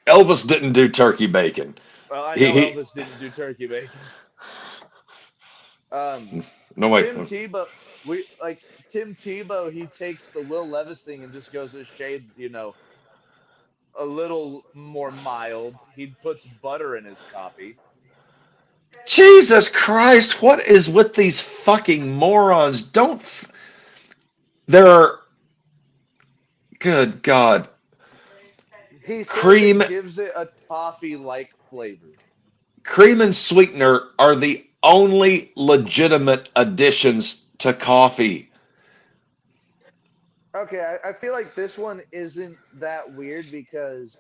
Elvis didn't do turkey bacon. Well, I He, know he Elvis didn't do turkey bacon. Um, no way. Tim Tebow, we like Tim Tebow. He takes the Will Levis thing and just goes a shade, a little more mild. He puts butter in his coffee. Jesus Christ, what is with these fucking morons? Don't. There are. Good God. He says Cream, it gives it a toffee-like flavor. cream and sweetener are the only legitimate additions to coffee. Okay, I feel like this one isn't that weird because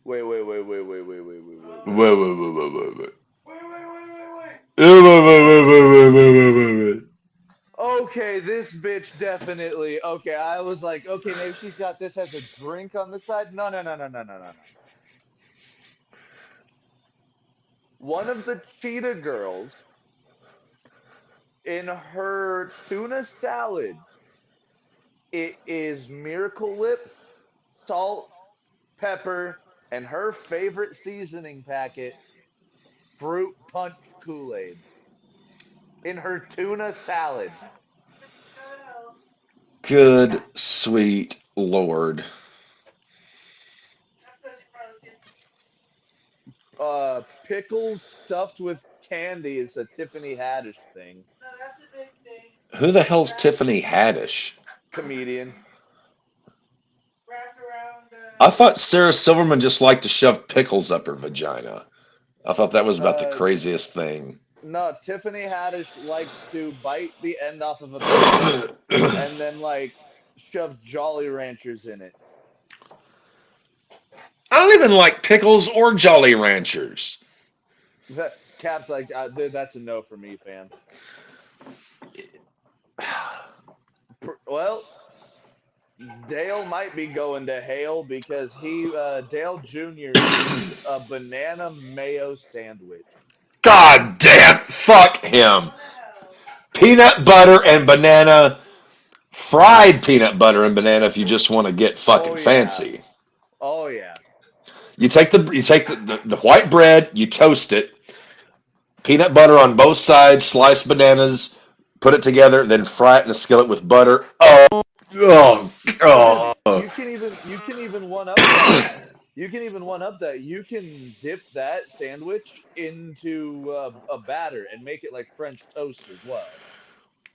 wait. Whoa, whoa, whoa, whoa, whoa, whoa. Wait. Whoa, whoa, whoa, whoa, whoa, whoa, whoa, whoa, whoa. Okay, this bitch definitely. Okay, I was like, okay, maybe she's got this as a drink on the side. No, no, no, no, no, no, no, no. One of the Cheetah girls in her tuna salad, it is Miracle Whip, salt, pepper, and her favorite seasoning packet, fruit punch Kool-Aid in her tuna salad. Go to hell. Good sweet Lord. That's because your brother's just. Pickles stuffed with candy is a Tiffany Haddish thing. No, that's a big thing. Who the hell's Wrapped Tiffany Haddish? Comedian. wrapped around. I thought Sarah Silverman just liked to shove pickles up her vagina. I thought that was about the Uh, craziest thing. no, Tiffany Haddish likes to bite the end off of a pickle and then shove Jolly Ranchers in it. I don't even like pickles or Jolly Ranchers. That Cap's like, dude, that's a no for me, fam. Well, Dale might be going to Hale because Dale Jr. eats a banana mayo sandwich. God damn, fuck him. Go to hell. Peanut butter and banana, fried peanut butter and banana if you just want to get Oh fucking yeah, fancy. oh yeah. You take the white bread, you toast it, peanut butter on both sides, sliced bananas, put it together, then fry it in a skillet with butter. Oh, Dude, oh. you can even one up that. You can even one up that. You can dip that sandwich into a batter and make it like French toast as well.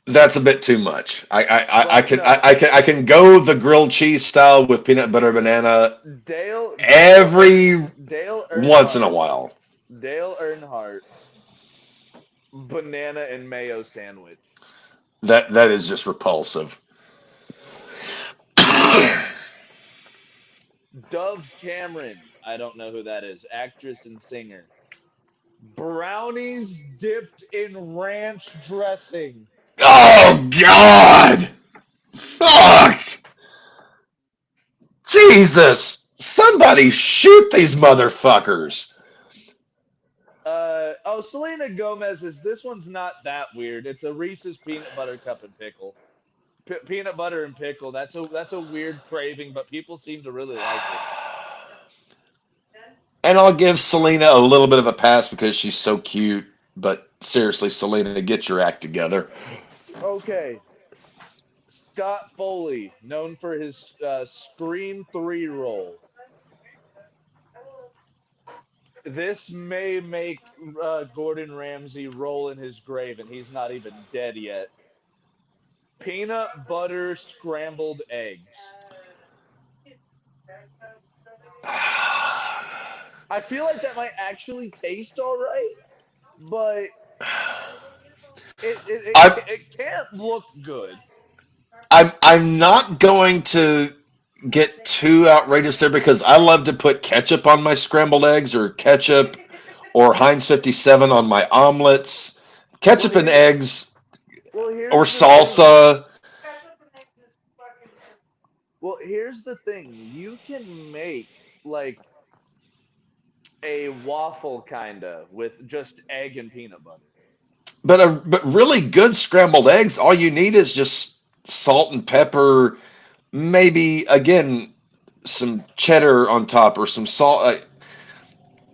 That's a bit too much. I Well, can no, I can go the grilled cheese style with peanut butter banana Dale Dale Earn every Dale once in a Earnhardt while. Dale Earnhardt banana and mayo sandwich. That is just repulsive. Dove Cameron, I don't know who that is, actress and singer. Brownies dipped in ranch dressing. Oh God! Fuck! Jesus! Somebody shoot these motherfuckers! Selena Gomez is this one's not that weird. It's a Reese's peanut butter cup and pickle. Peanut butter and pickle. That's a weird craving, but people seem to really like it. And I'll give Selena a little bit of a pass because she's so cute. But seriously, Selena, get your act together. Okay, Scott Foley, known for his Scream 3 role. This may make Gordon Ramsay roll in his grave, and he's not even dead yet. Peanut butter scrambled eggs. I feel like that might actually taste all right, but I it can't look good. I'm not going to get too outrageous there because I love to put ketchup on my scrambled eggs or ketchup or Heinz 57 on my omelets. Well, Ketchup and here, eggs well, or here's the thing. salsa. Ketchup and eggs is fucking simple. Well, here's the thing. You can make like a waffle kinda with just egg and peanut butter. But really good scrambled eggs, all you need is just salt and pepper, maybe again some cheddar on top or some salt.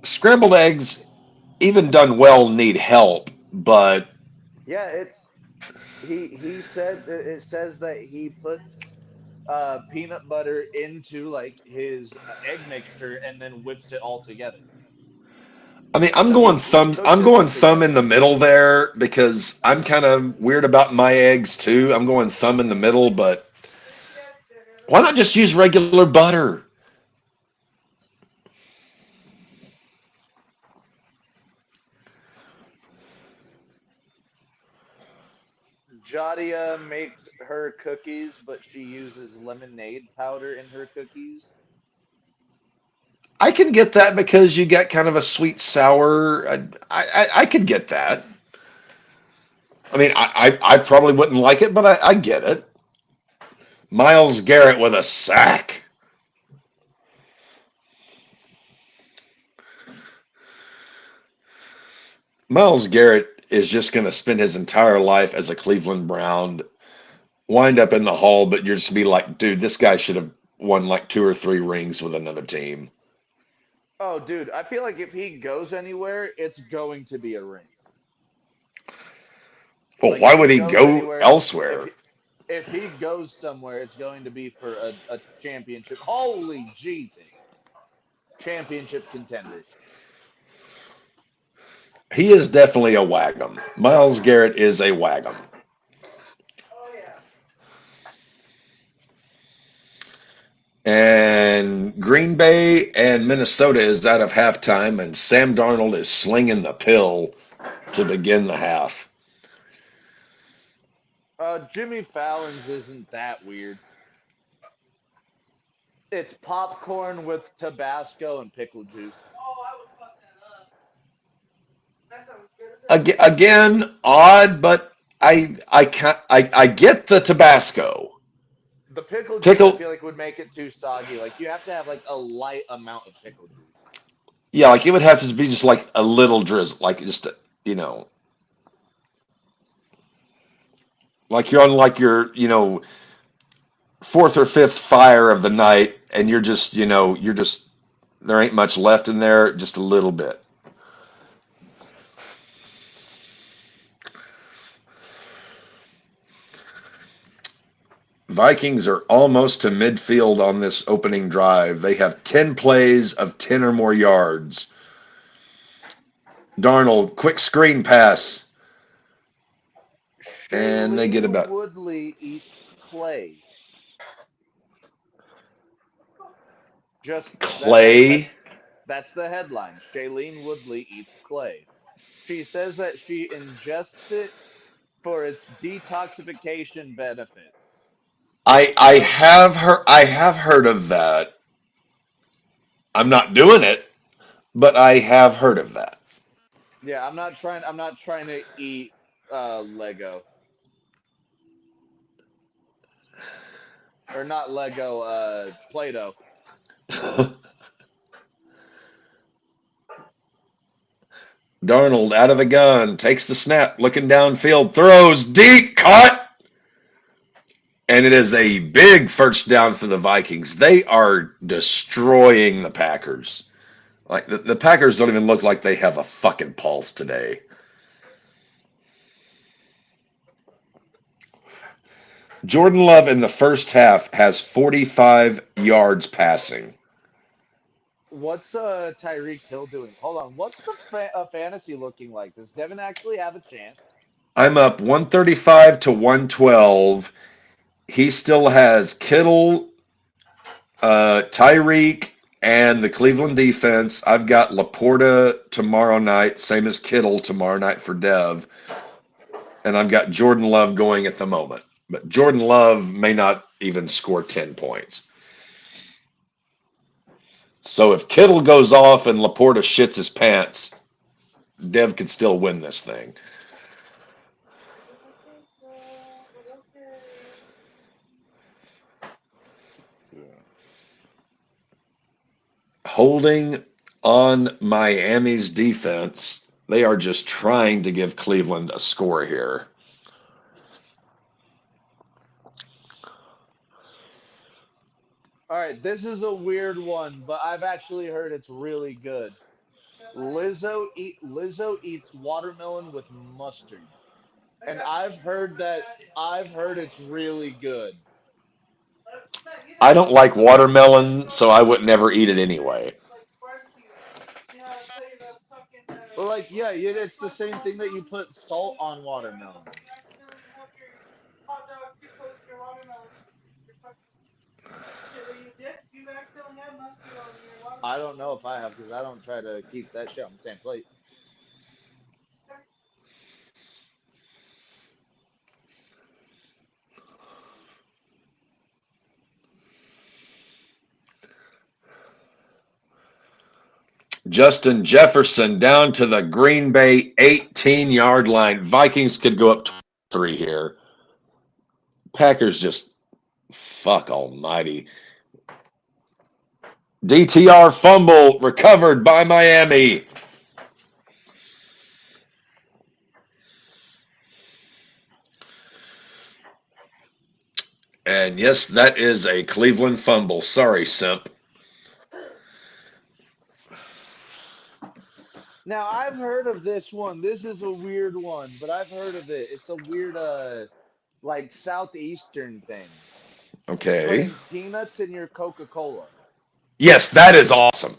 Scrambled eggs, even done well, need help. But Yeah, he said it says that he puts peanut butter into like his egg mixture and then whips it all together. I mean, So he I'm cooks going it thumb in together. the middle there because I'm kind of weird about my eggs too. I'm going thumb in the middle, but why not just use regular butter? Jadia makes her cookies, but she uses lemonade powder in her cookies. I can get that because you get kind of a sweet sour. I could get that. I mean, I probably wouldn't like it, but I get it. Miles Garrett with a sack. Miles Garrett is just going to spend his entire life as a Cleveland Brown, wind up in the Hall, but you're just be like, dude, this guy should have won like 2 or 3 rings with another team. Oh, dude, I feel like if he goes anywhere, it's going to be a ring. Well, Like why if would he he goes go anywhere, if elsewhere? he, if he goes somewhere, it's going to be for a championship. Holy Jesus, championship contender. He is definitely a wag'em. Miles Garrett is a wag'em. Oh yeah. And Green Bay and Minnesota is out of halftime, and Sam Darnold is slinging the pill to begin the half. Jimmy Fallon's isn't that weird. It's popcorn with Tabasco and pickle juice. Oh, I would fuck that up. That sounds good as hell. Again, odd, but I get the Tabasco. The pickle juice, I Pickle, feel like would make it too soggy. Like you have to have like a light amount of pickle juice. yeah, like it would have to be just like a little drizzle, like just you know, like you're on like your fourth or fifth fire of the night, and you're just there ain't much left in there, just a little bit. Vikings are almost to midfield on this opening drive. They have 10 plays of 10 or more yards. Darnold, quick screen pass, and they get Shailene about Woodley eats clay. Just Clay. that's the headline. Shailene Woodley eats clay. She says that she ingests it for its detoxification benefit. But I have heard of that. I'm not doing it, but I have heard of that. yeah, I'm not trying to eat Lego or not Lego Play-Doh. Darnold out of the gun, takes the snap, looking downfield, throws deep, caught, and it is a big first down for the Vikings. They are destroying the Packers. Like the Packers don't even look like they have a fucking pulse today. Jordan Love in the first half has 45 yards passing. What's Tyreek Hill doing? Hold on. What's the fantasy looking like? Does Devin actually have a chance? I'm up 135 to 112. He still has Kittle, Tyreek, and the Cleveland defense. I've got Laporta tomorrow night, same as Kittle tomorrow night for Dev. And I've got Jordan Love going at the moment. But Jordan Love may not even score 10 points. So if Kittle goes off and Laporta shits his pants, Dev could still win this thing. I don't think so, but okay. Yeah. Holding on Miami's defense, they are just trying to give Cleveland a score here. All right, this is a weird one, but I've actually heard it's really good. Lizzo eats watermelon with mustard. And I've heard it's really good. I don't like watermelon, so I would never eat it anyway. Like barbecue. You know how I tell you the fucking But like, yeah, it's the same thing that you put salt on no, watermelon. when you accidentally have your hot dog too close to your watermelon, your fucking shit that you dip, you accidentally have mustard on your I watermelon. don't know if I have because I don't try to keep that shit on the same plate. Justin Jefferson down to the Green Bay 18-yard line. Vikings could go up 3 here. Packers just fuck almighty. DTR fumble recovered by Miami. And yes, that is a Cleveland fumble. Sorry, Simp. Now I've heard of this one. This is a weird one, but I've heard of it. It's a weird like southeastern thing. Okay. Putting peanuts in your Coca-Cola. Yes, that is awesome.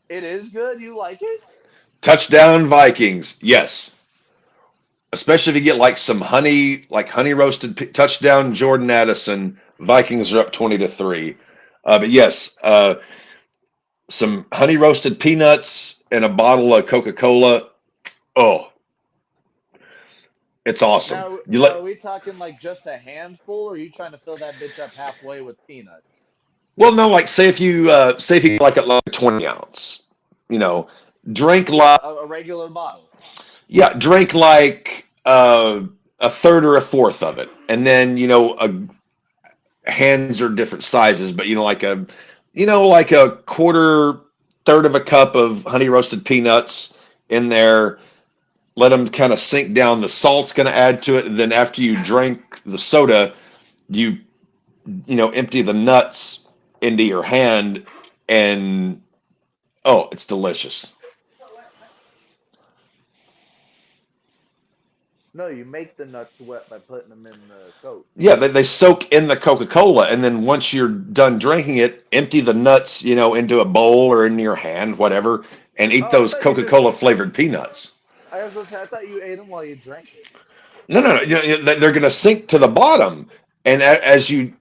It is good. You like it? Touchdown Vikings. Yes. Especially if you get like some honey, like honey roasted touchdown Jordan Addison. Vikings are up 20-3. But yes, some honey roasted peanuts and a bottle of Coca-Cola. Oh, it's awesome. You Now let are we talking like just a handful, or are you trying to fill that bitch up halfway with peanuts? well, no, like say if you like it like a 20 ounce, you know, drink like A regular bottle. yeah, drink like a third or a fourth of it, and then hands are different sizes, but like a quarter, third of a cup of honey roasted peanuts in there. Let them kind of sink down. The salt's going to add to it, and then after you drink the soda, you empty the nuts into your hand, and oh, it's delicious. No, you make the nuts wet by putting them in the Coke. Yeah, they soak in the Coca-Cola, and then once you're done drinking it, empty the nuts, into a bowl or in your hand, whatever, and eat Oh, I those thought you just. Coca-Cola flavored peanuts. I was gonna say I thought you ate them while you drank it. No, no, no. They're going to sink to the bottom, and as you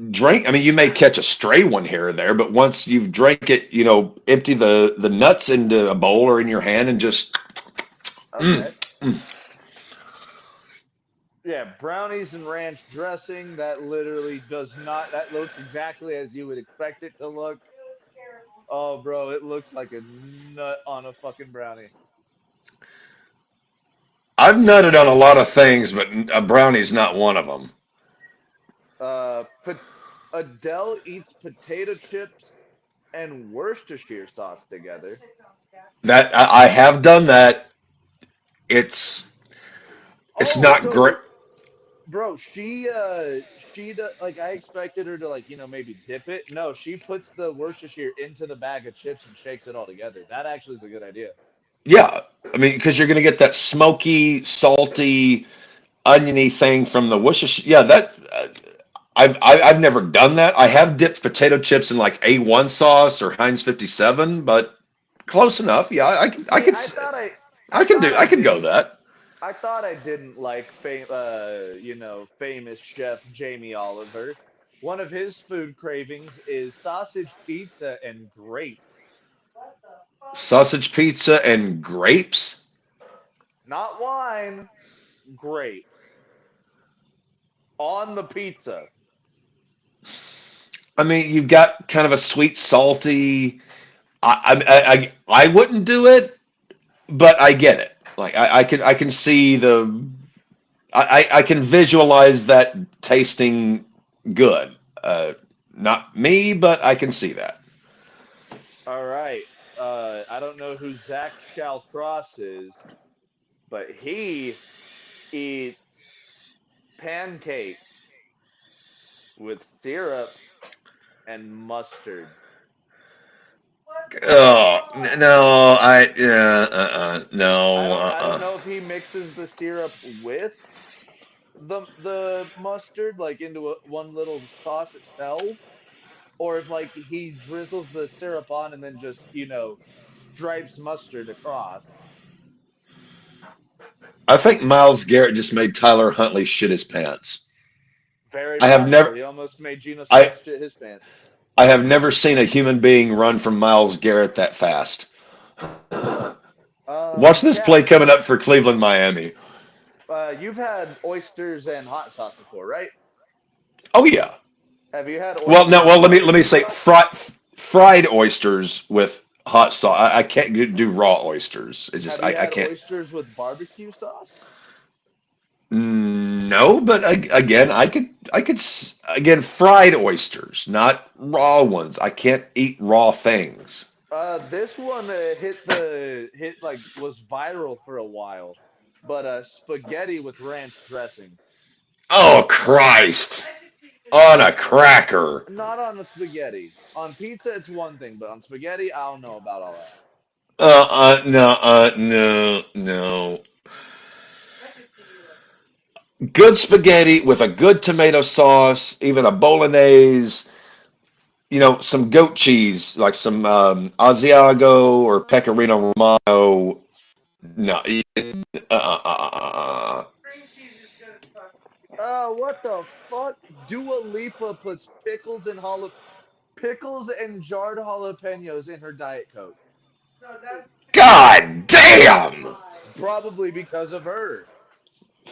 drink, I mean, you may catch a stray one here or there, but once you've drank it, empty the nuts into a bowl or in your hand, and just Okay. Yeah, brownies and ranch dressing. That literally does not. That looks exactly as you would expect it to look. It looks terrible. Oh, bro, it looks like a nut on a fucking brownie. I've nutted on a lot of things, but a brownie's not one of them. But Adele eats potato chips and Worcestershire sauce That together. shit sounds nasty. That I have done that. It's it's Oh, not great. so bro, she like I expected her to like maybe dip it. No, she puts the Worcestershire into the bag of chips and shakes it all together. That actually is a good idea. Yeah, I mean, because you're going to get that smoky, salty, oniony thing from the Worcestershire. Yeah, that I've never done that. I have dipped potato chips in like A1 sauce or Heinz 57, but close enough. Yeah, I See, could I thought I I could go didn't that. I thought I didn't like famous chef Jamie Oliver. One of his food cravings is sausage pizza and grape. What the fuck? Sausage pizza and grapes. Not wine, grape on the pizza. I mean, you've got kind of a sweet, salty. I wouldn't do it, but I get it. Like I can see the I can visualize that tasting good. Not me, but I can see that. All right. I don't know who Zach Shallcross is, but he eats pancakes with syrup and mustard. What the Oh fuck? no, no, I don't know if he mixes the syrup with the mustard like into one little sauce itself, or if like he drizzles the syrup on and then just stripes mustard across. I think Miles Garrett just made Tyler Huntley shit his pants. Very I have possible. never He almost made Geno I Smith shit his pants. I have never seen a human being run from Miles Garrett that fast. Watch this Yeah. play coming up for Cleveland, Miami. You've had oysters and hot sauce before, right? Oh yeah. Have you had Well, no. oysters Well, with let me barbecue say sauce? fried oysters with hot sauce. I can't do raw oysters. It just Have you I had can't. oysters with barbecue sauce? No, but again, again fried oysters, not raw ones. I can't eat raw things. This one hit like was viral for a while, but spaghetti with ranch dressing. Oh Christ! I could see this On a being funny. cracker. Not on the spaghetti. On pizza, it's one thing, but on spaghetti, I don't know about all that. No, no, no. I could see you like Good spaghetti with a good tomato sauce, even a bolognese. Some goat cheese, like some Asiago or Pecorino Romano. No, cream cheese is good as fuck. What the fuck? Dua Lipa puts pickles and jarred jalapenos in her Diet Coke. No, that's God damn! why. Probably because of her.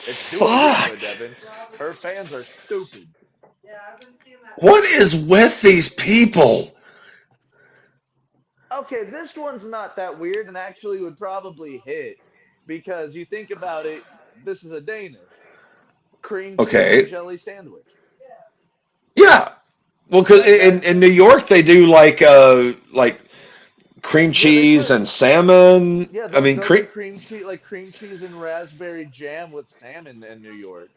It's Dua Fuck! Lipa, Devin. Probably. Her fans are stupid. Yeah, I've been seeing that What post. is with these people? Okay, this one's not that weird and actually would probably hit because you think about it, this is a Danish cream cheese and Okay, jelly sandwich. Yeah. yeah. Well, because Like in that's New York they do like cream yeah, they cheese put and salmon. yeah, I mean, they'll do cream cheese and raspberry jam with salmon in New York.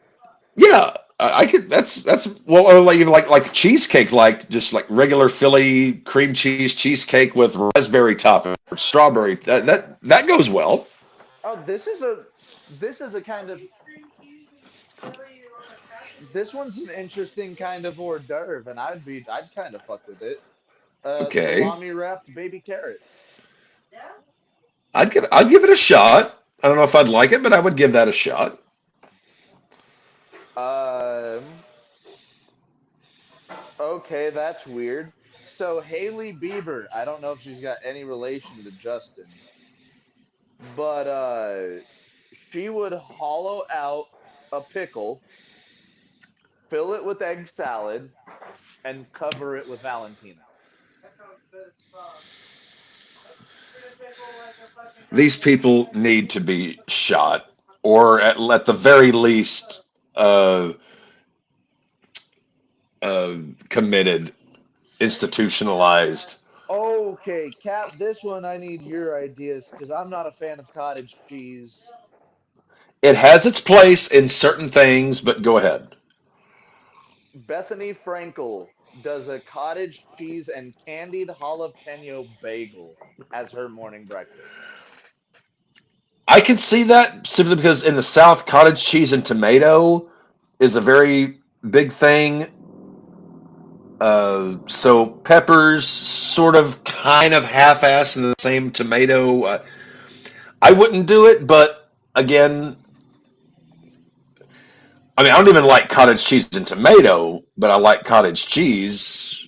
yeah. I could. That's well, or like even like cheesecake, like just like regular Philly cream cheese cheesecake with raspberry topping or strawberry. That goes well. Oh, this is a kind of Philly's cream cheese and jelly on a cracker this barrel. one's an interesting kind of hors d'oeuvre, and I'd kind of fuck with it. Okay, Salami wrapped baby carrot. Yeah. I'd give it a shot. I don't know if I'd like it, but I would give that a shot. Um, okay, that's weird. So Haley Bieber, I don't know if she's got any relation to Justin, but she would hollow out a pickle, fill it with egg salad, and cover it with Valentina. That sounds good as fuck. Eat a pickle like a fucking These goddamn people need to be shot, or at the very least, uh, uh, committed, institutionalized. Okay, Cap, this one I need your ideas because I'm not a fan of cottage cheese. It has its place in certain things, but go ahead. Bethany Frankel does a cottage cheese and candied jalapeno bagel as her morning breakfast. I can see that simply because in the South, cottage cheese and tomato is a very big thing. So peppers, sort of, kind of half-assed in the same tomato. I wouldn't do it, but again, I mean, I don't even like cottage cheese and tomato, but I like cottage cheese.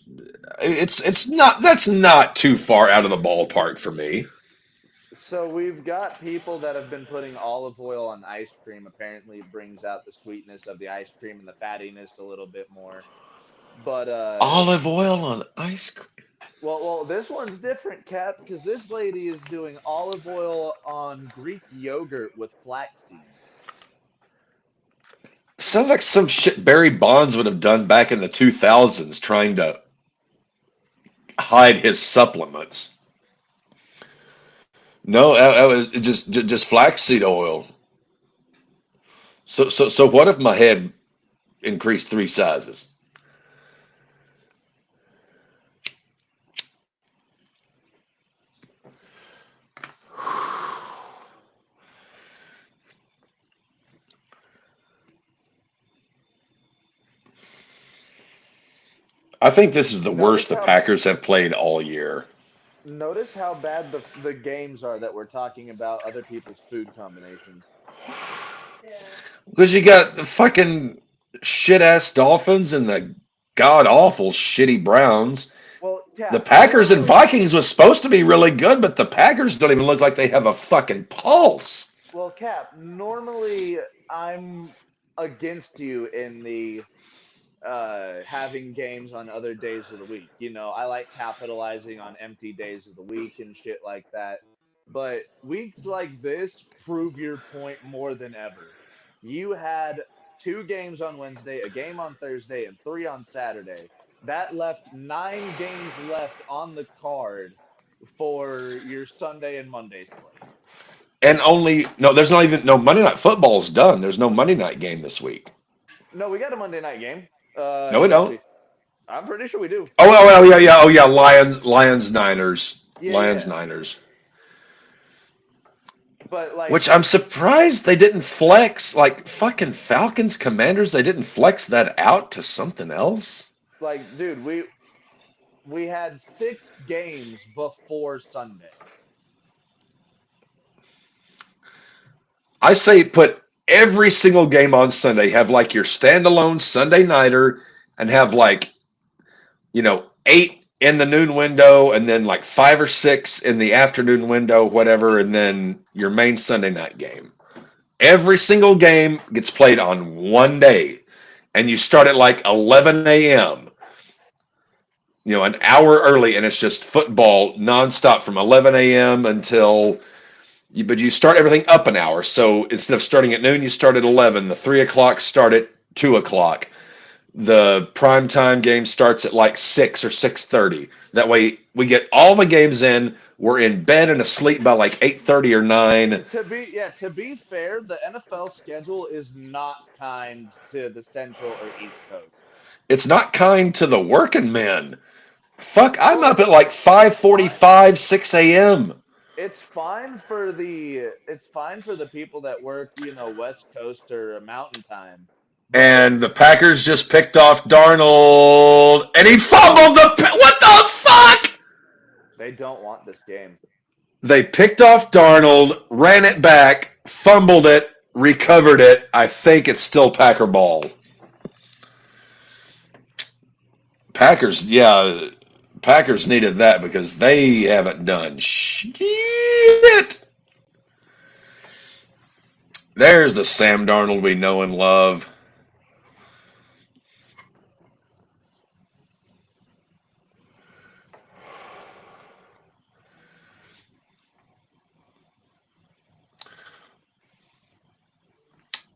It's not that's not too far out of the ballpark for me. So we've got people that have been putting olive oil on ice cream. Apparently, it brings out the sweetness of the ice cream and the fattiness a little bit more. But Olive oil on ice cream. well, this one's different, Cap, because this lady is doing olive oil on Greek yogurt with flax seeds. Sounds like some shit Barry Bonds would have done back in the 2000s trying to hide his supplements. No, that was just flaxseed oil. So what if my head increased 3 sizes? I think this is the Notice worst the how Packers have played all year. notice how bad the games are that we're talking about other people's food combinations. yeah. Because you got the fucking shit ass Dolphins and the god awful shitty Browns. Well, The Cap, Packers and normally, Vikings was supposed to be really good, but the Packers don't even look like they have a fucking pulse. well, Cap, normally I'm against you in the having games on other days of the week. You know, I like capitalizing on empty days of the week and shit like that. But weeks like this prove your point more than ever. You had two games on Wednesday, a game on Thursday, and three on Saturday. That left nine games left on the card for your Sunday and Monday slate. And only no, there's not even no Monday Night Football's done. There's no Monday night game this week. No, we got a Monday night game. No, we Let me don't. see. I'm pretty sure we do. Oh yeah, Lions Niners, Yeah, Lions yeah. Niners. But like Which I'm surprised they didn't flex like fucking Falcons Commanders. They didn't flex that out to something else. dude, we had six games before Sunday. I say put every single game on Sunday. Have like your standalone Sunday nighter, and have like 8 in the noon window, and then like 5 or 6 in the afternoon window, whatever, and then your main Sunday night game. Every single game gets played on one day, and you start at like 11 a.m. An hour early, and it's just football nonstop from 11 a.m. until but you start everything up an hour. So instead of starting at noon, you start at 11. The 3 o'clock start at 2 o'clock. The prime time game starts at like 6 or 6:30. That way we get all the games in. We're in bed and asleep by like 8:30 or 9. To be fair, the NFL schedule is not kind to the Central or East Coast. It's not kind to the working men. Fuck, I'm Well, up at like it's fine. 5:45, 6 a.m. It's fine for the people that work, West Coast or Mountain Time. But And the Packers just picked off Darnold, and he fumbled what the fuck? they don't want this game. They picked off Darnold, ran it back, fumbled it, recovered it. I think it's still Packer ball. Packers, yeah, Packers needed that because they haven't done shit. There's the Sam Darnold we know and love.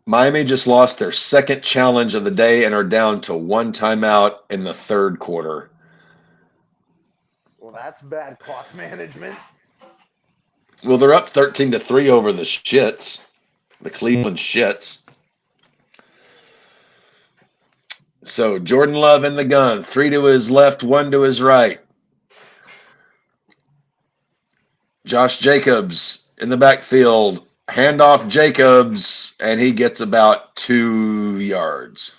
Miami just lost their second challenge of the day and are down to one timeout in the third quarter. Well, that's bad clock management. Well, they're up 13-3 over the Shits, the Cleveland Shits. So Jordan Love in the gun, three to his left, one to his right. Josh Jacobs in the backfield, handoff Jacobs, and he gets about 2 yards.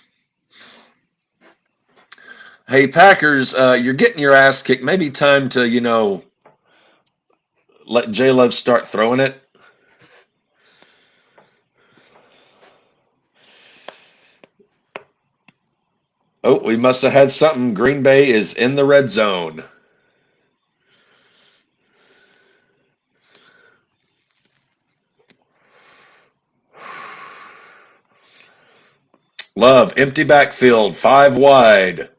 Hey Packers, you're getting your ass kicked. Maybe time to let J Love start throwing it. Oh, we must have had something. Green Bay is in the red zone. Love, empty backfield, five wide.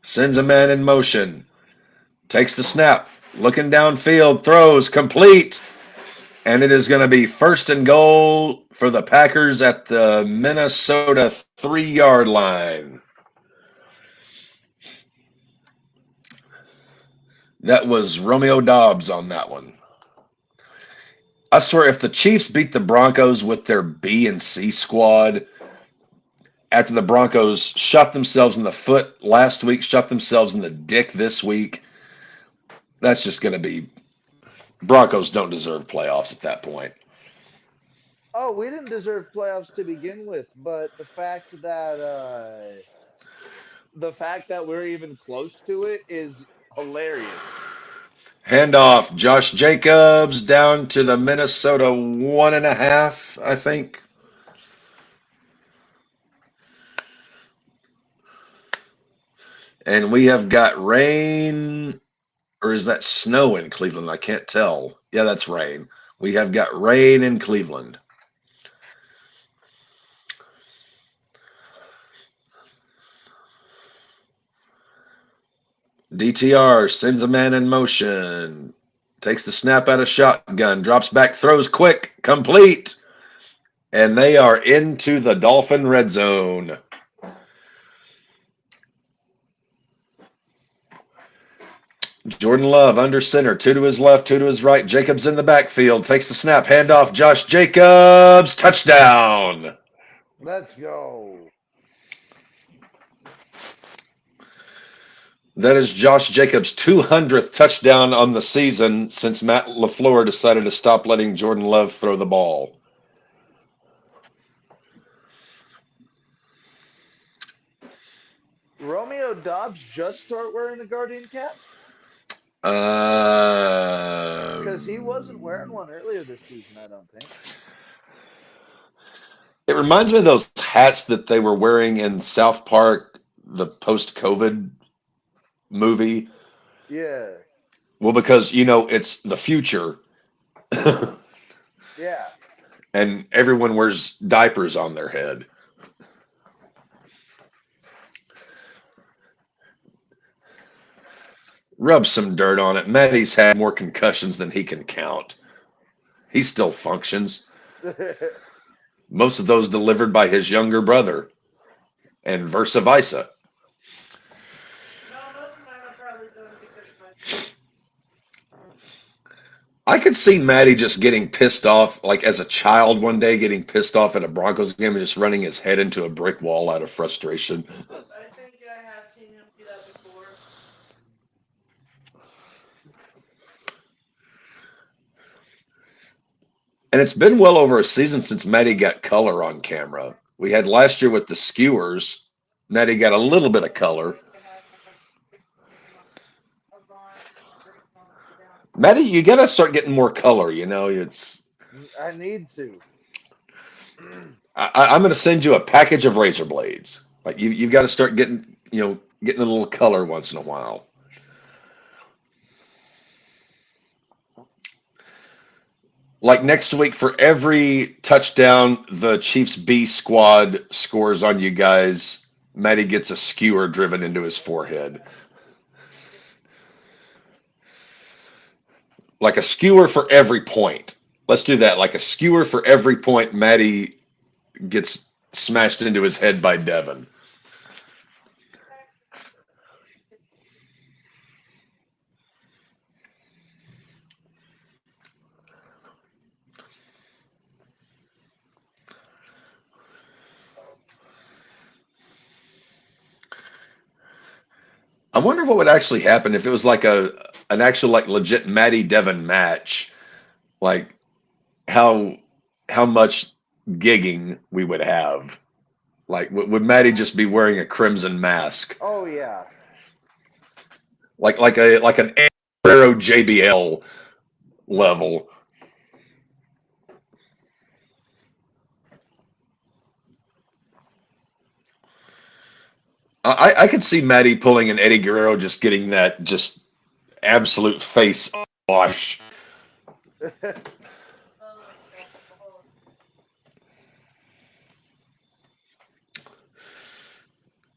Sends a man in motion. Takes the snap. Looking downfield, throws, complete. And it is going to be first and goal for the Packers at the Minnesota 3-yard line. That was Romeo Dobbs on that one. I swear, if the Chiefs beat the Broncos with their B and C squad, after the Broncos shot themselves in the foot last week, shot themselves in the dick this week, that's just going to be Broncos don't deserve playoffs at that point. Oh, we didn't deserve playoffs to begin with, but the fact that we're even close to it is hilarious. Handoff, Josh Jacobs down to the Minnesota 1.5, I think. And we have got rain, or is that snow in Cleveland? I can't tell. Yeah, that's rain. We have got rain in Cleveland. DTR sends a man in motion. Takes the snap out of shotgun. Drops back, throws quick, complete. And they are into the Dolphin red zone. Jordan Love under center, two to his left, two to his right. Jacobs in the backfield, takes the snap, handoff. Josh Jacobs, touchdown. Let's go. That is Josh Jacobs' 200th touchdown on the season since Matt LaFleur decided to stop letting Jordan Love throw the ball. Romeo Dobbs just start wearing the Guardian cap? Uh, Because he wasn't wearing one earlier this season, I don't think. it reminds me of those hats that they were wearing in South Park, the post-COVID movie. Yeah, Well, because, it's the future yeah. and everyone wears diapers on their head. Rub some dirt on it. Maddie's had more concussions than he can count. He still functions. Most of those delivered by his younger brother, and versa versa. No, most of mine are probably done because of my. I could see Maddie just getting pissed off, like as a child one day, getting pissed off at a Broncos game and just running his head into a brick wall out of frustration. I think I have seen him do that before. And it's been well over a season since Maddie got color on camera. We had last year with the skewers. Maddie got a little bit of color. I have a Vaughn break on down. Maddie, you got to start getting more color. It's. I need to. I'm going to send you a package of razor blades. Like you've got to start getting a little color once in a while. like next week, for every touchdown the Chiefs B squad scores on you guys, Matty gets a skewer driven into his forehead. Like a skewer for every point. Let's do that. Like a skewer for every point Matty gets smashed into his head by Devin. I wonder what would actually happen if it was like an actual like legit Matty Devin match. Like how much gigging we would have. Like would Matty just be wearing a crimson mask? Oh yeah. Like an Arrow JBL level. I could see Matty pulling an Eddie Guerrero, just getting that just absolute face wash.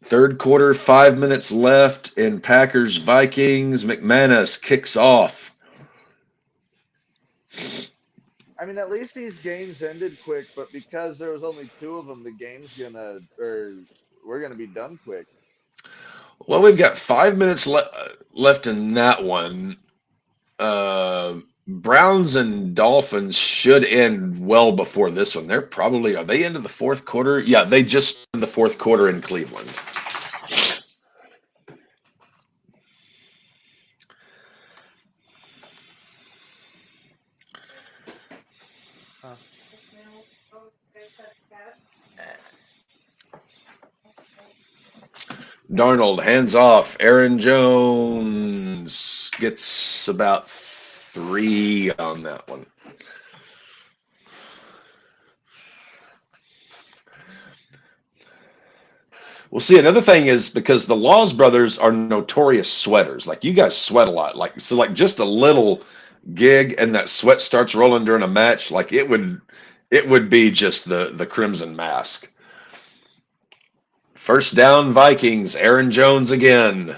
Third quarter, 5 minutes left in Packers Vikings. McManus kicks off. I mean, at least these games ended quick, but because there was only two of them, we're gonna be done quick. Well, we've got 5 minutes left in that one. Browns and Dolphins should end well before this one. Are they into the fourth quarter? Yeah, they just in the fourth quarter in Cleveland. Huh. Darnold hands off. Aaron Jones gets about 3 on that one. Well, see, another thing is because the Laws brothers are notorious sweaters. Like you guys sweat a lot. Like so, like just a little gig and that sweat starts rolling during a match. Like it would be just the crimson mask. First down, Vikings. Aaron Jones again.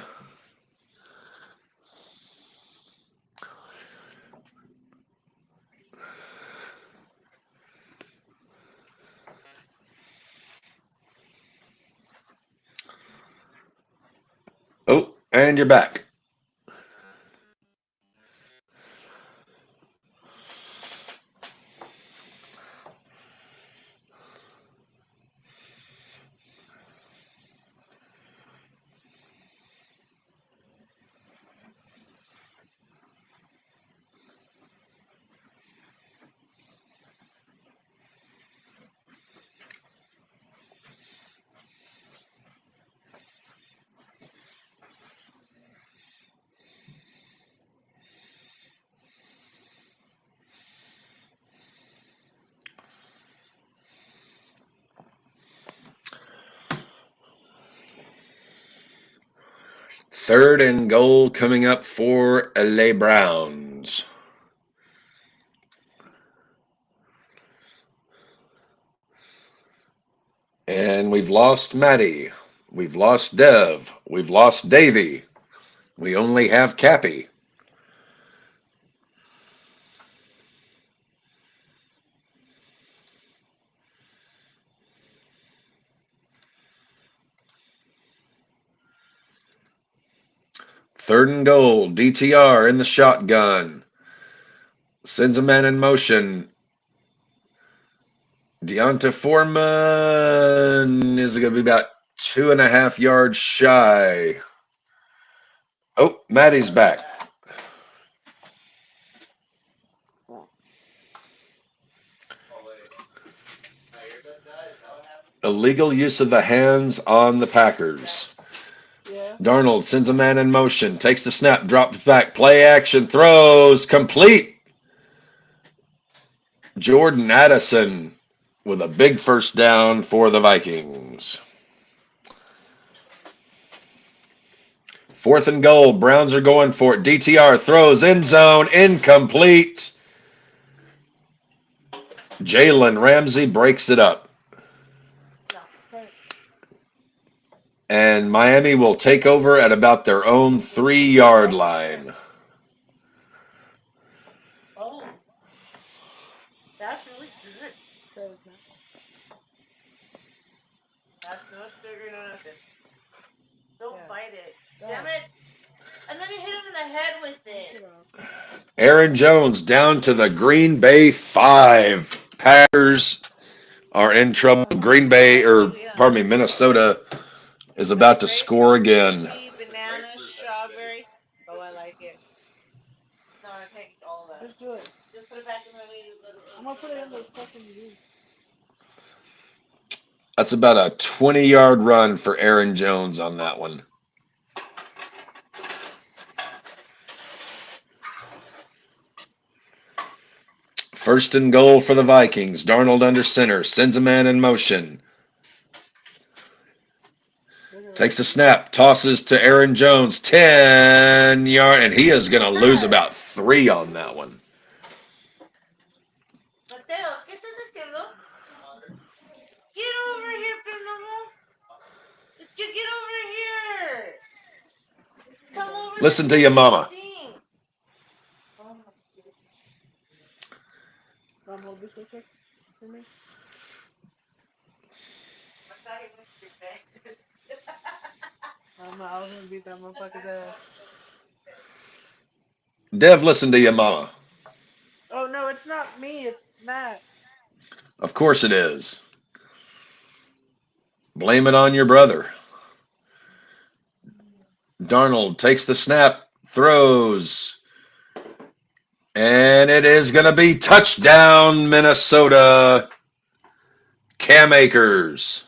Oh, and you're back. Third and goal coming up for LA Browns. And we've lost Matty. We've lost Dev. We've lost Davey. We only have Cappy. Third and goal. DTR in the shotgun. Sends a man in motion. Deonta Foreman is going to be about 2.5 yards shy. Oh, Matty's back. Illegal use of the hands on the Packers. Yeah. Darnold sends a man in motion, takes the snap, drops back, play action, throws, complete. Jordan Addison with a big first down for the Vikings. Fourth and goal. Browns are going for it. DTR throws end zone, incomplete. Jalen Ramsey breaks it up. Yeah, try it. And Miami will take over at about their own 3-yard line. Oh, that's really good. Try this now. That's no sugar, no nothing. Don't Yeah. bite it. God. Damn it. And then you hit him in the head with Rinse it. it off. Aaron Jones down to the Green Bay 5. Packers are in trouble. Green Bay, or Hallelujah. pardon me, Minnesota is Is that about to grape, score again. kiwi, banana, strawberry? Oh, I like it. No, I can't eat all of that. Just do it. Just put it back in the little. I'm gonna put it in the fucking juice. That's about a 20-yard run for Aaron Jones on that one. First and goal for the Vikings. Darnold under center. Sends a man in motion. Takes a snap. Tosses to Aaron Jones. 10-yard. And he is going to lose about 3 on that one. Mateo, ¿qué estás haciendo? Get over here, pendejo. You get over here. Come over Listen this to way your so you can mama. sing. Mom, hold this real quick for me. I thought he went to your bed. I was gonna beat that motherfucker's ass. Dev, listen to your mama. Oh no, it's not me. It's Matt. Of course it is. Blame it on your brother. Darnold takes the snap, throws, and it is going to be touchdown, Minnesota. Cam Akers.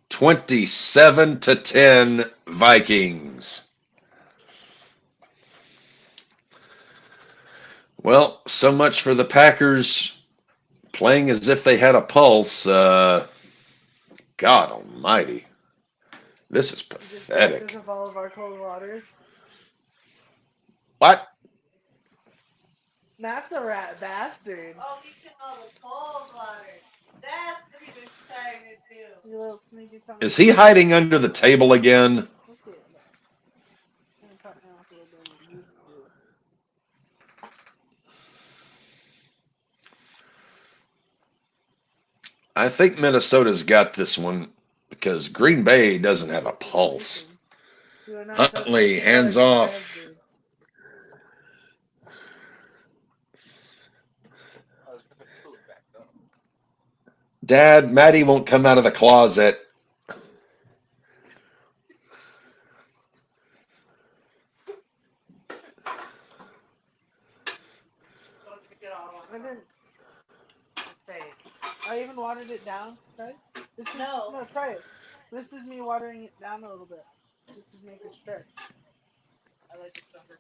27-10 Vikings. Well, so much for the Packers playing as if they had a pulse. God almighty. This is Just practice pathetic. with all of our cold water. What? Matt's a rat bastard. Oh, mixing all the cold water. That's what he was trying to do. You little sneaky son of Is a he bitch. hiding under the table again? Okay, look. I'm gonna cut me off a little bit of juice too. I think Minnesota's got this one because Green Bay doesn't have a pulse. Listen, you are not touching Huntley, the hands charge as I have off. been. Dad, Maddie won't come out of the closet. Don't drink it all at I once. didn't. Just say it. I even watered it down. Try it. This is No. no. Try it. This is me watering it down a little bit, just to make it stretch. I like it stronger.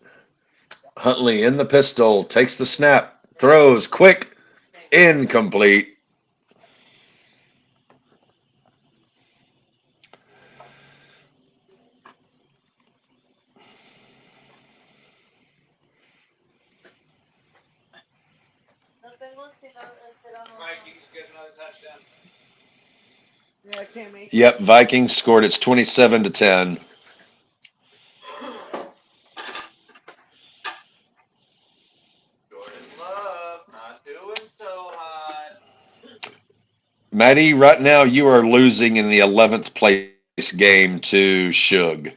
Huntley in the pistol, takes the snap, throws, quick, Okay. incomplete. No tengo esperamos. Yeah, I can't make it. Yep, Vikings scored. It's 27-10. Jordan Love, not doing so hot. Maddie, right now you are losing in the 11th place game to Shug.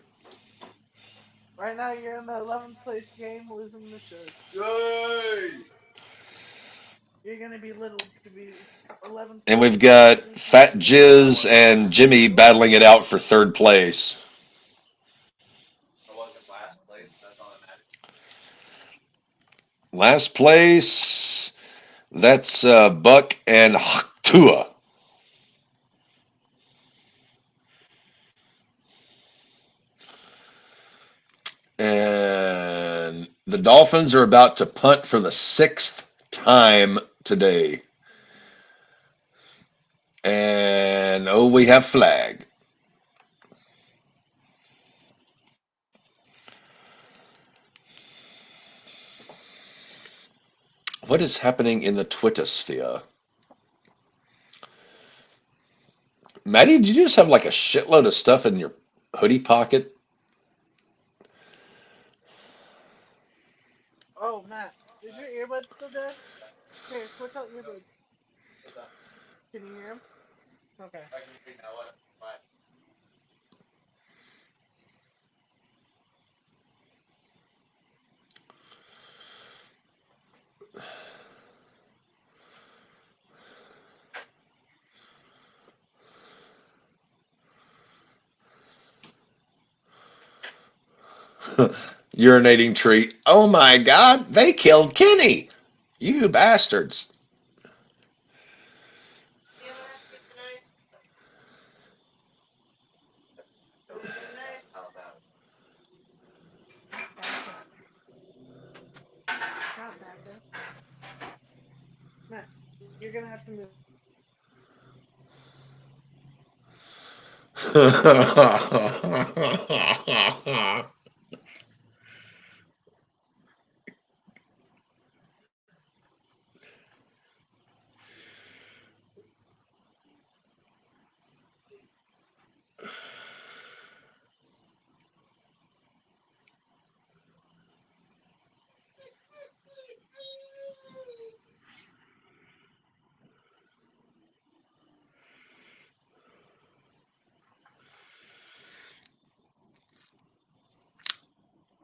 Right now, you're in the 11th place game, losing the Shug. Yay! You're gonna be little to be 11th And place. we've got Fat Jizz and Jimmy battling it out for third place. I wasn't last place. That's all that matters. Last place, that's Buck and Tua. And the Dolphins are about to punt for the 6th time today. And oh, we have flag. What What is happening in the Twitter sphere? Maddie, did you just have like a shitload of stuff in your hoodie pocket? Oh, Matt, is your earbud still dead? Here, switch out earbuds. Can you hear him? Okay. Urinating tree. Oh my God, they killed Kenny. You bastards. You have a good night. Good night. Gotcha. God, Matt, Matt, you're gonna have to move.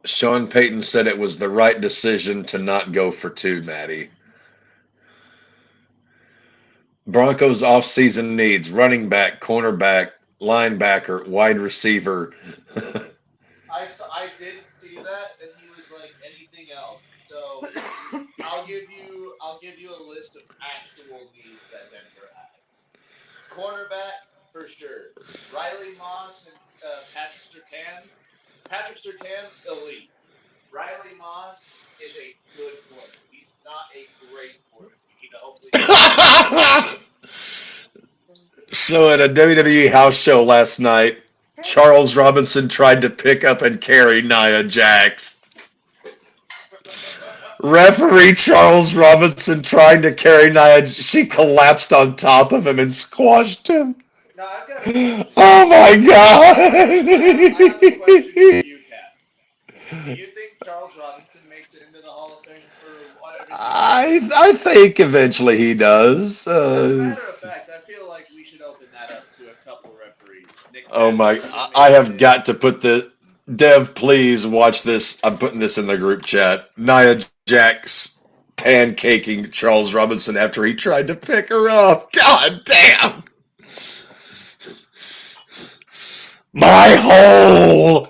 Sean Payton said it was the right decision to not go for two, Maddie. Broncos offseason needs running back, cornerback, linebacker, wide receiver. I did see that, and he was like anything else. So I'll give you a list of actual needs that Denver has. Cornerback for sure. Riley Moss and Patrick Surtain. Patrick Surtain, elite. Riley Moss is a good corner. He's not a great corner. We need to hopefully get him back. So at a WWE house show last night, Charles Robinson tried to pick up and carry Nia Jax. Referee Charles Robinson tried to carry Nia. She collapsed on top of him and squashed him. Now I've got a question. Oh my I have a question for God. you, Kat. Do you think Charles Robinson makes it into the Hall of Fame for everything he's done? I think eventually he does. As a matter of fact, I feel like we should open that up to a couple referees. Nick Oh my! Masterson I made have it. got to put the Dev. Please watch this. I'm putting this in the group chat. Nia Jax pancaking Charles Robinson after he tried to pick her up. God damn! My hole.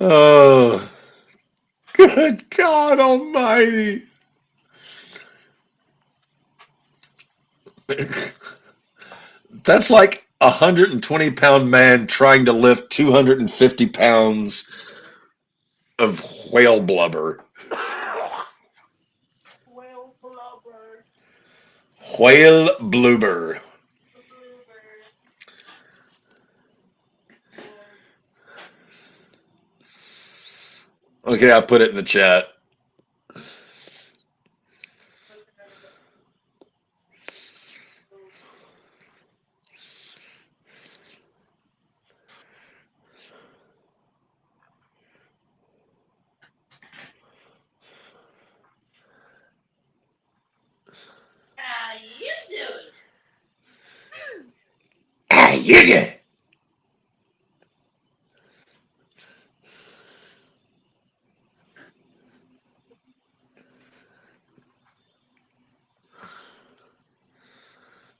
Oh, good God Almighty! That's like a 120-pound man trying to lift 250 pounds of whale blubber. Whale blubber. Whale blubber. Bloober. Lord. Okay, I put it in the chat. How you doing? Ah, you did.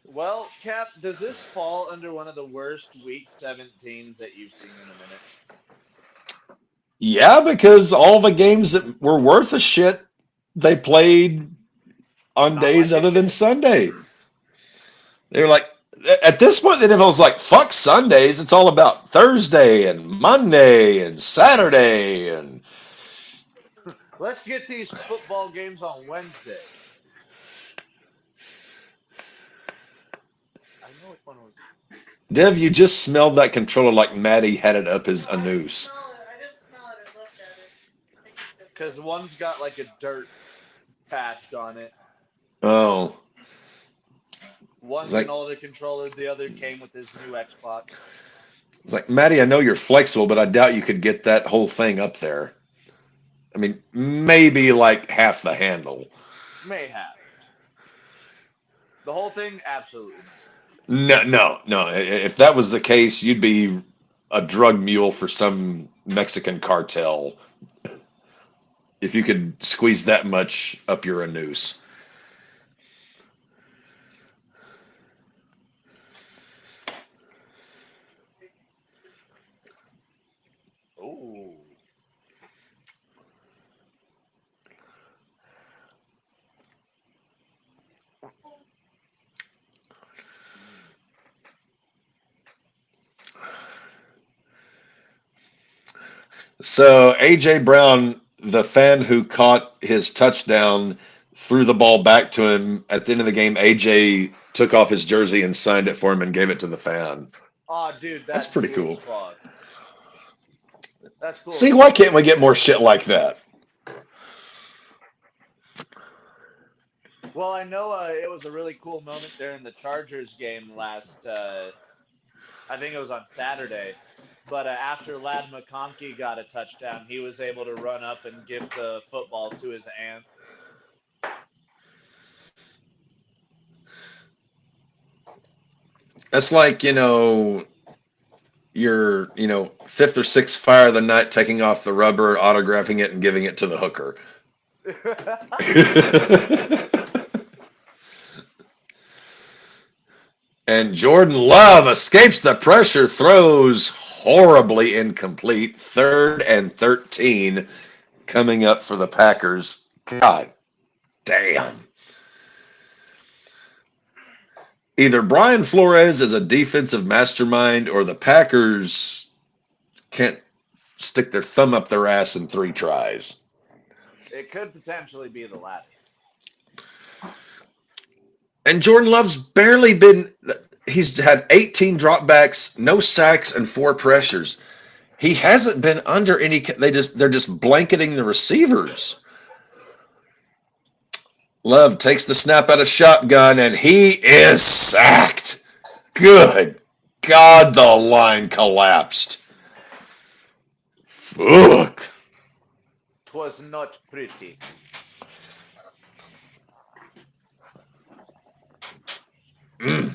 Well, Cap, does this fall under one of the worst Week 17s that you've seen in a minute? Yeah, because all the games that were worth a shit, they played on Not days like it other than should. Sunday. They were like, at this point, the NFL was like, fuck Sundays. It's all about Thursday and Monday and Saturday. And Let's get these football games on Wednesday. I know which one was. Dev, you just smelled that controller like Maddie had it up his No, I didn't anus. smell it. I didn't smell it. I looked at it. I think it's good. Because one's got like a dirt patch on it. Oh, One's an like older controller. The other came with his new Xbox. it's like Maddie. I know you're flexible, but I doubt you could get that whole thing up there. I mean, maybe like half the handle. May have. The whole thing, absolutely not. No, no, no. If that was the case, you'd be a drug mule for some Mexican cartel if you could squeeze that much up your anus. Ooh. So AJ Brown, the fan who caught his touchdown, threw the ball back to him at the end of the game. AJ took off his jersey and signed it for him and gave it to the fan. Oh, dude, That's that's pretty cool as cool. fuck. That's cool See, as why fuck. can't we get more shit like that? Well, I know it was a really cool moment during the Chargers game last. I think it was on Saturday. But after Lad McConkey got a touchdown, he was able to run up and give the football to his aunt. That's like, your, fifth or sixth fire of the night, taking off the rubber, autographing it, and giving it to the hooker. And Jordan Love escapes the pressure, throws horribly incomplete. 3rd and 13 coming up for the Packers. God damn. Either Brian Flores is a defensive mastermind or the Packers can't stick their thumb up their ass in 3 tries. It could potentially be the latter. And Jordan Love's barely been. He's had 18 dropbacks, no sacks, and 4 pressures. He hasn't been under any. They're just blanketing the receivers. Love takes the snap out of shotgun, and he is sacked. Good God, the line collapsed. Fuck. 'Twas not pretty. Mm.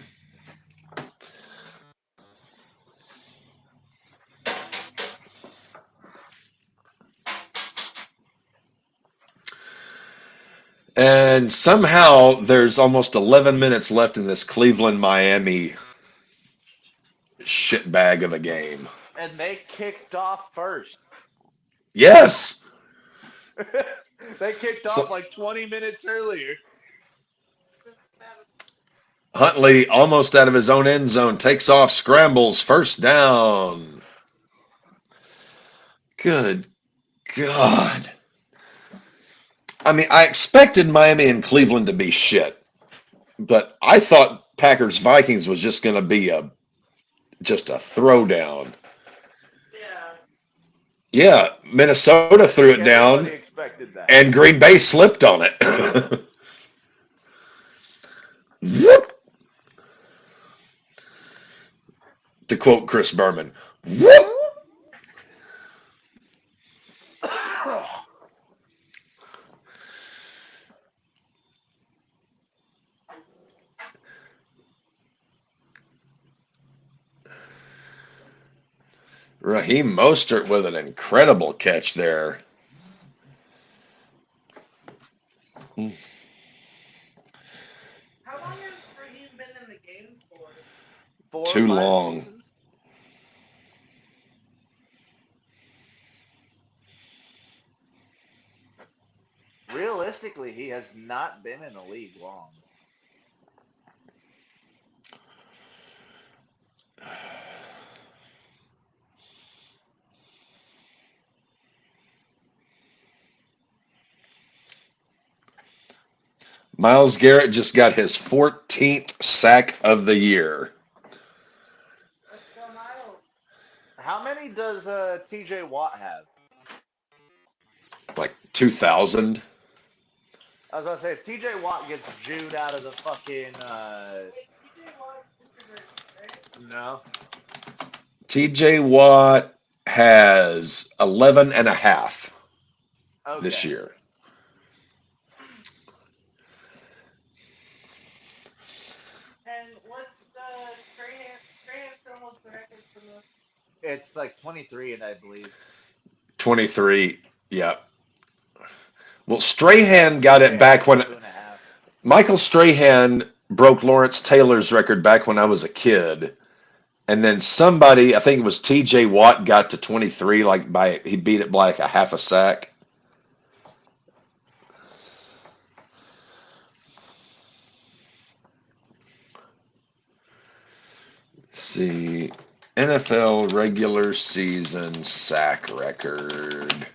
And somehow there's almost 11 minutes left in this Cleveland Miami shitbag of a game. And they kicked off first. Yes. They kicked off So like 20 minutes earlier. Huntley, almost out of his own end zone, takes off, scrambles, first down. Good God. I mean, I expected Miami and Cleveland to be shit, but I thought Packers Vikings was just going to be just a throwdown. Yeah. Yeah, Minnesota I threw think it everybody down, expected that. and Green Bay slipped on it. Whoop, to quote Chris Berman. Whoop. Raheem Mostert with an incredible catch there. How long has Raheem been in the game for? 4 or Too 5 long. seasons. Realistically, he has not been in the league long. Myles Garrett just got his 14th sack of the year. Let's go, Miles. How many does TJ Watt have? like 2000. I was gonna say if TJ Watt gets June out of the fucking Wait, TJ Watt's introverted, right? no. TJ Watt has 11 and a half this Okay. year. And what's Strahan? Strahan still holds the record for most. It's like 23 and I believe. 23. Yeah. Well, Yeah, Strahan got TJ it has back when 22.5. Michael Strahan broke Lawrence Taylor's record back when I was a kid. And then somebody, I think it was TJ Watt, got to 23, like he beat it by like a half a sack. Let's see, NFL regular season sack record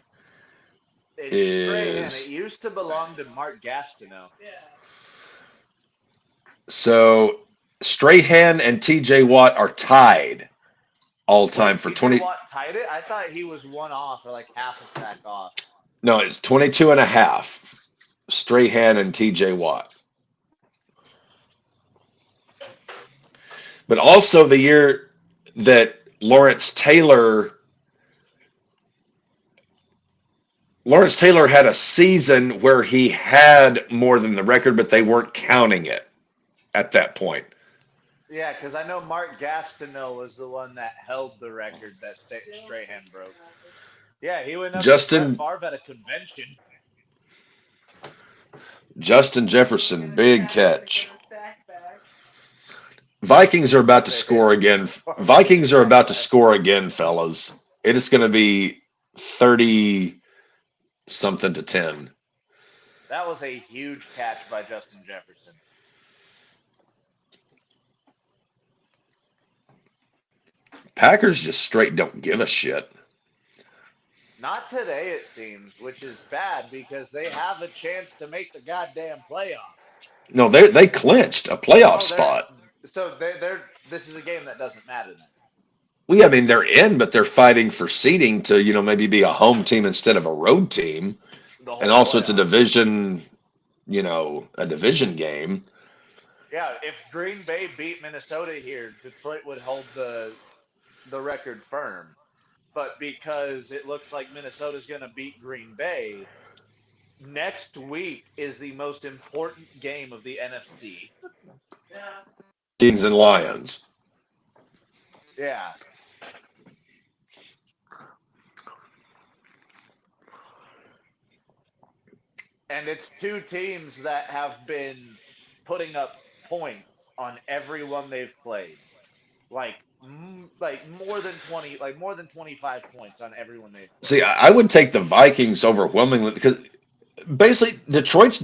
It's Strahan. It is used to belong to Mark Gastineau. Yeah. so Strahan and TJ Watt are tied all time Wait, for TJ 20. Watt tied it? I thought he was one off or like half a sack off. No, it's 22 and a half. Strahan and TJ Watt. But also the year that Lawrence Taylor had a season where he had more than the record, but they weren't counting it at that point. Yeah, because I know Mark Gastineau was the one that held the record that Still Strahan broke. have it. Yeah, he went up to Brett Justin Favre at a convention. Justin He's Jefferson, gonna big try to get catch. his sack back. Vikings are about to They hit score again. Favre's Vikings are sack about to last score year. again, fellas. It is going to be 30 something to 10. That was a huge catch by Justin Jefferson. Packers just straight don't give a shit. Not today, it seems, which is bad because they have a chance to make the goddamn playoff. No, they clinched a playoff Oh, they're spot. so they're this is a game that doesn't matter then. Well, yeah, I mean, they're in, but they're fighting for seeding to, maybe be a home team instead of a road team. The And whole also it's playoff. a division game. Yeah, if Green Bay beat Minnesota here, Detroit would hold the record firm. But because it looks like Minnesota's going to beat Green Bay, next week is the most important game of the NFC. Yeah. Kings and Lions. Yeah. And it's two teams that have been putting up points on everyone they've played. Like more than 20, like more than 25 points on everyone they've See, played. I would take the Vikings overwhelmingly because basically Detroit's